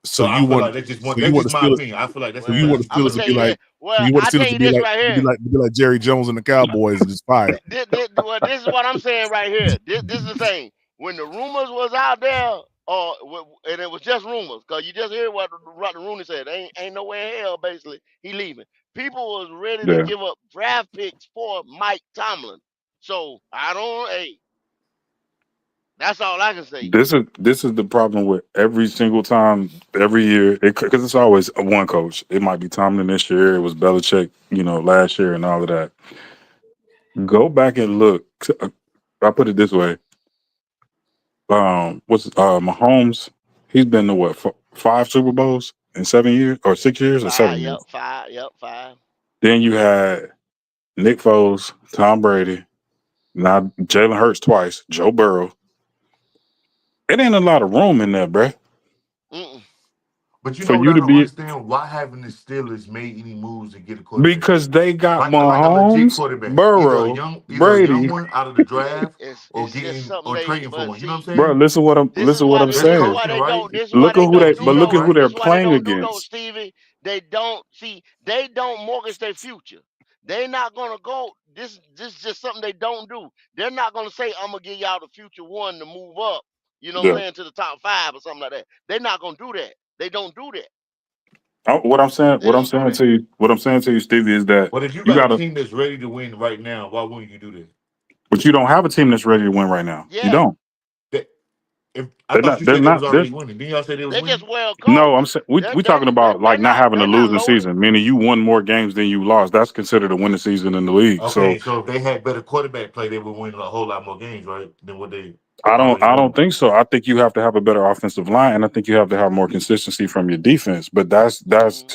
So So I you feel want like that's just one. so you That's want just the my Steelers opinion. I feel like that's so the you Well, want best. the I'm gonna Steelers to tell be you this. like so Well, you want I the Steelers tell you this right here. to be like Jerry Jones and the Cowboys and just fire. This is what I'm saying right here. This is the thing. When the rumors was out there, and it was just rumors, cause you just hear what Rooney said. Ain't nowhere in hell, basically, he leaving. People was ready to yeah. give up draft picks for Mike Tomlin. So I don't. Hey, That's all I can say. This is the problem with every single time, every year, because it's always a one coach. It might be Tomlin this year. It was Belichick, last year, and all of that. Go back and look. I put it this way: what's Mahomes? He's been to what, five Super Bowls in 7 years, or 6 years, or 7 years. Five. Then you had Nick Foles, Tom Brady, now Jalen Hurts twice, Joe Burrow. It ain't a lot of room in there, bruh, Mm-mm. But you for know what you I to don't be, understand? Why haven't the Steelers made any moves to get a quarterback? because they got Like a legit Mahomes, quarterback, Burrow, either a young Brady. one out of the draft It's just something or they. trading for But one. You know what see, I'm Bro, saying? this That's is why coaching, they right? don't. This is why look at they who don't they, That's do but coaching, look at though. who right? they're This is why they playing don't do though, against. Stevie. They don't see. They don't mortgage their future. They not gonna go. This is just something they don't do. They're not gonna say, "I'm gonna give y'all the future one to move up." You know what I'm Yeah. saying, to the top five or something like that. They're not gonna do that. They don't do that. What I'm saying, They don't do that. what I'm saying to you, Stevie, is that But if you you got a gotta, team that's ready to win right now, why wouldn't you do that? but you don't have a team that's ready to win right now. You Yeah, don't. That if I They're thought not. you They're said they was not. They're already winning. Didn't y'all say they was they just winning? well no. I'm coached. saying we talking about They're like not having a they're not losing loaded. season, meaning you won more games than you lost. That's considered a winning season in the league. So Okay, so if they had better quarterback play, they would win a whole lot more games, right? Than what they I don't. already I don't won. think so. I think you have to have a better offensive line, and I think you have to have more consistency from your defense. But that's Hmm.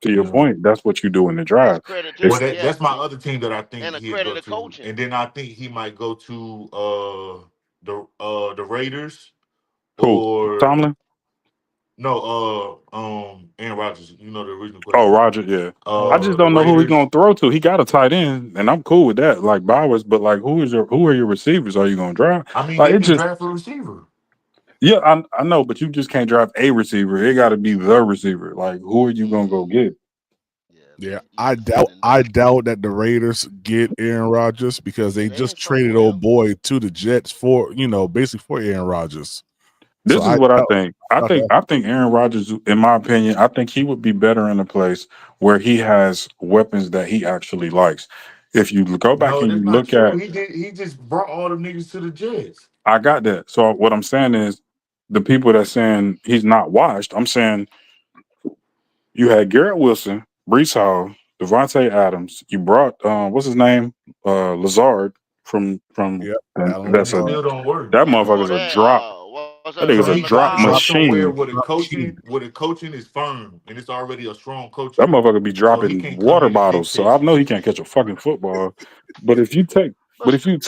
to your Yeah. point. That's what you do in the That's drive. credit to Well, If yeah, that's my other team that I think and a he'll credit go to to, coaching. and then I think he might go to the Raiders who or Tomlin? no Aaron Rodgers. You know the original Oh, quarterback. Roger. Yeah. I just The don't know who he's Raiders. gonna throw to. He got a tight end, and I'm cool with that, like Bowers. But like, who are your receivers? Are you gonna drive? I mean, Like they it can just draft a receiver. yeah, I know, but you just can't drive a receiver. It got to be the receiver. Like, who are you gonna Hmm. go get? Yeah, Yeah, you just sitting I duck. doubt that the Raiders get Aaron Rodgers because Yeah, they they just ain't sold traded him. old boy to the Jets for basically for Aaron Rodgers. So This is I what I doubt, think. I doubt think that. I think Aaron Rodgers, in my opinion, I think he would be better in a place where he has weapons that he actually likes. If you go back No, and that's you not look true. at, He did. He just brought all the niggas to the Jets. I got that. So what I'm saying is, the people that saying he's not washed, I'm saying you had Garrett Wilson, Brees Hall, Devontae Adams. You brought what's his name, Lazard from, Yep, and Alan And that's it a Lazard. still don't work. that And before motherfucker's a that, drop. what's That that nigga's So a son he got drop to Lavar? go somewhere machine. where the Machine. coaching is firm and it's already a strong That coaching. motherfucker be So he dropping can't come water in and bottles. So dictate I shit. know he can't catch a fucking football. But if you take, For sure.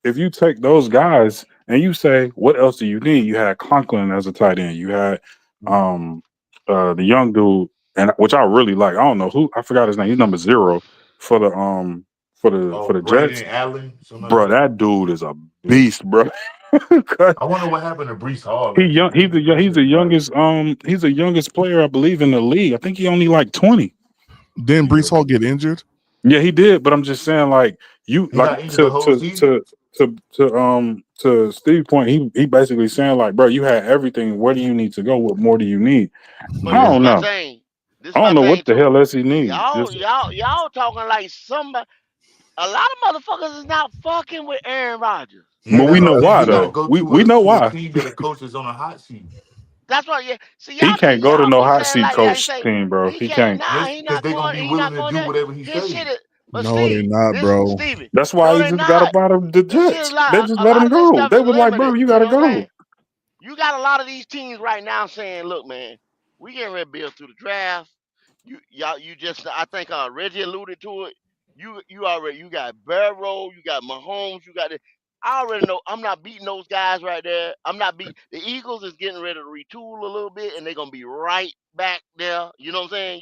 if you take those guys and you say, what else do you need? You had Conklin as a tight end. You had um the young dude, and which I really like. I don't know who, I forgot his name. He's number 0 for the for Oh, the Jets. Brandon Allen, something like Bro, that. that dude is a Yeah. beast, bro. I wonder what happened to Brees Hall he last year. young. He ain't do He's shit the about it. youngest. He's the youngest player I believe in the league. I think he only like 20. Didn't Yeah. Brees Hall get injured? Yeah, he did, but I'm just saying, like you, He like got injured the whole season. to Steve's point, he basically saying like, bro, you had everything. Where do you need to go? What more do you need? But I this is don't my know. thing. This is I my don't know what thing the too. hell else he need. Y'all, Just y'all, y'all talking like somebody. A lot of motherfuckers is not fucking with Aaron Rodgers. Yeah, but we that's Yeah, what know I'm saying. why He got to though. go We know to a why. team that a coach is on a hot seat. That's why. Yeah. See, He can't go to y'all no be hot saying seat like coach say team, bro. he He can't. can't. Nah, he Because not they're gonna going. be He willing not to going do there. whatever he His say. shit is. But no, they're Steve, not, this bro. Stevie. That's why No, he they just got not. up out of the This shit is Jets. They like just a let lot him of this go. stuff They is was like, bro, limited. you You gotta know what I'm go. saying? You got a lot of these teams right now saying, "Look, man, we getting ready to build through the draft. You just I think Reggie alluded to it. You got Barrow, you got Mahomes, you got it. I already know I'm not beating those guys right there. I'm not beating the Eagles is getting ready to retool a little bit and they're gonna be right back there. You know what I'm saying?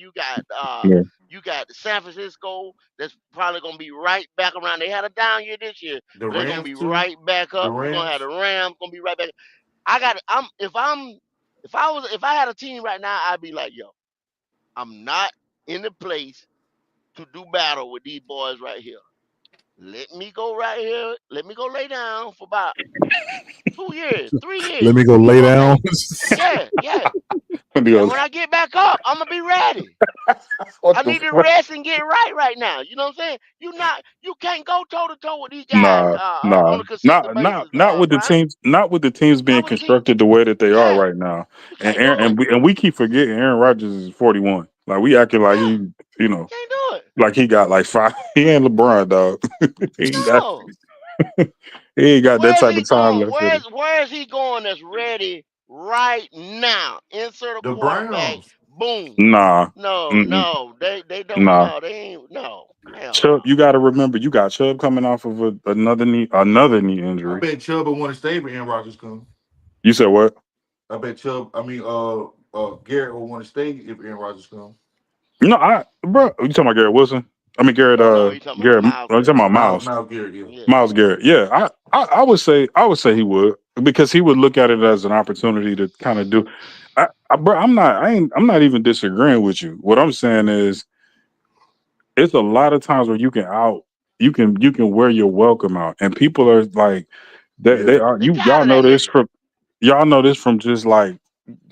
Yeah. You got San Francisco that's probably gonna be right back around. They had a down year this year, The but they're gonna Rams be too. right back The up. You're gonna have Rams. the Rams gonna be right back. If I had a team right now, I'd be like, yo, I'm not in the place to do battle with these boys right here. let me go right here. Let me go lay down for about 2 years, 3 years. Let me go You lay know what I'm down. saying? Yeah, yeah. And he And goes, when I get back up, I'm gonna be ready. what I the need to fuck? rest and get right now. You know what I'm saying? You can't go toe to toe with these guys Nah, on nah, a consistent basis, not with the Brian. teams, not with the teams being Not with the team. constructed the way that they are Yeah, right now. you And can't do it. we keep forgetting Aaron Rodgers is 41. Like we acting like Yeah, he, you know, can't do it. like he got like five. He ain't LeBron, dog. he ain't got No. he ain't got that Where's type he of time going? left in him. Where's he going that's ready right now? Insert a The quarterback. Browns. Boom. Nah, No, mm-mm, no. They don't nah. no, they ain't no. Hell Chubb, no. you got to remember, you got Chubb coming off of another knee I injury. bet Chubb will want to stay if Aaron Rodgers come. You said what? I bet Garrett will want to stay if Aaron Rodgers come. No, bro, you talking about Garrett Wilson? I mean Garrett, No, he talking about Garrett. Miles You talking Garrett. about Miles? Miles Garrett, yeah. Yeah. Miles Garrett. Yeah, I would say he would because he would look at it as an opportunity to kind of do. Bro, I'm not even disagreeing with you. What I'm saying is, it's a lot of times where you can wear your welcome out, and people are like, they Yeah. are They tired y'all of know that this nigga. from just like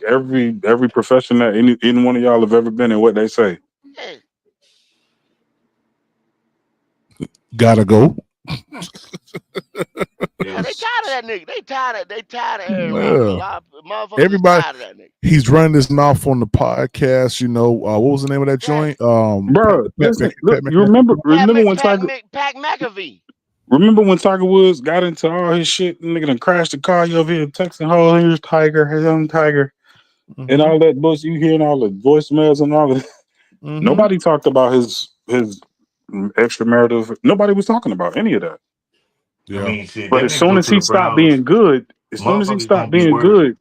every profession that any one of y'all have ever been in. What they say. Yeah. Gotta go. Yeah, Yeah. they tired of that nigga. They tired of Aaron Rodgers. A Yeah. lot of motherfuckers is Everybody, tired of that nigga. he's running his mouth on the podcast. What was the name of that Right. joint? Bro, listen, look, Pat you McAfee. Pac McAfee. remember when Tiger Woods got into all his shit, and nigga done crashed the car, you over here texting, oh, here's Tiger, his own Tiger, and Mm-hmm. all that bullshit, you hearing all the voicemails and all that. Mm-hmm. Nobody talked about his extramarital, nobody was talking about any of that. I Yeah. mean, shit, But that as nigga soon go as to the he stopped Browns. being good, Motherfuckers gonna be worried.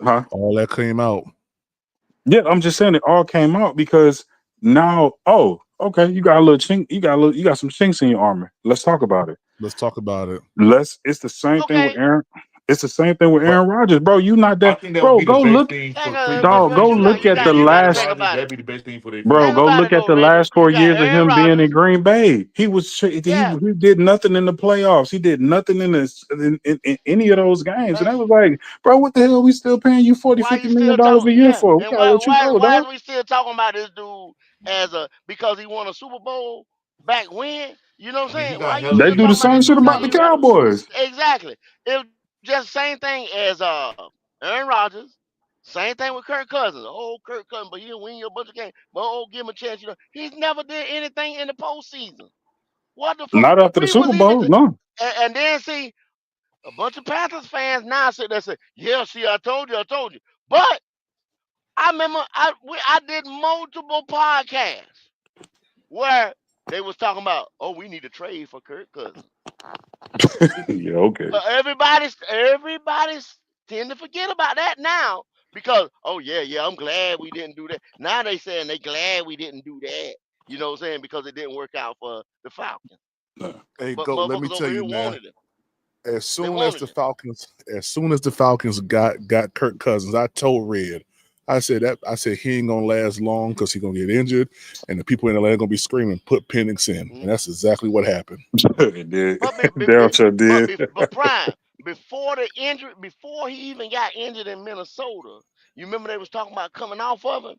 huh? All that came out. Yeah, I'm just saying it all came out because now, oh, okay, you got a little chink, you got some chinks in your armor. Let's talk about it. Let's talk about it. It's the same thing with Okay. Aaron. It's the same thing with But Aaron Rodgers, bro. You not I that, think that would bro. be the Go best look, thing Think for of, Cleveland dog. for Go you sure. look got at If the they got to last, think Rodgers, about that'd it. be the best thing for their bro. Think Go about franchise. it look at though, the Reggie. last You 4 years got of Aaron him being in Rodgers. Green Bay. He was Yeah. he did nothing in the playoffs. He did nothing in any of those games, and And I was like, bro, what the hell? We still paying you 40, why 50 you million still dollars a talking? year Yeah. for? We And gotta why let you why go, why is dog. we still talking about this dude as a because he won a Super Bowl back when? You know what I I'm mean, he saying? got Why you hella They still do the talking about same this MVP shit dude about like the he rings. Cowboys. exactly? It was just same thing as Aaron Rodgers. Same thing with Kirk Cousins. Oh, Kirk Cousins, but he'll win you a bunch of games. But give him a chance. You know, he's never did anything in the postseason. What the fuck? Not after the We was Super even, Bowl, no. and then see a bunch of Panthers fans now sit there and say, "Yeah, see, I told you." But I remember I did multiple podcasts where they was talking about, "Oh, we need to trade for Kirk Cousins." Yeah, okay. But everybody's tend to forget about that now because oh yeah, I'm glad we didn't do that. Now they saying they glad we didn't do that. You know what I'm saying? Because it didn't work out for the Falcons. No. Hey, But go. Let me motherfuckers tell over you here now. wanted him. As They soon as wanted the him. Falcons got Kirk Cousins, I told Red, I said he ain't gonna last long because he's gonna get injured, and the people in LA are gonna be screaming, "Put Penix in," and Mhm. that's exactly what happened. It did. But Daryl sure did. Prime before the injury, before he even got injured in Minnesota, you remember they was talking about coming off of him.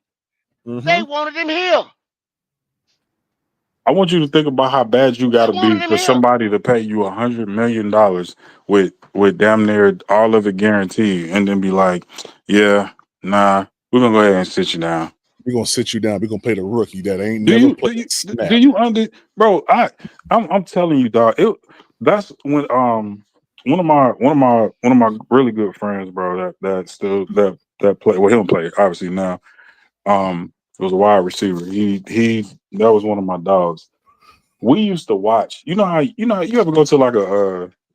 Mm-hmm. They wanted him here. I want you to think about how bad you got They to wanted be him for here. somebody to pay you $100 million with damn near all of it guaranteed, and then be like, "Yeah, nah, we're gonna go ahead and sit you down." We're gonna sit you down. We're gonna play the rookie that ain't never played a Do snap. you bro? I'm telling you, dog. That's when one of my really good friends, bro. That still that play. Well, he don't play obviously now. It was a wide receiver. He that was one of my dogs. We used to watch. You ever go to like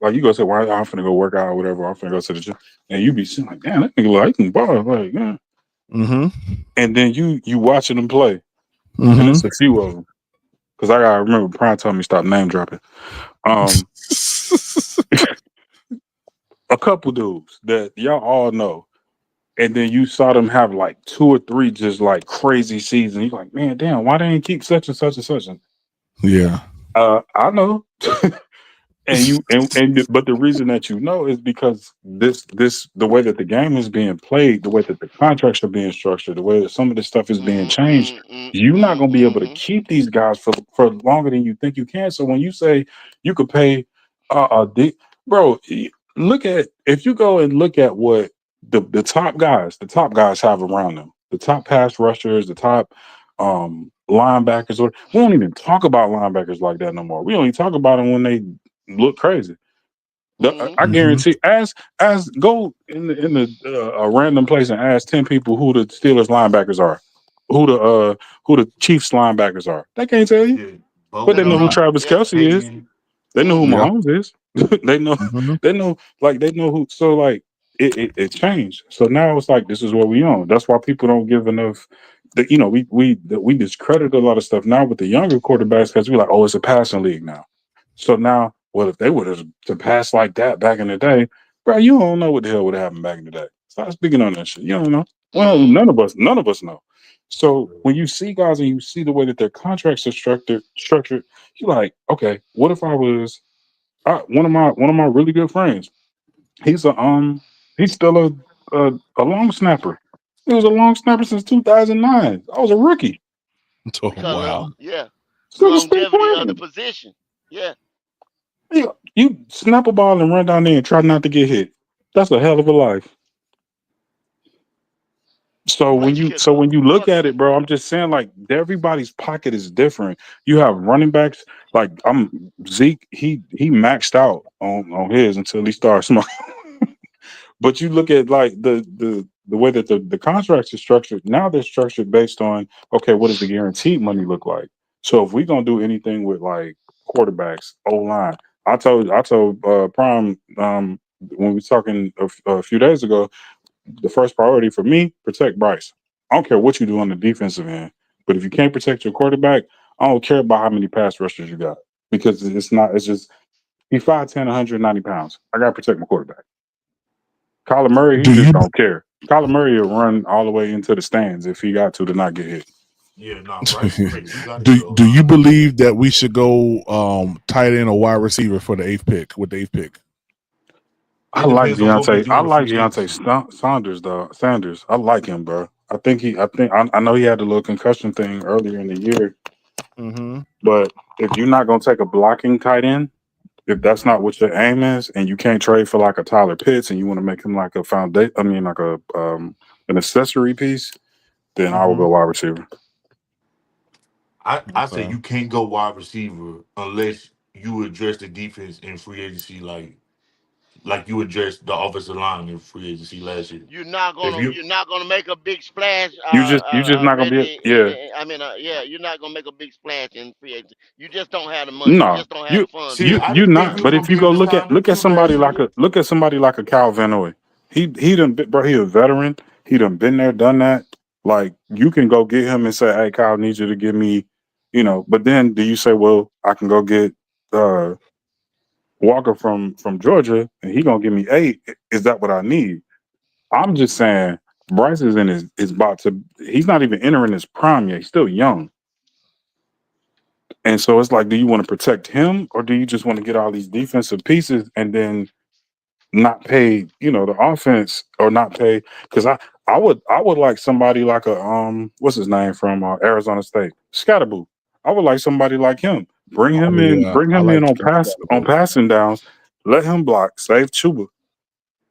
like you go say, "Well, I'm finna go work out or whatever. I'm finna go to the gym," and you be seeing like, "Damn, that nigga like he can ball." Like, yeah. Mm-hmm. And then you watching them play, and Mm-hmm. it's a few of them. Because I gotta remember, Brian told me stop name dropping. Um, a couple dudes that y'all all know, and then you saw them have like 2 or 3 just like crazy seasons. You're like, man, damn, why they ain't keep such and such and such? Yeah. I know. But the reason that you know is because this the way that the game is being played, the way that the contracts are being structured, the way that some of this stuff is being Mm, changed, mm, mm, you're not mm, going to be able to mm-hmm. keep these guys for longer than you think you can. So when you say you could pay bro, look at if you go and look at what the top guys have around them, the top pass rushers, the top linebackers. Or we don't even talk about linebackers like that no more. We only talk about them when they look crazy. Mm-hmm. I Hmm. guarantee, as go in the a random place and ask 10 people who the Steelers linebackers are, who the Chiefs linebackers are. They can't tell you, Yeah, but They they Bo don't know who know. Nix, Travis Yeah. Kelsey is. Peyton. They know who Mm-hmm. Yeah. Mahomes is. they know, Hmm. they know who. So like it changed. So now it's like this is what we own. That's why people don't give enough. We discredit a lot of stuff now with the younger quarterbacks because we're like, oh, it's a passing league now. So now, well, if they would have to pass like that back in the day, bro, you don't know what the hell would have happened back in the day. Stop speaking on that shit. You don't know. Well, Mm-hmm. none of us know. So when you see guys and you see the way that their contracts are structured, you're like, okay, what if I was one of my really good friends? He's he's still a long snapper. He was a long snapper since 2009. I was a rookie. Oh Because wow. yeah, the Still longevity of the playing. position. Yeah. You snap a ball and run down there and try not to get hit. That's a hell of a life. So when Place you kicker. so when you look Punt at it, kicker. bro, I'm just saying like everybody's pocket is different. You have running backs like I'm Zeke. He maxed out on his until he started smoking. But you look at like the way that the contracts are structured. Now they're structured based on okay, what does the guaranteed money look like? So if we gonna do anything with like quarterbacks, O line, I told Prime when we was talking a few days ago, the first priority for me protect Bryce. I don't care what you do on the defensive end, but if you can't protect your quarterback, I don't care about how many pass rushers you got because it's not. It's just he's 5'10", 190 pounds. I gotta protect my quarterback. Kyler Murray, he Do just you don't care. Kyler Murray will run all the way into the stands if he got to not get hit. Yeah, nah, Bryce is crazy. You got to do hit O do you line. believe that we should go tight end or wide receiver for the eighth pick with the eighth pick? I It like depends on what we Deontay. I doing like free Deontay agency. Saunders though. Sanders. I like him, bro. I know he had a little concussion thing earlier in the year, Mm-hmm. but if you're not gonna take a blocking tight end, if that's not what your aim is, and you can't trade for like a Tyler Pitts, and you want to make him like a foundation, I mean like a an accessory piece, then I will Mm-hmm. go wide receiver. I say Okay. you can't go wide receiver unless you address the defense in free agency like you addressed the offensive line in free agency last year. If you You're not gonna make a big splash, You just not gonna be Reggie. yeah. Yeah, you're not gonna make a big splash in free agency. You just don't have the money. You No, just don't have the you funds to see, you do I it. you didn't think not. we was But gonna if be you able go to sign him look at too last somebody like year. a Cal Van Noy. He done bro. He a veteran. He done been there, done that. Like you can go get him and say, "Hey, Kyle, I need you to give me," But then do you say, "Well, I can go get uh, Walker from Georgia, and he gonna give me 8? Is that what I need?" I'm just saying, Bryce is in is about to. He's not even entering his prime yet. He's still young. And so it's like, do you want to protect him or do you just want to get all these defensive pieces and then not pay, the offense or not pay? Because I would like somebody like a what's his name from Arizona State, Scatterboo. I would like somebody like him. Oh yeah, Bring I him like in on Scatterboo. passing downs. Let him block, save Chuba.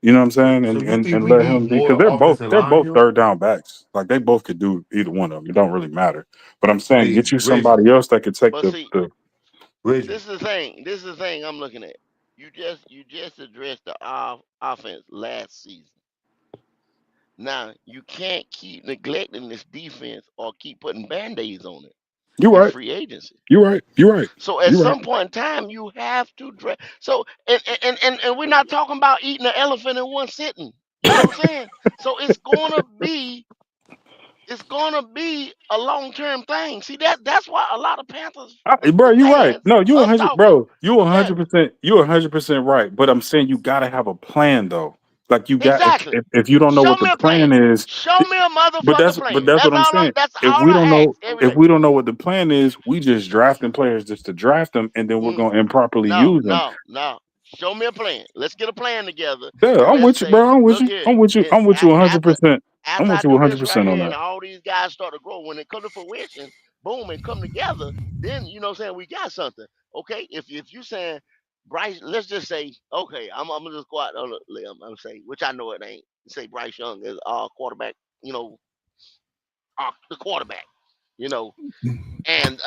You know what I'm saying? So And you and, think and we let need him be more because they're both offensive they're line both help? third down backs. Like they both could do either one of them. It don't really matter. But I'm saying get Hey, you Reggie, somebody else that could take But see, the Reggie. this is the thing. This is the thing I'm looking at. You just addressed the offense last season. Now you can't keep neglecting this defense or keep putting band-aids on it You're in right. free agency. You're right. You're right. So at You're right. some point in time, you have to dress. So and we're not talking about eating an elephant in one sitting. You know what I'm saying? So it's gonna be a long term thing. See that's why a lot of Panthers Bro, you're right. fans, No, you us 100, talking, bro. You yeah, 100%. You 100% right. But I'm saying you gotta have a plan though. Like you got Exactly. if you don't know Show what the me a plan. plan is, Show me a but motherfucking that's plan. what I'm saying. That's If all we don't I ask know every if day. we don't know what the plan is, we just drafting players just to draft them, and then we're Mm, gonna improperly no, use them. no, no. Show me a plan. Let's get a plan together, Yeah, and I'm let's with you, say, bro. I'm with look you. here. I'm with you. And I'm with you 100%. I'm after I with you do this right 100% on here, and that. all these guys start to grow, when they come to fruition, boom, and come together, then you know what I'm saying, we got something. Okay, if you saying Bryce, let's just say, okay, I'm gonna just go out on a limb. I'm saying, which I know it ain't. Say Bryce Young is our quarterback. You know, the quarterback. You know, and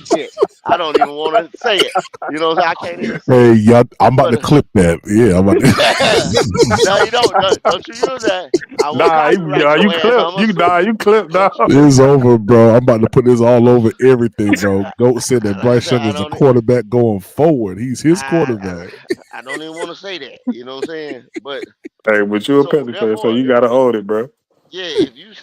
shit, I don't even want to say it. You know, I can't even say Hey, it. y'all, I'm about to But clip that. Yeah, I'm about to. no, you don't. Don't you use that? I will Nah, copyright you your ass. clip. I'm gonna sue you. You clip, dog. It's over, bro. I'm about to put this all over everything, bro. Goat said that Like I Bryce said, Young I is the don't. quarterback going forward. He's his I, quarterback. I don't even want to say that. You know what I'm saying? But Hey, but you a so Panther fan, so therefore, you gotta hold it, bro. yeah. If you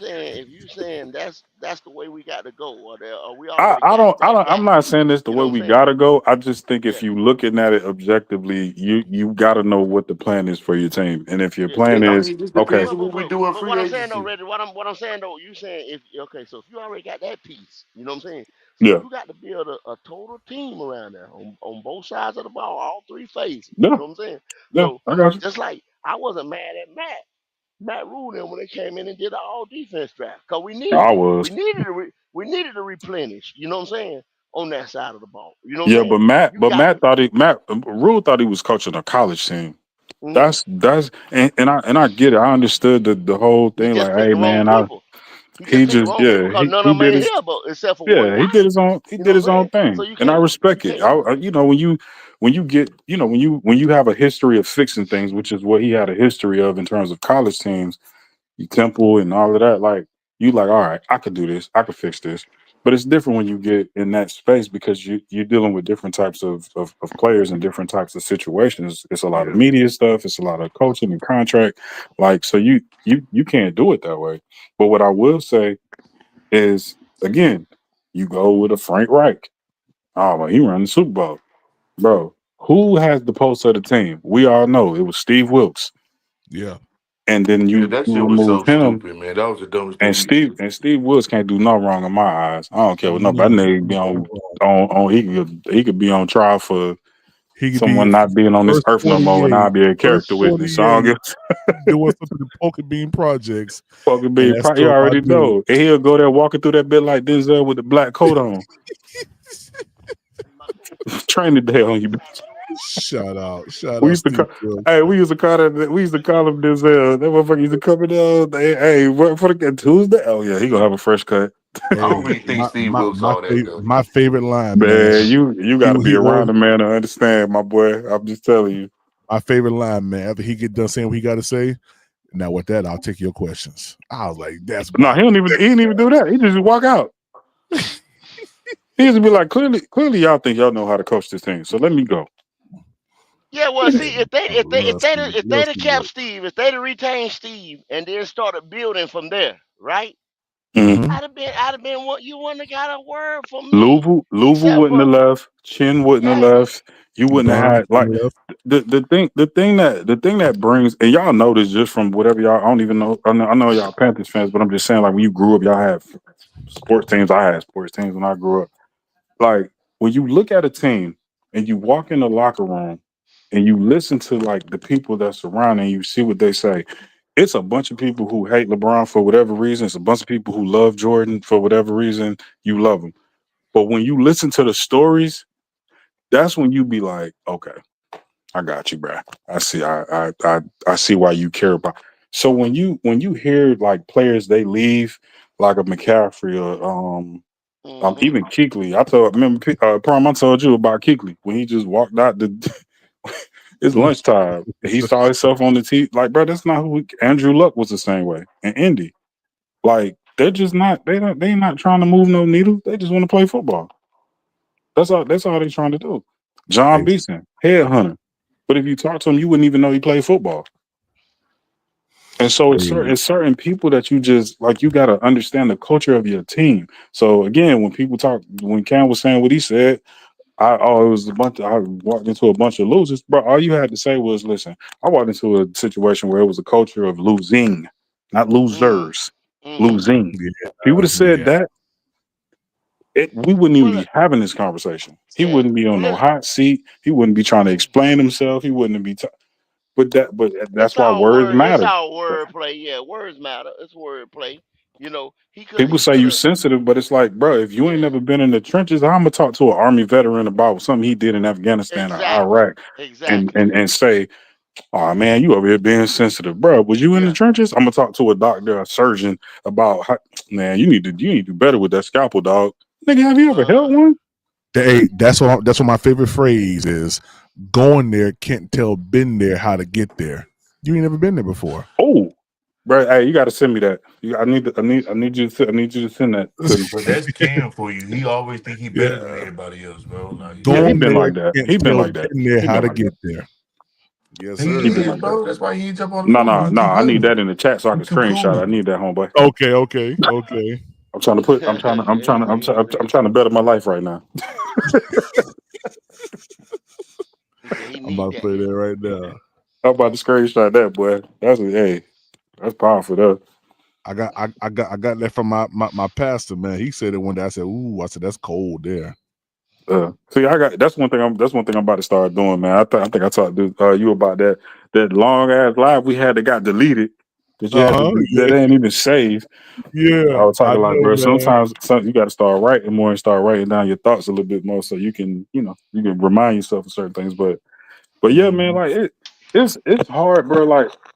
saying that's the way we got to go, or we already I don't. got I'm it. not saying this the You way know what I'm we saying? gotta go. I just think Yeah. if you looking at it objectively, you gotta know what the plan is for your team, and if your Yeah. plan I is mean, just okay, depends on what we do in But free what I'm saying though, agency. Reggie, what I'm saying though, you saying if okay, so if you already got that piece, you know what I'm saying? So yeah, you got to build a total team around there on both sides of the ball, all three phases. You yeah, know what I'm saying? yeah. So I got you. just like I wasn't mad at Matt Rule them when they came in and did an all defense draft because we needed I it. was. We needed to replenish. You know what I'm saying? On that side of the ball. You know what I'm Yeah, saying? You got Matt thought Matt Rule thought he was coaching a college team. mhm. That's and I get it. I understood the whole He thing. just Like, picked hey the wrong man, I people. He just he picked the just wrong people yeah because none he of them did ain't his here, but except for one yeah guy. he You know did what his I'm own saying? So thing, and I you respect it. can't. You know when you get you know when you have a history of fixing things, which is what he had a history of in terms of college teams, Temple and all of that. Like you like, all right, I could do this, I could fix this. But it's different when you get in that space because you're dealing with different types of players and different types of situations. It's a lot of Yeah. media stuff, it's a lot of coaching and contract. Like so you can't do it that way. But what I will say is again, you go with a Frank Reich. Oh well, he ran the Super Bowl. Bro, who has the pulse of the team? We all know it was Steve Wilkes. Yeah. And then Yeah, that you shit was remove so him. stupid, man. That was the dumbest thing he did. And Steve Woods can't do no wrong in my eyes. I don't care what nobody No. nigga be on he could be on trial for He could be someone not being on this first earth no more and 48, I'll be a first character witness. So I don't 48 give doing something in Poker Bean Projects, fucking and be that's you still my already dude. know. And he'll go there walking through that bit like Denzel with the black coat on. Training day on you. Shout We out used to Steve call, Wilkes. hey, we used to call him Denzel. That motherfucker used to come in there. Hey, what for the Tuesday? Oh yeah, he gonna have a fresh cut. I don't Hey, really think Steve Wilkes all that though. my favorite line, man. Man, you got to be He around ordered a man to understand, my boy. I'm just telling you. my favorite line, man. After he get done saying what he got to say, now with that, I'll take your questions. I was like, that's No, my. he didn't even do that. He just walk out. He used to be like, clearly, y'all think y'all know how to coach this thing. So let me go. Yeah, well, see, Love Steve, if love they'd have Steve kept Wilkes. Steve, if they'd have retained Steve, and then started building from there, right? Mm-hmm. I'd have been what you wouldn't have got a word from me, Louisville except wouldn't have for left. Chin wouldn't have yeah, left. You wouldn't have Burns had like left. the thing that brings and y'all know this just from whatever y'all. I don't even know. I know y'all Panthers fans, but I'm just saying like when you grew up, y'all had sports teams. I had sports teams when I grew up. Like when you look at a team and you walk in the locker room and you listen to like the people that surround and you see what they say, it's a bunch of people who hate LeBron for whatever reason. It's a bunch of people who love Jordan for whatever reason. You love them, but when you listen to the stories, that's when you be like, okay, I got you, bro. I see. I see why you care about. So when you hear like players they leave like a McCaffrey or hmm even Kuechly. Remember Prom, I told you about Kuechly when he just walked out the it's lunchtime. He saw himself on the TV. Like, bro, that's not Andrew Luck was the same way. And Indy. Like, they're just not they not trying to move no needle. They just want to play football. That's all they're trying to do. John Hey, Beeson, headhunter. But if you talk to him, you wouldn't even know he played football. And so hey, it's certain people that you just like you gotta understand the culture of your team. So again, when people talk when Cam was saying what he said, it was a bunch. I walked into a bunch of losers, bro. All you had to say was, "Listen." I walked into a situation where it was a culture of losing, not losers, Mm-hmm. losing. If he would Yeah, have said yeah. that, we wouldn't even Well, be having this conversation. He yeah. wouldn't be on no Well, hot seat. He wouldn't be trying to mm-hmm. explain himself. He wouldn't be. But that's It's why all words word. It's matter. all word play. Yeah, words matter. It's word play. You know, he could. People He say could you have. sensitive, but it's like, bro, if you ain't Yeah. never been in the trenches, how I'm gonna talk to an army veteran about something he did in Afghanistan or Exactly. Iraq, and Exactly. and and say, "Oh man, you over here being sensitive, bro." Was you in the Yeah. trenches? I'm gonna talk to a doctor, a surgeon about, man, you need to do better with that scalpel, dog. Nigga, have you ever Uh. held one? Hey, that's what my favorite phrase is. Going there can't tell been there how to get there. You ain't never been there before. Oh, bro, hey, you got to send me that. I need you to send that to me. But that's Cam for you. He always think he better than Yeah. everybody else, bro. Like Yeah, he Going been there like that. can't He been tell like that. been there He how been to like that. get there. Yes, he He been sir. is, like that. bro. That's why he ain't jump on the No, phone. no, He no. too I need cool. that in the chat so I He can too screenshot it. I cool. need that, homeboy. Okay. I'm trying to put. I'm trying to better my life right now. He said he I'm need about to that. play that right now. I'm about to screenshot that, boy. That's powerful, though. I got that from my pastor, man. He said it one day. I said, "Ooh," I said, "That's cold there." See, that's one thing. That's one thing I'm about to start doing, man. I think I talked to you about that long ass live we had that got deleted. That you had to, Yeah, that ain't even saved. I yeah. was I talking like, know, bro. man. Sometimes you got to start writing more and start writing down your thoughts a little bit more, so you can, you can remind yourself of certain things. But yeah, man, Mhm. like it's hard, bro.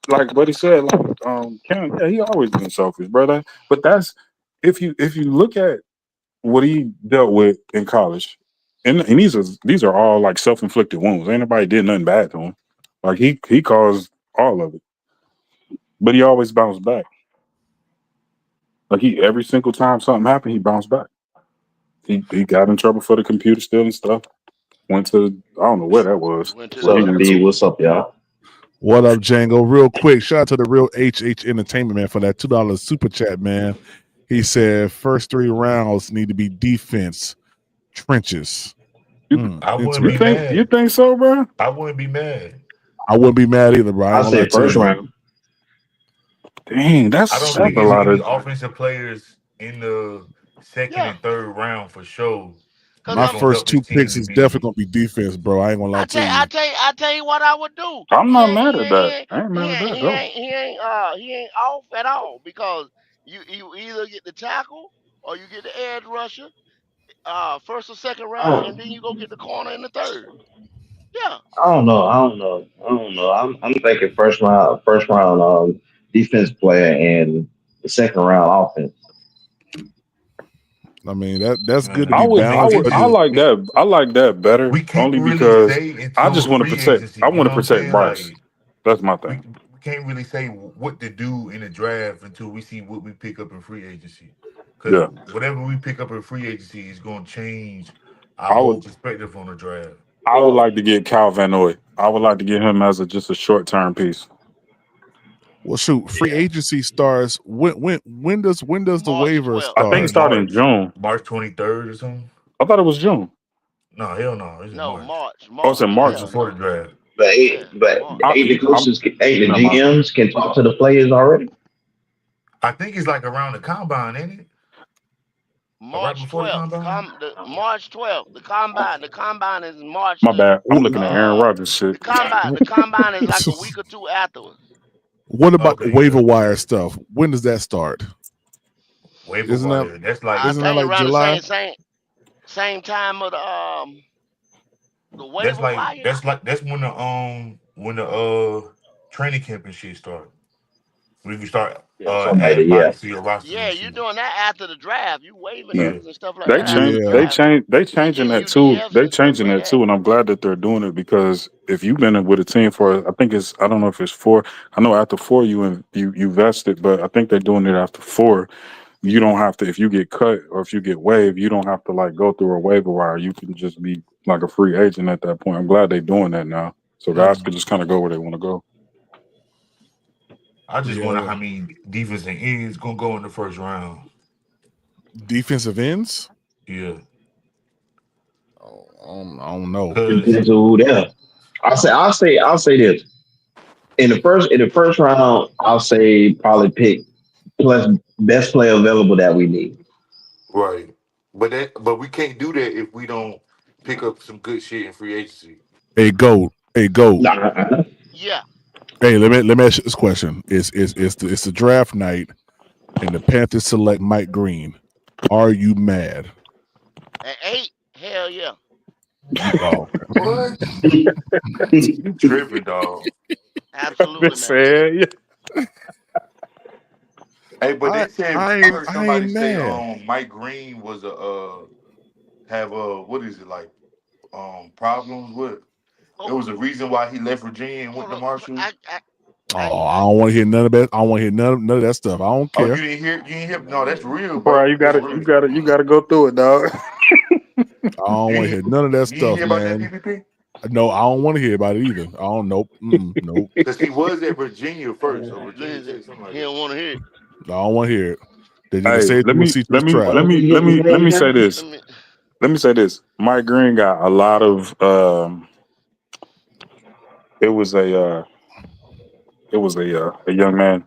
Like what he said, Cam, yeah, he always been selfish, brother. But that's if you look at what he dealt with in college, and these are all like self inflicted wounds. Ain't nobody did nothing bad to him. Like he caused all of it, but he always bounced back. Like he every single time something happened, he bounced back. He got in trouble for the computer stealing stuff. Went to I don't know where that was. Went to What's Where he up, went Steve? to. What's up, y'all? What up, Django? Real quick, shout out to the real HH Entertainment, man, for that $2 super chat, man. He said first 3 rounds need to be defense, trenches. I wouldn't You be Interesting. think mad. so, bro? I wouldn't be mad. I wouldn't be mad either, bro. I I ain't gonna lie say to first you. round. Dang, I that's don't that's think a it's lot any of. offensive players in the second Yeah. and third round for sure Cause My that's I'm. gonna first help this two team picks to is definitely be. gonna be defense, bro. I ain't gonna lie to you. I tell you what I would do. I'm He not ain't. mad He at ain't. He that. ain't. I ain't He mad at ain't. that He though. ain't. He ain't. He ain't off at all because you either get the tackle or you get the edge rusher. First or second I round, and don't, then you go get the corner in the third. Yeah. I don't know. I don't know. I don't know. I'm thinking first round defense player and the second round offense. I mean that's good to Man, I be would, man, I balanced, would, but I just like that. I like that better we can't only really because say I until just the want to free protect. agency. I You want know to what I'm protect saying? Bryce. Like That's my we thing. can't really say what to do in the draft until we see what we pick up in free agency. Because Yeah, whatever we pick up in free agency is going to change our I whole would. perspective on the draft. I would like to get Cal Van Noy. I would like to get him as just a short term piece. well, shoot. Free agency starts when does the March waiver 12th. I I think it think start? started in March, June. March 23rd or something. I thought it was June. No, hell no, it's in No, March. March. Oh, it's in March. It's March. Yeah, before the no. draft. Yeah, March. The I'm. coaches, the Never mind. GMs can talk to the players already. I think it's like around the combine, ain't it? Or right March before the 12th. combine? March 12th. The combine is March My the bad. I'm looking at Aaron uh Rodgers shit. the combine is like a week or two afterwards. What about the Okay, yeah. waiver wire stuff? When does that start? Waiver Isn't that wire. That's I like isn't that think like around the July? same time of the waiver wire. that's when the training camp and shit start. When you start Yeah, something like adding that. Yeah. bodies to your rosters Yeah, and you shit. doing that after the draft. You waiving Yeah. Yeah. niggas and stuff like They that after change. the Yeah. They draft. change. They You changing getting that too. UDFs They and stuff changing like that that. too, and I'm glad that they're doing it because if you've been with a team for, I think it's, I don't know if it's 4. I know after 4 you vested, but I think they're doing it after 4. You don't have to if you get cut or if you get waived, you don't have to like go through a waiver wire. You can just be like a free agent at that point. I'm glad they're doing that now, so guys Mm, can just kind of go where they want to go. I just wonder yeah. how many defensive ends gonna go in the first round. Defensive ends? Yeah. I don't know. Depends on who there. I'll say this. In the first round, I'll say probably pick plus best player available that we need. Right. But we can't do that if we don't pick up some good shit in free agency. Hey, goat. Hey, goat. Nah, Yeah. Hey, let me ask you this question. It's the draft night, and the Panthers select Mike Green. Are you mad? At 8, hell yeah. Oh, What? You tripping, dog. Absolutely, man. Said, Hey, but they said I heard I somebody ain't say mad. Mike Green was have what is it like problems with Oh, it was a reason why he left Virginia and went hold to on. Marshall. Oh, I don't want to hear none of that. I don't want to hear none of that stuff. I don't Oh, care. you didn't hear no, that's real, bro, bro. you That's gotta, you real. gotta, you gotta go through it, dog. I don't You want to hear none of that didn't stuff, hear about that man. PPP? No, I don't want to hear about it either. I don't. Nope. Nope. Because he was at Virginia first, or Virginia Listen, Tech, something like he that. don't want to hear it. I don't want to hear it. They just Hey, say they want to see through his trap. let me say this. Let me, Let me say this. Mike Green got a lot of. It was a young man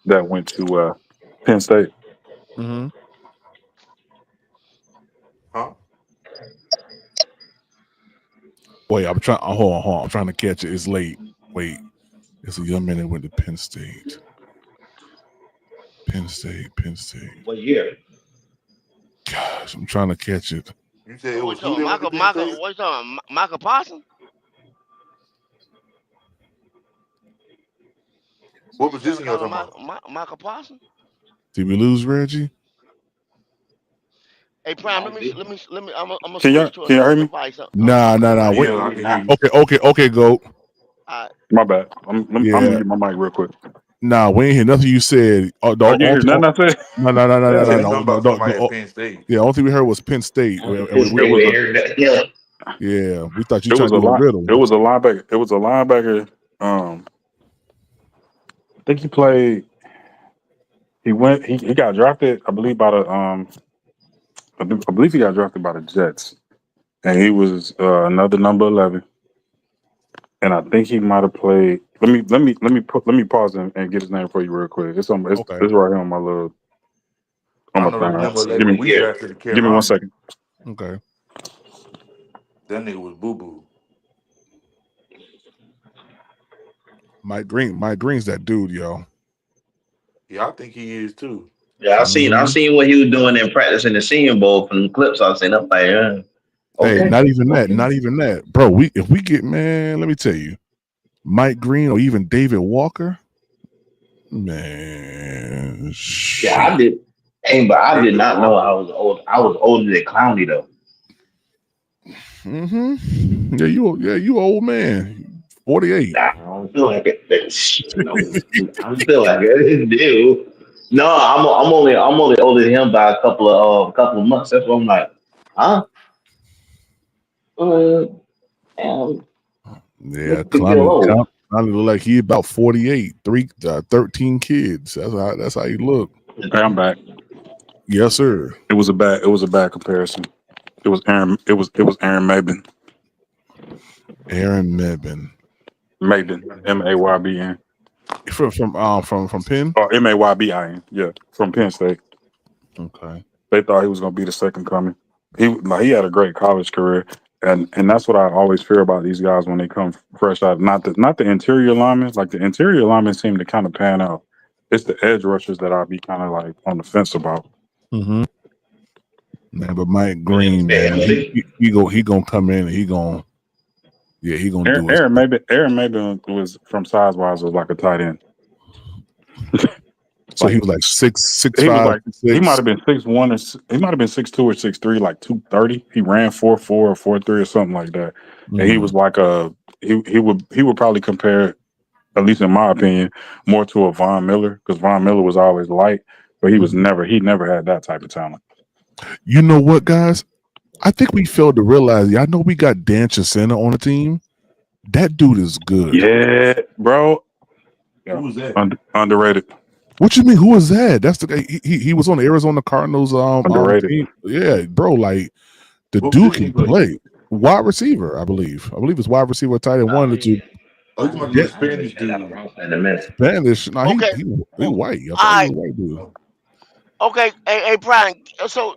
that went to Penn State. Mm-hmm. Huh? Wait, I'm trying. Hold on. I'm trying to catch it. It's late. Wait, it's a young man that went to Penn State. Penn State. what year? Gosh, I'm trying to catch it. You said it what we was who talking that went to Michael, Penn State? what you talking Michael Parsons? What You trying to position y'all call him talking about? Michael Parsons? Did we lose Reggie? Hey, Prime, let me. I'm gonna Can switch y'all to can y'all another hear me? device. Nah. Wait. Yeah, I can hear you. Okay, goat. All right. My bad. I'm gonna Yeah. get my mic real quick. Nah, we ain't hear nothing you said. Oh, Oh, you hear nothing I said? no. He said Yeah. something about somebody at Penn State. Yeah, only thing we heard was Penn State. It was a Yeah, we thought you it trying was to a do a lot. riddle. It was a linebacker. It was a linebacker. I think he played. He got drafted. I believe by the I believe he got drafted by the Jets, and he was another number 11. And I think he might have played. Let me pause and get his name for you real quick. Okay. It's right here on my little on I my know the number thing. 11 we drafted in Give me one Carolina. second. Okay. That nigga was boo boo. Mike Green's that dude, yo. Yeah, I think he is too. Yeah, I seen what he was doing in practice in the Senior Bowl from the clips I've seen. I'm like, Hey, okay, not even that, bro. If we get, man, let me tell you, Mike Green or even David Walker, man. Yeah, I did. Hey, but I did not know I was old. I was older than Clowney though. Mm-hmm. Yeah, you old man. 48. Nah, I don't feel like it. No, I don't feel like it. Dude. No, I'm only older than him by a couple of months. That's what I'm like, huh? Damn, Yeah, look a bit old. Clowney look like he about 48, 13 kids. That's how he look. Hey, I'm back. Yes, sir. It was a bad comparison. It was Aaron Aaron Maybin. Aaron Mebin. Maybin. Maybin. From Penn. Or Maybin. Yeah, from Penn State. Okay. They thought he was gonna be the second coming. He had a great college career. And that's what I always fear about these guys when they come fresh out. Not the interior linemen. Like the interior linemen seem to kind of pan out. It's the edge rushers that I'll be kind of like on the fence about. Mm-hmm. Man, but Mike Green, man, he gonna come in and he gonna do it. Aaron maybe was from size wise was like a tight end. So he was like six He was five, like he might 6. have been 6'1" or he might have been 6'2" or 6'3", like 230. He ran 4'4" or 4'3" or something like that. And he was like he would probably compare, at least in my opinion, more to a Von Miller, because Von Miller was always light, but he never had that type of talent. You know what, guys? I think we failed to realize. I know we got Dan Chisena on the team. That dude is good. Yeah, bro. Yeah. Who was that? Underrated. What you mean? Who was that? That's the guy. He was on the Arizona Cardinals Underrated. team. Yeah, bro. Like The What dude position he can play? play. Wide receiver, I believe. I believe it's wide receiver, tight end, one of the two. Oh, you talking about the little Spanish dude? In a minute. Spanish. No, Okay. he All white. I thought he right. was a white dude. Okay. Hey, Brian. So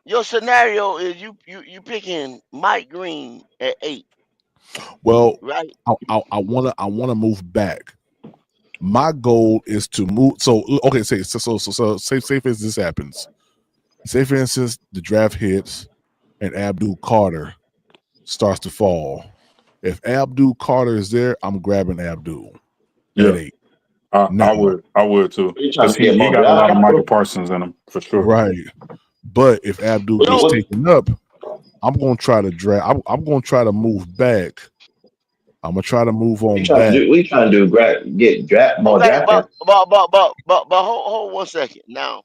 your scenario is you picking Mike Green at 8, Well, right? I wanna move back. My goal is to move. So okay, say say for instance this happens. Say for instance the draft hits and Abdul Carter starts to fall. If Abdul Carter is there, I'm grabbing Abdul at Yeah, 8. I Now, would too, You trying because to get he more got a draft lot of Michael capital? Parsons in him for sure. right. But if Abdul gets So taken up, I'm gonna try to drag. I'm gonna try to move back. I'm gonna try to move We on trying to back. do? We trying to do? Get draft more okay, draft capital? but hold 1 second. Now,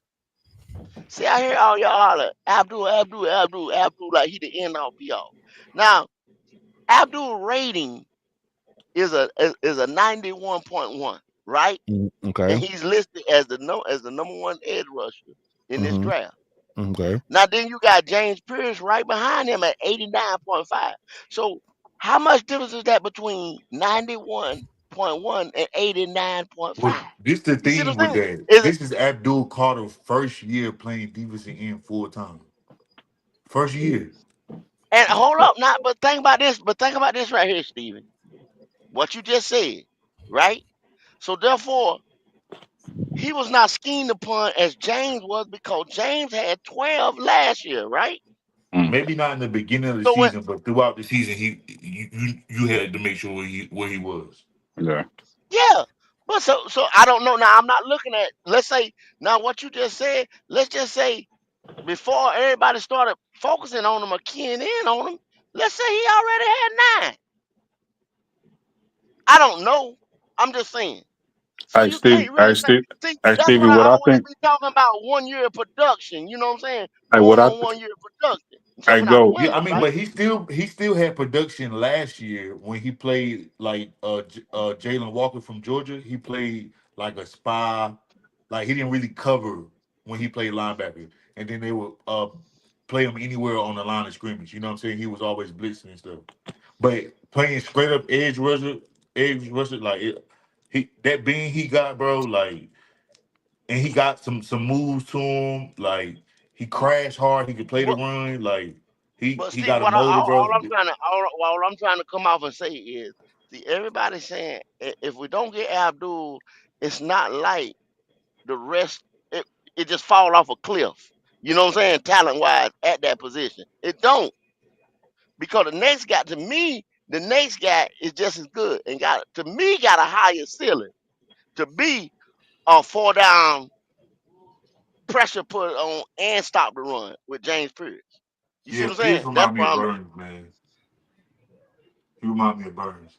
see, I hear all y'all holler Abdul, like he the end all be all. Now, Abdul rating is a 91.1, right? Okay. And he's listed as the no as the number one edge rusher in this Mm-hmm. draft. Okay. Now then you got James Pierce right behind him at 89.5. So how much difference is that between 91.1 and Well, 89.5? this the You see what thing I'm with saying? that. Is it This is Abdul Carter's first year playing defensive end full time. First year. and hold up now, but think about this right here, Steven. What you just said, right? So therefore, he was not schemed upon as James was because James had 12 last year, right? Mm, Maybe not in the beginning of the So when season, but throughout the season, you had to make sure where he was. yeah. yeah, but so I don't know. Now I'm not looking at. Let's say now what you just said. Let's just say before everybody started focusing on him or keying in on him. Let's say he already had 9. I don't know. I'm just saying. So Hey you Steve, can't really say. See, hey that's what Stevie, I what I always think, be talking about. 1 year of production. You know what I'm saying? hey, Going on 1 year of production, I jumping out the go, Yeah, I window, mean, right? but he still had production last year when he played like Jalen Walker from Georgia. He played like a spy, like he didn't really cover when he played linebacker, and then they would play him anywhere on the line of scrimmage. You know what I'm saying? He was always blitzing and stuff. But playing straight up edge rusher, like he that being he got, bro, like, and he got some moves to him, like he crashed hard, he could play the But run, like he Steve, got a what motor, all bro. I'm trying to come off and say is, see, everybody saying if we don't get Abdul, it's not like the rest. It it just fall off a cliff. You know what I'm saying? Talent wise, at that position, it don't because the next guy is just as good and got a higher ceiling to be a 4 down pressure put on and stop the run with James Pierce. You see Yeah, what I'm Pierce saying? That's remind me why of I'm. Burns, man. He remind me of Burns.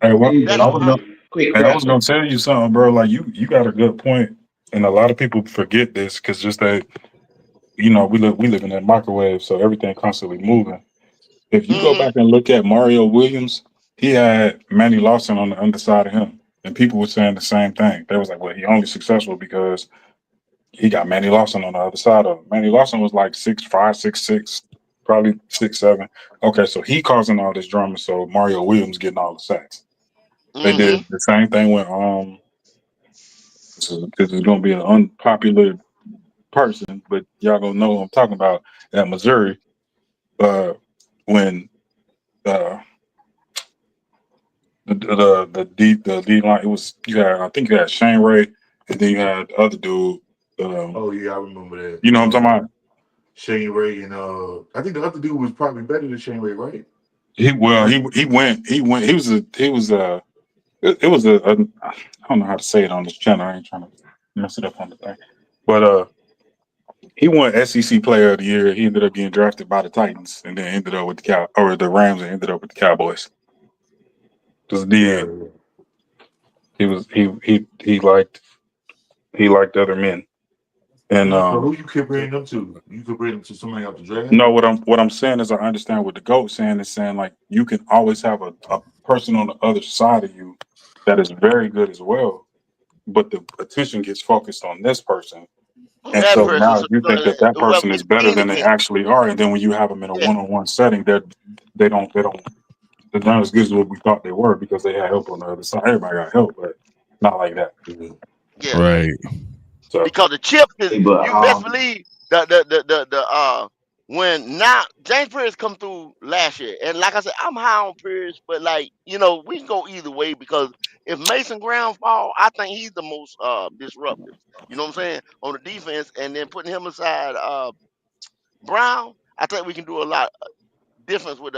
hey, what Steve, That's I just was I, gonna, quick hey, I was question. gonna tell you something, bro. Like you got a good point, and a lot of people forget this because just that, we live in that microwave, so everything constantly moving. If you go hmm back and look at Mario Williams, he had Manny Lawson on the underside of him, and people were saying the same thing. They was like, "Well, he only successful because he got Manny Lawson on the other side of him." Manny Lawson was like 6'5", 6'6", probably 6'7". Okay, so he causing all this drama, so Mario Williams getting all the sacks. They hmm did the same thing with this is gonna be an unpopular person, but y'all gonna know who I'm talking about at Missouri. Uh, when uh the D line, it was I think you had Shane Ray, and then you had the other dude. Um, Oh yeah, I remember that. you know what I'm talking about? Shane Ray and I think the other dude was probably better than Shane Ray, right? It was a I don't know how to say it on this channel. I ain't trying to mess it up on the thing, but he won SEC Player of the Year. He ended up getting drafted by the Titans, and then ended up with the Rams, and ended up with the Cowboys. Just the Yeah. end. He was he liked other men, and So who you comparing them to? You comparing them to somebody out the draft? no, what I'm saying is I understand what the GOAT saying is saying, like, you can always have a person on the other side of you that is very good as well, but the attention gets focused on this person And That so person, now you think that that whoever person is gets better than they anything. actually are, and then when you have them in a Yeah, one-on-one setting, they don't they're not as good as what we thought they were because they had help on the other side. Everybody got help, but not like that. yeah. Right. So Because the chips is Hey, but you best believe the when now James Pierce come through last year, and like I said, I'm high on Pierce, but like we can go either way because if Mason Graham fall, I think he's the most disruptive. You know what I'm saying on the defense, and then putting him aside Brown, I think we can do a lot difference with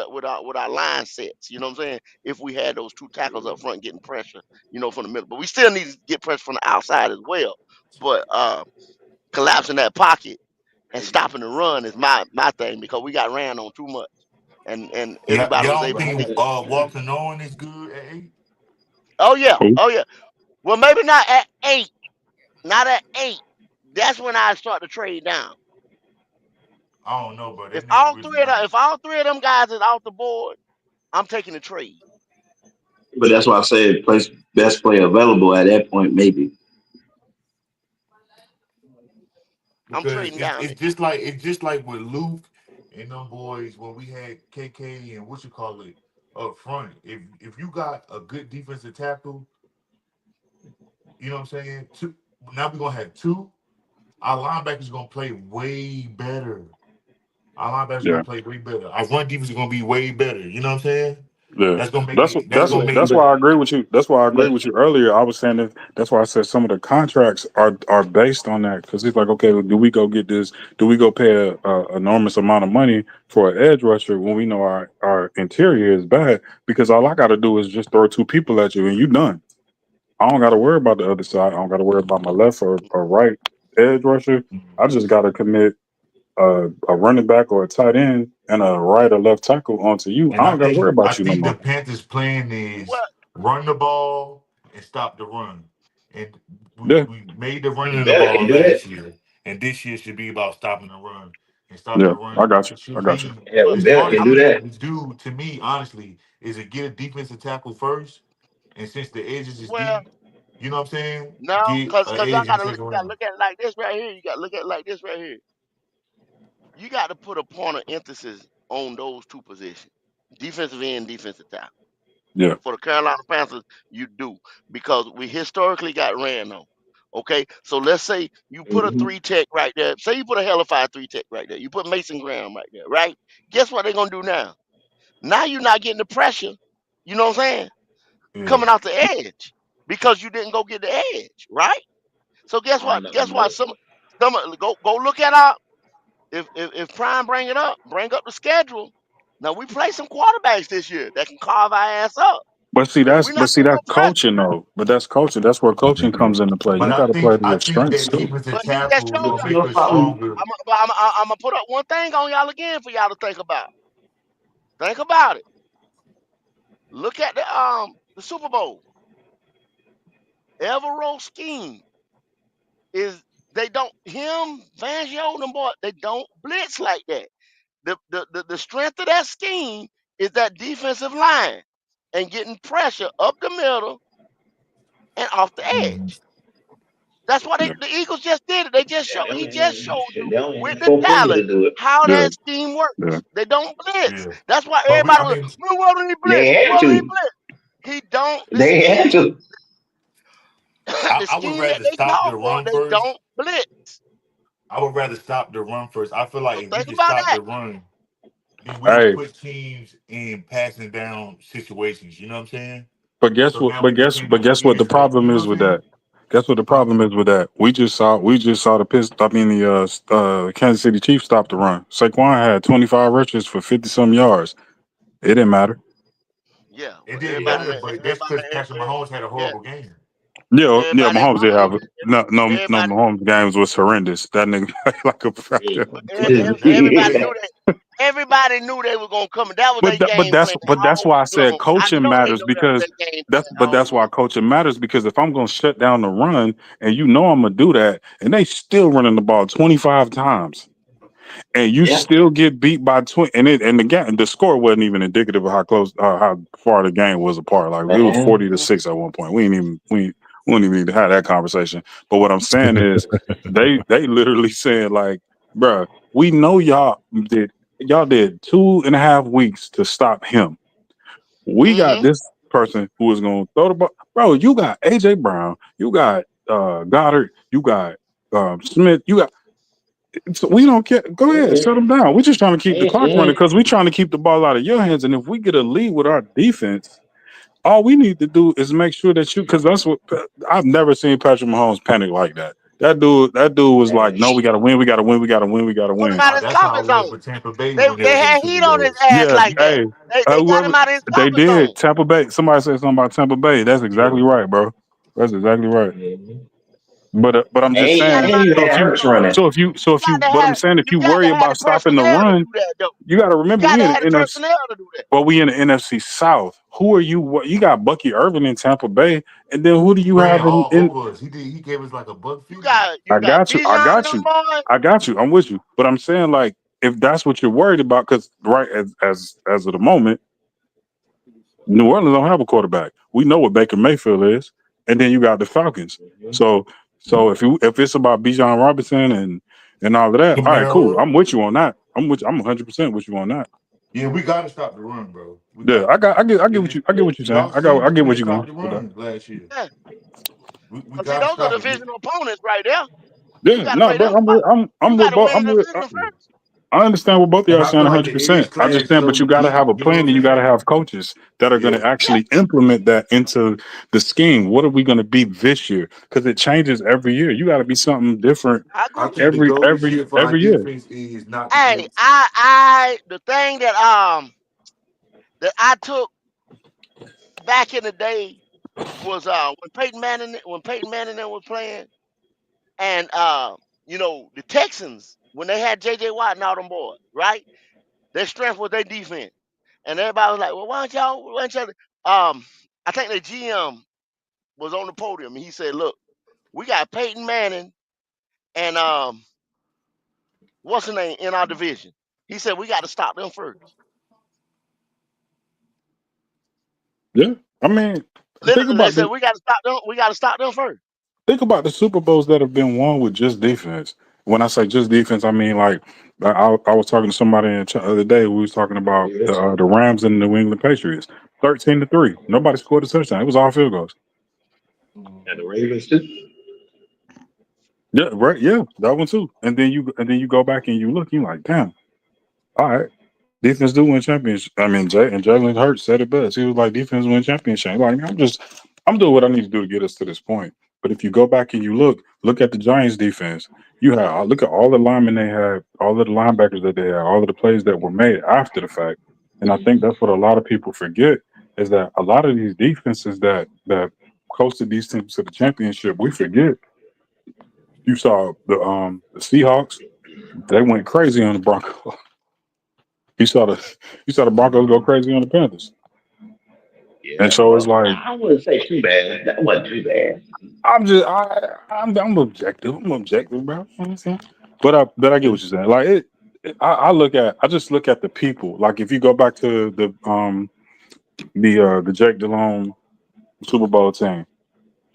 our line sets. You know what I'm saying? If we had those two tackles up front getting pressure, from the middle, but we still need to get pressure from the outside as well. But collapsing that pocket and stopping the run is my thing because we got ran on too much, and Yeah, everybody was y'all don't able to think stick. Walter Nolan is good at 8? Oh yeah, who? oh yeah. Well, maybe not at 8, not at 8. That's when I start to trade down. I don't know, but If that nigga all really three of them, nice. if all three of them guys is off the board, I'm taking the trade. that's why I said place best player available at that point, maybe. I'm Because trading down. it's just like with Luke and them boys when we had KK and what you call it up front. If you got a good defensive tackle, you know what I'm saying? Two, now we're gonna have two. Our linebackers gonna play way better. Our linebackers Yeah. gonna play way better. Our run defense is gonna be way better. You know what I'm saying? Yeah, That's gonna make that's what it. That's gonna make that's it. why I agree with you. That's why I agree But with you earlier. I was saying that's why I said some of the contracts are based on that because it's like, okay, well, do we go get this? Do we go pay a enormous amount of money for an edge rusher when we know our interior is bad? Because all I got to do is just throw two people at you and you done. I don't got to worry about the other side. I don't got to worry about my left or right edge rusher. I just got to commit a running back or a tight end and a right or left tackle onto you. And I don't got to worry I about you no think the more. Panthers' plan is Well, run the ball and stop the run. And Yeah, we made the running the better ball can do that. last year, and this year should be about stopping the run. And stopping yeah, the run I got you. I should got you. be Yeah, well, we the better smartest can I'm do thing that. to do to me, honestly, is to get a defensive tackle first. And since the edges is well deep, you know what I'm saying? no, Get cause an y'all edge in the gotta second you gotta round. look at it like this right here. You gotta look at it like this right here. You got to put a point of emphasis on those two positions, defensive end, defensive tackle. Yeah, For the Carolina Panthers, you do because we historically got ran on. Okay, so let's say you put a Hmm. three tech right there. Say you put a hellified three tech right there. You put Mason Graham right there, right? Guess what they're gonna do now? Now you're not getting the pressure. You know what I'm saying? Yeah. Coming off the edge because you didn't go get the edge, right? So guess I what? know, Guess what? but Some go look at our if Prime bring it up, bring up the schedule. Now we play some quarterbacks this year that can carve our ass up. but see If that's we're not getting no pressure, coaching though. But that's coaching. That's where coaching comes into play. But You got to play to I your think strengths that too. defensive but he just tackle showed gonna us. make still us something. stronger. I'm gonna put up one thing on y'all again for y'all to think about. Think about it. Look at the Super Bowl. Everro's scheme is they don't him Fangio them boy they don't blitz like that. The strength of that scheme is that defensive line and getting pressure up the middle and off the Mhm. edge. That's what Yeah, the Eagles just did it. They just Yeah, showed they he only just need showed shit. you They only with need the 4 players talent to do it. how yeah, that scheme yeah. works. They don't blitz. Yeah. That's why But everybody I was, mean, well, why don't he blitz? They had Why don't he to. blitz? He don't the They had scheme to. the I would scheme that rather they stop call the for, run they first. don't blitz. I would rather stop the run first. I feel like So if we think could about stop that. the run, then we would Hey, put teams in passing down situations. You know what I'm saying? but guess So what? now we depend But on guess what? speed The stuff. You problem know is what I'm with saying? that. Guess what the Huh? problem is with that? We just saw the Kansas City Chiefs stop the run. Saquon had 25 rushes for 50 some yards. It didn't matter. Yeah, It but didn't everybody, matter, but that's because Patrick Mahomes had a yeah, horrible game. Yeah, yeah. everybody, Mahomes did have it. No. everybody, Mahomes games was horrendous. That nigga played like a Yeah. but That's everybody because Yeah. knew that. Everybody knew they were gonna come. That was their game plan but that's all why I week said long. I coaching know they matters know that was because their game plan that's all why week. coaching matters because if I'm gonna shut down the run and you know I'm gonna do that and they still running the ball 25 times and you Yeah. still get beat by 20 and the score wasn't even indicative of how close how far the game was apart. Like it was Man. 40 to 6 at one point. We We don't even need to have that conversation. But what I'm saying is, they literally saying like, bruh, we know y'all did 2.5 weeks to stop him. We got Mm-hmm. this person who is going to throw the ball. Bro, you got AJ Brown, you got Goddard, you got Smith, you got. So we don't care. Go ahead, shut them down. We're just trying to keep the clock running because we're trying to keep the ball out of your hands. And if we get a lead with our defense, all we need to do is make sure that because that's what I've never seen Patrick Mahomes panic like that. That dude was like, no, we got to win, we got to win, we got to win, we got to Put him win. out of his That's how comfort it was zone. for Tampa Bay They when they they was in the had heat Super on his Bowl. ass Yeah, like that. hey, They got whoever him out of his they comfort zone. did, Tampa Bay. Somebody said something about Tampa Bay. That's exactly right, bro. That's exactly right. But I'm just They got saying. him And out you of So his had if you comfort Hurts zone. running. You got to but I'm have saying if you you got worry to have about the stopping the personnel to run, do that though. you got to You remember got we to in the have the NFC. personnel to do that. Well, we in the NFC South. Who are you? You got Bucky Irvin in Tampa Bay, and then who do you Bring have in? all overs. He gave us like a buck You 50. got I you got got you. I Bijan got them you. boy. I got you. I'm with you. But I'm saying like if that's what you're worried about, because right as of the moment, New Orleans don't have a quarterback. We know what Baker Mayfield is, and then you got the Falcons. So if it's about Bijan Robinson and all of that, all right, cool. Kamara. I'm with you on that. I'm 100% with you on that. Yeah, we gotta stop the run, bro. We Yeah, got to. I get what you're saying. Y'all seen I it get when what they you're stopped going the with that. run last year. Yeah. We See, gotta those are stop it. divisional opponents right there. You Yeah, got to no, play them bro. first. You I'm got with to both. win I'm the with. division first. I understand what both of y'all And are I feel saying like the age 100%. I just class saying, but you slowly got to have keep, a you know what plan I'm and you got to saying? have coaches that are going Yeah. to actually implement that into the scheme. What are we going to be this year? Because it changes every year. You got to be something different I I agree. think the goal this year for our every year. defense is not to Hey, get I the thing that I took back in the day was when Peyton Manning was playing and the Texans when they had JJ Watt and all them boys, right? Their strength was their defense. And everybody was like, well, why don't y'all I think the GM was on the podium and he said, look, we got Peyton Manning and what's the name in our division. He said we got to stop them first. Yeah. I mean, think Literally, they about said the we gotta stop them first. Super Bowls that have been won with just defense. When I say just defense, I mean like I was talking to somebody the other day. We was talking about the Rams and the New England Patriots, 13-3. Nobody scored a touchdown. It was all field goals. And the Ravens too. Yeah, right. Yeah, that one too. And then you go back and you look. You like, damn. All right, defense do win championships. I mean, Jalen Hurts said it best. He was like, defense win championship. Like, I'm doing what I need to do to get us to this point. But if you go back and you look at the Giants defense. Look at all the linemen they had, all of the linebackers that they had, all of the plays that were made after the fact. And I think that's what a lot of people forget is that a lot of these defenses that coasted these teams to the championship, we forget. You saw the Seahawks; they went crazy on the Broncos. You saw the Broncos go crazy on the Panthers, and Yeah. so it's Well, like I wouldn't say too bad. That wasn't too bad. I'm objective. I'm objective, bro. You know what I'm saying? But I get what you're saying. Like I just look at the people. Like if you go back to the Jake Delhomme Super Bowl team,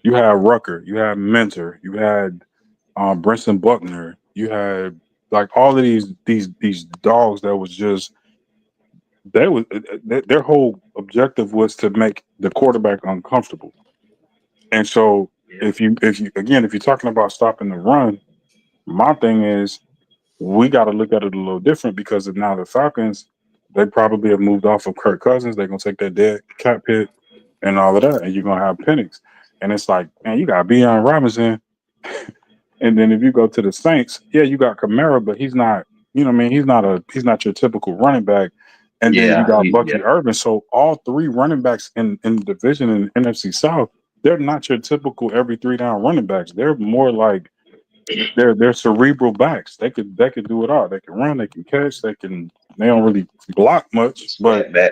you had Rucker, you had Mentor, you had Brinson Buckner, you had like all of these dogs that was just they was their whole objective was to make the quarterback uncomfortable. And so if you're talking about stopping the run, my thing is we got to look at it a little different because of now the Falcons they probably have moved off of Kirk Cousins. They're gonna take that dead cap hit and all of that, and you're gonna have Penix. And it's like, man, you got Bijan Robinson. And then if you go to the Saints, yeah, you got Kamara, but he's not, you know what I mean? He's not your typical running back. And then you Yeah. got Bucky Yeah. Urban. So all three running backs in the division in NFC South, they're not your typical every 3 down running backs. They're more like they're cerebral backs. They could do it all. They can run, they can catch, they don't really block much, but Scat back.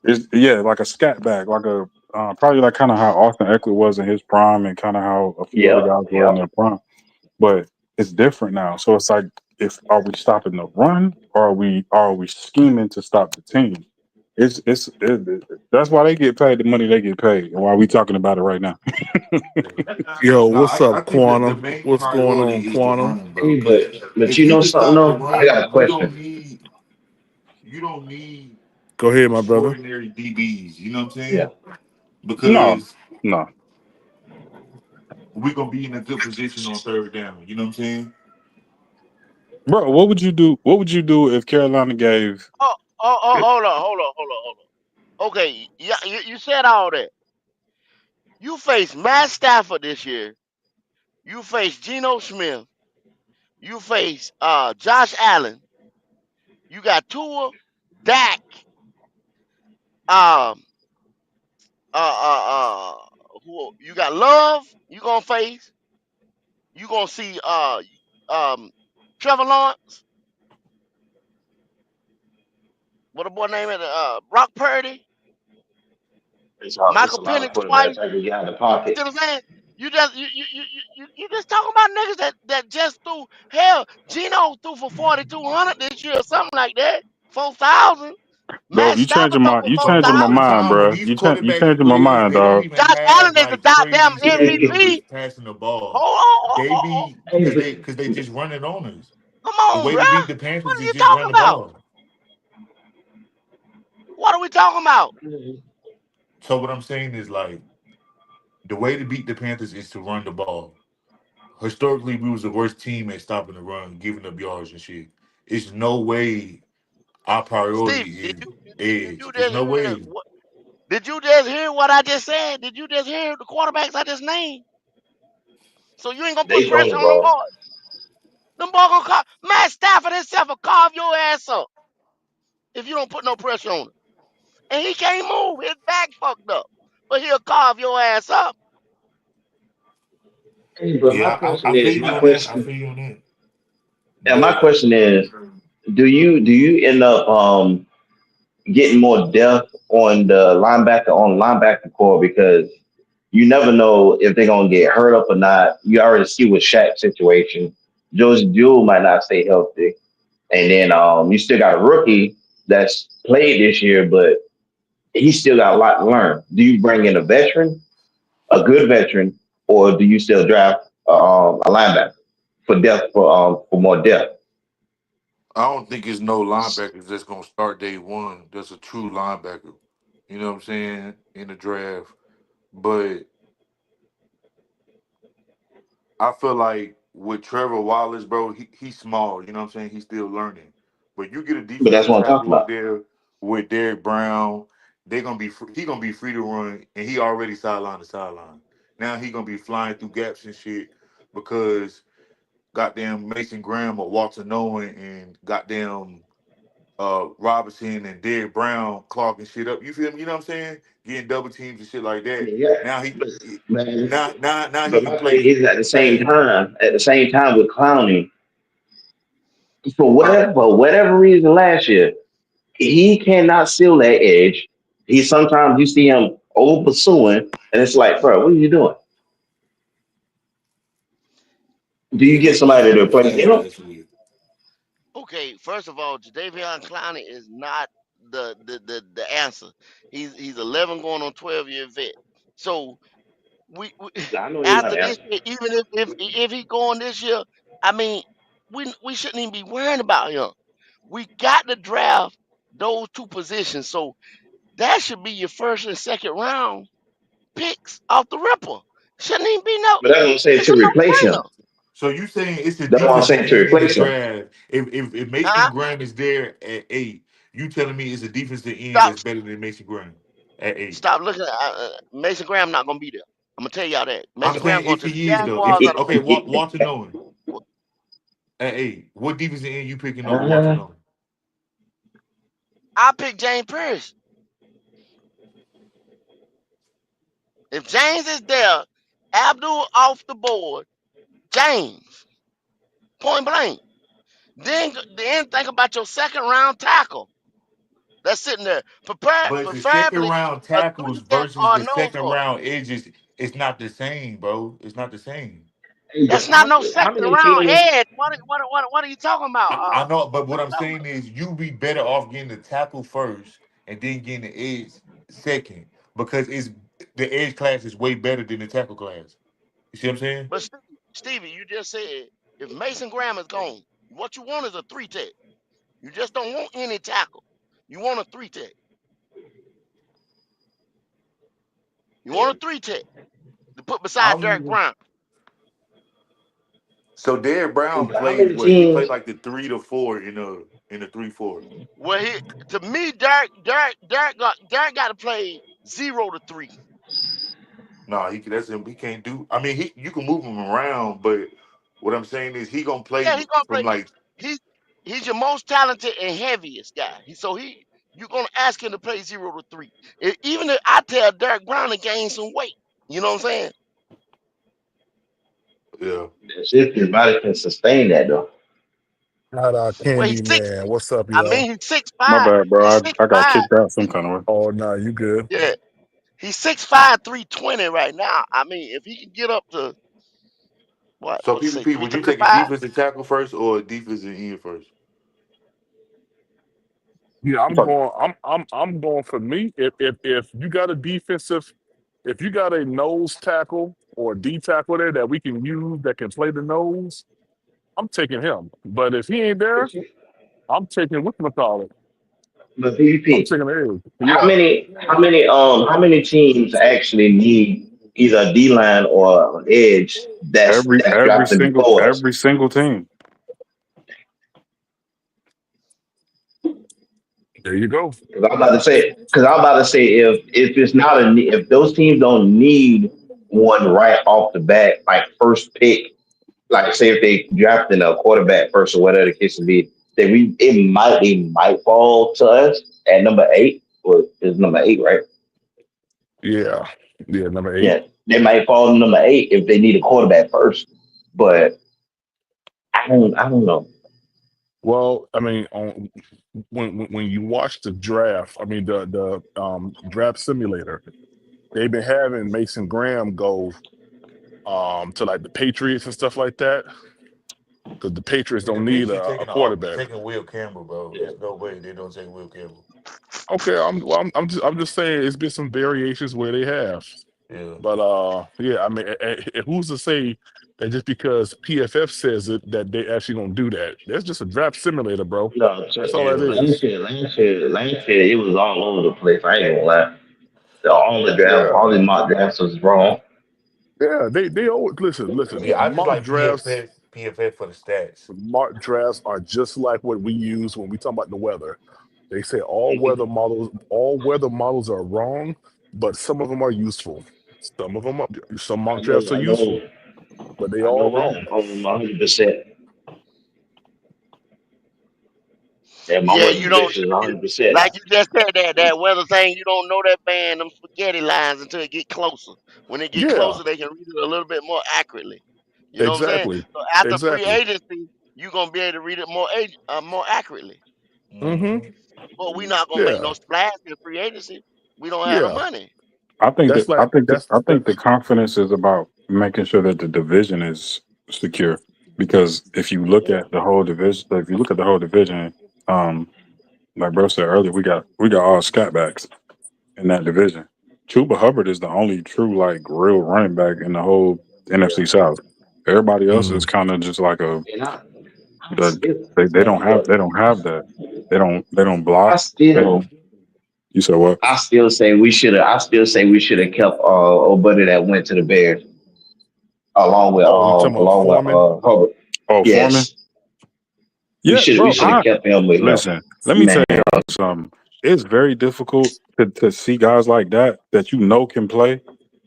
it's like a scat back, like a probably like kind of how Austin Eckler was in his prime and kind of how a few other Yep. guys were in Yep. their prime. But it's different now. So it's like, if are we stopping the run or are we scheming to stop the team? That's why they get paid the money they get paid. And why we talking about it right now? Yo, No, what's I up, think that the Quantum? main What's going priority on, is the Quantum? running, bro. Hey, Because but if you you know can something stop the though? I got run, a question. you don't need Go ahead, my brother. extraordinary DBs. You know what I'm Yeah. saying? No, Because no, we're gonna be in a good position on third down. You know what I'm saying? bro. What would you do? What would you do if Carolina gave? Hold on, hold on. Okay, yeah, you said all that. You face Matt Stafford this year. You face Geno Smith. You face Josh Allen. You got Tua, Dak, um, who you got Love. You gonna face. You gonna see um Trevor Lawrence. What a boy name it? Brock Purdy, It's Michael a lot of Penix quarterbacks twice. I can get out of the You pocket. see what I'm saying? You just talking about niggas that just threw hell. Gino threw for 4,200 this year or something like that. 4,000. Bro, Matt Stafford threw for you But changing my most of the 4,000. mind, time, when bro. these You quarterbacks changing my players, mind, they don't dog. even Josh have Allen is the like goddamn crazy MVP. statistics passing the ball. Hold on, They be Hey, because they just running on us. come The on, way bro. to beat the What Panthers are is you just run talking the about? ball. What are we talking about? So what I'm saying is like the way to beat the Panthers is to run the ball. Historically, we was the worst team at stopping the run, giving up yards and shit. It's no way our Steve, priority is did edge. you It's just no hear way. what? Did you just hear what I just said? Did you just hear the quarterbacks I just named? So you ain't gonna put they throwing pressure the on them ball. boys. Them boys gonna carve. Matt Stafford himself will carve your ass up if you don't put no pressure on him. And he can't move. His back fucked up. But he'll carve your ass up. Hey, but my Yeah, question I is, feel you my on that. I question, feel you on that. yeah, my But question is, do you end up getting more depth on linebacker core because you never know if they're gonna get hurt up or not. You already see with Shaq's situation. Joseph Jewell might not stay healthy. And then you still got a rookie that's played this year, but he still got a lot to learn. Do you bring in a veteran, a good veteran, or do you still draft a linebacker for depth for more depth? I don't think it's no linebackers that's gonna start day one. That's a true linebacker. You know what I'm saying in the draft. But I feel like with Trevor Wallace, bro, he's small. You know what I'm saying? He's still learning. But you get a But that's defensive what I'm talking tackle up about. there with Derek Brown, they gonna be he gonna be free to run, and he already sideline to sideline. Now he gonna be flying through gaps and shit because goddamn Mason Graham or Walter Nolan and goddamn Robinson and Derek Brown clogging shit up. You feel me? You know what I'm saying? Getting double teams and shit like that. Yeah, Now he but man, now he but can my thing play is fast. at the same time with Clowney, Huh? for whatever reason last year, he cannot seal that edge. He sometimes you see him over pursuing, and it's like, bro, what are you doing? Do you Yeah, get he somebody had to them replace stats him? last year. Okay, first of all, Jadeveon Clowney is not the answer. He's 11 going on 12-year vet. So we I know he's not after an this answer, year, even if he going this year, I mean, we shouldn't even be worrying about him. We got to draft those two positions. So that should be your first and second round picks off the ripper. Shouldn't even be no. but that's what I'm saying It's to a replace him. no-brainer, So you saying it's a That's what I'm defensive saying to end in the replace him. draft? If Mason huh? Graham is there at 8, you telling me it's a defensive end Stop that's better than Mason Graham at 8? stop looking at Mason Graham. Not gonna be there. I'm gonna tell y'all that I'm Mason saying Graham going if to the he is though. Jaguars. Or the, Okay, Walter Nolan at 8. What defensive end you picking over Walter Uh, Nolan? I pick James Pierce. If James is there, Abdul off the board. James, point blank. Then think about your second round tackle that's sitting there. But the second Preferably round a tackles 3 tech versus or a the second Norfolk. round edges, it's not the same, bro. It's not the same. hey, That's but not no how second many round teams? edge. What are you talking about? I know, but What what are I'm you talking saying is you be better off getting the tackle first and then getting the edge second because it's the edge class is way better than the tackle class. You see what I'm saying? But Stevie, you just said if Mason Graham is gone, what you want is a three tech. You just don't want any tackle. You want a three tech. You want a three tech to put beside Derek I'm Brown. so Derrick Brown How plays many what? He played teams? like the 3 to 4 in the 3-4. Well, to me, Derek got to play 0 to 3. Nah, that's him. He can't do. I mean, you can move him around, but what I'm saying is he gonna play Yeah, he gonna from play. like He's he's your most talented and heaviest guy. You're gonna ask him to play 0 to 3. Even if I tell Derek Brown to gain some weight, you know what I'm saying? yeah. That's if your body can sustain that though. Shout out Well, he's Candy six. Man. What's up, I y'all? mean, he's six My five. bad, bro. He's six I got five. kicked out some kind of way. Oh no, you good. Yeah, he's 6'5", 320 right now. I mean, if he can get up to what? So Let's say PvP, three would you thirty take a five. defensive tackle first or a defensive end first? Yeah, I'm I'm talking going. I'm going for me. If you got a defensive, if you got a nose tackle or a D tackle there that we can use that can play the nose, I'm taking him. But if he ain't there, I'm taking whatchamacallit. But I'm PvP, taking the egg. how Yeah, many how many teams actually need either a D line or an edge that's drafting before us? every single team. there you go. Because I'm about to say, if it's not if those teams don't need one right off the bat, like first pick, like say if they drafting a quarterback first or whatever the case may be, that it might fall to us at number 8, or is number 8, right? Yeah, yeah. Number 8. Yeah, they might fall to number 8 if they need a quarterback first. But I don't know. Well, I mean, when you watch the draft, I mean the draft simulator, they've been having Mason Graham go to like the Patriots and stuff like that because the Patriots Man, the don't need Patriots a quarterback. taking Will Campbell, bro. There's no way they don't take Will Campbell. Okay, I'm just saying it's been some variations where they have, Yeah. but yeah, I mean, who's to say that just because PFF says it that they actually gonna do that? That's just a draft simulator, bro. No, That's all Yeah. that is. last year, it was all over the place. I ain't gonna lie. Yeah, All the mock drafts was wrong. yeah. They always listen. Yeah, I just like PFF for the stats. Mock drafts are just like what we use when we talk about the weather. They say all weather models are wrong, but some of them are useful. Some mock drafts are I know, useful, but they I all know that. wrong. 100%. And my Yeah, weather you don't. predictions 100% Like now. you just said that weather thing. You don't know that band, them spaghetti lines until it get closer. When it get Yeah, closer, they can read it a little bit more accurately. You know what I'm saying? exactly, So after free exactly. agency, you're gonna be able to read it more accurately. Hmm. Mm-hmm. But we're not gonna make no Yeah, splash in free agency. We don't have the yeah. money. That's like that's I that. think the confidence is about making sure that the division is secure. Because if you look at the whole division, um, like bro said earlier, we got all scat backs in that division. Chuba Hubbard is the only true like real running back in the whole NFC South. Everybody else is Mm. kind of just like a And I the still, they don't have that. They don't I block. They still, don't. You said what? I still say we should have kept old buddy that went to the Bears Oh, you talking about along with Foreman? Hubbard. Oh, Foreman. Yes, Yeah, we bro. should have kept him with him. Listen. Let me Man, tell you something. It's very difficult to see guys like that you know can play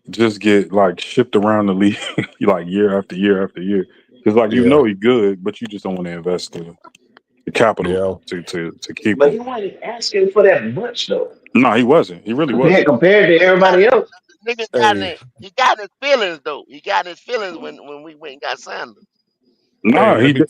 just get like shipped around the league like year after year after year. Because like you Yeah, know he's good, but you just don't want to invest the capital yeah. to keep but him. he wasn't asking for that much though. No, he wasn't. He really Compared wasn't. compared to everybody else. Nigga got Hey, in he got in his feelings though. He got in his feelings when we went and got Sanders. No, hey. Let me.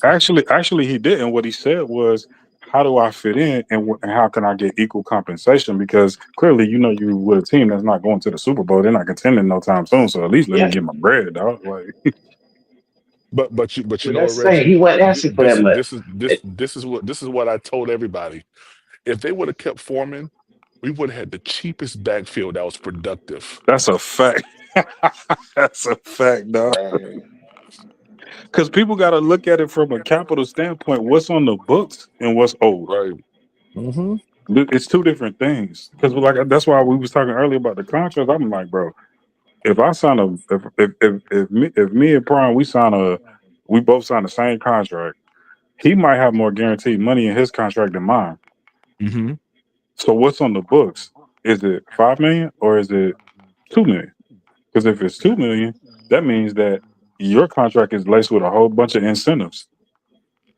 actually he didn't. What he said was, "How do I fit in, and, and how can I get equal compensation?" Because clearly, you know, you with a team that's not going to the Super Bowl, they're not contending no time soon. So at least let me Yeah, get my bread, dog. Like, But you but know what, that's the thing. He Reggie? wasn't asking for This that is much. this is this this is what I told everybody. If they would have kept Foreman, we would have had the cheapest backfield that was productive. That's a fact. That's a fact, dog. Because people got to look at it from a capital standpoint. What's on the books and what's owed. Right. Mm-hmm. It's two different things. Because like that's why we was talking earlier about the contracts. I'm like, bro, if I sign if me and Prime we both sign the same contract, he might have more guaranteed money in his contract than mine. Mm-hmm. So what's on the books? Is it 5 million or is it 2 million? Because if it's 2 million, that means that your contract is laced with a whole bunch of incentives.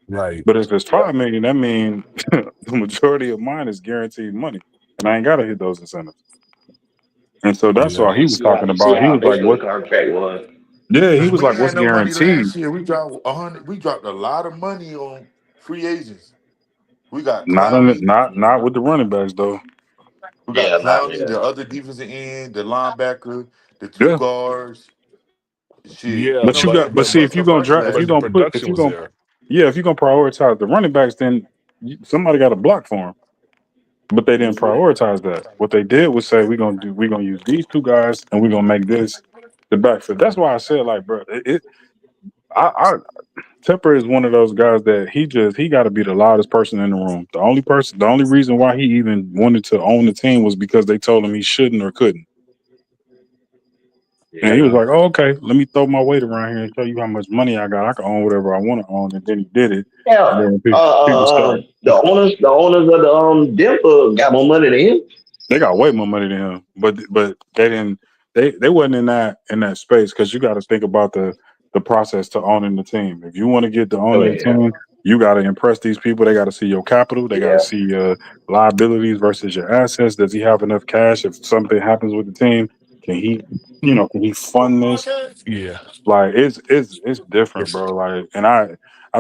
Right. But if it's 5 million, that means the majority of mine is guaranteed money, and I ain't gotta hit those incentives. And so that's Yeah. why he was talking about. He was like, "What?" Yeah, he Cause was we like, ain't "What's had no money guaranteed?" last year. We dropped 100. We dropped a lot of money on free agents. We got Clowney. Not with the running backs though. We got Clowney, the other defensive end, the linebacker, the two Yeah, guards. Shit, Yeah, we but don't you got. spend But that see, much if you up gonna front draft, last but the year. production was there. if you gonna prioritize the running backs, then somebody got to block for him. But they didn't prioritize that. What they did was say, we're gonna use these two guys, and we're gonna make this the backfield. That's why I said, like, bro, I Tepper is one of those guys that he got to be the loudest person in the room. The only reason why he even wanted to own the team was because they told him he shouldn't or couldn't. And he was like, "Oh, okay, let me throw my weight around here and tell you how much money I got. I can own whatever I want to own." And then he did it. And then people started. The owners of the Denver got more money than him. They got way more money than him, but they didn't. They wasn't in that space because you got to think about the process to owning the team. If you want to get the Oh owning the yeah, team, you got to impress these people. They got to see your capital. They got to yeah. see your liabilities versus your assets. Does he have enough cash if something happens with the team? Can he, can he fund this? Yeah. Like it's different, Yes. bro. Like, and I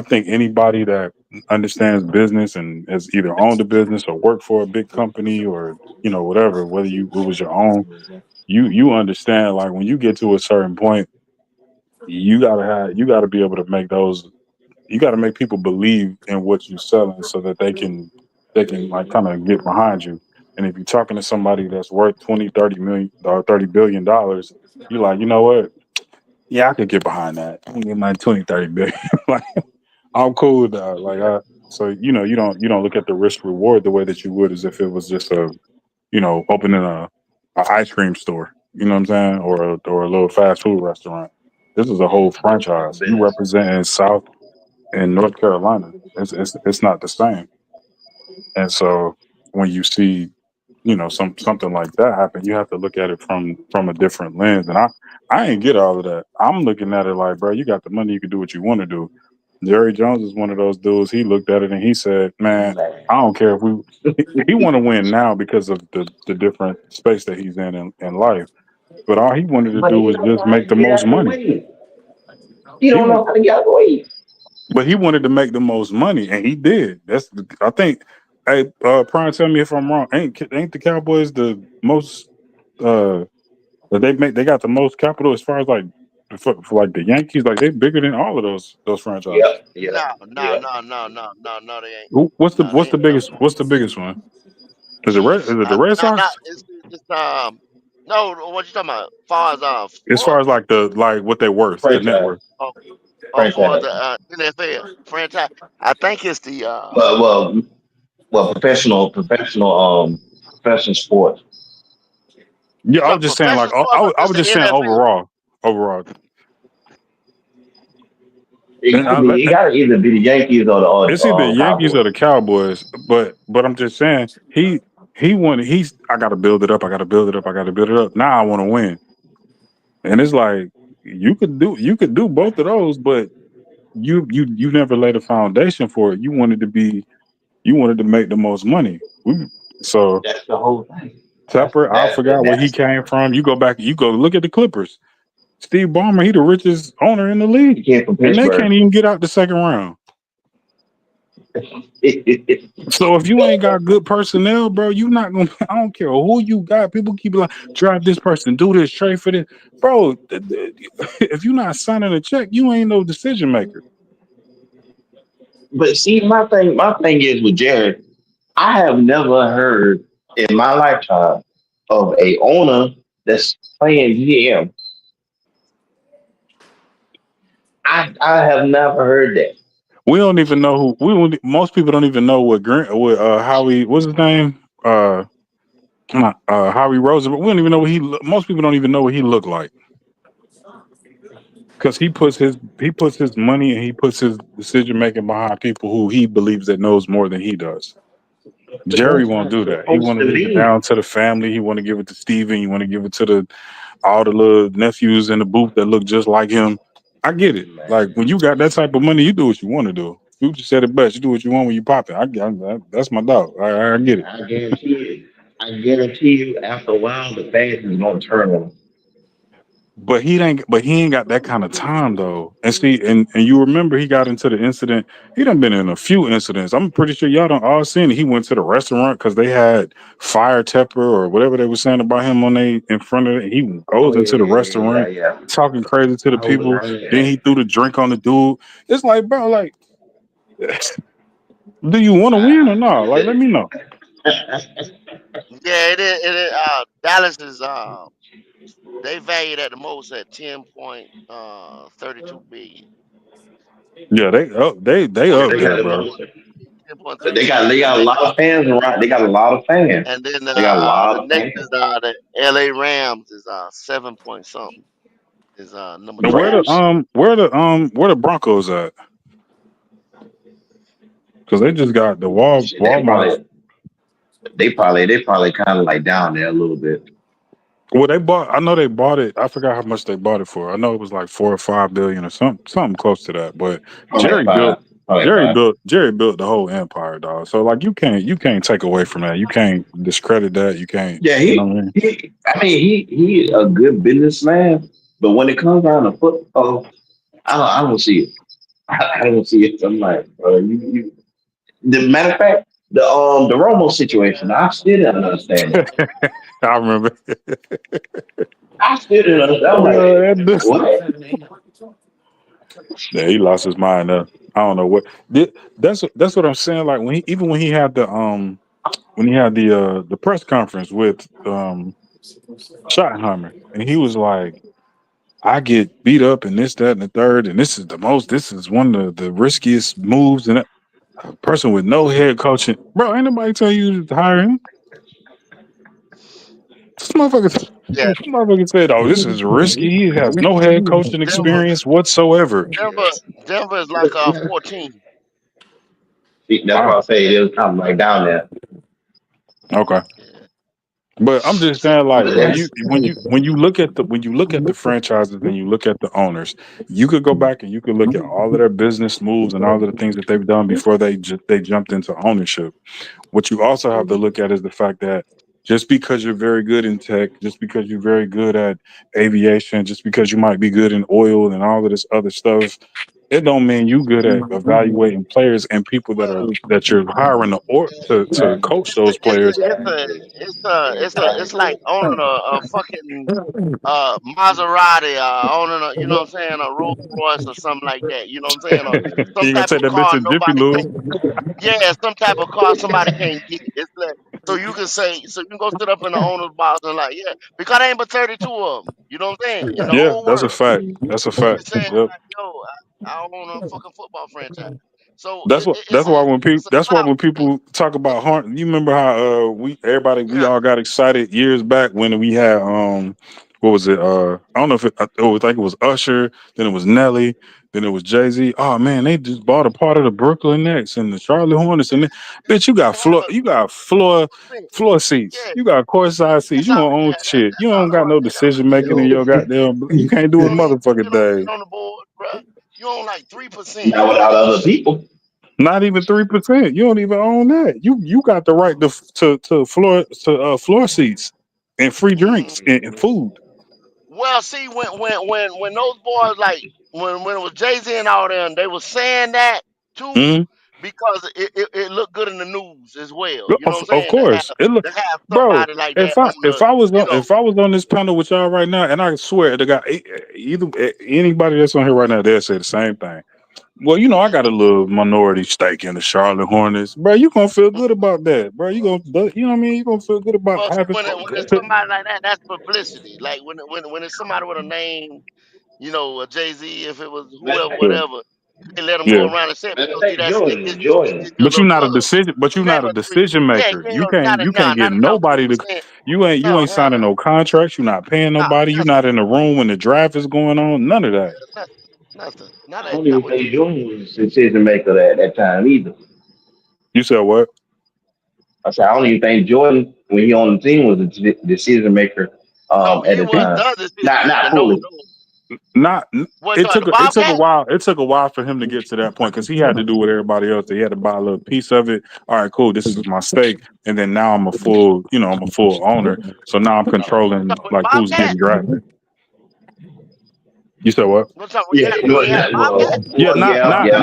think anybody that understands business and has either owned a business or worked for a big company or whatever, whether it was your own, you understand. Like when you get to a certain point, you gotta be able to make those. You got to make people believe in what you're selling so that they can like kind of get behind you. And if you're talking to somebody that's worth 20, 30 million or $30 billion, you're like, you know what? Yeah, I could get behind that. I can get my 20, 30 billion. Like, I'm cool with that. Like, so you don't look at the risk reward the way that you would as if it was just opening a ice cream store. You know what I'm saying, or a little fast food restaurant. This is a whole franchise. You representing South and North Carolina. It's not the same. And so when you see something like that happen, you have to look at it from a different lens. And I ain't get all of that. I'm looking at it like, bro, you got the money, you can do what you want to do. Jerry Jones is one of those dudes. He looked at it and he said, "Man, I don't care if we." He want to win now because of the different space that he's in life. But all he wanted to But do he was don't just know how make to the get most out the money. way. He He don't want, know how to get out the way. but he wanted to make the most money, and he did. I think. Hey, Prime, tell me if I'm wrong. Ain't the Cowboys the most? But they got the most capital as far as like for like the Yankees. Like they bigger than all of those Yeah, franchises. yeah, No, no, yeah. no, no, no, no, no, they ain't. What's the No, they what's the ain't. No, biggest what's the biggest one? Is Chiefs. it the Red No, no, Sox? it's no. What you talking about? Far as As far as sports? like what they're worth, the net Franchise, worth. Oh, oh, for franchise. the NFL franchise, I think it's the Well, well, professional sports. Yeah, you I was talking just saying like professional sports or I just was the just saying NFL? overall. And It got to either be the Yankees or it's either the Yankees or Cowboys. the Cowboys, but I'm just saying he's I gotta build it up, I gotta build it up, I gotta build it up. Now I want to win. And it's like you could do both of those, but you never laid a foundation for it. You wanted to make the most money. So That's the whole thing. Tepper, I forgot where he That's came from. You go look at the Clippers. Steve Ballmer, he the richest owner in the he league. came from And they can't Pittsburgh. even get out the second round. So if you ain't got good personnel, bro, you not gonna. I don't care who you got. People keep like drive this person, do this, trade for this, bro. If you're not signing a check, you ain't no decision maker. But see, my thing is with Jared. I have never heard in my lifetime of a owner that's playing GM. I have never heard that. We don't even know who. Most people don't even know what Howie. What's his name? Howie Rosen. But we don't even know what most people don't even know what he looked like because he puts his money and he puts his decision making behind people who he believes that knows more than he does. But Jerry that's won't not do that. He supposed want to to leave it be. down to the family. He want to give it to Steven. He want to give it to all the little nephews in the booth that look just like him. I get it. Like Man, when you got that type of money, you do what you want to do. You just said it best. You do what you want when you pop it. That's my dog. I get it. I guarantee you. I guarantee you. After a while, the fans is gonna turn on. But he ain't got that kind of time though. And see, and you remember he got into the incident. He done been in a few incidents. I'm pretty sure y'all done all seen it. He went to the restaurant because they had fire pepper or whatever they were saying about him on they in front of it. He Oh goes yeah, into the yeah, yeah, yeah, restaurant yeah. talking crazy to the I was people. on Then it. he threw the drink on the dude. It's like, bro, like, do you want to win or not? Like, let me know. Yeah, it is. It is. Dallas is. They valued at the most at 10.32 billion. Yeah, they Point up They thirty there, got the two. bro. most. Ten point But thirty two they billion. got a lot of fans around. They got a lot of fans. And then They got a lot the of next fans. is the L.A. Rams is 7 point something is number The And 12. Rams, where the Broncos at? Because they just got the shit, Walmart. they probably kind of like down there a little bit. Well, they bought. I know they bought it. I forgot how much they bought it for. I know it was like 4 or 5 billion or something close to that. But Probably Jerry built, five. Probably five. Jerry built the whole empire, dog. So like you can't take away from that. You can't discredit that. You can't. Yeah, You know what I mean? I mean he a good businessman, but when it comes down to football, I don't see it. I don't see it. I'm like, you. The matter of fact, the Romo situation, I still didn't understand it. I remember. I still didn't understand. I'm like, That what? Yeah, he lost his mind. I don't know what. That's what I'm saying. Like even when he had the press conference with Schottenheimer, and he was like, I get beat up and this, that, and the third, and this is one of the riskiest moves. And a person with no head coaching, bro, ain't nobody tell you to hire him. This Yeah, motherfucker said, "Oh, this is risky. He has no head coaching Denver. experience whatsoever." Denver. Denver is like 14. See, that's why Wow. I say it was kind of like down there. Okay. Yeah. But I'm just See, saying, like But when you look at the franchises and you look at the owners, you could go back and you could look at all of their business moves and all of the things that they've done before they jumped into ownership. What you also have to look at is the fact that just because you're very good in tech, just because you're very good at aviation, just because you might be good in oil and all of this other stuff, it don't mean you good at evaluating players and people well, that you're hiring to coach those players. it's like owning a fucking Maserati, owning a, you know what I'm saying, a Rolls Royce or something like that. You know what I'm saying, or some You gonna type take of that bitch car in Jiffy nobody can. Lube? Yeah, some type of car somebody can't get. It's like, so you can say, so you can go sit up in the owner's box and like, yeah, because there ain't but 32 of them. You know what I'm saying? In the Yeah, whole that's a world, fact. That's a you can fact. say Yep. like, yo, I own a fucking football franchise. So That's what. it's That's why when people. it's a That's why clout when thing. people talk about harm. You remember how we Yeah, all got excited years back when we had what was it? I don't know if I think it was Usher. Then it was Nelly. Then it was Jay-Z. Oh man, they just bought a part of the Brooklyn Nets and the Charlotte Hornets. And bitch, you got floor seats. yeah, You got courtside seats. that's You all. don't own Yeah, shit. You that's all don't it got was. no Yeah, decision making in yo, your goddamn. You can't do a you motherfucking don't get thing. on the board, bro. You own like 3%. not without other people. Not even 3%. You don't even own that. You got the right to floor seats and free drinks and Mm. food. Well, see, when those boys like when it was Jay Z and all them, they was saying that too Mhm. because it looked good in the news as well. You know what Of I'm saying? course, To have bro. somebody like that If I on the, you know, if I was on this panel with y'all right now, and I swear to God, either anybody that's on here right now, they'll say the same thing. Well, you know, I got a little minority stake in the Charlotte Hornets, bro. You gonna feel good about that, bro. You know what I mean? You gonna feel good about Well, see, having. when it's somebody like that, that's publicity. Like when it's somebody with a name, a Jay Z, if it was whoever, Yeah, whatever, they let them yeah. go around and say, Let's see, say that's it. Jordan. Jordan. Get your But little you're not a buzz. decision. But you're You ain't not a gonna treat, decision yeah, maker. you ain't You gonna, can't. not a, You no, can't not get at all. But nobody I'm to. saying, You ain't. You no, ain't signing no contracts. You're not paying no, nobody. You're nothing, not in the room when the draft is going on. None of that. nothing, nothing. I don't Not even with think Jordan was the decision maker at that time either. You said what? I said I don't even think Jordan, when he on the team, was the decision maker no. at He the was time. the decision Not maker. No, fully. no. Not. What It took. the It took a Bobcat? while. It took a while for him to get to that point because he had to do what everybody else did. He had to buy a little piece of it. All right, cool. This is my stake, and then now I'm a full. I'm a full owner. So now I'm controlling With the like who's Bobcat? getting drafted. You said what? What's up? Yeah, When he had a Bobcat? Yeah, yeah, yeah.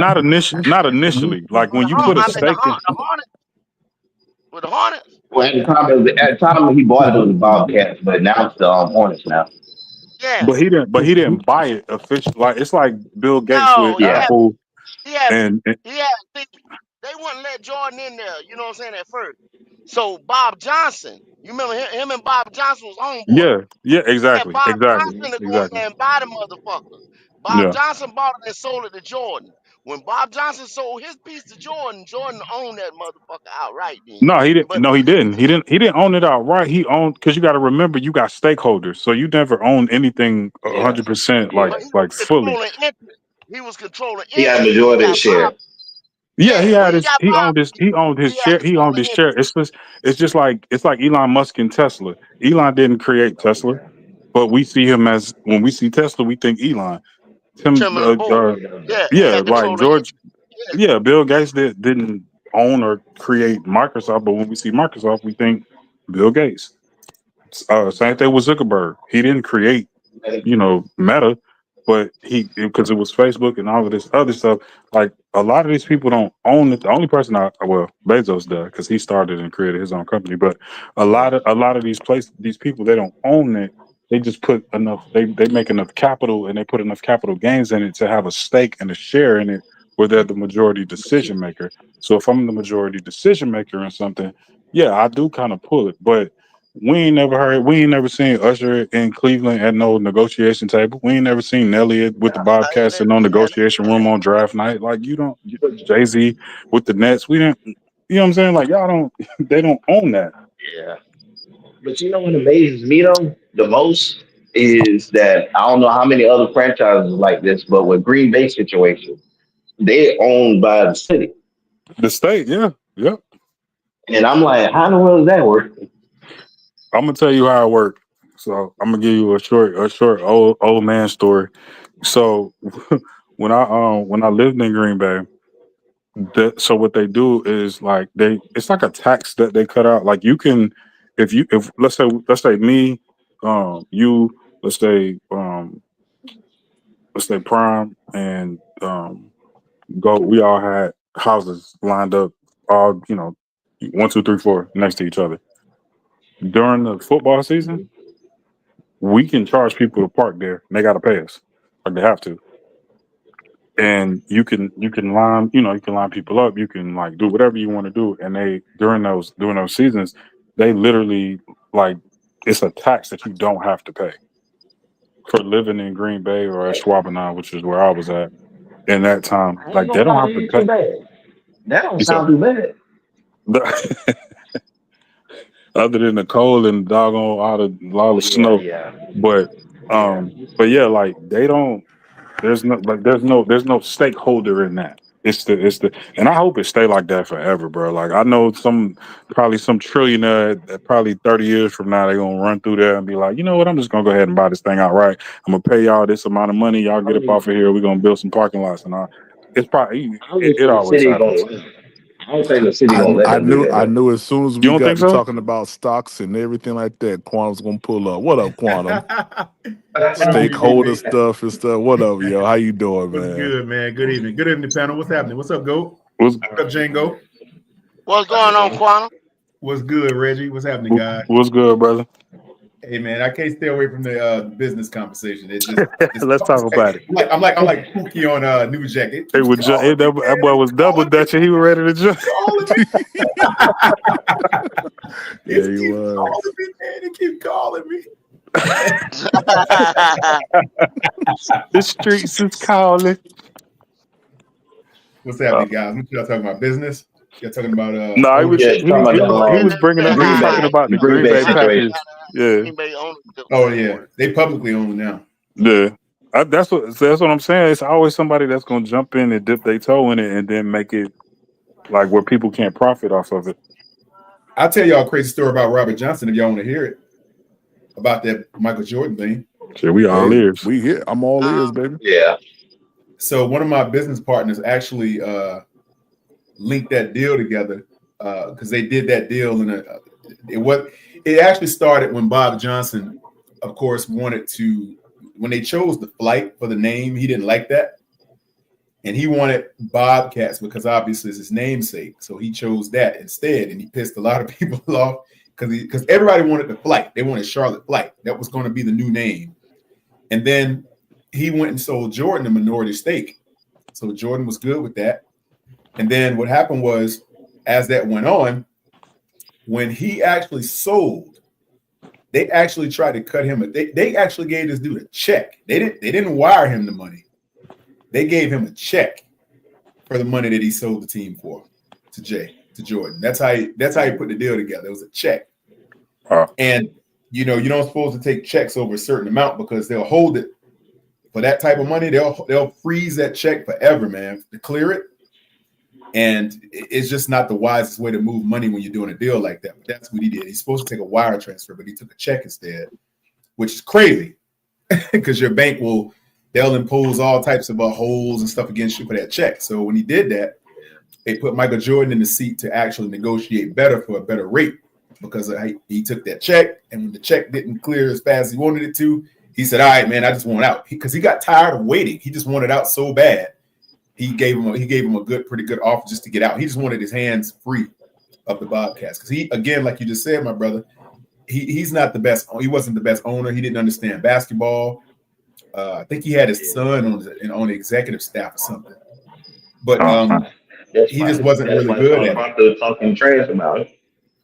not initially. Like Or when the you Horn? put a I mean, stake in. The Hornet. With the Hornets? Well, at the time when he bought it, it was the Bobcats, but now it's the Hornets now. Yeah. But he didn't. But he didn't buy it officially. Like it's like Bill Gates No, with Yeah, Apple, he had, and he had. See, they wouldn't let Jordan in there. You know what I'm saying? At first, so Bob Johnson, you remember him and Bob Johnson was homeboy. yeah, yeah, Yeah, exactly, Bob exactly, Johnson to go in exactly. there and buy the motherfucker. Bob Yeah. Johnson bought it and sold it to Jordan. When Bob Johnson sold his piece to Jordan, Jordan owned that motherfucker outright then. No, he didn't. But No, he didn't. He didn't own it outright. He owned because you got to remember you got stakeholders, so you never own anything yeah, 100% yeah. he was like fully. controlling interest. He was controlling He had interest when he majority of the got Bob. share. Yeah, Yeah, when he got he Bob, owned his he had share. He owned controlling his share. interest. It's just like Elon Musk and Tesla. Elon didn't create Tesla, but we see him as when we see Tesla, we think Elon. Tim, Chairman of the board. Yeah, he yeah, had like controlling George. interest. Yeah, Bill Gates didn't own or create Microsoft, but when we see Microsoft, we think Bill Gates. Same thing with Zuckerberg. He didn't create Meta, but he because it was Facebook and all of this other stuff. Like a lot of these people don't own it. The only person Bezos does because he started and created his own company. But a lot of these people they don't own it. They just put enough. They make enough capital and they put enough capital gains in it to have a stake and a share in it where they're the majority decision maker. So if I'm the majority decision maker in something, yeah, I do kind of pull it, but we ain't never seen Usher in Cleveland at no negotiation table. We ain't never seen Nelly with the I ain't Bobcats never in no seen that. negotiation room on draft night. Like you don't Jay-Z with the Nets. We didn't you know what I'm saying? Like y'all don't they don't own that. Yeah. But you know what amazes me though the most is that I don't know how many other franchises like this, but with Green Bay situation, they owned by the city, The state, yeah. Yep. and I'm like, how in the world does that work? I'm gonna tell you how it worked. So I'm gonna give you a short old man story. So when I lived in Green Bay, so what they do is like it's like a tax that they cut out. Like you can if let's say me, you, let's say Prime and go we all had houses lined up all 1, 2, 3, 4 next to each other. During the football season, we can charge people to park there and they gotta pay us. Like they have to. And you can line people up, you can like do whatever you want to do. And they during those seasons, they literally like it's a tax that you don't have to pay for living in Green Bay or at Schwabenau, which is where I was at in that time. I ain't Like gonna they don't lie, have it to ain't too pay. bad. That don't You said sound too bad. other than the cold and doggone all Oh the yeah, snow. yeah, But yeah. but yeah, like they don't. There's no stakeholder in that. It's the and I hope it stay like that forever, bro. Like I know probably some trillionaire that probably 30 years from now they're gonna run through there and be like, you know what, I'm just gonna go ahead and buy this thing outright. I'm gonna pay y'all this amount of money, y'all I get don't up even, off of here, we're gonna build some parking lots and all. It's probably I don't it, even it think the always city gonna happens. let them. I don't think the city I gonna let I them do knew that I though. knew as soon as You we don't got think to so? talking about stocks and everything like that, Quantum's gonna pull up. What up, Quantum? What up, big Stakeholder baby? stuff and stuff. What up, yo? How you doing, What's man? good, man? Good evening. Good evening, panel. What's happening? What's up, Goat? What's What's up, Django? What's going on, Quantum? What's good, Reggie? What's happening, guys? what's good, brother? Hey man, I can't stay away from the business conversation. It's just Let's talk about it. I'm like Pookie on New Jack. It Hey, keeps calling me, that boy was double dutching. He was ready to jump. Yeah, he was. calling me, man. It keep calling me. The streets is calling. What's happening, guys? What y'all talking about? Business? Y'all talking about No, he was Yeah, talking about he was bringing up. He was talking about the Green Bay Packers. Yeah, Green Bay ownership Oh went yeah, for it. they publicly own it now. yeah. That's what I'm saying. It's always somebody that's gonna jump in and dip their toe in it, and then make it like where people can't profit off of it. I'll tell y'all a crazy story about Robert Johnson if y'all want to hear it. About that Michael Jordan thing. Shit, we all Hey, ears. we here. I'm all ears, baby. Yeah. So one of my business partners actually linked that deal together because they did that deal it actually started when Bob Johnson, of course, wanted to, when they chose the flight for the name, he didn't like that. And he wanted Bobcats because obviously it's his namesake. So he chose that instead. And he pissed a lot of people off because everybody wanted the flight. They wanted Charlotte Flight. That was going to be the new name. And then he went and sold Jordan a minority stake. So Jordan was good with that. And then what happened was, as that went on, when he actually sold, they actually tried to cut him. They actually gave this dude a check. They didn't wire him the money. They gave him a check for the money that he sold the team for to Jordan. That's how he put the deal together. It was a check. And you don't supposed to take checks over a certain amount because they'll hold it for that type of money. They'll freeze that check forever, man, to clear it. And it's just not the wisest way to move money when you're doing a deal like that. But that's what he did. He's supposed to take a wire transfer, but he took a check instead, which is crazy because your bank they'll impose all types of holes and stuff against you for that check. So when he did that, they put Michael Jordan in the seat to actually negotiate better for a better rate because he took that check. And when the check didn't clear as fast as he wanted it to, he said, all right, man, I just want out. Because he got tired of waiting. He just wanted out so bad. He gave him a pretty good offer just to get out. He just wanted his hands free of the Bobcats. Because he, again, like you just said, my brother, he's not the best. He wasn't the best owner. He didn't understand basketball. I think he had his son on the executive staff or something. But he just wasn't really good at it. Talking trash about it.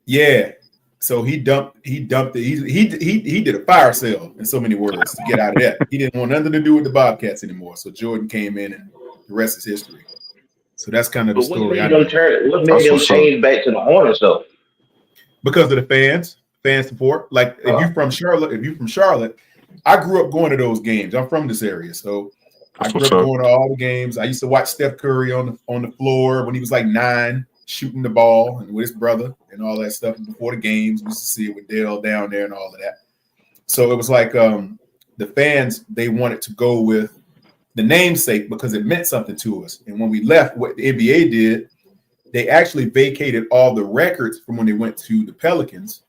Yeah. So he dumped it. He did a fire sale, in so many words, to get out of that. He didn't want nothing to do with the Bobcats anymore. So Jordan came in, and the rest is history. So that's kind of the story. What made them change back to the Hornets though? Because of the fan support. Like if you're from Charlotte, I grew up going to those games. I'm from this area, so I grew up going to all the games. I used to watch Steph Curry on the floor when he was like 9, shooting the ball, and with his brother and all that stuff. And before the games, we used to see it with Dale down there and all of that. So it was like the fans, they wanted to go with the namesake because it meant something to us. And when we left, what the NBA did, they actually vacated all the records from when they went to the Pelicans.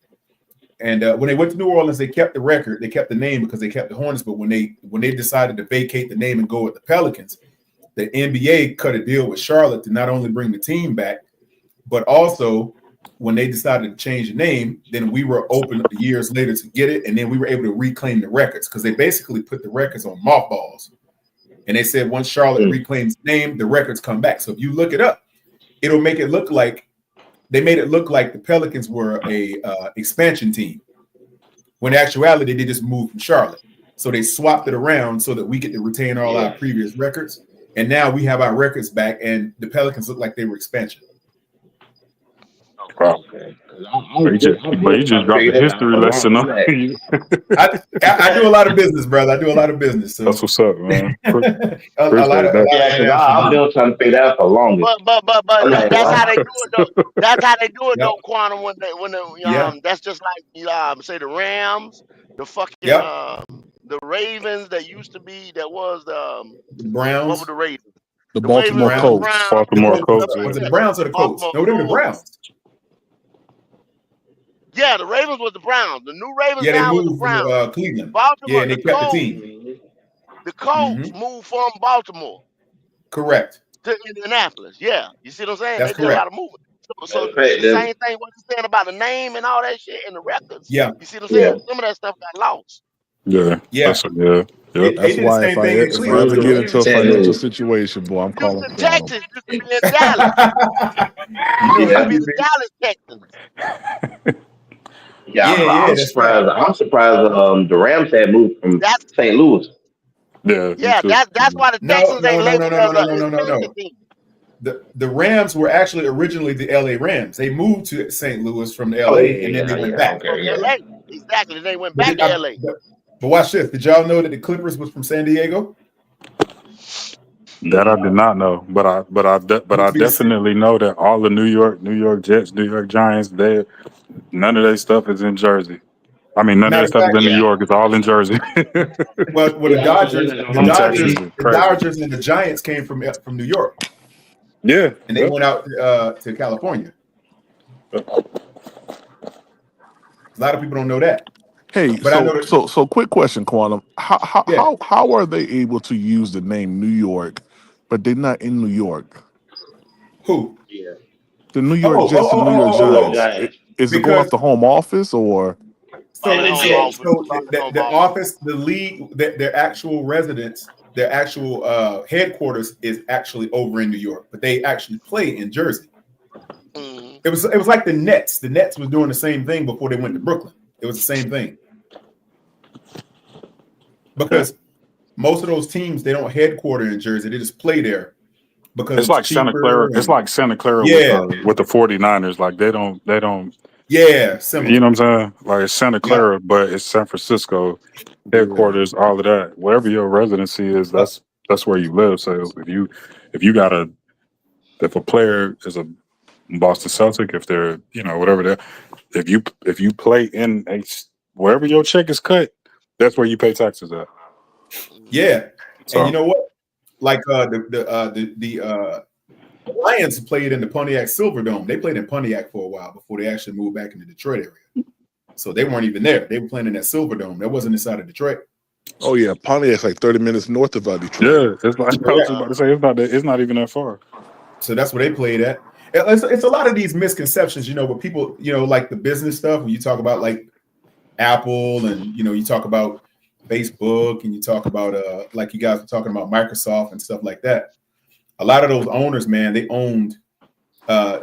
And when they went to New Orleans, they kept the record, they kept the name because they kept the Hornets. But when they decided to vacate the name and go with the Pelicans, the NBA cut a deal with Charlotte to not only bring the team back, but also when they decided to change the name, then we were open years later to get it. And then we were able to reclaim the records because they basically put the records on mothballs. And they said once Charlotte reclaims the name, the records come back. So if you look it up, it'll make it look like they made it look like the Pelicans were a expansion team. When in actuality, they just moved from Charlotte. So they swapped it around so that we get to retain all our previous records. And now we have our records back, and the Pelicans look like they were expansion. Okay. You just dropped a history lesson on you. I do a lot of business, brother. I do a lot of business. So. That's what's up, man. I've been trying to figure that out for longer. But that's how they do it though. That's how they do it though, Quantum. That's just like say the Rams, the fucking the Ravens that used to be the Browns. What were the Ravens? The Baltimore Colts. Baltimore Colts. Was it the Browns or the Colts? No, they were the Browns. Yeah, the Ravens was the Browns. The new Ravens they now was moved the Browns. From Cleveland. Baltimore, and they kept the team. The Colts moved from Baltimore. Correct. To Indianapolis. Yeah. You see what I'm saying? That's they did a lot of moving. So the Effective. same thing what you're saying about the name and all that shit and the records. Yeah, You see what I'm Yeah. saying? Some of that stuff got lost. Yeah. yeah. Yeah. Yep. They That's did the why same thing in if I Cleveland ever too. get Louis. into a St. financial Louis. situation, boy, I'm calling Houston, Quantum. Texas used to be in Dallas. You know Used how to Yeah. be you the be. Dallas Texans. Yeah, Yeah, yeah, I'm that's right. surprised. I'm surprised. The Rams had moved from That's St. Louis. Yeah. Me yeah, too. that's why the No, Texans no, ain't no, no, labeled no, as no, no, an no, no, no, expansion no. team. The Rams were actually originally the LA Rams. They moved to St. Louis from Oh LA, and then yeah, they went yeah. back. From Okay, yeah. LA. Exactly. They went But, back to LA. but watch this. Did y'all know that the Clippers was from San Diego? That I did not know, but I Used to be the same. definitely know that all the New York Jets, New York Giants, none of their stuff is in Jersey. I mean, none of Matter their of stuff is fact, in New Yeah. York. It's all in Jersey. well, Yeah, I think that's The home Texas Dodgers, turkey. is the crazy. Dodgers, and the Giants came from New York, Yeah. and they Yep. went out to California. A lot of people don't know that, Hey, but I know that. so quick question, Quantum. How how Yeah. how how are they able to use the name New York, but they're not in New York? Who? Yeah. The New York Oh, oh, Jets and oh, New oh, York New oh, York oh, oh. Giants. Giants. Is it going off Because the home office or? Probably Say, home say, office. so Probably home the office. office, the league, their actual residence, their actual headquarters is actually over in New York, but they actually play in Jersey. Mm-hmm. It was like the Nets. The Nets was doing the same thing before they went to Brooklyn. It was the same thing because most of those teams they don't headquarter in Jersey. They just play there because It's it's like Santa Clara. cheaper. It's And like Santa Clara yeah, with the 49ers. Like they don't yeah, you similar. know what I'm saying? Like it's Santa Yep. Clara, but it's San Francisco Yeah. headquarters, all of that. Wherever your residency is, Yep. that's where you live. So if you got a if a player is a Boston Celtic, if they're whatever they're if you play in wherever your check is cut, that's where you pay taxes at. Yeah, and you So know what? Like the Lions played in the Pontiac Silverdome. They played in Pontiac for a while before they actually moved back into Detroit area. So they weren't even there. They were playing in that Silverdome. That wasn't inside of Detroit. Oh yeah, Pontiac's like 30 minutes north of Detroit. yeah, it's like I was Correct. just about to say it's not even that far. So that's where they played at. It's a lot of these misconceptions, with people, like the business stuff. When you talk about like Apple and you talk about Facebook and you talk about like you guys were talking about Microsoft and stuff like that. A lot of those owners, man, they owned a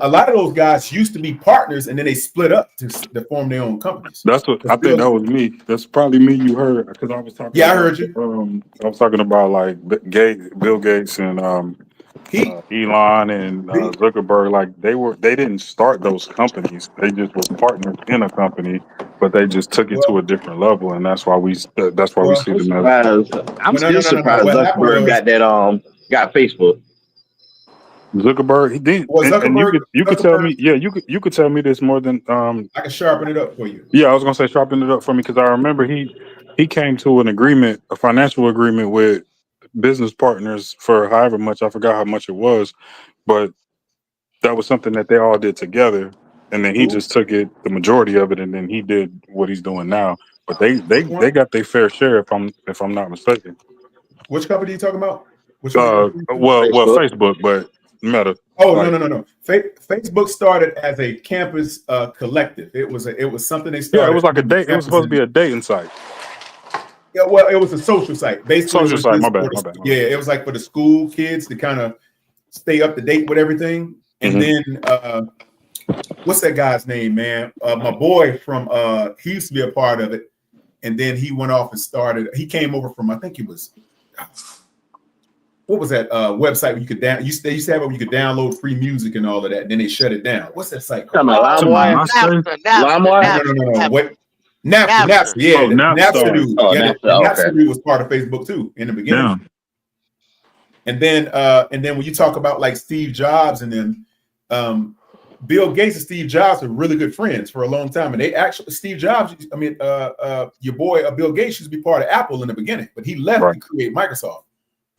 lot of those guys used to be partners and then they split up to form their own companies. That's what I think. That was me. That's probably me. You heard because I was talking. Yeah, I about, heard you. I was talking about like Bill Gates and Elon and Zuckerberg. Like they didn't start those companies. They just were partners in a company, but they just took it to a different level, and that's why we see I'm them as. surprised. I'm no, still no. surprised What happened Zuckerberg was, got Facebook. Zuckerberg, he did, and you could tell Zuckerberg, me, yeah, you could tell me this more than I can sharpen it up for you. yeah, I was gonna say sharpen it up for me because I remember he came to an agreement, a financial agreement with business partners for however much, I forgot how much it was, but that was something that they all did together, and then he Who? just took it, the majority of it, and then he did what he's doing now. But they Which one? got their fair share if I'm not mistaken. Which company are you talking about? Which one are you referring to? Well, Facebook. Facebook, but Meta. Oh, Like, no. Facebook started as a campus collective. It was something they yeah, it started was like a on the date. It was campus. supposed to be a dating site. Yeah, well, it was a social site. Basically, it Social was site. My just bad. for My the, bad. yeah, it was like for the school kids to kind of stay up to date with everything. And then what's that guy's name, man? My boy from he used to be a part of it, and then he went off and started. He came over from I think it was what was that website where you could they used to have it where you could download free music and all of that. And then they shut it down. What's that site called? Talking about LimeWire. LimeWire. No. What? Napster. Yeah, Oh, Napster Napster. dude. Oh, Yeah, Napster. the Napster Okay. dude was part of Facebook too in the beginning. Yeah. And then when you talk about like Steve Jobs and then Bill Gates and Steve Jobs were really good friends for a long time. And they actually Steve Jobs, your boy Bill Gates used to be part of Apple in the beginning, but he left to create Microsoft.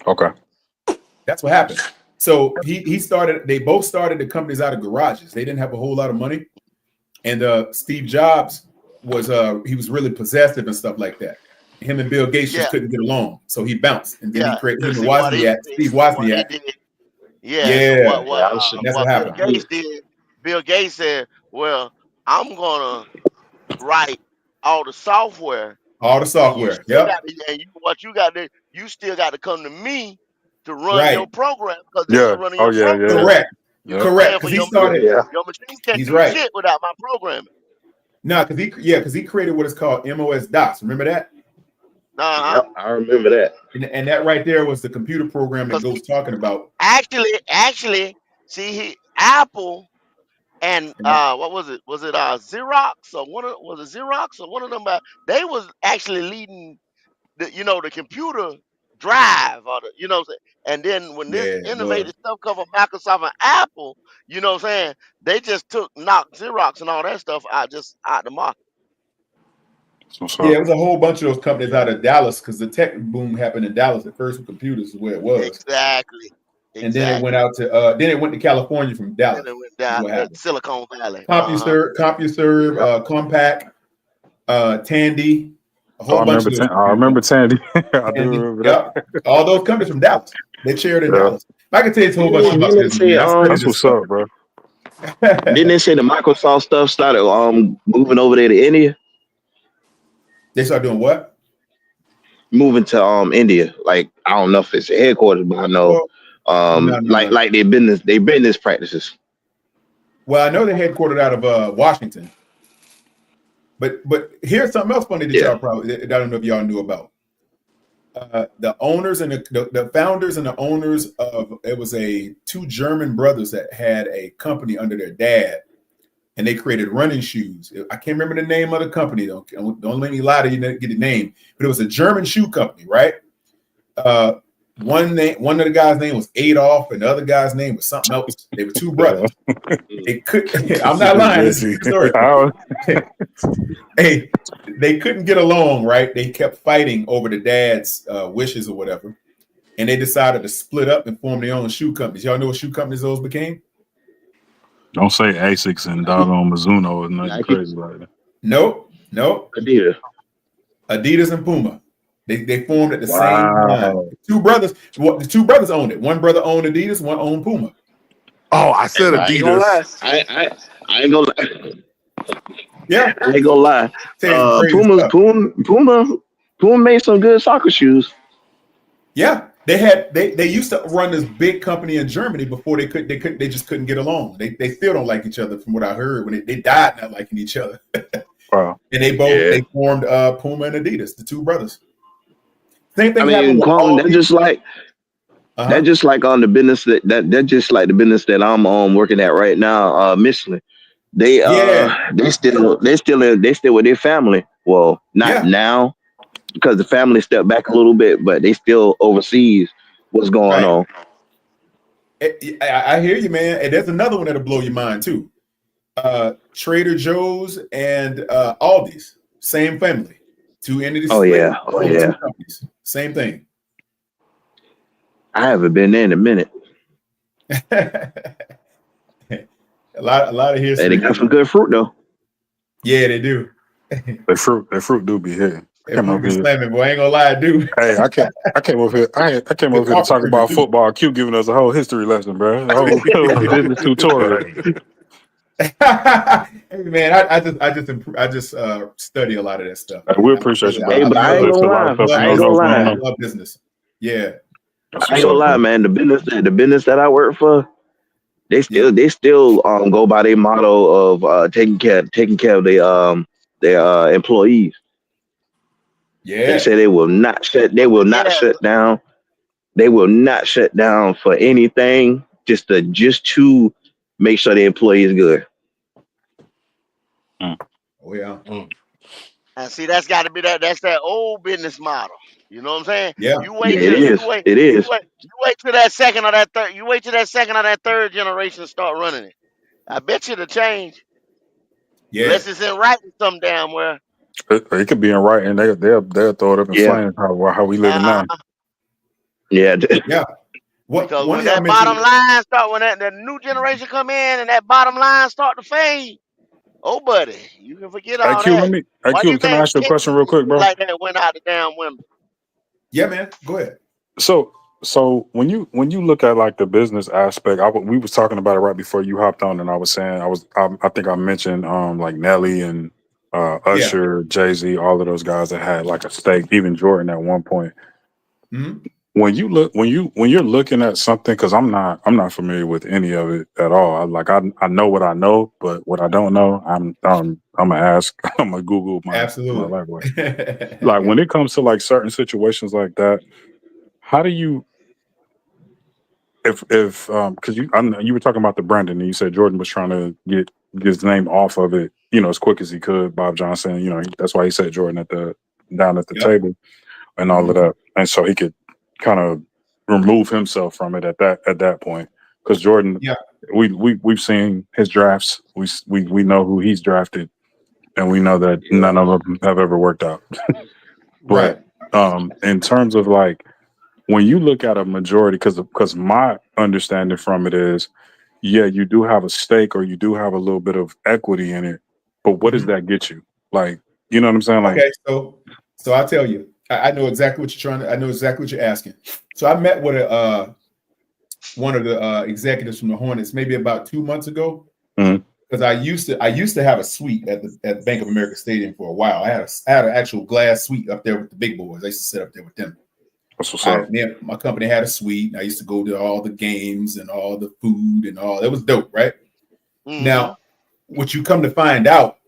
Okay. That's what happened. So they both started the companies out of garages. They didn't have a whole lot of money. And Steve Jobs was he was really possessive and stuff like that. Him and Bill Gates just couldn't get along. So he bounced. And then he created him and Steve Wozniak. Yeah. So Yeah, that's what what Bill happened. Gates did? Bill Gates said, "Well, I'm gonna write all the software, All the and you software. still Yep. got to, and what you got to, you still got to come to me to run your Right. program because this is Yeah. running Oh your yeah. Yeah. program. Correct. You know what Yep. I'm saying? Correct. For Because he your started. machine, Yeah. your machine can't He's do right. shit without my programming. No, because he created what is called MOS DOS. Remember that? Uh huh. Yep. I remember that. And that right there was the computer program that Because Ghost talking about. actually, see, Apple and And that- what was it? Was it Xerox or was it Xerox or one of them? They was actually leading the computer drive or and then when yeah, this it innovative was. stuff come from Microsoft and Apple, you know what I'm saying? They just knocked Xerox and all that stuff out the market. What's Yeah, up? it was a whole bunch of those companies out of Dallas because the tech boom happened in Dallas at first with computers is where it was. Exactly. And then it went Exactly. out to then it went to California from Then Dallas. it went Is down what at happened. Silicon Valley. CompuServe, Yep. Compaq, Tandy, a Oh, whole bunch of those I computers. remember Tandy. I do Tandy, remember yep. that. All those companies from Dallas. They chaired in Yeah. Dallas. I can tell you a whole bunch Didn't about they business, say man. I studied That's this what's stuff. up, bro. didn't they say the Microsoft stuff started moving over there to India? They start doing what? Moving to India. Like I don't know if it's the headquarters, but I know Well, no. like their business practices. Well, I know they're headquartered out of Washington. But here's something else funny that Yeah. y'all probably I don't know if y'all knew about. The owners and the founders and the owners of it was two German brothers that had a company under their dad, and they created running shoes. I can't remember the name of the company. Don't let me lie to you, get the name, but it was a German shoe company, right? One of the guys' name was Adolf, and the other guy's name was something else. They were two brothers. They could. I'm not lying. This is a true story. Hey, they couldn't get along, right? They kept fighting over the dad's wishes or whatever, and they decided to split up and form their own shoe companies. Y'all know what shoe companies those became? Don't say Asics and doggone Mizuno or nothing Nike. crazy like that. Nope. Adidas. Adidas and Puma. They formed at the same time. Wow. The two brothers owned it. One brother owned Adidas, one owned Puma. Oh, I said I ain't gonna lie. Adidas. I ain't gonna lie. Yeah, I ain't gonna lie. tell you some crazy stuff. Puma made some good soccer shoes. Yeah, they used to run this big company in Germany before they just couldn't get along. They still don't like each other from what I heard. When they died not liking each other. Wow. And they formed Puma and Adidas, the two brothers. Same thing I happened mean, with all that's just like on the business that's just like the business that I'm working at right now, Michelin. They still with their family. Well, not now because the family stepped back a little bit, but they still oversees what's going Right. on. I hear you, man. And there's another one that'll blow your mind too. Trader Joe's and Aldi's, same family. Two entities. Oh yeah. Two companies. Same thing. I haven't been there in a minute. a lot of history. Hey, they got some good fruit though. Yeah, they do. That fruit do be hitting. That fruit be slamming, boy. I ain't gonna lie, dude. Hey, I came over here. I came over here to talk about football. Q giving us a whole history lesson, bro. A whole business tutorial. Hey man, I just study a lot of that stuff. We appreciate you, bro. Hey, but I ain't gonna lie. I love business. Yeah. I ain't gonna lie, man. The business that I work for, they still go by their motto of taking care of their employees. Yeah. They say they will not shut down. They will not shut down for anything just to make sure the employee is good. Oh yeah. And see, that's got to be that's that old business model. You know what I'm saying? Yeah. You wait it is. You wait till that second or that third. You wait till that second or that third generation start running it. I bet you it'll change. Yeah. Unless it's in writing some damn where. It could be in writing. They'll throw it up in flames. How we living now? Yeah. Yeah. Because when that bottom line start, when that new generation come in and that bottom line start to fade, oh buddy, you can forget all that. Can I ask you a question real quick, bro? Like that went out the damn window. Yeah, man. Go ahead. So So when you look at like the business aspect, we was talking about it right before you hopped on, and I was saying I think I mentioned like Nelly and Yeah. Usher, Jay-Z, all of those guys that had like a stake, even Jordan at one point. Mhm. When you're looking at something, because I'm not familiar with any of it at all. I know what I know, but what I don't know, I'm gonna ask. I'm gonna Google my Absolutely. life way. Like when it comes to like certain situations like that, how do you if because I know you were talking about the branding and you said Jordan was trying to get his name off of it, as quick as he could. Bob Johnson, that's why he said Jordan down at the Yep. table and all of Mhm. that, and so he could kind of remove himself from it at that point. Because Jordan, Yeah. we've seen his drafts. We know who he's drafted, and we know that Yeah. none of them have ever worked out. But Right. in terms of like when you look at a majority, because my understanding from it is, yeah, you do have a stake or you do have a little bit of equity in it, but what does Mhm. that get you? Like, you know what I'm saying? Like, Okay. So I'll tell you. I know exactly what you're I know exactly what you're asking. So I met with one of the executives from the Hornets maybe about 2 months ago. mhm, Because I used to have a suite at Bank of America Stadium for a while. I had an actual glass suite up there with the big boys. I used to sit up there with them. that's what's up. My company had a suite. I used to go to all the games and all the food and all. It was dope, right? Mm-hmm. Now, what you come to find out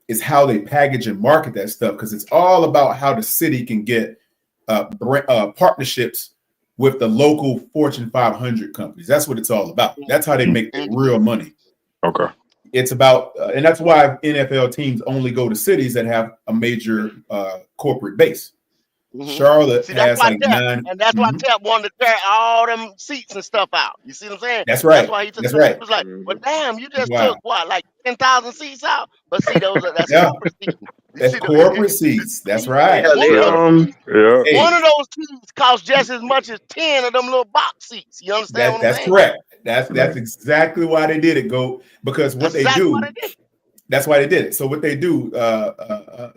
is how they package and market that stuff, because it's all about how the city can get partnerships with the local Fortune 500 companies. That's what it's all about. That's how they make their real money. Okay. It's about, and that's why NFL teams only go to cities that have a major corporate base. Mm-hmm. Charlotte See, that's has why like Tap, 9. and that's why Mhm. Tap wanted to tear all them seats and stuff out. You see what I'm saying? That's That's right. why he took. That's Cause he right. was like, "Well, damn, you just took Wow. what, like 10,000 seats out?" But see, that's Yeah. corporate seating. You That's see, corporate seats. That's right. Yeah, they Yeah. Hey, one of those seats costs just as much as 10 of them little box seats. You understand what I'm that's saying? correct. That's exactly why they did it. Because what That's they exactly what do, I did. that's why they did it. So what they do,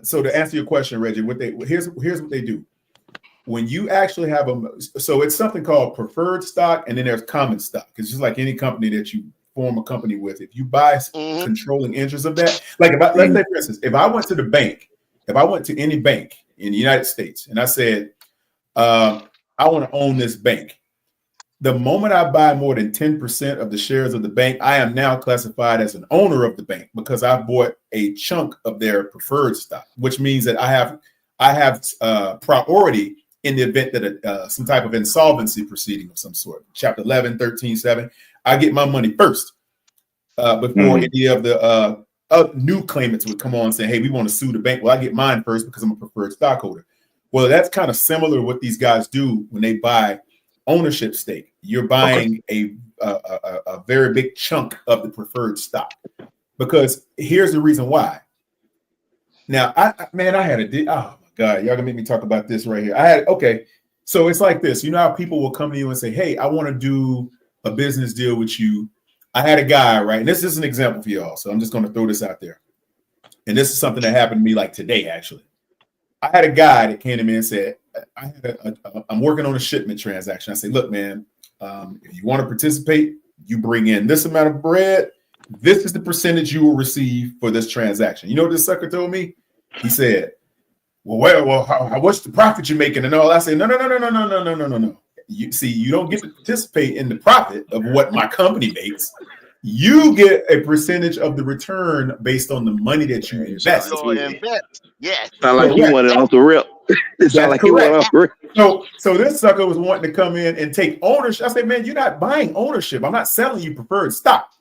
so to answer your question, Reggie, here's what they do. When you actually have so it's something called preferred stock, and then there's common stock. It's just like any company that you form a company with. If you buy Mm-hmm. controlling interest of that, like let's say for instance, if I went to the bank, if I went to any bank in the United States and I said, I want to own this bank. The moment I buy more than 10% of the shares of the bank, I am now classified as an owner of the bank because I bought a chunk of their preferred stock, which means that I have priority in the event that some type of insolvency proceeding of some sort, Chapter 11, 13, 7. I get my money first before any of the new claimants would come on and say, hey, we want to sue the bank. Well, I get mine first because I'm a preferred stockholder. Well, that's kind of similar to what these guys do when they buy ownership stake. You're buying a very big chunk of the preferred stock, because here's the reason why. Now, I had oh my God, y'all gonna make me talk about this right here. So it's like this. You know how people will come to you and say, hey, I want to do a business deal with you. I had a guy, right? And this is an example for y'all. So I'm just going to throw this out there. And this is something that happened to me like today, actually. I had a guy that came to me and said, I'm working on a shipment transaction. I said, look, man, if you want to participate, you bring in this amount of bread. This is the percentage you will receive for this transaction. You know what this sucker told me? He said, what's the profit you're making and all? I said, no. You see, you don't get to participate in the profit of what my company makes. You get a percentage of the return based on the money that you invest. Your invest. Yes. Sound like you went off the rip. It sound like you went off the rip. So this sucker was wanting to come in and take ownership. I said, man, you're not buying ownership. I'm not selling you preferred stock.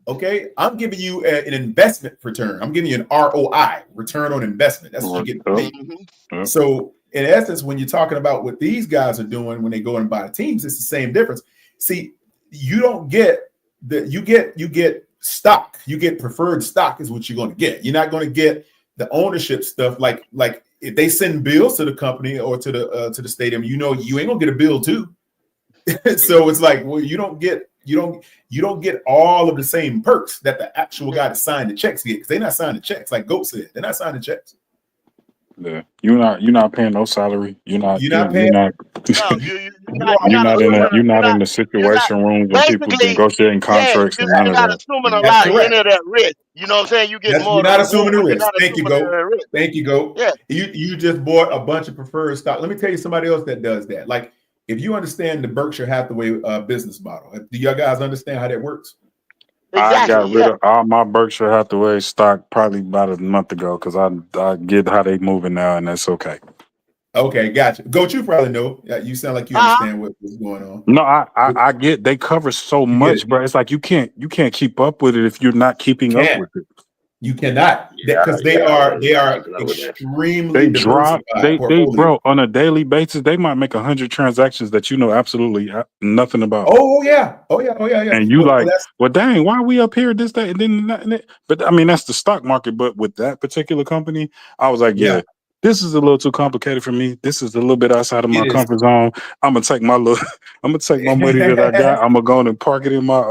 Okay, I'm giving you an investment return. I'm giving you an ROI, return on investment. That's what you get paid. Mm-hmm. So in essence, when you're talking about what these guys are doing when they go and buy teams, it's the same difference. See, you don't get you get stock. You get preferred stock is what you're going to get. You're not going to get the ownership stuff like if they send bills to the company or to the stadium, you know you ain't gonna get a bill too. So it's like, well, you don't get all of the same perks that the actual guy that signed the checks get, because they're not signing checks. Like Goat said, they're not signing checks. Yeah, you're not paying no salary. You're not You're you not you're paying. not No, You are you're not in a you're you're not not in the you're not situation rooms when people basically negotiating yeah, contracts and none you're of not that. assuming a Yeah. That's lot of correct. any of that risk. You know what I'm saying? You get You're more to not the assuming reward, the but you're risk. not Thank you, assuming Go. the risk. Thank you, Go. Yeah, You just bought a bunch of preferred stock. Let me tell you somebody else that does that. Like if you understand the Berkshire Hathaway business model, do y'all guys understand how that works? I exactly. got rid Yeah. of all my Berkshire Hathaway stock probably about a month ago because I get how they moving now and that's okay. Okay, gotcha. Go, you probably know. You sound like you Uh-huh. understand what's going on. No, I get they cover so You get it. much, bro. It's like you can't keep up with it if you're not keeping up Can't. with it. You cannot. Yeah, Because yeah, they I are know that. extremely They drop diversified they portfolio. bro on a daily basis. They might make 100 transactions that you know absolutely nothing about. Oh yeah. Oh yeah. Oh yeah. Yeah. And you Well, like, that's well, dang, why are we up here? This, that, and then that, and that. But I mean, that's the stock market. But with that particular company, I was like, yeah. yeah, this is a little too complicated for me. This is a little bit outside of my It is. comfort zone. I'm gonna take my little, I'm gonna take my money that I got. I'm gonna go on and park it in my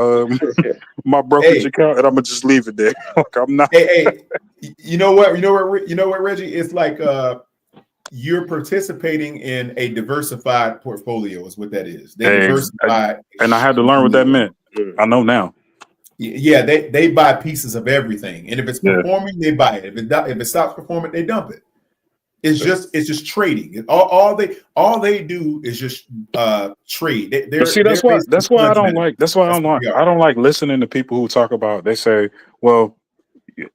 my brokerage Hey, account, and I'm gonna just leave it there. Like I'm not. hey. You know what? You know what, Reggie? It's like you're participating in a diversified portfolio. Is what that is. They diversify. And I had to learn what that meant. Mm. I know now. Yeah, they buy pieces of everything, and if it's Yeah. performing, they buy it. If it stops performing, they dump it. It's just trading. All they do is just trade. But see, They're basically that's why I funds don't like managers. that's why That's what they I are. don't like listening to people who talk about, they say, well,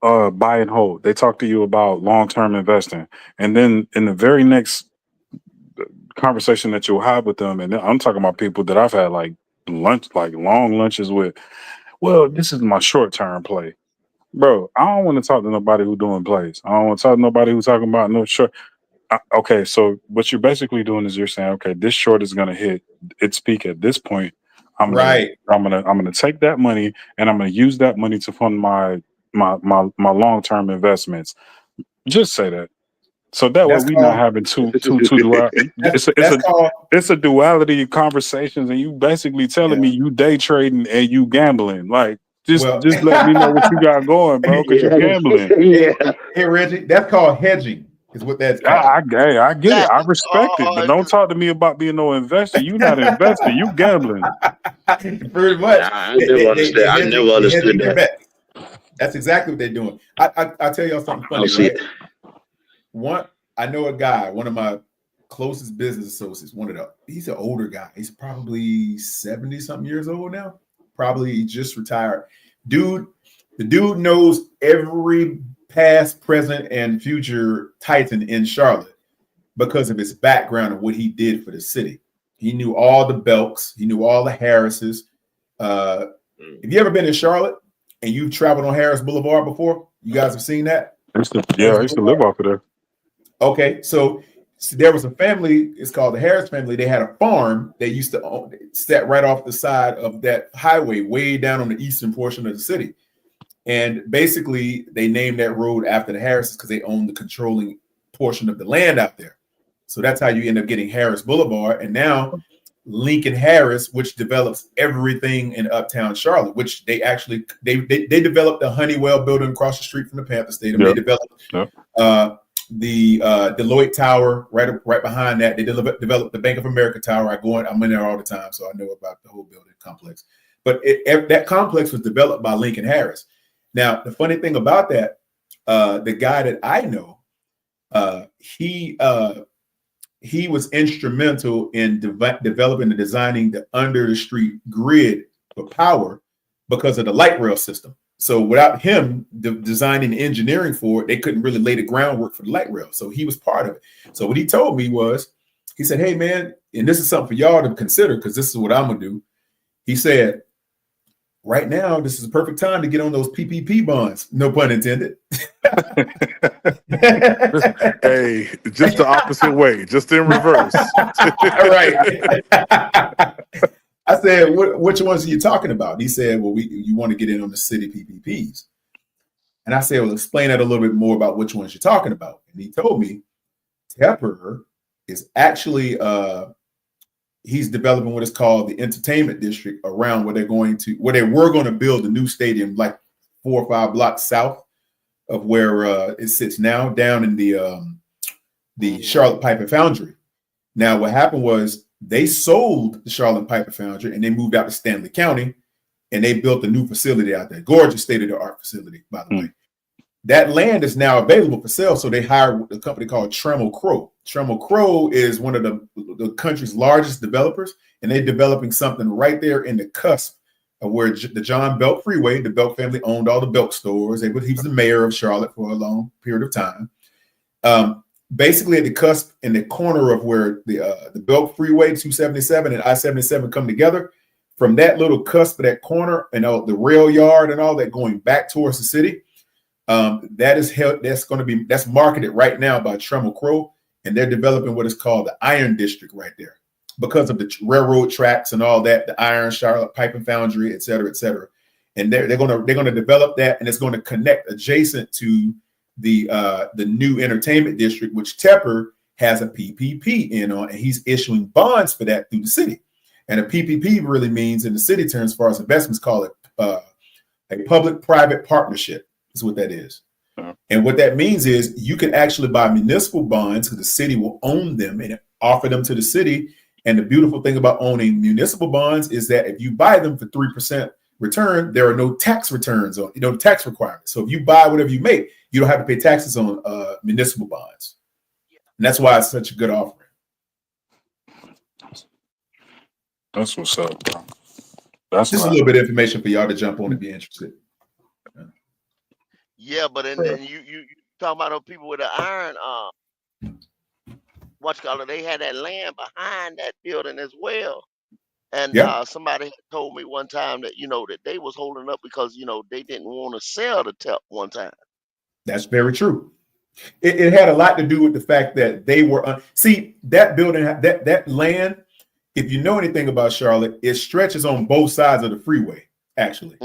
buy and hold. They talk to you about long-term investing. And then in the very next conversation that you'll have with them, and I'm talking about people that I've had like lunch, like long lunches with, well, this is my short-term play. Bro, I don't want to talk to nobody who doing plays. I don't want to talk to nobody who's talking about no short. Okay, so what you're basically doing is you're saying, okay, this short is gonna hit its peak at this point. Right. I'm gonna take that money and I'm gonna use that money to fund my long term investments. Just say that. So that way That's we not called having two dual. that's called It's a duality of conversations, and you basically telling me yeah. you day trading and you gambling. Like Well, just let me know what you got going, bro, because you gambling. hey Reggie, that's called hedging. Is what that's called. I get it. I Exactly. respect it, but don't talk to me about being no investor. You not investing. You gambling. Pretty much. Yeah, I never understood. I never They understood hedging their that. bets. That's exactly what they're doing. I tell y'all something I don't funny, see right? it. I know a guy, one of my closest business associates, he's an older guy. He's probably 70 something years old now. Probably just retired. The dude knows every past, present, and future Titan in Charlotte because of his background and what he did for the city. He knew all the Belks, he knew all the Harrises. Have you ever been in Charlotte and you've traveled on Harris Boulevard before? You guys have seen that? I used to live off of there. Okay, so there was a family. It's called the Harris family. They had a farm they used to own, sat right off the side of that highway, way down on the eastern portion of the city. And basically, they named that road after the Harrises because they own the controlling portion of the land out there. So that's how you end up getting Harris Boulevard. And now Lincoln Harris, which develops everything in Uptown Charlotte, which they developed the Honeywell building across the street from the Panther Stadium. Yep. They developed Yep. the Deloitte Tower right behind that. They developed the Bank of America Tower. I'm in there all the time, so I know about the whole building complex. But that complex was developed by Lincoln Harris. Now, the funny thing about that, the guy that I know, he was instrumental in developing and designing the under the street grid for power because of the light rail system. So without him designing and engineering for it, they couldn't really lay the groundwork for the light rail. So he was part of it. So what he told me was, he said, hey, man, and this is something for y'all to consider because this is what I'm going to do. He said, right now, this is the perfect time to get on those PPP bonds. No pun intended. Hey, just the opposite way, just in reverse. Right. I said, which ones are you talking about? And he said, well, you want to get in on the city PPPs. And I said, well, explain that a little bit more about which ones you're talking about. And he told me Tepper is actually he's developing what is called the entertainment district around where they were going to build a new stadium like 4 or 5 blocks south of where it sits now, down in the the Charlotte Pipe and Foundry. Now, what happened was they sold the Charlotte Pipe and Foundry and they moved out to Stanley County and they built a new facility out there. Gorgeous state-of-the-art facility, by the way. That land is now available for sale. So they hired a company called Trammell Crow. Trammell Crow is one of the country's largest developers, and they're developing something right there in the cusp of where the John Belk Freeway, the Belk family owned all the Belk stores. He was the mayor of Charlotte for a long period of time. Basically at the cusp in the corner of where the Belk Freeway, 277 and I-77 come together, from that little cusp of that corner and the rail yard and all that going back towards the city, that's marketed right now by Trammell Crow, and they're developing what is called the Iron District right there because of the railroad tracks and all that, the iron, Charlotte Pipe and Foundry, et cetera, et cetera. And they're gonna develop that, and it's going to connect adjacent to the new entertainment district, which Tepper has a PPP in on, and he's issuing bonds for that through the city. And a PPP really means, in the city terms, as far as investments, call it a public-private partnership. Is what that is. And what that means is you can actually buy municipal bonds because the city will own them and offer them to the city. And the beautiful thing about owning municipal bonds is that if you buy them for 3% return, there are no tax returns on, tax requirements. So if you buy whatever you make, you don't have to pay taxes on municipal bonds. And that's why it's such a good offering. That's what's up, bro. That's just a little bit of information for y'all to jump on and be interested. Yeah, but then you talking about those people with the iron, they had that land behind that building as well. And somebody told me one time that, that they was holding up because, they didn't want to sell the TEP one time. That's very true. It had a lot to do with the fact that they were, see, that building, that land, if you know anything about Charlotte, it stretches on both sides of the freeway, actually.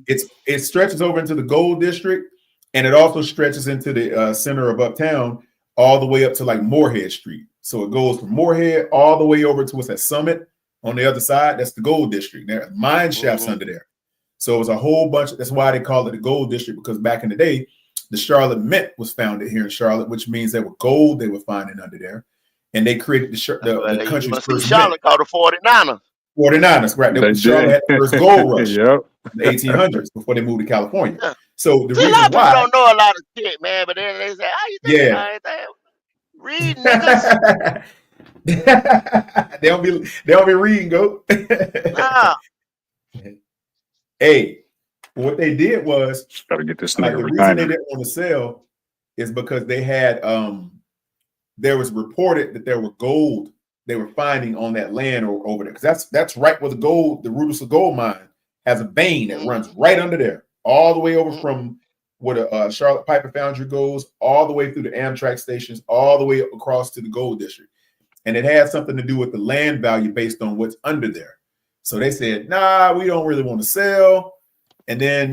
It stretches over into the Gold District, and it also stretches into the center of Uptown all the way up to like Moorhead Street. So it goes from Moorhead all the way over to what's that Summit on the other side. That's the Gold District. There are mine shafts under there. So it was a whole bunch. That's why they call it the Gold District, because back in the day, the Charlotte Mint was founded here in Charlotte, which means there were gold they were finding under there. And they created the country's first Charlotte called the 49ers. 49ers, right? Charlotte had the first gold rush in the 1800s before they moved to California. Yeah. So the reason why people don't know a lot of shit, man. But then they say, "How you think about anything?" Read, niggas. they don't be reading, go. Nah. Hey, what they did was, gotta get this like, nigga the reason reminded. they didn't want to sell is because they had there was reported that there were gold they were finding on that land or over there, because that's right where the Rudolph gold mine has a vein that runs right under there, all the way over from where the Charlotte Pipe and Foundry goes, all the way through the Amtrak stations, all the way up across to the Gold District. And it had something to do with the land value based on what's under there. So they said, nah, we don't really want to sell. And then,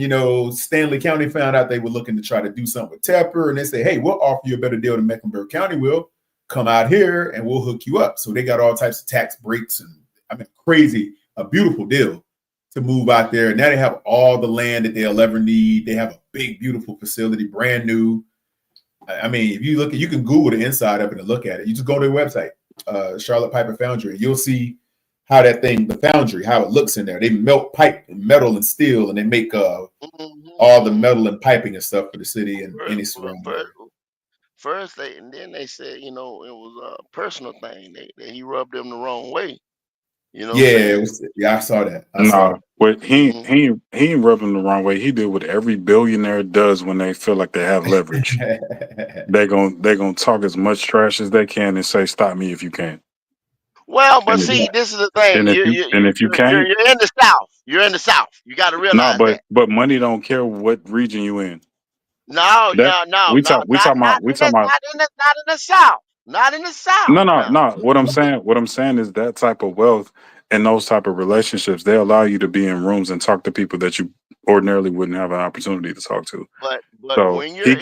Stanley County found out they were looking to try to do something with Tepper. And they say, hey, we'll offer you a better deal than Mecklenburg County will. Come out here and we'll hook you up. So they got all types of tax breaks and crazy, a beautiful deal to move out there. And now they have all the land that they'll ever need. They have a big, beautiful facility, brand new. I mean, if you look, you can Google the inside of it and look at it. You just go to their website, Charlotte Pipe and Foundry, and you'll see how that thing, the foundry, how it looks in there. They melt pipe and metal and steel, and they make all the metal and piping and stuff for the city and any surrounding area. First, they said, it was a personal thing. He rubbed them the wrong way. I saw that. But he ain't rubbing the wrong way. He did what every billionaire does when they feel like they have leverage. They're gonna talk as much trash as they can and say, "Stop me if you can." Well, but see, this is the thing. And if you can't, you're in the South. You're in the South. You got to realize that. But money don't care what region you in. No. We talking about not in the South. Not in the South. No. What I'm saying is that type of wealth and those type of relationships, they allow you to be in rooms and talk to people that you ordinarily wouldn't have an opportunity to talk to. But so when you're he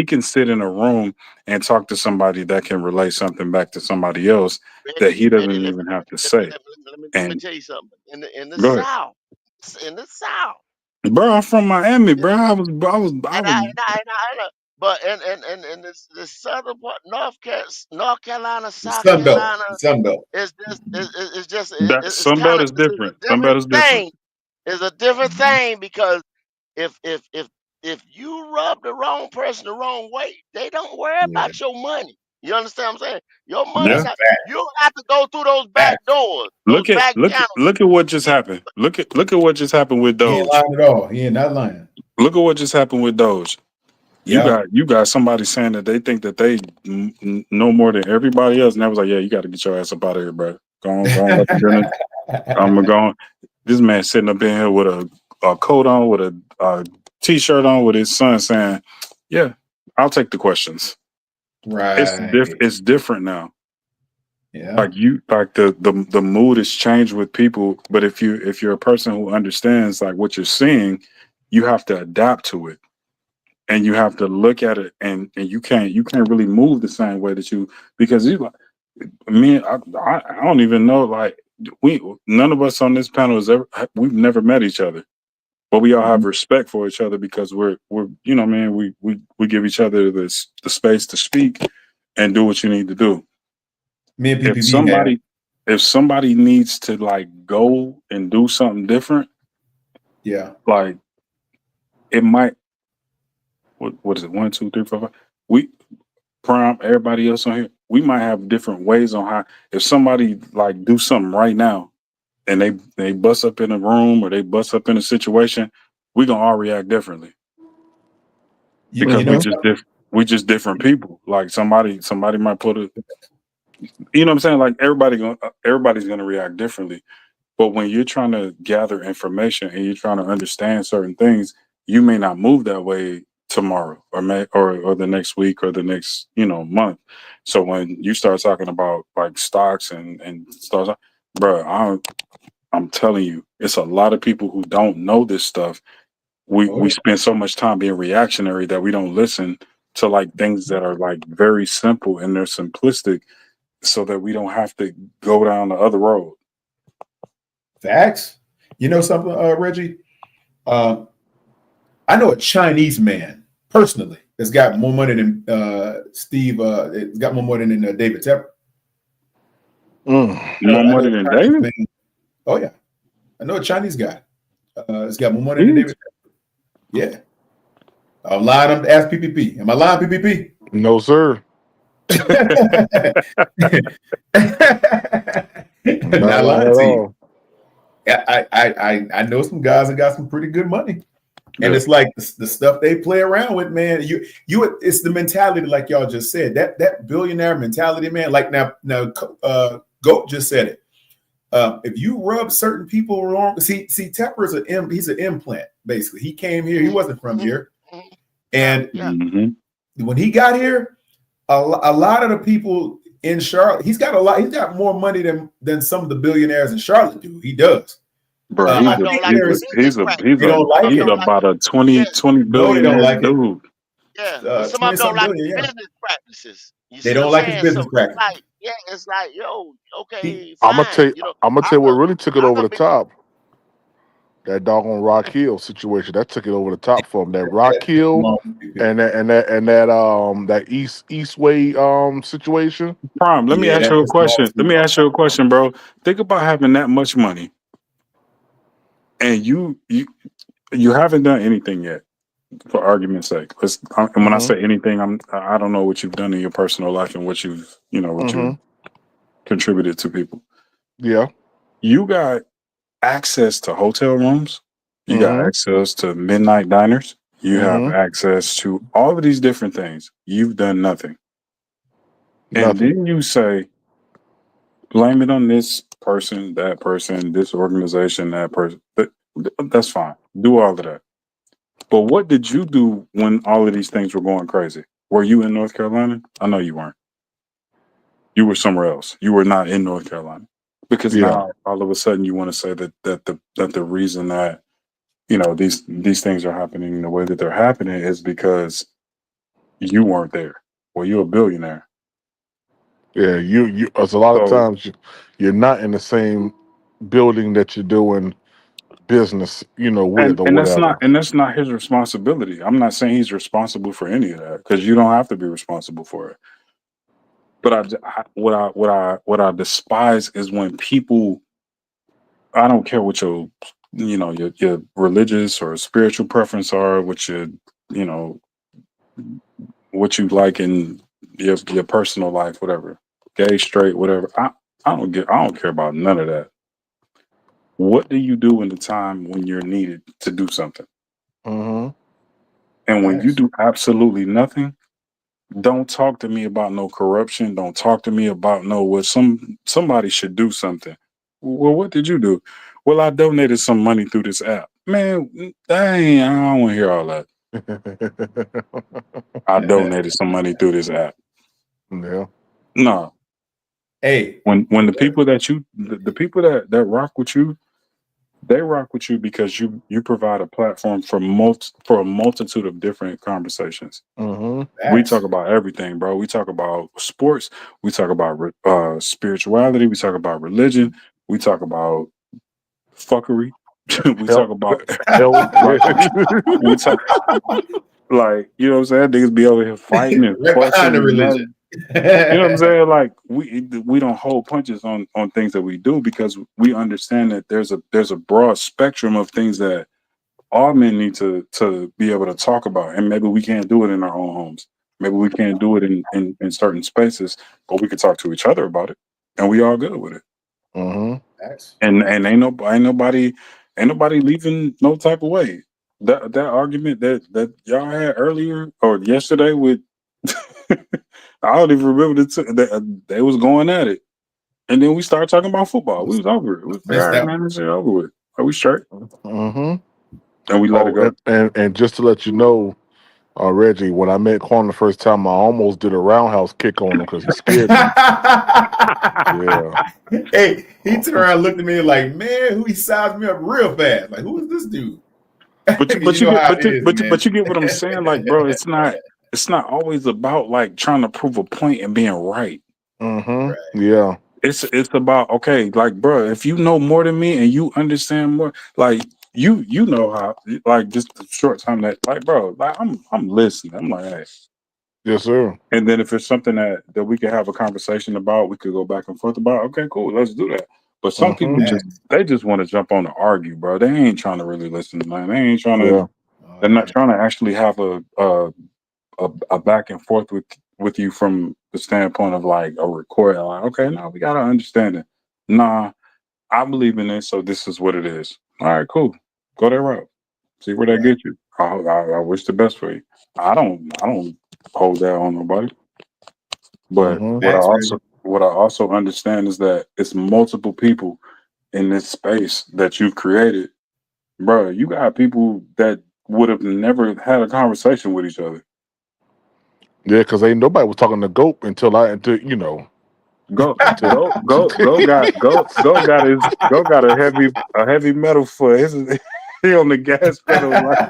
can sit in a room and talk to somebody that can relay something back to somebody else that he doesn't even have to say. Let me tell you something. In the South. In the South. Bro, I'm from Miami, bro. I was. But and this southern part, North Carolina, The South Sun Belt. Carolina, The Sun Belt. That it's Sunbelt kind of is different. a Sunbelt different is different. thing. It's a different thing because if if if if you rub the wrong person the wrong way, they don't worry Yeah, about your money. You understand what I'm saying? Your money that's Yeah. a not. fact. You don't have to go through those back Fact. doors, those back channels. Look at what just Get happened. Look at what just happened with He ain't Doge. lying at all. He ain't not lying. Look at what just happened with Doge. Yeah. You got somebody saying that they think that they know more than everybody else, and I was like, yeah, you got to get your ass up out of here, bro. Go on up to dinner. I'm going. This man sitting up in here with a coat on, with a t-shirt on, with his son saying, "Yeah, I'll take the questions." Right. It's different now. Yeah. Like the mood has changed with people. But if you're a person who understands like what you're seeing, you have to adapt to it, and you have to look at it, and you can't really move the same way that you, because you like me. I don't even know, like, we none of us on this panel we've never met each other, but we all have Mhm. respect for each other because we're man, we give each other the space to speak and do what you need to do. Me and If PPP have. somebody needs to like go and do something different, Yeah. like, it might, what is it, 1, 2, 3, 4, 5, we Prime, everybody else on here, we might have different ways on how, if somebody like do something right now and they bust up in a room or they bust up in a situation, we gonna all react differently You because know we just different people. Like somebody might put a, you know what I'm saying, like everybody's gonna react differently. But when you're trying to gather information and you're trying to understand certain things, you may not move that way tomorrow or the next week or the next, month. So when you start talking about like stocks and stocks, bro, I'm telling you, it's a lot of people who don't know this stuff. Oh We yeah. spend so much time being reactionary that we don't listen to like things that are like very simple and they're simplistic, so that we don't have to go down the other road. Facts. You know something, Reggie? Uh, I know a Chinese man personally that's got more money than Steve. It's got more money than David Tepper. More I know money a than Chinese David? man. Oh yeah, I know a Chinese guy. It's got more money than Jeez. David Tepper. Yeah. I'm lying. I'm ask PPP. Am I lying, PPP? No, sir. Not Not lying lying at to you. all. I know some guys that got some pretty good money. And Yeah. it's like the stuff they play around with, man. It's the mentality, like y'all just said, that billionaire mentality, man. Like now, Goat just said it. If you rub certain people wrong, see, Tepper he's an implant basically. He came here, he wasn't from here, and Yeah. when he got here, a lot of the people in Charlotte, he's got more money than some of the billionaires in Charlotte do. He does. Bro, I Some think don't like his there's business they practices. don't like Some he's it. don't like about a yeah, 20 No, they don't billionaire like it. dude. yeah. But some of 20 them don't something like billion, his yeah. business practices. You They see what I'm don't like his saying? business So it's practice. like, yeah, it's like, yo, He okay, I'm gonna fine. tell you. I'm gonna I tell you what could, really took it I over could the be, top. That doggone Rock Hill situation that took it over the top for him. That Rock come Hill on, that Eastway situation. Prime, let me yeah, ask that's you a just Wall question. Let Street. me ask you a question, bro. Think about having that much money and you haven't done anything yet, for argument's sake. And when I Mm-hmm. say anything, I don't know what you've done in your personal life and what you've Mm-hmm. contributed to people. Yeah. You got access to hotel rooms. You got Mm-hmm. access to midnight diners. You have Mm-hmm. access to all of these different things. You've done nothing. And Nothing. then you say, blame it on this person, that person, this organization, that person. That's fine. Do all of that. But what did you do when all of these things were going crazy? Were you in North Carolina? I know you weren't. You were somewhere else. You were not in North Carolina. Because Yeah. now all of a sudden you want to say that the reason that these things are happening the way that they're happening is because you weren't there. Well, you're a billionaire. Yeah. It's a lot of So times you're not in the same building that you're doing business, with or whatever. that's not his responsibility. I'm not saying he's responsible for any of that because you don't have to be responsible for it. But what I despise is when people. I don't care what your religious or spiritual preference are, what you know what you like in your personal life, whatever, gay, straight, whatever. I don't care about none of that. What do you do in the time when you're needed to do something? Mm-hmm. And when you do absolutely nothing, don't talk to me about no corruption. Don't talk to me about no what somebody should do something. Well, what did you do? Well, I donated some money through this app. Man, dang, I don't want to hear all that. I donated some money through this app. Yeah. No. Hey, When the people the people that rock with you, they rock with you because you provide a platform for a multitude of different conversations. Mm-hmm. We talk about everything, bro. We talk about sports. We talk about spirituality. We talk about religion. We talk about fuckery. We talk Help. about Help. like we talk like you know what I'm saying. Niggas be over here fighting and right fussing behind the and religion. you know what I'm saying? Like we don't hold punches on things that we do because we understand that there's a broad spectrum of things that all men need to be able to talk about, and maybe we can't do it in our own homes. Maybe we can't do it in certain spaces, but we can talk to each other about it, and we all good with it. Mm-hmm. And ain't nobody leaving no type of way. That argument that y'all had earlier or yesterday with I don't even remember they was going at it, and then we started talking about football. We was over it. We was like, all Missed right, that man, this shit over with. Are we straight? Mm-hmm. And we let it Oh, go. and just to let you know, Reggie, when I met Quan the first time, I almost did a roundhouse kick on him because he scared me. Yeah. Hey, he turned around and looked at me like, man, who he sized me up real fast. Like, who is this dude? But You you know get how it is, man. but you get what I'm saying, like, bro. It's not always about like trying to prove a point and being right. Mm-hmm. Yeah. It's about okay, like, bro. If you know more than me and you understand more, like you know how, like, just the short time that, like, bro, like I'm listening. I'm like, hey. Yes, sir. And then if it's something that we can have a conversation about, we could go back and forth about. Okay, cool, let's do that. But some people Mm-hmm. they just want to jump on to argue, bro. They ain't trying to really listen, man. They ain't trying to. Yeah. They're not trying to actually have a back and forth with you from the standpoint of like a record. Like, okay, now we gotta understand it. Nah, I believe in this, so this is what it is. All right, cool. Go that route. See where that gets you. I wish the best for you. I don't hold that on nobody. But Mm-hmm. Facts, Reggie. what I also understand is that it's multiple people in this space that you've created, bro. You got people that would have never had a conversation with each other. Yeah, because ain't nobody was talking to Goat until Go until go got a heavy metal foot. He on the gas pedal like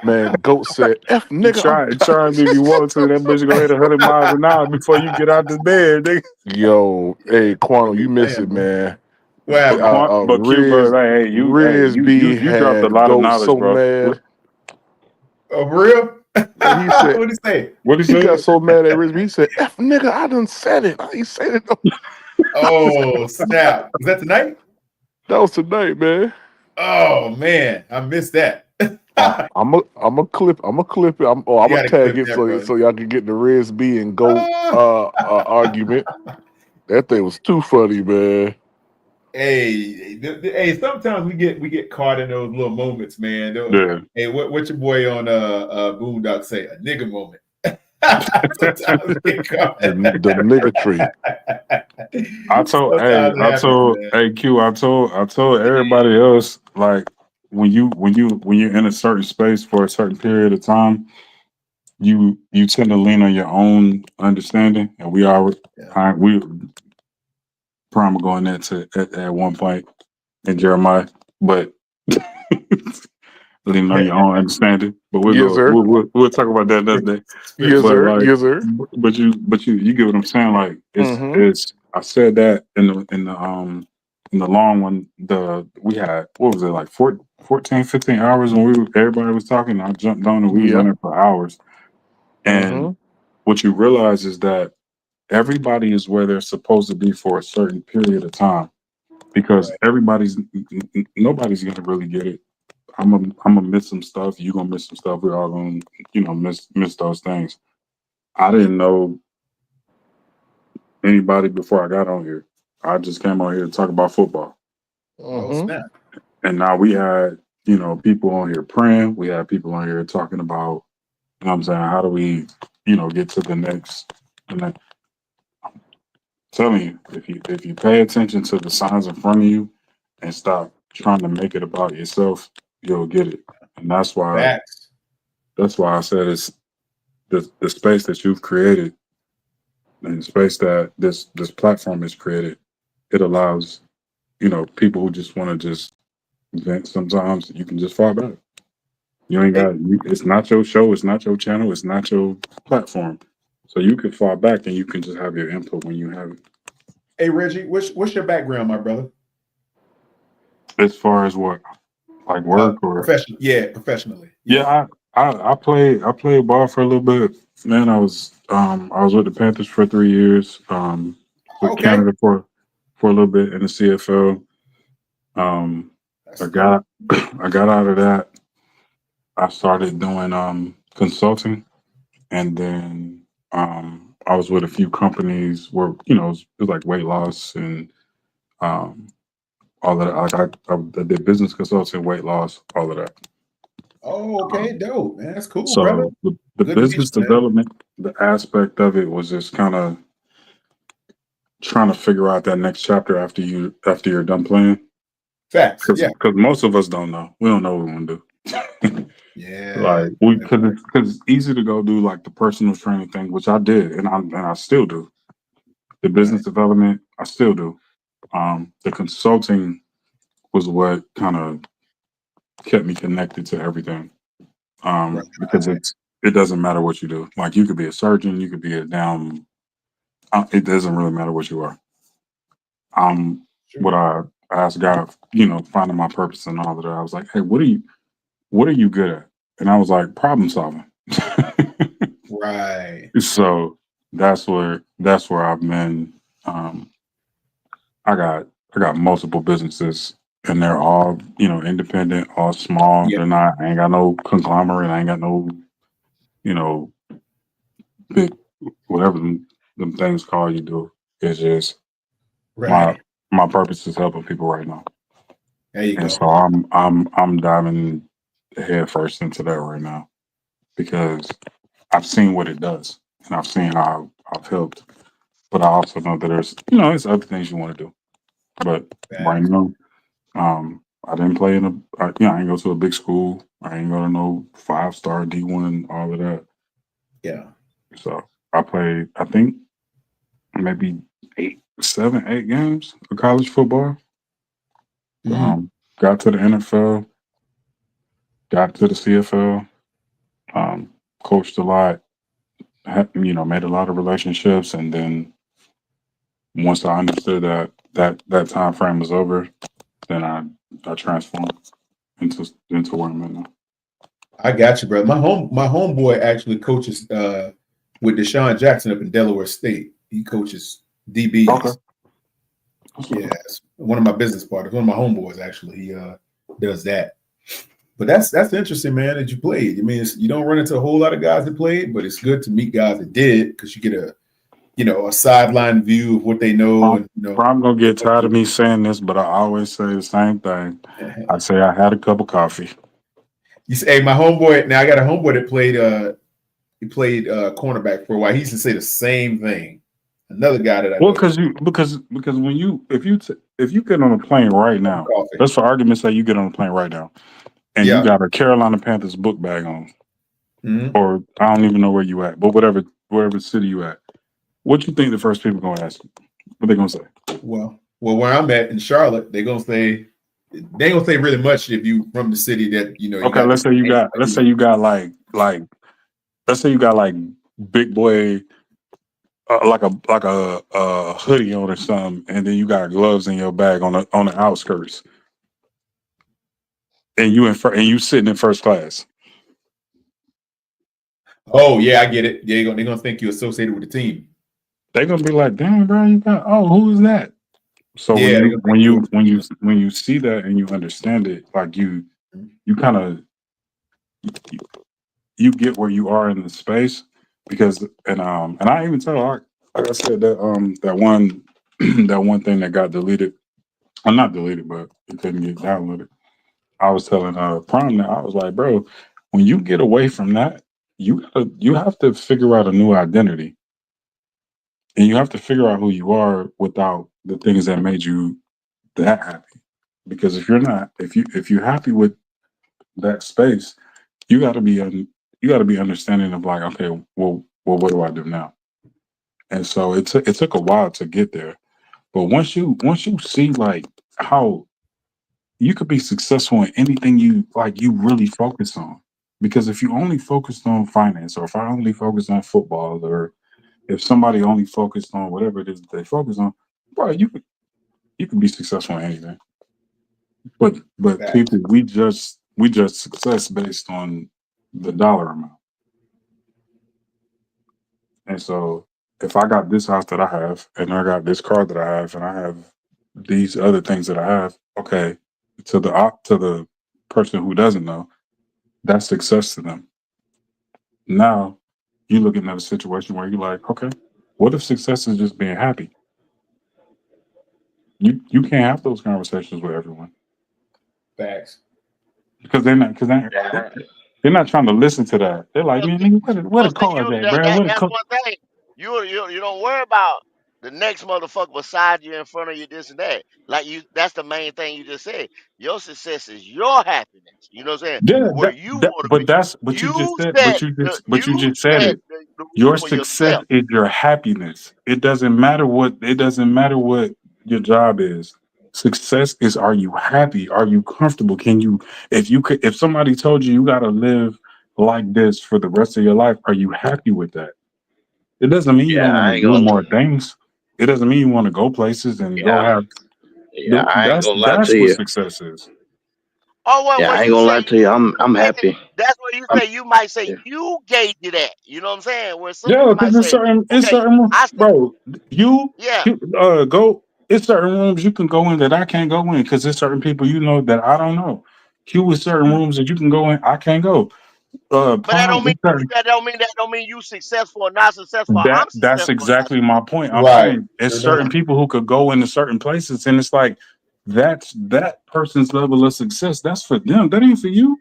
man, Goat said, F nigga, I'm try me if you want to. That bitch gonna hit 100 miles an hour before you get out the bed, nigga. Yo, hey Quano, you miss it, Damn, man. man. What happened? But Q, bro, like, Riz B you dropped a had lot of Goat knowledge, so bro. mad. Oh, for real? Yeah, he said What'd he say? What he he say? got so mad at Riz B. He said, F nigga, I done said it. I ain't said it. No. Oh, snap. Was that tonight? That was tonight, man. Oh, man. I missed that. I'm a clip it. I'm You gonna got to tag clip it that, brother. so y'all can get the Riz B and Goat Ah. argument. That thing was too funny, man. Hey, sometimes we get caught in those little moments, man. Yeah. Hey, what's your boy on Boondock say? A nigga moment. Sometimes we get caught. The nigga tree. Sometimes it happens, man. Hey Q, I told everybody else, like, when you're in a certain space for a certain period of time, you tend to lean on your own understanding, and we probably going that at one point in Jeremiah, but leaning on your own understanding. But Yes, sir. we'll talk about that another day. Yes, But sir. like, Yes, sir. but you get what I'm saying. Like, Mm-hmm. it's I said that in the in the long one, we had, what was it, like 14, 15 hours when everybody was talking. I jumped on and we was on there for hours. And what you realize is that everybody is where they're supposed to be for a certain period of time, because nobody's gonna really get it. I'm gonna miss some stuff. You're gonna miss some stuff. We're all gonna, miss those things. I didn't know anybody before I got on here. I just came on here to talk about football. Oh snap! And now we had, people on here praying. We had people on here talking about, you know what I'm saying, how do we, get to the next. And I'm telling you, if you pay attention to the signs in front of you and stop trying to make it about yourself, you'll get it. And that's why Facts. I said it's the space that you've created and the space that this platform is created. It allows, people who just want to just vent. Sometimes you can just fall back. You ain't got. It's not your show. It's not your channel. It's not your platform. So you can fall back and you can just have your input when you have it. Hey Reggie, what's your background, my brother? As far as what, like work or professional? Yeah, professionally. Yeah, I played ball for a little bit. Man, I was with the Panthers for 3 years. With Okay. Canada for a little bit in the CFL. I got I got out of that. I started doing consulting, and then I was with a few companies where it was like weight loss and um, all of that. Like I did business consulting, weight loss, all of that. Oh, okay, dope, man. That's cool, brother. So the Good to meet business you, man. development, the aspect of it was just kind of trying to figure out that next chapter after you're done playing. Facts. Yeah. Because most of us don't know. We don't know what we want to do. Yeah. Like because it's easy to go do like the personal training thing, which I did, and I still do. The business development, I still do. The consulting was what kind of kept me connected to everything. Because it doesn't matter what you do. Like you could be a surgeon, you could be a damn. It doesn't really matter what you are. What I asked God, finding my purpose and all of that. I was like, hey, what are you good at? And I was like, problem solving. Right. So that's where I've been. I got multiple businesses and they're all, independent, all small. Yep. I ain't got no conglomerate. I ain't got no, big, whatever them things call you do. It's just Right. my purpose is helping people right now. There you And go. so I'm diving head first into that right now because I've seen what it does and I've seen how I've helped. But I also know that there's other things you want to do. But right now, I didn't play I ain't go to a big school. I ain't go to no 5-star D1, all of that. Yeah. So I played, I think maybe 8 games of college football. Got to the NFL, got to the CFL, coached a lot, made a lot of relationships, and then once I understood that time frame was over, then I transformed into where I'm at now. I got you, brother. My homeboy actually coaches with Deshaun Jackson up in Delaware State. He coaches DBs. Okay. Yeah, one of my business partners, one of my homeboys actually. He does that. But that's interesting, man, that you played. I mean, you don't run into a whole lot of guys that played, but it's good to meet guys that did because you get a sideline view of what they know. And I'm gonna get tired of me saying this, but I always say the same thing. I say I had a cup of coffee. You say, hey, my homeboy. Now I got a homeboy that played. He played cornerback for a while. He used to say the same thing. Another guy that I know. Because when if you get on a plane right now, let's for argument's sake, you get on a plane right now, and you got a Carolina Panthers book bag on, or I don't even know where you at, but whatever city you at, what you think the first people gonna ask you? What they gonna say? Well, where I'm at in Charlotte, they ain't gonna say really much if you from the city that you Okay, let's say you got like, let's say you got like big boy like a hoodie on or something, and then you got gloves in your bag on the outskirts, and and you sitting in first class. Oh yeah, I get it. Yeah, they're gonna think you associated with the team. They're gonna be like, "Damn, bro, you got who is that?" So Yeah, they're gonna think you. when you see that and you understand it, like you kind of you get where you are in the space because and I even tell like I said that one that one thing that got deleted. I'm not deleted, but it couldn't get downloaded. I was telling Prime that I was like, bro, when you get away from that, you have to figure out a new identity, and you have to figure out who you are without the things that made you that happy. Because if you're not, if you're happy with that space, you got to be you got to be understanding of like, okay, well, what do I do now? And so it took a while to get there, but once you see like how you could be successful in anything you really focus on. Because if you only focused on finance, or if I only focused on football, or if somebody only focused on whatever it is that they focus on, bro, you could be successful in anything. But Facts. people, we just success based on the dollar amount. And so if I got this house that I have, and I got this car that I have, and I have these other things that I have, okay, to the person who doesn't know, that's success to them. Now you're looking at a situation where you're like, okay, what if success is just being happy? You can't have those conversations with everyone Facts. because they're not trying to listen to that. They're like, Well, man, see, nigga, where the see, cars you at, bro? Where the that's car? one thing. You don't worry about the next motherfucker beside you, in front of you, this and that. Like that's the main thing you just said. Your success is your happiness. You know what I'm saying? Yeah, Where you want to but be. that's what you just You said. set But you just said it. the rule Your for success yourself. is your happiness. It doesn't matter what your job is. Success is, are you happy? Are you comfortable? If somebody told you you gotta live like this for the rest of your life, are you happy with that? It doesn't mean you Yeah, don't want I to ain't do gonna. more things. It doesn't mean you want to go places and go Yeah, have yeah, I ain't gonna lie that's to what you. success is. Or Yeah, where I ain't you gonna say lie to you. I'm you gauge it. happy. That's where you I'm say you might say yeah. you gauge it at. You know what I'm saying? Where some Yeah, people because might say, it's okay, certain I see, bro. You yeah. go. It's certain rooms you can go in that I can't go in because there's certain people that I don't know. Q is certain You, rooms that you can go in, I can't go. but that Prime don't mean is certain. that don't mean you successful or not successful. I'm That's successful or not exactly my successful. point. I'm Right. saying it's Sure certain don't. people who could go into certain places, and it's like that's that person's level of success. That's for them. That ain't for you.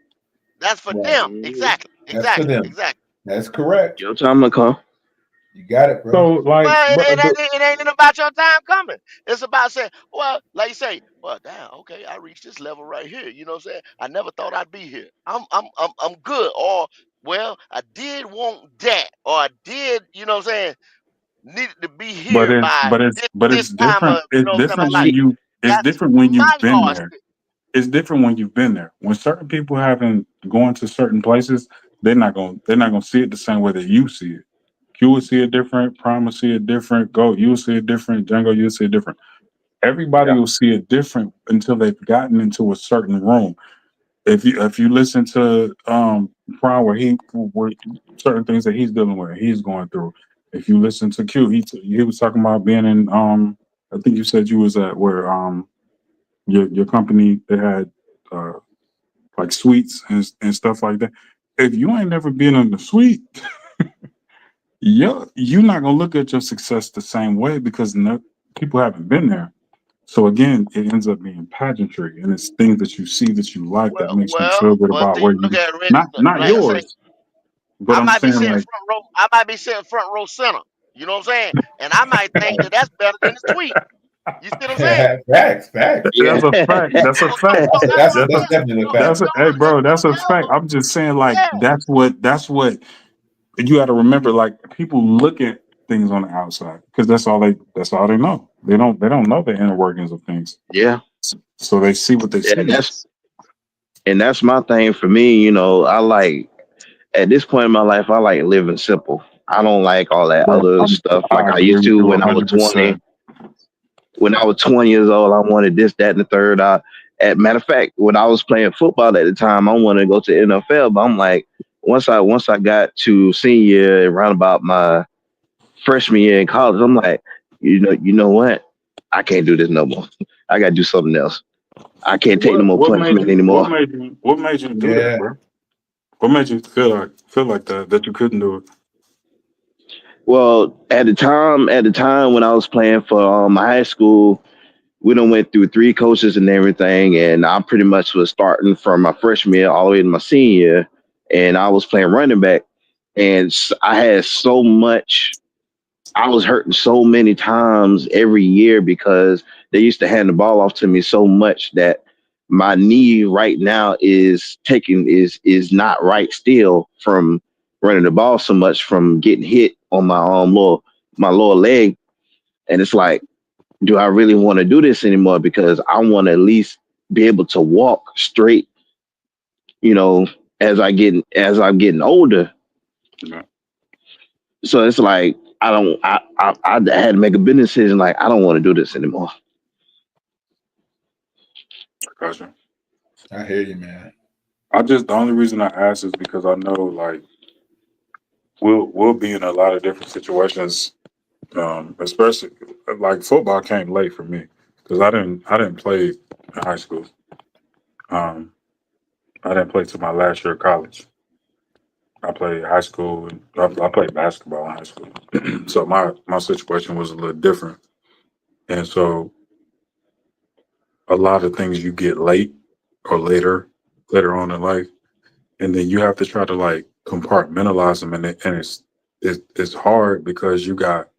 That's for Right. them. Mhm. Exactly. That's for Exactly. them. Exactly. That's correct. Your time will come. You got it, bro. So like, Well, bro, it ain't about your time coming. It's about saying, well, like you say, well, damn, okay, I reached this level right here. You know what I'm saying? I never thought I'd be here. I'm good. Or well, I did want that, or I did, you know what I'm saying, needed to be but here it's by but it's but this it's time different. of, you It's know what I'm saying, different my life. when See, you. It's That's different when my you've been there. yardstick. It's different when you've been there. When certain people haven't gone to certain places, they're not gonna see it the same way that you see it. Q will see it different, Prime will see it different, Go, you'll see it different, Django, you'll see it different. Everybody yeah, will see it different until they've gotten into a certain room. If you listen to Prime where certain things that he's dealing with, he's going through. If you listen to Q, he was talking about being in I think you said you was at where your company they had uh like suites and stuff like that. If you ain't never been in the suite, you're not gonna look at your success the same way because people haven't been there. So again, it ends up being pageantry, and it's things that you see that you like that makes you feel good Well, about see, where look you at it, Rich. not Like I say, yours, but I I'm might be saying sitting like front row. I might be sitting front row center. You know what I'm saying? And I might think that that's better than the suite. You see what I'm saying? Facts. Facts. yeah. that's a fact. That's a fact. That's That's a definitely a that's fact. a hey It's bro. That's a on fact. level. I'm just saying like Yeah, that's what you got to remember. Like people look at things on the outside because that's all they know. They don't know the inner workings of things. Yeah. So they see what they Yeah, see. that's my thing for me, I like at this point in my life I like living simple. I don't like all that Bro, other stuff like I I agree used with to you when I was 20. 100%. When I was 20 years old, I wanted this, that, and the third. At matter of fact, when I was playing football at the time, I wanted to go to NFL, but I'm like, once I got to senior year, around about my freshman year in college, I'm like, you know what? I can't do this no more. I got to do something else. I can't take no more What made punishment you what anymore. made you what made you do that, Yeah. bro? What made you feel like that you couldn't do it? Well, at the time when I was playing for my high school, we done went through three coaches and everything, and I pretty much was starting from my freshman year all the way to my senior year, and I was playing running back, and I had so much. I was hurting so many times every year because they used to hand the ball off to me so much that my knee right now is not right still from running the ball so much from getting hit on my lower leg, and it's like, do I really want to do this anymore? Because I want to at least be able to walk straight, you know, as I'm getting older. Yeah, So it's like I don't I had to make a business decision like I don't want to do this anymore. gotcha. I hear you, man. The only reason I ask is because I know like we'll be in a lot of different situations. Especially like football came late for me because I didn't play in high school. Um, I didn't play till my last year of college. I played high school and I played basketball in high school. So my situation was a little different. And so a lot of things you get late or later on in life, and then you have to try to like compartmentalize them, and it's hard because you got,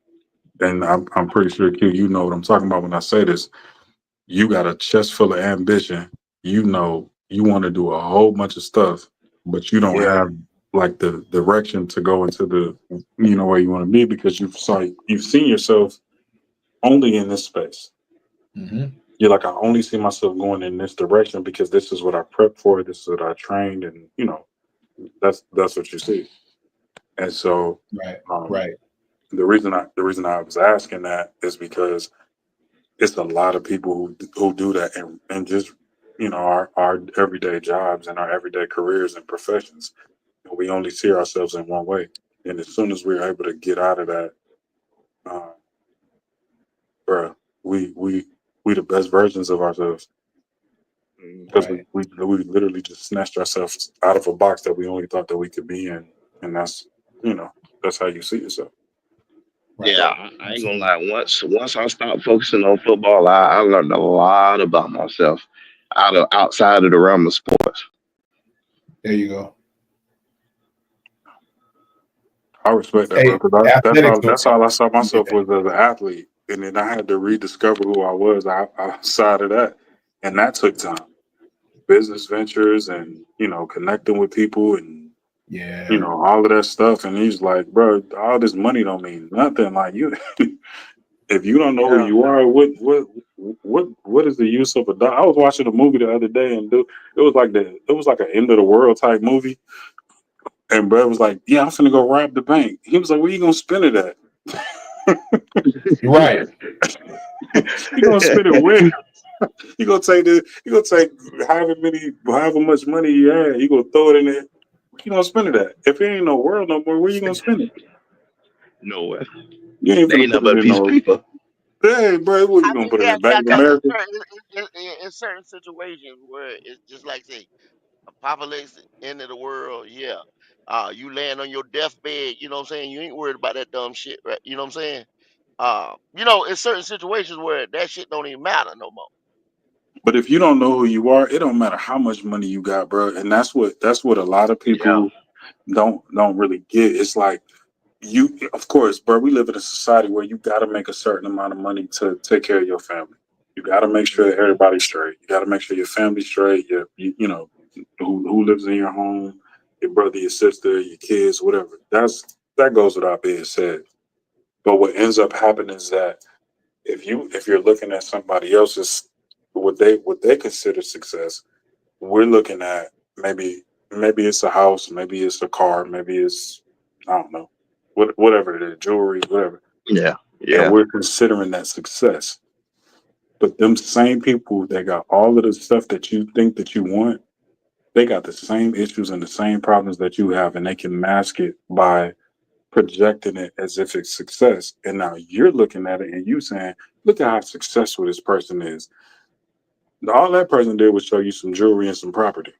and I'm pretty sure Q, you know what I'm talking about when I say this. You got a chest full of ambition. You know you want to do a whole bunch of stuff, but you don't Yeah. have like the direction to go into the where you want to be because you've seen yourself only in this space. Hmm. You're like, I only see myself going in this direction because this is what I prepped for, this is what I trained, and that's what you see. And so Right. um, Right. the reason I was asking that is because it's a lot of people who do that and just our everyday jobs and our everyday careers and professions. And we only see ourselves in one way. And as soon as we're able to get out of that, uh, bruh, we the best versions of ourselves because we, Right. we we literally just snatched ourselves out of a box that we only thought that we could be in, and that's how you see yourself. Right. Yeah, So I ain't gonna Absolutely. lie. Once I stopped focusing on football, I learned a lot about myself outside of the realm of sports. There you go. I respect that, bro, Hey, because that's athletics all don't that's come. all I saw Yeah. myself was as an athlete, and then I had to rediscover who I was outside of that, and that took time. Business ventures and connecting with people and Yeah. all of that stuff. And he's like, bro, all this money don't mean nothing. Like you, if you don't know who Yeah. you are, what is the use of a dollar? I was watching a movie the other day, and it was like an end of the world type movie. And bro was like, "Yeah, I'm finna go rob the bank." He was like, "Where you gonna spend it at?" Right. You gonna spend it where? You gonna take however much money you had. You gonna throw it in there. Where you gonna spend it at? If it ain't no world no more, where you gonna spend it? No way. You ain't They finna ain't put nothing it but a in piece of no. paper. Hey, bro, what you I gonna mean, put it yeah, in yeah, Bank of yeah. America? In certain situations where it's just like say apocalypse, end of the world, yeah. You laying on your deathbed, you know what I'm saying? You ain't worried about that dumb shit, right? You know what I'm saying? In certain situations where that shit don't even matter no more. But if you don't know who you are, it don't matter how much money you got, bro. And that's what a lot of Yeah. people don't really get. It's like of course, bro, we live in a society where you got to make a certain amount of money to take care of your family. You got to make sure that Hmm. everybody's straight. You got to make sure your family's straight. Who lives in your home, your brother, your sister, your kids, whatever. That goes without being said. But what ends up happening is that if you're looking at somebody else's what they consider success, we're looking at maybe it's a house, maybe it's a car, maybe it's I don't know. whatever it is, jewelry, whatever. Yeah. And Yeah. we're considering that success. But them same people that got all of the stuff that you think that you want, they got the same issues and the same problems that you have, and they can mask it by projecting it as if it's success. And now you're looking at it and you saying, look at how successful this person is. All that person did was show you some jewelry and some property.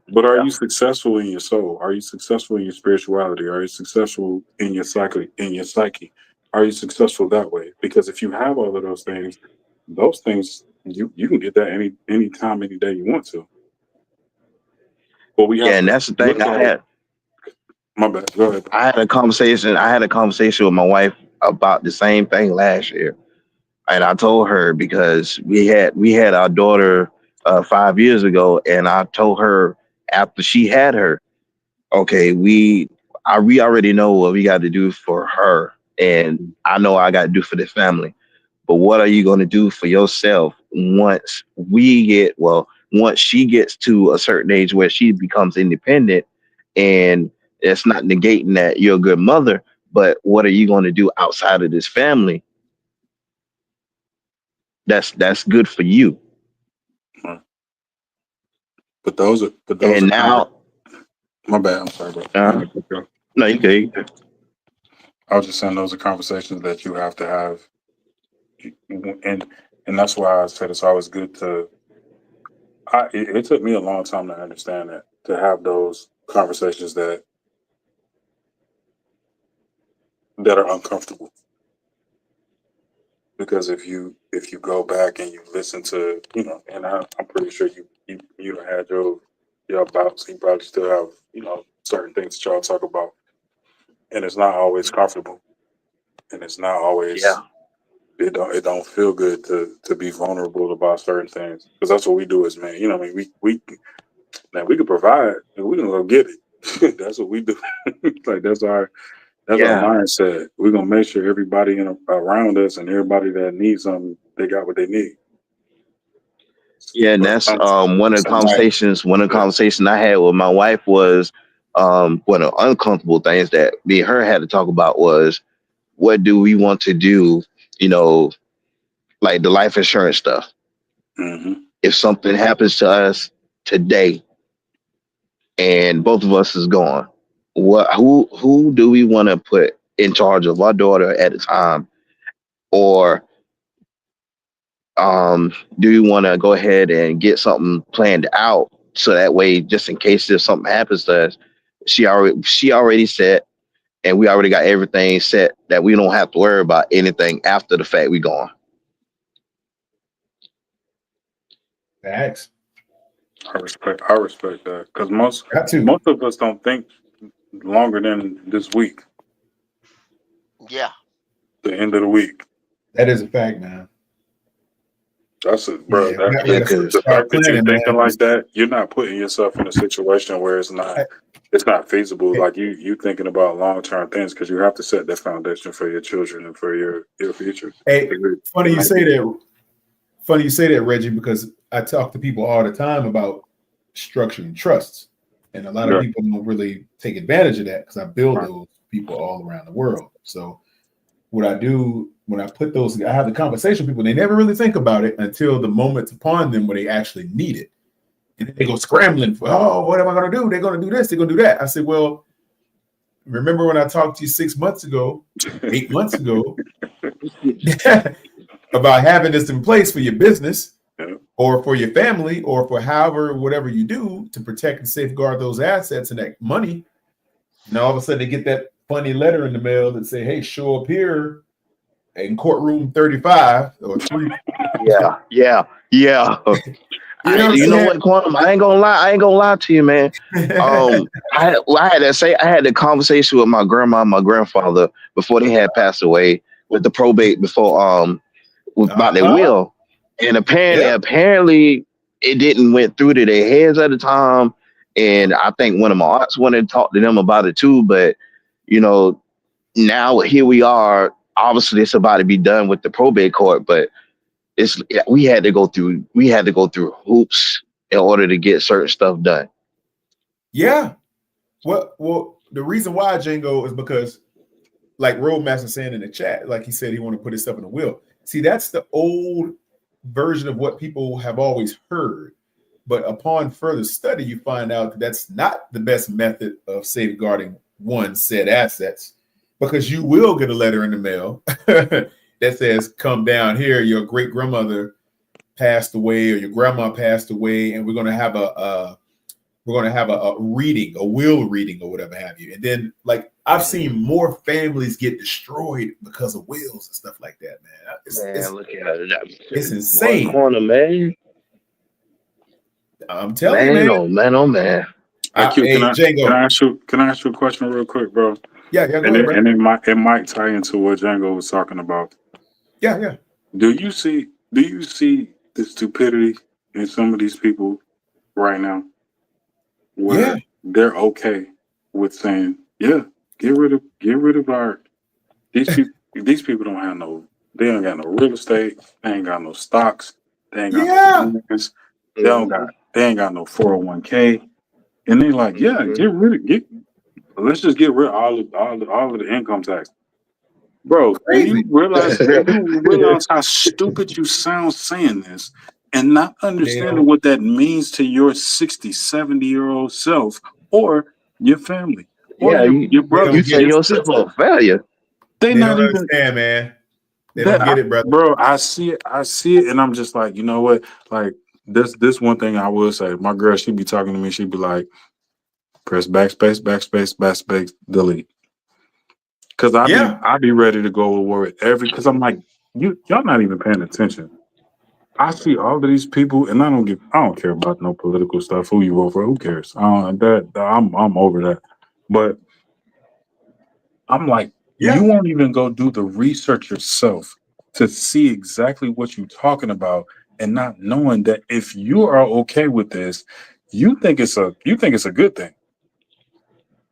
But are Yeah. you successful in your soul? Are you successful in your spirituality? Are you successful in your psyche? Are you successful that way? Because if you have all of those things you can get that any time, any day you want to. But we Yeah, have and to that's the look thing. at it. My bad. Go ahead. I had a conversation. I had a conversation with my wife about the same thing last year, and I told her because we had our daughter 5 years ago, and I told her after she had her, okay, we already know what we got to do for her, and I know I got to do for the family. But what are you going to do for yourself once she gets to a certain age where she becomes independent, and it's not negating that you're a good mother, but what are you going to do outside of this family that's good for you? But those And are kind of now, my bad. I'm sorry, bro. uh, no, you good. I was just saying those are conversations that you have to have, and that's why I said it's always good to. It took me a long time to understand that, to have those conversations that are uncomfortable. Because if you go back and you listen to, and I'm pretty sure you done had your bouts, you probably still have, certain things that y'all talk about, and it's not always comfortable, and it's not Yeah, always, it don't feel good to be vulnerable about certain things, because that's what we do as men. I mean, we man, we can provide and we can go get it. That's what we do. Like that's our yeah, mindset. We're gonna make sure everybody around us and everybody that needs something, they got what they need. yeah. And But that's sometimes, one of the yeah. conversations I had with my wife was one of the uncomfortable things that me and her had to talk about was what do we want to do, you know, like the life insurance stuff. Hmm. If something happens to us today and both of us is gone, who do we want to put in charge of our daughter at the time? Or do you want to go ahead and get something planned out so that way, just in case if something happens to us, she already set, and we already got everything set that we don't have to worry about anything after the fact we gone. Facts. I respect that, because most Got to. most of us don't think longer than this week, Yeah. the end of the week. That is a fact, man. That's it, bro. Yeah, we Yeah, got to because The start fact that you're planning, thinking man. like that, you're not putting yourself in a situation where it's not feasible. Like you thinking about long term things, because you have to set that foundation for your children and for your future. Hey, funny It you might say be. that. Funny you say that, Reggie, because I talk to people all the time about structuring trusts, and a lot of Yeah. people don't really take advantage of that because I build Right. those people all around the world. So what I do when I put those, I have the conversation with people. They never really think about it until the moment's upon them where they actually need it, and then they go scrambling for, oh, what am I going to do? They're going to do this. They're going to do that. I said, well, remember when I talked to you 6 months ago, 8 months ago, about having this in place for your business Yeah. or for your family or for however, whatever you do to protect and safeguard those assets and that money. And all of a sudden they get that funny letter in the mail that say, hey, show up here in courtroom 35 or 3. yeah, yeah, yeah. You know what You know I'm what, Quantum? I ain't gonna lie. I ain't gonna lie to you, man. saying? I had the conversation with my grandma and my grandfather before they had passed away with the probate before about their Uh-huh. will, and apparently Yep. apparently it didn't went through to their heads at the time, and I think one of my aunts wanted to talk to them about it too, but you know now here we are. Obviously, it's about to be done with the probate court, but we had to go through hoops in order to get certain stuff done. Yeah. Well, the reason why Django is because, like Roadmaster saying in the chat, like he said he want to put himself in a will. See, that's the old version of what people have always heard. But upon further study, you find out that that's not the best method of safeguarding one said assets, because you will get a letter in the mail that says, come down here, your great grandmother passed away or your grandma passed away, and we're going to have a reading, a will reading or whatever have you. And then, like, I've seen more families get destroyed because of wills and stuff like that, man. Look at it. It's insane. One corner, man. I'm telling you, man. Oh man. Can I Django. ask you a question real quick, bro? Yeah, go ahead, bro. And it might tie into what Django was talking about. Yeah. Do you see the stupidity in some of these people right now, where they're okay with saying, yeah, get rid of our these people don't have they don't got no real estate, they ain't got no stocks, they ain't got no business, they ain't got no 401k, and they like, yeah, let's just get rid of all of the income tax. Bro, do you realize how stupid you sound saying this and not understanding what that means to your 60, 70-year-old self or your family? Or your brother. You say yourself a failure. They don't understand, man. They don't get it, brother. Bro, I see it, and I'm just like, you know what? Like, this one thing I will say. My girl, she'd be talking to me, she'd be like, press backspace, delete. Because I be ready to go to war with because I'm like, y'all not even paying attention. I see all of these people, and I don't care about no political stuff. Who you vote for? Who cares? I'm over that. But I'm like, you won't even go do the research yourself to see exactly what you're talking about, and not knowing that if you are okay with this, you think it's a good thing.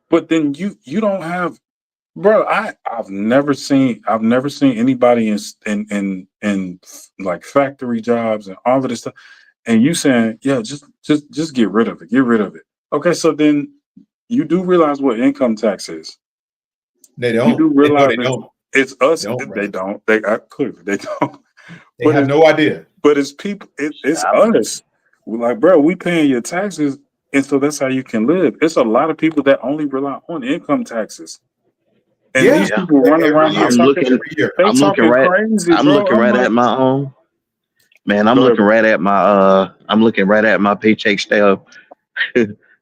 But then you don't have. Bro, I've never seen anybody in like factory jobs and all of this stuff, and you saying, yeah, just get rid of it. Okay, so then you do realize what income tax is. They don't. You do realize they don't. It's us. They don't. Clearly they don't. They have no idea. But it's people. It's us. We're like, bro, we paying your taxes, and so that's how you can live. It's a lot of people that only rely on income taxes. And these people running around. I'm looking right at my own. Man, I'm looking right at my paycheck stub.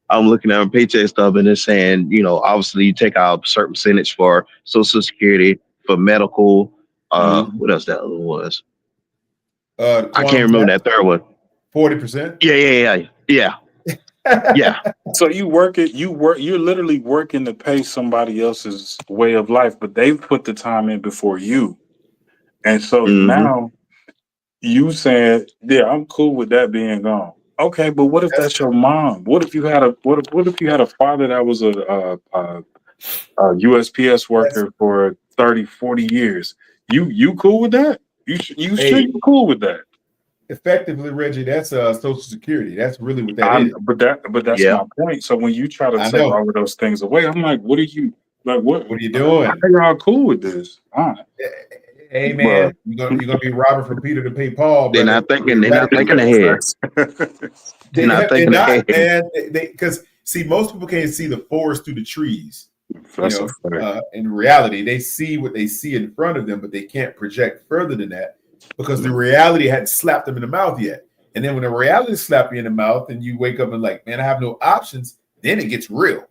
I'm looking at my paycheck stub, and it's saying, obviously you take out a certain percentage for Social Security, for medical. What else that other was? I can't remember that third one. 40%. Yeah. So you're literally working to pay somebody else's way of life, but they've put the time in before you. And so now you said, yeah, I'm cool with that being gone. Okay, but what if that's your mom? What if you had a father that was a USPS worker for 30, 40 years? You cool with that? You sure you're cool with that? Effectively, Reggie, that's Social Security. That's really what that is. But that's my point. So when you try to take all of those things away, I'm like, what are you doing? How are y'all cool with this? Hey man, you're gonna be robbing from Peter to pay Paul. They're not thinking ahead. They're not thinking ahead. Man, because see, most people can't see the forest through the trees. In reality, they see what they see in front of them, but they can't project further than that because the reality hadn't slapped them in the mouth yet. And then when the reality slaps you in the mouth and you wake up and like, man, I have no options, then it gets real.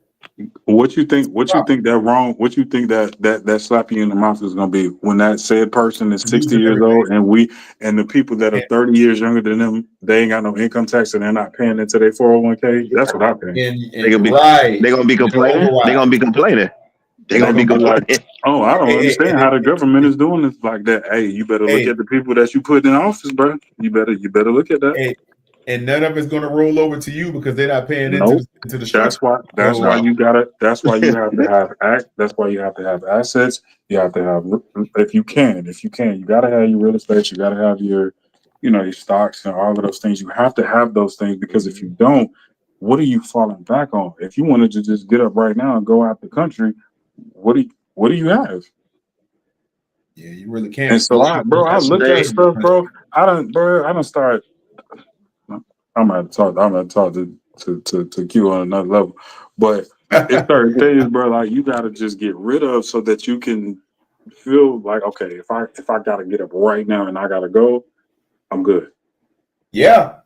What you think that slap you in the mouth is going to be when that said person is 60 years old and the people that are 30 years younger than them, they ain't got no income tax and they're not paying into their 401k? That's what I think. They're gonna be complaining. They're gonna be complaining. Like, oh, I don't understand how the government is doing this like that. Hey, you better look at the people that you put in office, bro. You better look at that. And none of it's going to roll over to you because they're not paying into the structure. That's why you have to have assets. You have to have, if you can, you got to have your real estate. You got to have your stocks and all of those things. You have to have those things because if you don't, what are you falling back on? If you wanted to just get up right now and go out the country, what do you have? Yeah, you really can't. And so I That's the look at thing. stuff, bro. I don't start. I'm gonna talk to Q on another level, but it's certain things, bro. Like you gotta just get rid of so that you can feel like, okay, if I gotta get up right now and I gotta go, I'm good. Yeah.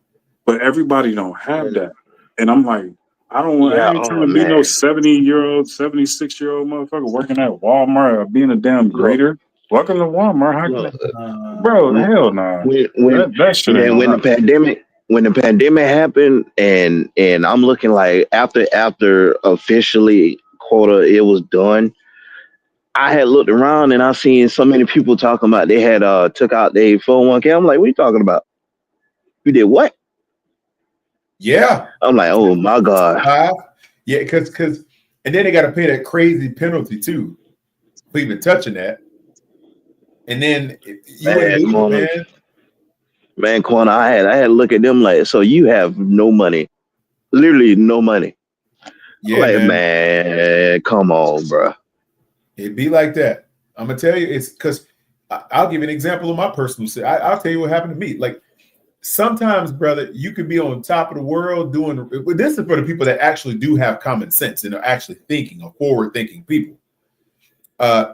But everybody don't have that, and I'm like, I Yeah. ain't trying Oh to be no man. 70-year-old, 76-year-old motherfucker working at Walmart or being a damn Look, grader. Welcome to Walmart. How can I, look. bro? Hell nah. That shit ain't When gonna when the happen. pandemic happened, and I'm looking like after officially quota it was done. I had looked around and I seen so many people talking about they had took out their 401k. I'm like, what are you talking about? You did what? Yeah. I'm like, oh my God. Yeah, because and then they got to pay that crazy penalty too for even touching that. And then you wouldn't Man, believe it, corner, man. man, corner. I had to look at them like, so you have no money, literally no money. I'm Yeah, like, man. man, come on, bro. It'd be like that. I'm gonna tell you, it's because I'll give you an example of my personal. I'll tell you what happened to me. Like sometimes, brother, you could be on top of the world doing. This is for the people that actually do have common sense and are actually thinking, or forward-thinking people.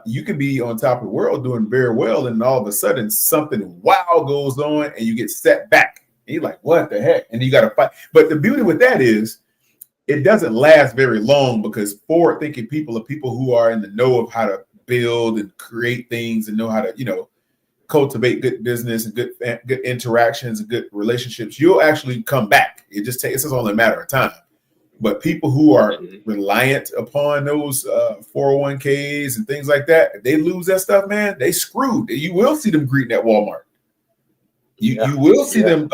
You could be on top of the world doing very well, and all of a sudden something wow goes on, and you get set back. And you're like, "What the heck?" And you got to fight. But the beauty with that is, it doesn't last very long because forward-thinking people are people who are in the know of how to build and create things and know how to, cultivate good business and good interactions and good relationships. You'll actually come back. It's just only a matter of time. But people who are reliant upon those 401ks and things like that, if they lose that stuff, man, they screwed. You will see them greeting at Walmart. You will see them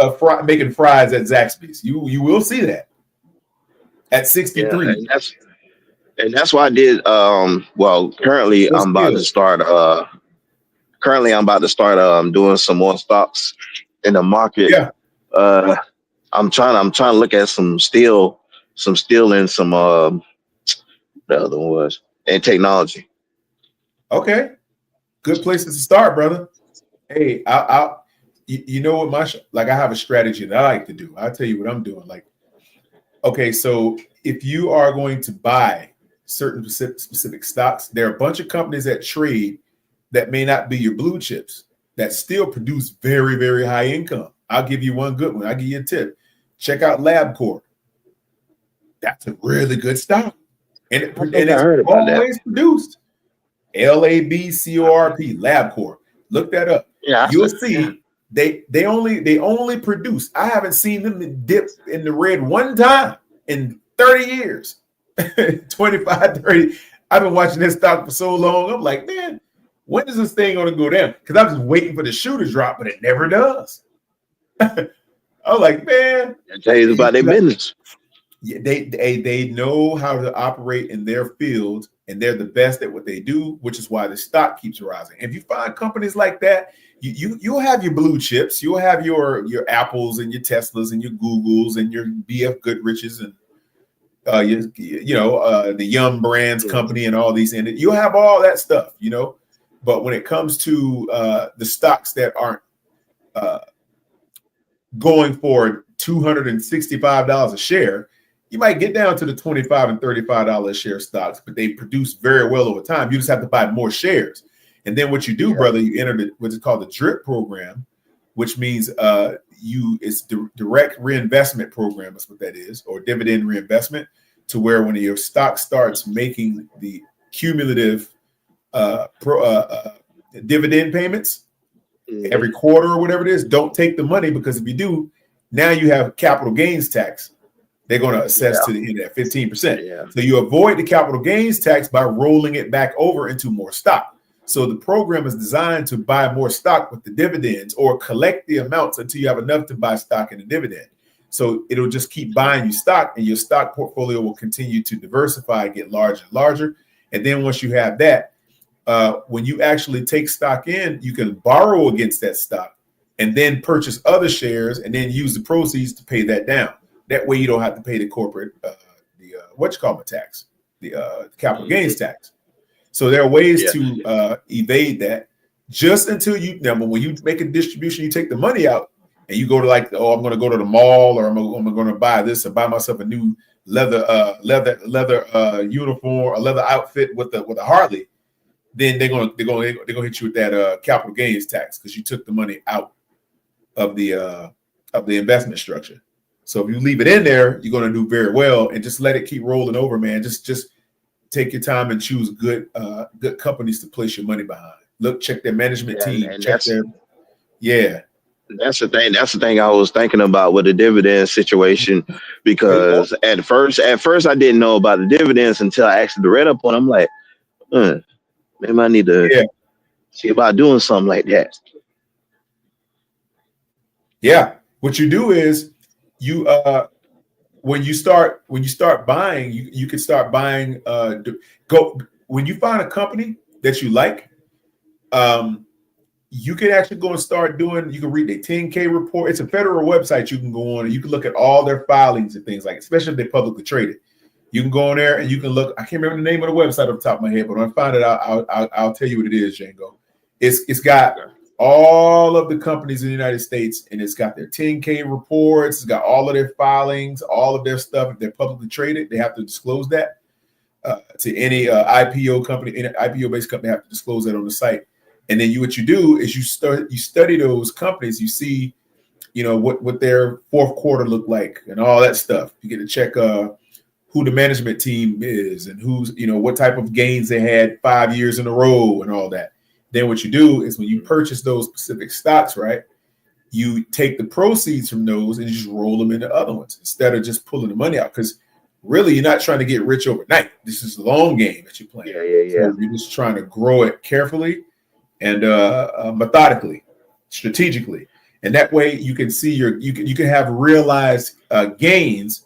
making fries at Zaxby's. You will see that at Yeah, 63. and that's why I did. Well, currently Those skills. I'm about to start doing some more stocks in the market. Yeah. I'm trying to look at some steel and some the other one was and technology. Okay. Good places to start, brother. Hey, you know what I have a strategy that I like to do. I'll tell you what I'm doing. Like, okay, so if you are going to buy certain specific stocks, there are a bunch of companies that trade that may not be your blue chips that still produce very, very high income. I'll give you one good one. I'll give you a tip. Check out LabCorp. That's a really good stock. And it's heard about that. always produced. LABCORP, LabCorp. Look that up. Yeah, You'll see they only produce. I haven't seen them dip in the red one time in 30 years. 25, 30. I've been watching this stock for so long. I'm like, man, when is this thing going to go down? Because I'm just waiting for the shoe to drop, but it never does. I'm like, man. I tell you about their business. Yeah, they know how to operate in their field, and they're the best at what they do, which is why the stock keeps rising. If you find companies like that, you'll have your blue chips, you'll have your Apples and your Teslas and your Googles and your BF Goodriches and the Yum Brands company and all these, and you'll have all that stuff, But when it comes to the stocks that aren't going for $265 a share, you might get down to the $25 and $35 a share stocks, but they produce very well over time. You just have to buy more shares. And then what you do, brother, you enter what's called the DRIP program, which means it's direct reinvestment program. That's what that is, or dividend reinvestment, to where when your stock starts making the cumulative dividend payments every quarter or whatever it is, don't take the money, because if you do, now you have capital gains tax. They're going to assess to the end at 15%. So you avoid the capital gains tax by rolling it back over into more stock. So the program is designed to buy more stock with the dividends, or collect the amounts until you have enough to buy stock in the dividend. So it'll just keep buying you stock, and your stock portfolio will continue to diversify and get larger and larger. And then once you have that, when you actually take stock in, you can borrow against that stock and then purchase other shares and then use the proceeds to pay that down. That way you don't have to pay the corporate tax, the capital gains tax. So there are ways to evade that. Just until when you make a distribution, you take the money out and you go to I'm going to go to the mall, or I'm going to buy this, or buy myself a new leather uniform, a leather outfit with a Harley. Then they're gonna hit you with that capital gains tax because you took the money out of the investment structure. So if you leave it in there, you're gonna do very well, and just let it keep rolling over, man. Just take your time and choose good companies to place your money behind. Check their management team, and check their That's the thing. That's the thing I was thinking about with the dividend situation, because at first I didn't know about the dividends until I actually read up on them. I'm like, maybe I need to see about doing something like that. Yeah. What you do is you when you start buying, you can start buying when you find a company that you like, you can actually go and start doing, you can read their 10K report. It's a federal website you can go on and you can look at all their filings and things like, especially if they're publicly traded. You can go on there and you can look. I can't remember the name of the website off the top of my head, but when I find it out, I'll tell you what it is, Django. It's got all of the companies in the United States, and it's got their 10K reports. It's got all of their filings, all of their stuff. If they're publicly traded, they have to disclose that to any IPO company. Any IPO-based company have to disclose that on the site. And then what you do is you study those companies. You see, what their fourth quarter looked like and all that stuff. You get to check who the management team is and who's, what type of gains they had 5 years in a row and all that. Then what you do is when you purchase those specific stocks, right, you take the proceeds from those and you just roll them into other ones instead of just pulling the money out. Because really, you're not trying to get rich overnight. This is a long game that you're playing. So you're just trying to grow it carefully and methodically, strategically. And that way you can see you can have realized gains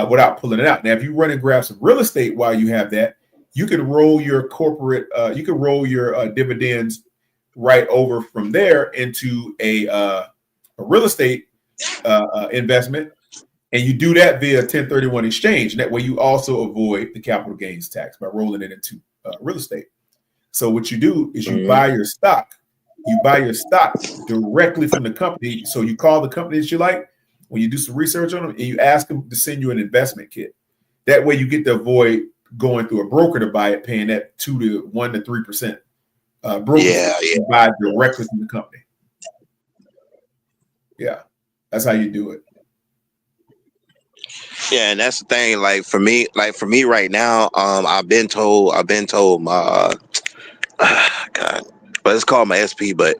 without pulling it out. Now, if you run and grab some real estate while you have that, you can roll your corporate, you can roll your dividends right over from there into a real estate investment, and you do that via 1031 exchange. And that way, you also avoid the capital gains tax by rolling it into real estate. So what you do is you buy your stock. You buy your stock directly from the company. So you call the company that you like when you do some research on them, and you ask them to send you an investment kit. That way, you get to avoid going through a broker to buy it, paying that 1 to 3% broker. You buy directly from the company. Yeah, that's how you do it. Yeah, and that's the thing. Like for me right now, I've been told my God, but it's called my SP. But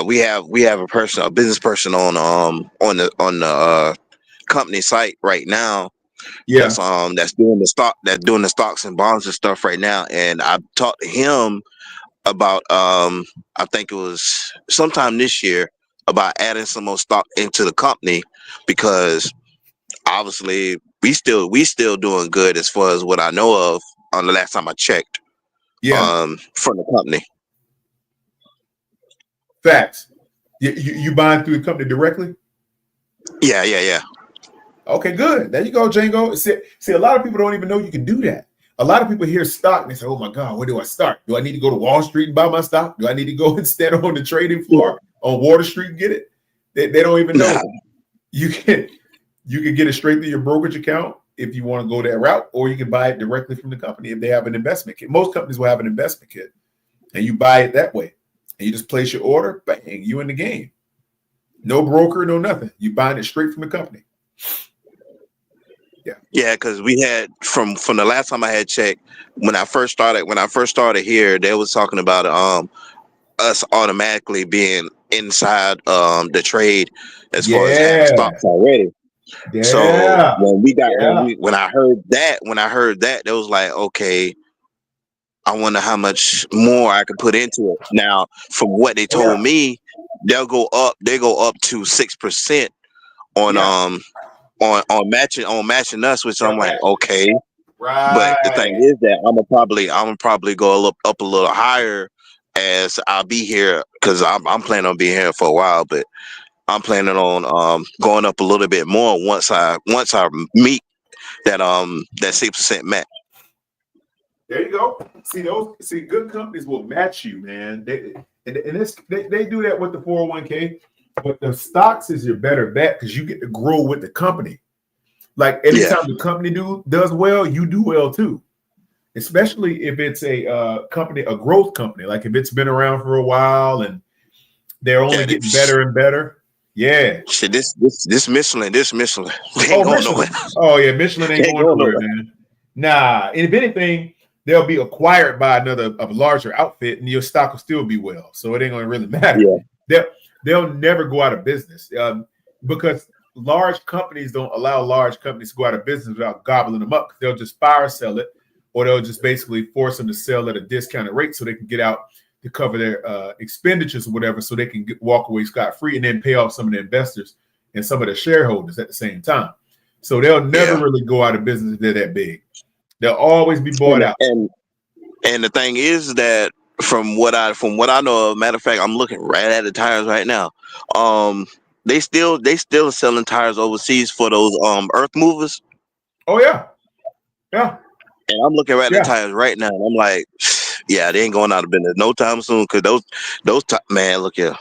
we have a business person on the company site right now. Yeah, that's doing the stocks and bonds and stuff right now. And I talked to him about I think it was sometime this year about adding some more stock into the company, because obviously we still doing good as far as what I know of on the last time I checked. From the company. Facts. You buying through the company directly? Yeah. Okay, good. There you go, Django. See, a lot of people don't even know you can do that. A lot of people hear stock and they say, "Oh my God, where do I start? Do I need to go to Wall Street and buy my stock? Do I need to go and stand on the trading floor on Water Street and get it?" They don't even know. You can get it straight through your brokerage account if you want to go that route, or you can buy it directly from the company if they have an investment kit. Most companies will have an investment kit, and you buy it that way. And you just place your order, bang, you in the game. No broker, no nothing. You buying it straight from the company. Yeah, because we had from the last time I had checked, when I first started here, they was talking about us automatically being inside the trade as far as having stocks already. Yeah. So when I heard that, it was like, okay, I wonder how much more I could put into it. Now, from what they told me, they go up to 6% on matching us, which I'm like, okay. Right. But the thing is that I'm gonna probably go up a little higher as I'll be here, because I'm planning on being here for a while. But I'm planning on going up a little bit more once I meet that 6% match. There you go. See, good companies will match you, man. They do that with the 401k, but the stocks is your better bet because you get to grow with the company. Like anytime the company does well, you do well too. Especially if it's a company, a growth company, like if it's been around for a while and they're only getting better and better. Yeah. Shit, this Michelin. They ain't Oh, going Michelin. nowhere. Oh yeah, Michelin ain't They going nowhere, man. Nah. And if anything, they'll be acquired by a larger outfit, and your stock will still be well. So it ain't gonna really matter. Yeah. They'll never go out of business because large companies don't allow large companies to go out of business without gobbling them up. They'll just fire sell it, or they'll just basically force them to sell at a discounted rate so they can get out to cover their expenditures or whatever, so they can walk away scot-free and then pay off some of the investors and some of the shareholders at the same time. So they'll never really go out of business if they're that big. They'll always be bought out. And the thing is that from what I know of, matter of fact, I'm looking right at the tires right now. They still selling tires overseas for those earth movers. Oh yeah. And I'm looking right at the tires right now, and I'm like, yeah, they ain't going out of business no time soon. Because man, look here.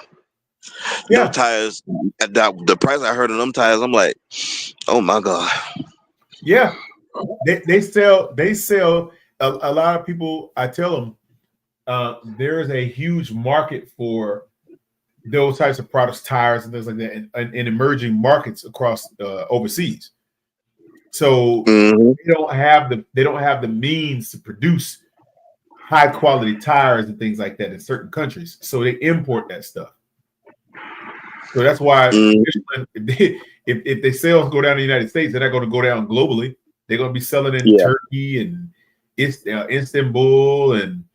Those tires, at the price I heard of them tires, I'm like, oh my god. Yeah, they sell a lot of people. I tell them there is a huge market for those types of products, tires and things like that, in emerging markets across overseas. So they don't have the means to produce high quality tires and things like that in certain countries. So they import that stuff. So that's why if their sales go down in the United States, they're not going to go down globally. They're going to be selling in Turkey and Istanbul and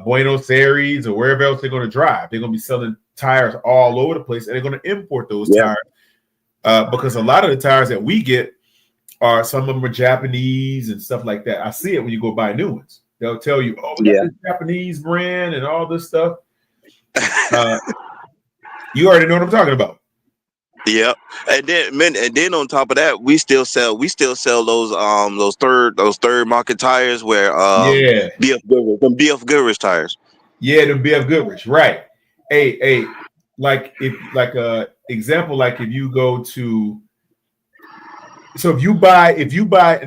Buenos Aires or wherever else they're going to drive. They're going to be selling tires all over the place, and they're going to import those tires because a lot of the tires that we get are, some of them are Japanese and stuff like that. I see it when you go buy new ones. They'll tell you, oh, we got this Japanese brand and all this stuff. You already know what I'm talking about. Yeah, and then on top of that, we still sell those third market tires where BF Goodrich tires. Yeah, the BF Goodrich, right? Hey, example, like if you go to, so if you buy, and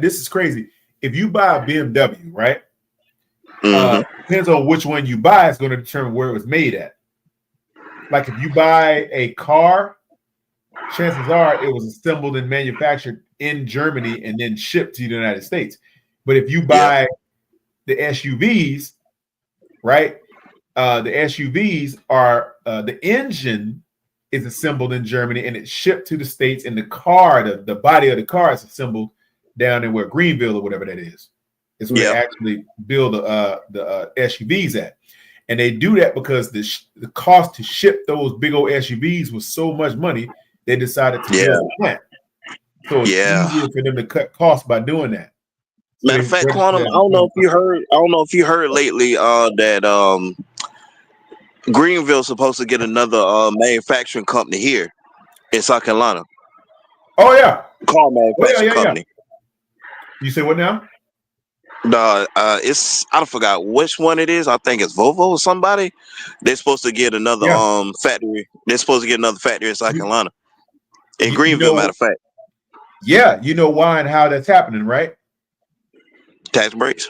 this is crazy, if you buy a BMW, right? Depends on which one you buy, is going to determine where it was made at. Like if you buy a car, chances are it was assembled and manufactured in Germany and then shipped to the United States. But if you buy the SUVs, right? The SUVs are the engine is assembled in Germany and it's shipped to the States, and the car, the body of the car is assembled down in where Greenville or whatever that is. It's where they actually build the SUVs at. And they do that because the cost to ship those big old SUVs was so much money, they decided to build a plant. So it's easier for them to cut costs by doing that. Matter of fact, Quantum, I don't know if you heard lately that Greenville's supposed to get another manufacturing company here in South Carolina. Oh yeah, car manufacturing company. You say what now? It's, I forgot which one it is. I think it's Volvo or somebody. They're supposed to get another factory. They're supposed to get another factory in South Carolina, in Greenville, matter of fact. Yeah, you know why and how that's happening, right? Tax breaks.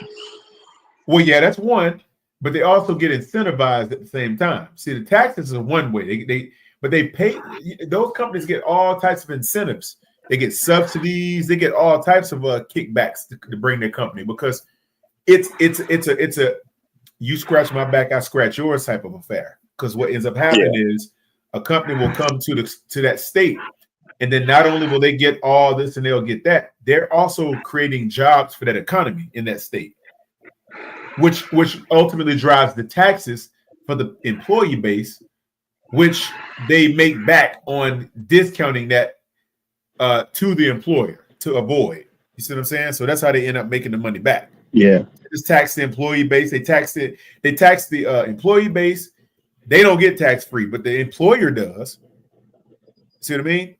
Well, yeah, that's one, but they also get incentivized at the same time. See, the taxes are one way. They pay. Those companies get all types of incentives. They get subsidies. They get all types of kickbacks to bring their company, because it's a you scratch my back, I scratch yours type of affair. Because what ends up happening is a company will come to that state, and then not only will they get all this and they'll get that, they're also creating jobs for that economy in that state, which ultimately drives the taxes for the employee base, which they make back on discounting that to the employer to avoid. You see what I'm saying? So that's how they end up making the money back. Yeah. They just tax the employee base. They tax the employee base. They don't get tax free, but the employer does. See what I mean?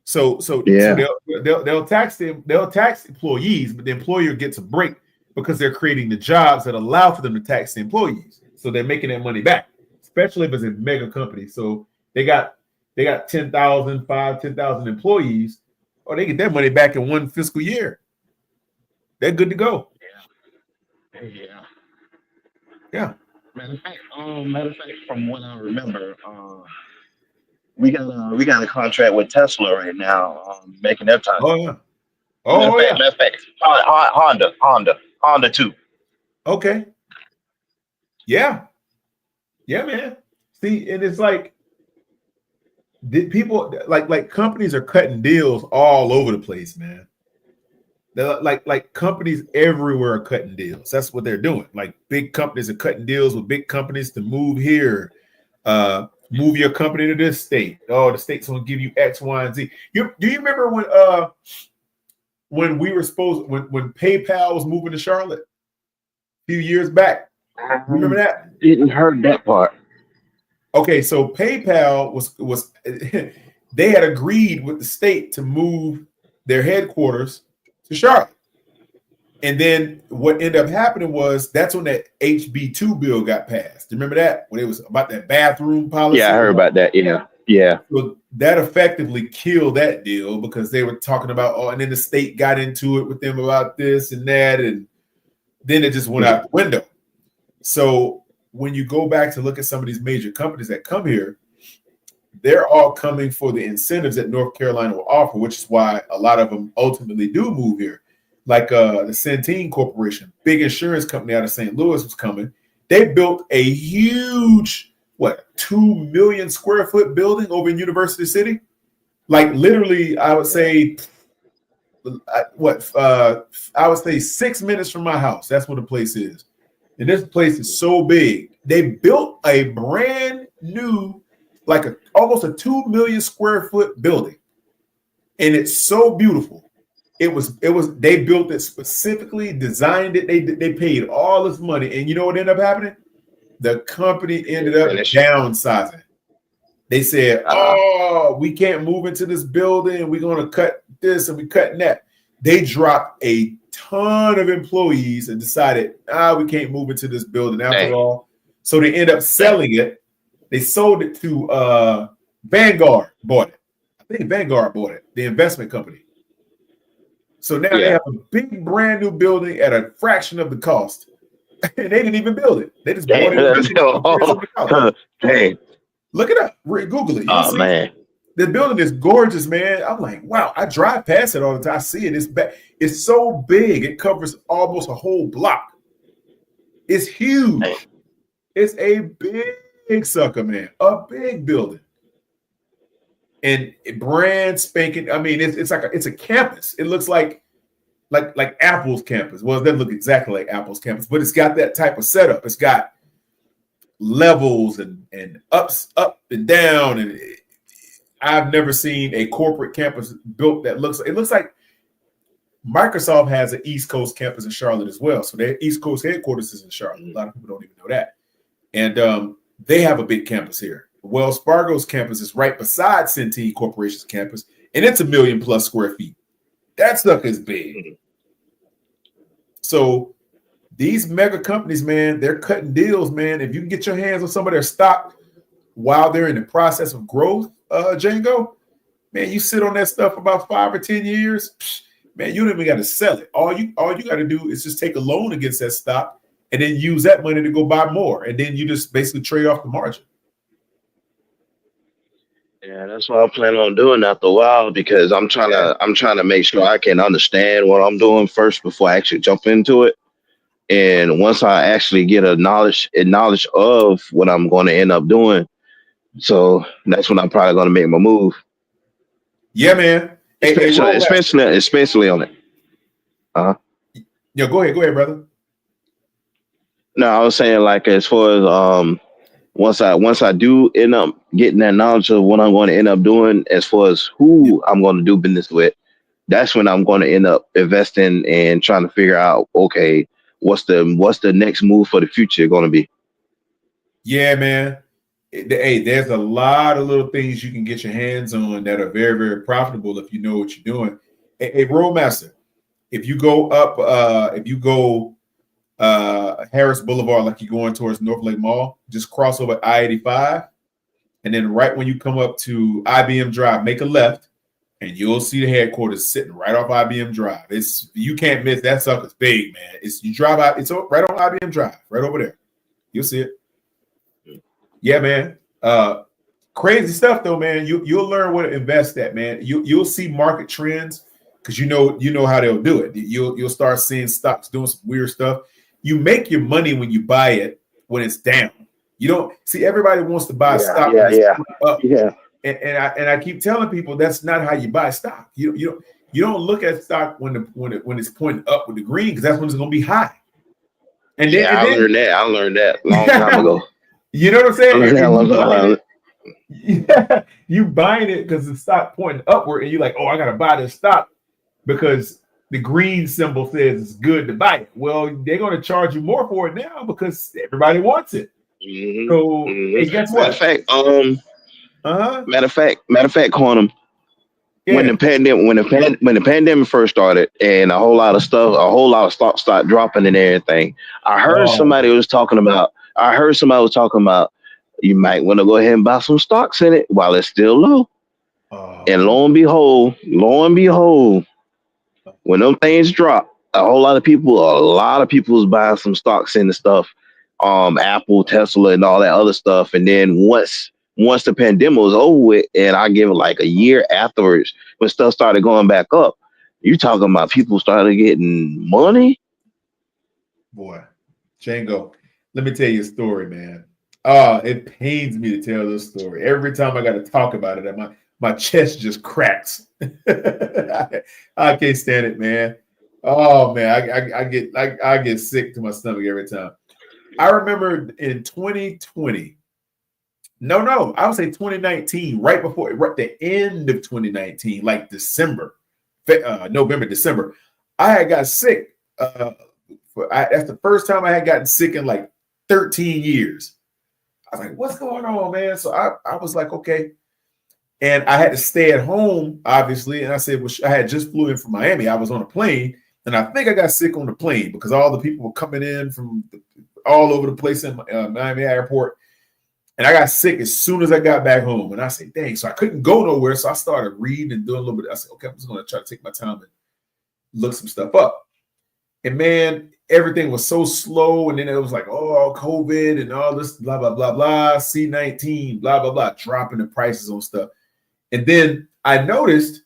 So Yeah. they'll tax employees, but the employer gets a break because they're creating the jobs that allow for them to tax the employees. So they're making that money back, especially if it's a mega company. So they got 10,000 employees, or they get that money back in one fiscal year. They're good to go. Yeah. Yeah. Matter of fact, from what I remember, we got a contract with Tesla right now, making their tires. Oh yeah. Oh yeah. Matter of fact, Honda too. Okay. Yeah. Yeah, man. See, and it's like people like companies are cutting deals all over the place, man. They're like companies everywhere are cutting deals. That's what they're doing. Like big companies are cutting deals with big companies to move here, move your company to this state. Oh, the state's gonna give you X, Y, and Z. Do you remember when we were when PayPal was moving to Charlotte a few years back? Remember that? Didn't heard that part. Okay, so PayPal was they had agreed with the state to move their headquarters to Charlotte. And then what ended up happening was that's when that HB2 bill got passed. Remember that? When it was about that bathroom policy? Yeah, I heard about that. Yeah. Yeah. So that effectively killed that deal because they were talking about, and then the state got into it with them about this and that, and then it just went out the window. So when you go back to look at some of these major companies that come here, they're all coming for the incentives that North Carolina will offer, which is why a lot of them ultimately do move here. Like the Centene Corporation, big insurance company out of St. Louis was coming. They built a huge, 2 million square foot building over in University City? Like literally, I would say, I would say 6 minutes from my house. That's what the place is. And this place is so big. They built a brand new, almost a 2 million square foot building. And it's so beautiful. They built it specifically, designed it. They paid all this money. And you know what ended up happening? The company ended up downsizing. They said, we can't move into this building. We're going to cut this and we're cutting that. They dropped a ton of employees and decided, we can't move into this building after all. So they end up selling it. They sold it to Vanguard, bought it. I think Vanguard bought it, the investment company. So now they have a big brand new building at a fraction of the cost. And they didn't even build it. They just bought it. Hey. Look it up. Google it. Oh, man. The building is gorgeous, man. I'm like, wow. I drive past it all the time. I see it. It's so big. It covers almost a whole block. It's huge. Hey. It's a big sucker, man. A big building. And brand spanking. I mean, it's a campus. It looks like Apple's campus. Well, it doesn't look exactly like Apple's campus, but it's got that type of setup. It's got levels and up and down. And I've never seen a corporate campus built that looks like Microsoft has an East Coast campus in Charlotte as well. So their East Coast headquarters is in Charlotte. A lot of people don't even know that. And they have a big campus here. Wells Fargo's campus is right beside Centene Corporation's campus, and it's 1 million plus square feet. That stuff is big. So these mega companies, man, they're cutting deals, man. If you can get your hands on some of their stock while they're in the process of growth, Django, man, you sit on that stuff for about 5 or 10 years, man, you don't even got to sell it. All you got to do is just take a loan against that stock and then use that money to go buy more. And then you just basically trade off the margin. Yeah, that's what I'm planning on doing after a while because I'm trying to make sure I can understand what I'm doing first before I actually jump into it. And once I actually get a knowledge of what I'm going to end up doing, so that's when I'm probably going to make my move. Yeah, man. Especially on it. Yeah, go ahead, brother. No, I was saying like as far as once I do end up getting that knowledge of what I'm going to end up doing, as far as who I'm going to do business with, that's when I'm going to end up investing and trying to figure out, okay, what's the next move for the future going to be? Yeah, man. Hey, there's a lot of little things you can get your hands on that are very, very profitable if you know what you're doing. Hey, Roadmaster, if you go Harris Boulevard, like you're going towards North Lake Mall, just cross over I-85, and then right when you come up to IBM Drive, make a left, and you'll see the headquarters sitting right off IBM Drive. You can't miss that sucker's big, man. You drive out, it's right on IBM Drive, right over there. You'll see it. Yeah, man. Crazy stuff though, man. You'll learn where to invest at, man. You'll see market trends because you know how they'll do it. You'll start seeing stocks doing some weird stuff. You make your money when you buy it when it's down. You don't see everybody wants to buy stock when it's up. Yeah. And I keep telling people that's not how you buy stock. You don't look at stock when it's pointing up with the green because that's when it's going to be high. And then I learned that a long time ago. You know what I'm saying? I learned that a long time ago. Yeah, you buying it because the stock pointing upward, and you're like, oh, I gotta buy this stock because the green symbol says it's good to buy it. Well, they're gonna charge you more for it now because everybody wants it. Mm-hmm. So, hey, guess what? Matter of fact, Quantum. Yeah. When the pandemic first started, and a whole lot of stocks started dropping and everything, I heard somebody was talking about. You might want to go ahead and buy some stocks in it while it's still low. And lo and behold, when them things drop, a lot of people was buying some stocks in the stuff, Apple, Tesla, and all that other stuff. And then once the pandemic was over with, and I give it like a year afterwards, when stuff started going back up, you talking about people started getting money? Boy, Django, let me tell you a story, man. It pains me to tell this story. Every time I got to talk about it, my chest just cracks. I can't stand it, man. Oh man, I get sick to my stomach every time. I remember in 2020. No, I would say 2019, right the end of 2019, like December, November, December. I had got sick. That's the first time I had gotten sick in like 13 years. I was like, what's going on, man? So I was like, okay. And I had to stay at home, obviously. And I said, well, I had just flew in from Miami. I was on a plane. And I think I got sick on the plane because all the people were coming in from all over the place in Miami airport. And I got sick as soon as I got back home. And I said, dang, so I couldn't go nowhere. So I started reading and doing a little bit. I said, okay, I'm just going to try to take my time and look some stuff up. And man, everything was so slow. And then it was like, oh, COVID and all this, blah, blah, blah, blah, C-19, blah, blah, blah, dropping the prices on stuff. And then I noticed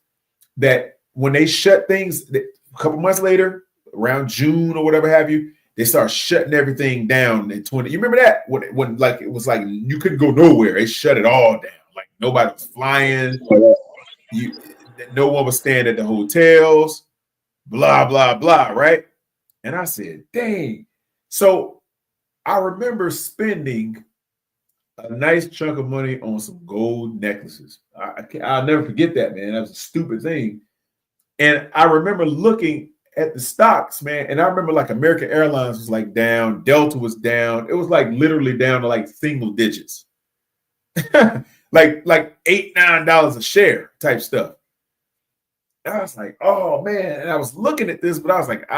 that when they shut things a couple months later, around June or whatever have you, they start shutting everything down in 20. You remember that? When like it was like you couldn't go nowhere. They shut it all down. Like nobody was flying. No one was staying at the hotels. Blah, blah, blah, right? And I said, dang. So I remember spending a nice chunk of money on some gold necklaces. I'll never forget that, man. That was a stupid thing. And I remember looking at the stocks, man. And I remember like American Airlines was like down. Delta was down. It was like literally down to like single digits. like $8, $9 a share type stuff. And I was like, oh man. And I was looking at this, but I was like,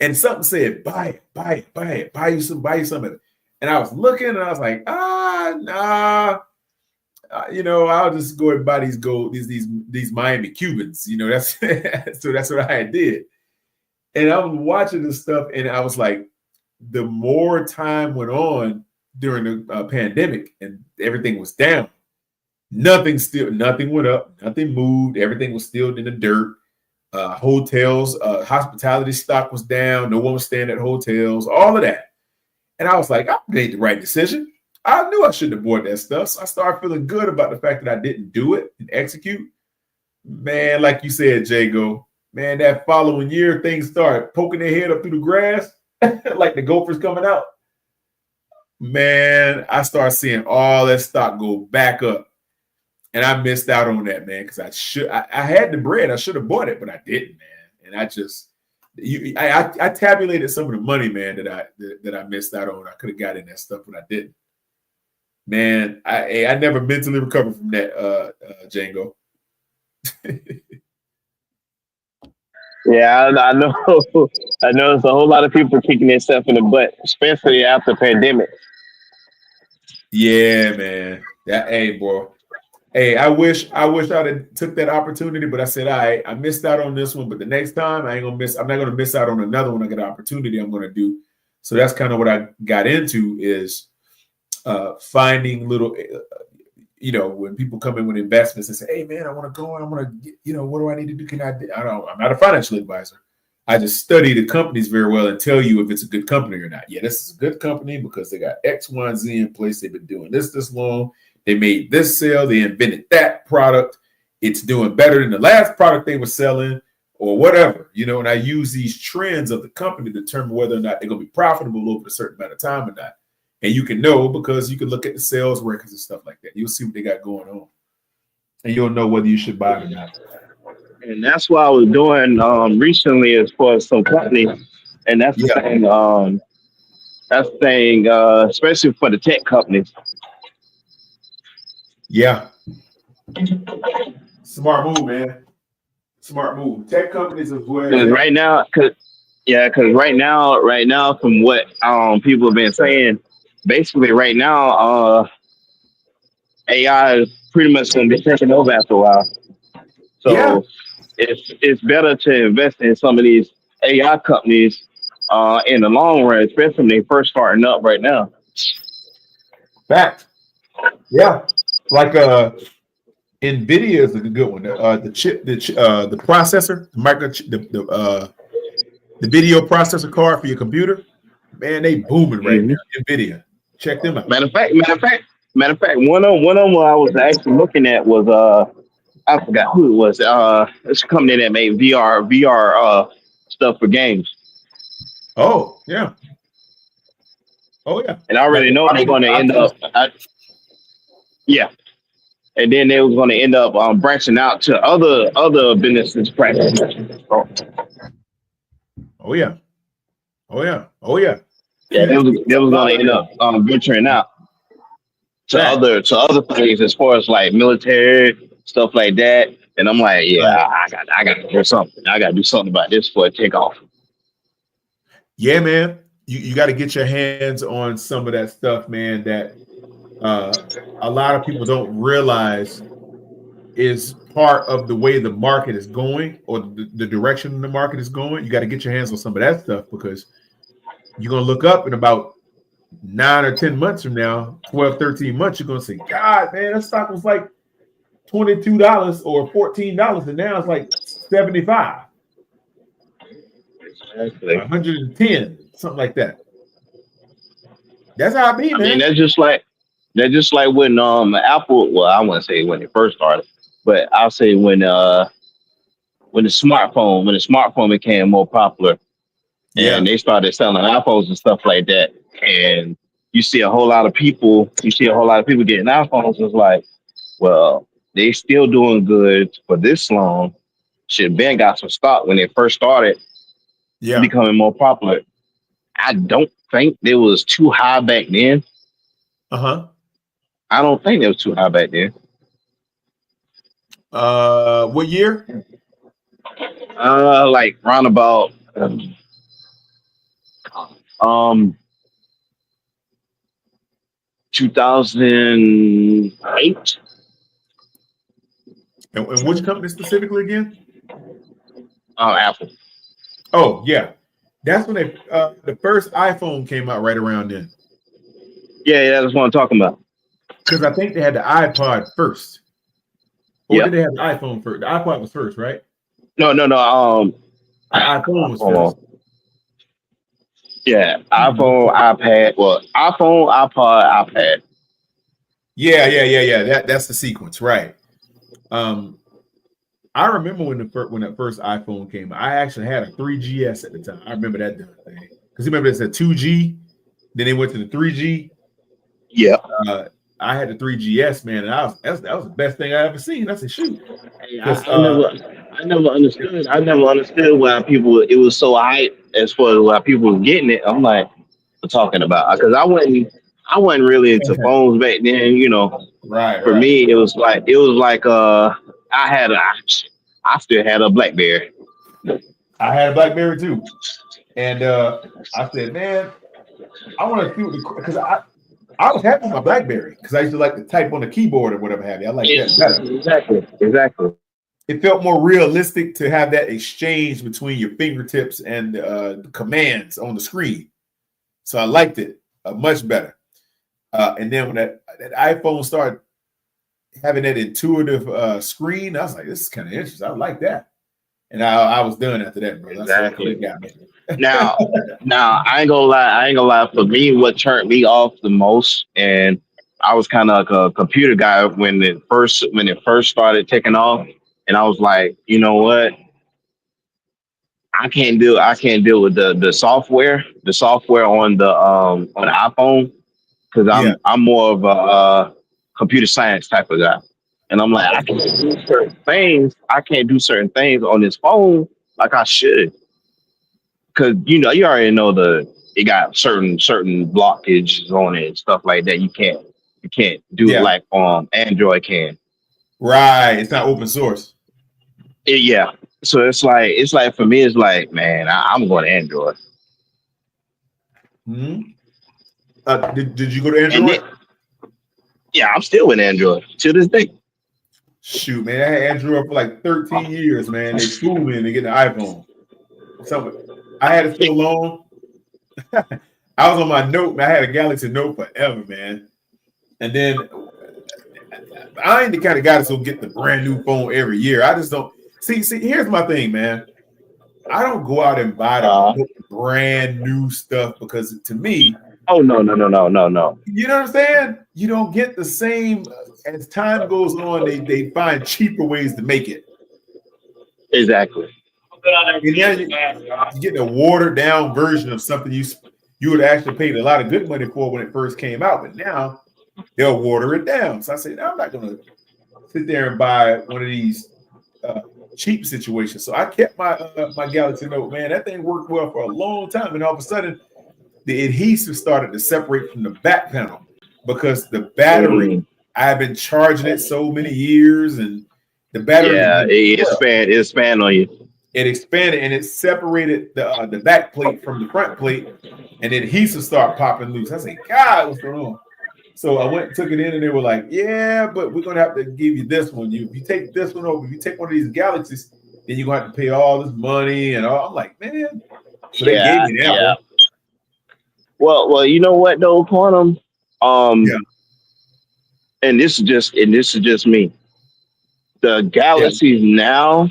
and something said, buy it, buy you some of it. And I was looking and I was like, nah. I'll just go and buy these Miami Cubans. That's so that's what I did. And I was watching this stuff, and I was like, the more time went on during the pandemic, and everything was down. Nothing went up, nothing moved. Everything was still in the dirt. Hotels, hospitality stock was down. No one was staying at hotels. All of that. And I was like, I made the right decision. I knew I shouldn't have bought that stuff. So I started feeling good about the fact that I didn't do it and execute. Man, like you said, Jago, man, that following year, things started poking their head up through the grass, like the gophers coming out. Man, I started seeing all that stock go back up. And I missed out on that, man, because I had the bread. I should have bought it, but I didn't, man. And I tabulated some of the money, man, that I missed out on. I could have got in that stuff, but I didn't. Man, I never mentally recovered from that, Django. Yeah, I know. I know there's a whole lot of people kicking themselves in the butt, especially after pandemic. Yeah, man. Hey, bro. Hey, I wish I'd have took that opportunity, but I said, all right, I missed out on this one, but the next time I'm not gonna miss out on another one. I get an opportunity I'm gonna do. So that's kind of what I got into is finding little when people come in with investments and say, hey man, I want to go and I want to what do I need to do? I'm not a financial advisor. I just study the companies very well and tell you if it's a good company or not. Yeah, this is a good company because they got X, Y, and Z in place. They've been doing this long. They made this sale. They invented that product. It's doing better than the last product they were selling or whatever, and I use these trends of the company to determine whether or not they're going to be profitable over a certain amount of time or not. And you can know because you can look at the sales records and stuff like that. You'll see what they got going on. And you'll know whether you should buy it or not. And that's what I was doing recently as far as some companies. And that's the thing. That's the thing, especially for the tech companies. Yeah. Smart move, man. Smart move. Tech companies as well. Because right now, from what people have been saying, basically right now, AI is pretty much going to be taking over after a while. So it's better to invest in some of these AI companies in the long run, especially when they first starting up right now. Fact. Yeah. Like NVIDIA is a good one. The processor, the video processor card for your computer, man, they booming right now. NVIDIA, check them out. Matter of fact, one of them I was actually looking at was I forgot who it was. It's a company that made VR stuff for games. Oh yeah. And I already know they're going to end up. And then they was going to end up branching out to other businesses practices. Oh yeah. Yeah, they was going to end up venturing out to other things as far as like military stuff like that. And I'm like, I got to do something. I got to do something about this before it take off. Yeah, man. You got to get your hands on some of that stuff, man, that a lot of people don't realize is part of the way the market is going or the direction the market is going. You got to get your hands on some of that stuff because you're going to look up in about 9 or 10 months from now, 12, 13 months, you're going to say, God, man, that stock was like $22 or $14, and now it's like $75. Exactly. 110, something like that. That's how it be, man. I mean, that's just like when Apple. Well, I wouldn't say when it first started, but I'll say when the smartphone became more popular, and they started selling iPhones and stuff like that, and you see a whole lot of people getting iPhones. It's like, well, they still doing good for this long. Shit, Ben got some stock when they first started becoming more popular. I don't think it was too high back then. I don't think it was too high back then. What year? Like round about 2008. And which company specifically again? Apple. Oh yeah, that's when the first iPhone came out right around then. Yeah, that's what I'm talking about. Because I think they had the iPod first. Or did they have the iPhone first? The iPod was first, right? No. The iPhone was first. Yeah, iPhone, iPad. Well, iPhone, iPod, iPad. Yeah. That's the sequence, right? I remember when that first iPhone came. I actually had a 3GS at the time. I remember that damn thing because remember it's a 2G, then they went to the 3G. Yeah. I had the 3GS, man, and that was the best thing I ever seen. I said, shoot. I never understood. I never understood why it was so hype as far as why people were getting it. I'm like, we're talking about because I I wasn't really into phones back then. You know, Right, for right. me, it was like I still had a BlackBerry. I had a BlackBerry too, and I said, man, I want to see what because I was happy with my BlackBerry because I used to like to type on the keyboard or whatever have you. I like that better. Exactly. It felt more realistic to have that exchange between your fingertips and the commands on the screen. So I liked it much better. And then when that iPhone started having that intuitive screen, I was like, this is kind of interesting. I like that. And I was done after that, bro. Exactly. That got me. Now, I ain't gonna lie. For me, what turned me off the most, and I was kind of like a computer guy when it first started taking off, and I was like, you know what? I can't deal with the software on the iPhone because I'm more of a computer science type of guy, and I'm like, I can't do certain things on this phone like I should. Because you already know it got certain blockages on it and stuff like that. You can't do it like Android can. Right, it's not open source. Yeah, so it's like for me, it's like, man, I'm going to Android. Did you go to Android? Yeah, I'm still with Android to this day. Shoot, man, I had Android for like 13 years, man. They fooled me into getting an iPhone. So I had it so long. I was on my Note, man. I had a Galaxy Note forever, man. And then I ain't the kind of guy that's gonna get the brand new phone every year. I just don't see. Here's my thing, man. I don't go out and buy the brand new stuff because to me, oh no. You know what I'm saying? You don't get the same as time goes on. They find cheaper ways to make it. Exactly. And yeah, you get a watered down version of something you would actually paid a lot of good money for when it first came out, but now they'll water it down. So I say, no, I'm not going to sit there and buy one of these cheap situations. So I kept my my Galaxy Note, man. That thing worked well for a long time, and all of a sudden, the adhesive started to separate from the back panel because the battery. I've been charging it so many years, and the battery. Yeah, it expanded on you. It expanded and it separated the back plate from the front plate, and the adhesive started popping loose. I said, God, what's going on? So I went and took it in, and they were like, yeah, but we're going to have to give you this one. If you take this one over, if you take one of these Galaxies, then you're going to have to pay all this money and all. I'm like, man. So they gave me that one. Well, you know what though, Quantum? And this is just me. The Galaxies now,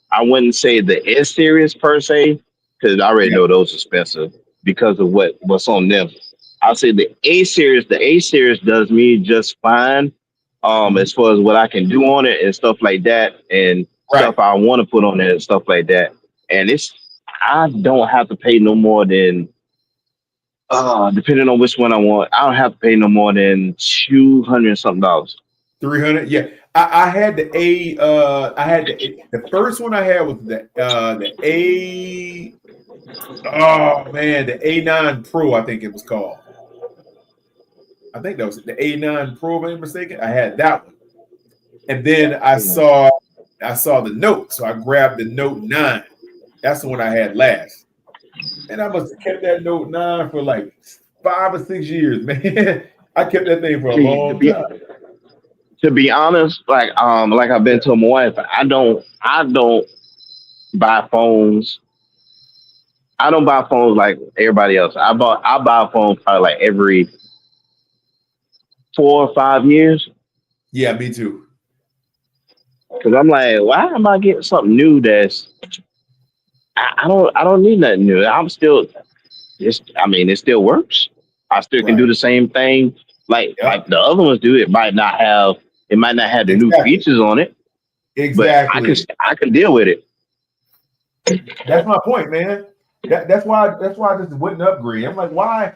I wouldn't say the S series per se, because I already know those are expensive because of what's on them. I'll say the A series. The A series does me just fine, as far as what I can do on it and stuff like that, and stuff I want to put on it and stuff like that. And I don't have to pay no more than, depending on which one I want, I don't have to pay no more than $200 something. $300, yeah. I had the A. I had the first one I had was the A. Oh man, the A9 Pro, I think it was called. I think that was the A9 Pro, if I'm mistaken. I had that one, and then I saw the Note, so I grabbed the Note 9. That's the one I had last, and I must have kept that Note 9 for like 5 or 6 years, man. I kept that thing for a long time. To be honest, like I've been telling my wife, I don't buy phones. I don't buy phones like everybody else. I buy phones probably like every 4 or 5 years. Yeah, me too. Because I'm like, why am I getting something new that's I don't need nothing new. I'm still it still works. I still can do the same thing like the other ones do. It might not have the new features on it. Exactly. But I can deal with it. That's my point, man. That's why I just wouldn't upgrade. I'm like, why?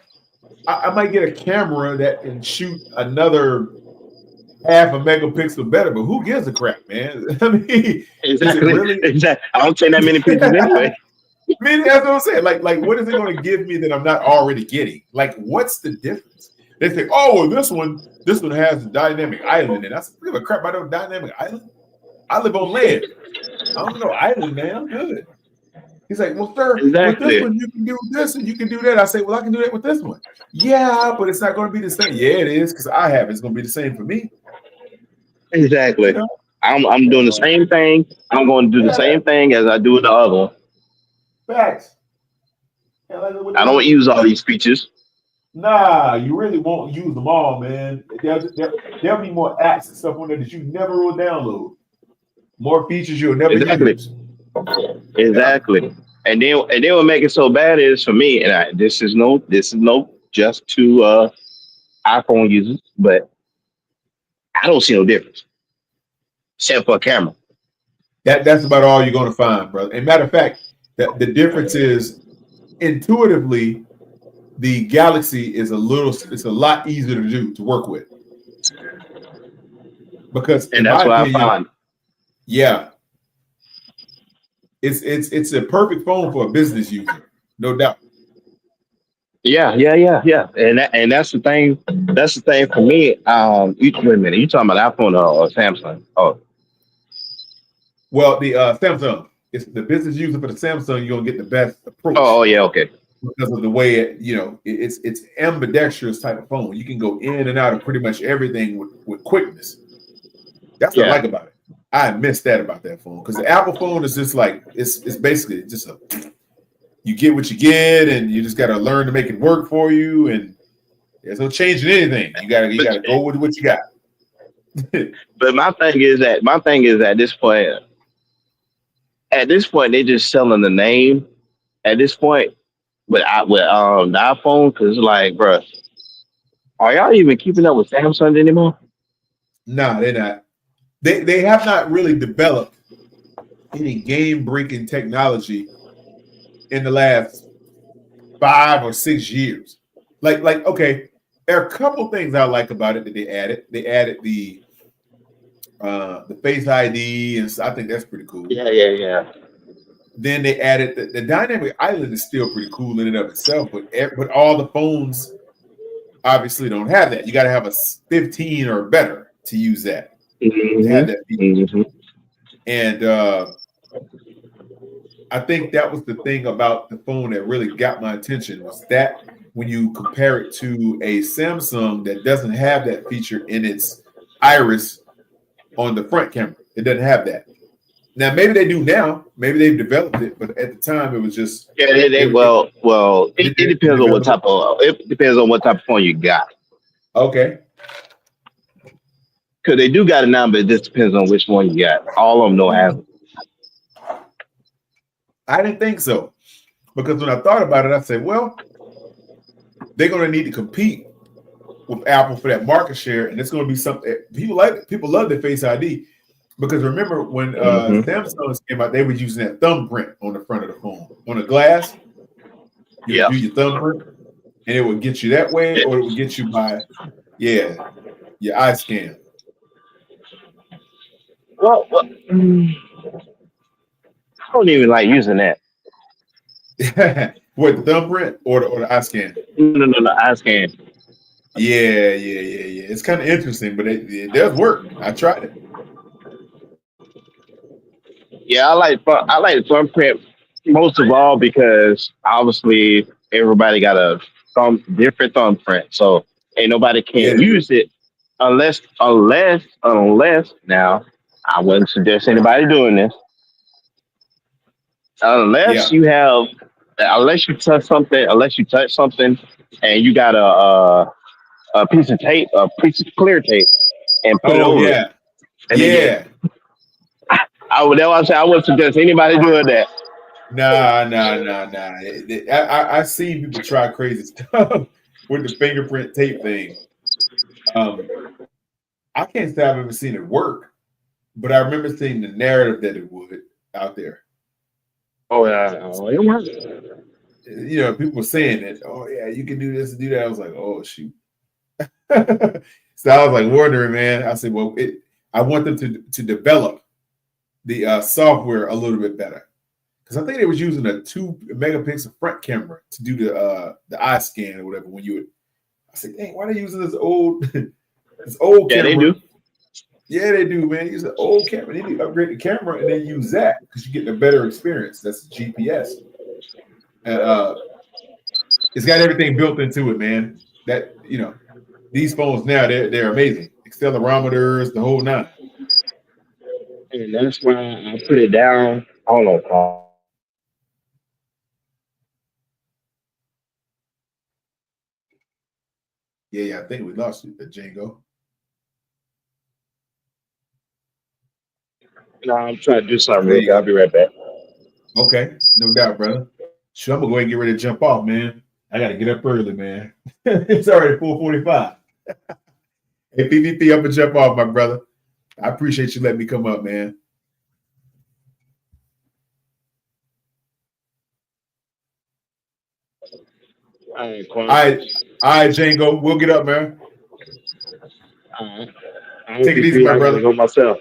I might get a camera that can shoot another half a megapixel better, but who gives a crap, man? I mean, exactly. I don't take that many pictures anyway. mean, that's what I'm saying. Like, what is it going to give me that I'm not already getting? Like, what's the difference? They say, oh, well, this one has a dynamic island, and that's give a crap about a dynamic island. I live on land. I don't know island, man. I'm good. He's like, well, sir, with this Exactly. one you can do this and you can do that. I say, well, I can do that with this one. Yeah, but it's not going to be the same. Yeah, it is because I have it. It's going to be the same for me. Exactly. You know? I'm doing the same thing. I'm going to do the same thing as I do with the other one. Facts. Yeah, like with I don't use all these features. Nah, you really won't use them all, man. There'll be more apps and stuff on there that you never will download. More features you'll never Exactly. use. Exactly. Yeah. And then what make it so bad is for me, and this is no just to iPhone users, but I don't see no difference except for a camera. That's about all you're gonna find, brother. And matter of fact, the difference is intuitively the Galaxy is it's a lot easier to do to work with. Because And in that's my what I opinion, find. yeah, it's a perfect phone for a business user, no doubt. Yeah. And that's the thing. That's the thing for me. Wait a minute. You talking about iPhone or Samsung? Oh, Well, the Samsung, it's the business user for the Samsung. You're gonna get the best approach oh yeah. Okay. because of the way it's ambidextrous type of phone. You can go in and out of pretty much everything with quickness. That's what I Yeah. like about it. I miss that about that phone because the Apple phone is just like it's basically just you get what you get, and you just got to learn to make it work for you. And there's no changing anything. You gotta go with what you got. But my thing is at this point, they're just selling the name. At this point, with the iPhone, because like, bro, are y'all even keeping up with Samsung anymore? Nah, they're not. They have not really developed any game breaking technology in the last 5 or 6 years. Like okay, there are a couple things I like about it that they added. They added the Face ID, and I think that's pretty cool. Yeah. Then they added the dynamic island is still pretty cool in and of itself, but all the phones obviously don't have that. You got to have a 15 or better to use that. To have that feature. And I think that was the thing about the phone that really got my attention was that when you compare it to a Samsung that doesn't have that feature in its iris on the front camera, it doesn't have that. Now maybe they do now. Maybe they've developed it, but at the time it was just Yeah, it depends on what type of phone you got. Okay. Because they do got it now, but it just depends on which one you got. All of them don't have it. I didn't think so. Because when I thought about it, I said, well, they're going to need to compete with Apple for that market share, and it's going to be something people love the Face ID. Because remember when Samsung came out, they were using that thumbprint on the front of the phone. On the glass, you do your thumbprint, and it would get you that way, or it would get you by, your eye scan. Well, I don't even like using that. What, the thumbprint or the eye scan? No, eye scan. Yeah. It's kind of interesting, but it does work. I tried it. Yeah, I like thumbprint most of all because obviously everybody got a different thumbprint, so ain't nobody can use it unless now I wouldn't suggest anybody doing this unless you touch something and you got a piece of tape, a piece of clear tape, and put it over it. And I wouldn't suggest anybody doing that. Nah. I seen people try crazy stuff with the fingerprint tape thing. I can't say I've ever seen it work, but I remember seeing the narrative that it would out there. Oh yeah, it works. People were saying that. Oh yeah, you can do this and do that. I was like, oh shoot. So I was like wondering, man. I said, well, I want them to develop the software a little bit better. because I think they was using a 2 megapixel front camera to do the eye scan or whatever. When you would, I said, dang, why are they using this old this old Yeah, they camera? do. Yeah, they do, man. Use an old camera. They need to upgrade the camera and then use that because you get a better experience. That's GPS. And it's got everything built into it, man. That these phones now they're amazing. Accelerometers, the whole nine. And that's why I put it down. Hold on, Paul. Yeah, I think we lost you, Django. No, I'm trying to do something There real you quick. I'll go. be right back. Okay, no doubt, brother. Sure, I'm gonna go ahead and get ready to jump off, man. I gotta get up early, man. It's already 4:45. Hey, PVP, I'm gonna jump off, my brother. I appreciate you letting me come up, man. All right, Quan. All right, Django. We'll get up, man. All right. I'm Take it easy, PP. my I gotta brother. go myself.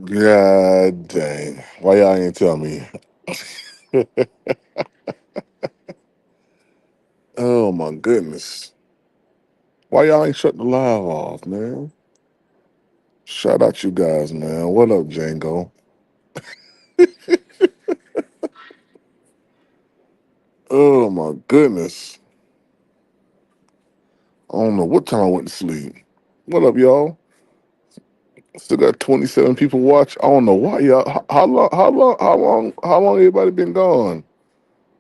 God dang. Why y'all ain't tell me? Oh my goodness. Why y'all ain't shut the live off, man? Shout out you guys, man. What up, Django? Oh my goodness. I don't know what time I went to sleep. What up, y'all? Still got 27 people watch. I don't know why y'all. How long everybody been gone?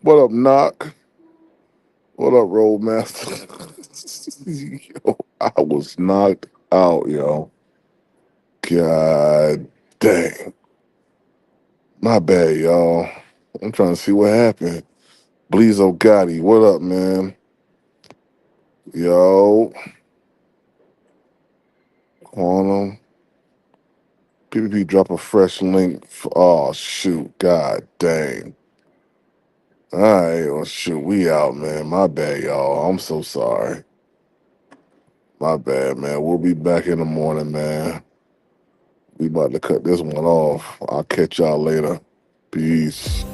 What up, Knock? What up, Roadmaster? Yo, I was knocked out, yo. God dang. My bad, y'all. I'm trying to see what happened. Bleezo Gotti, what up, man? Yo, Quantum. PPP drop a fresh link. Oh, shoot. God dang. All right. Well, shoot. We out, man. My bad, y'all. I'm so sorry. My bad, man. We'll be back in the morning, man. We about to cut this one off. I'll catch y'all later. Peace.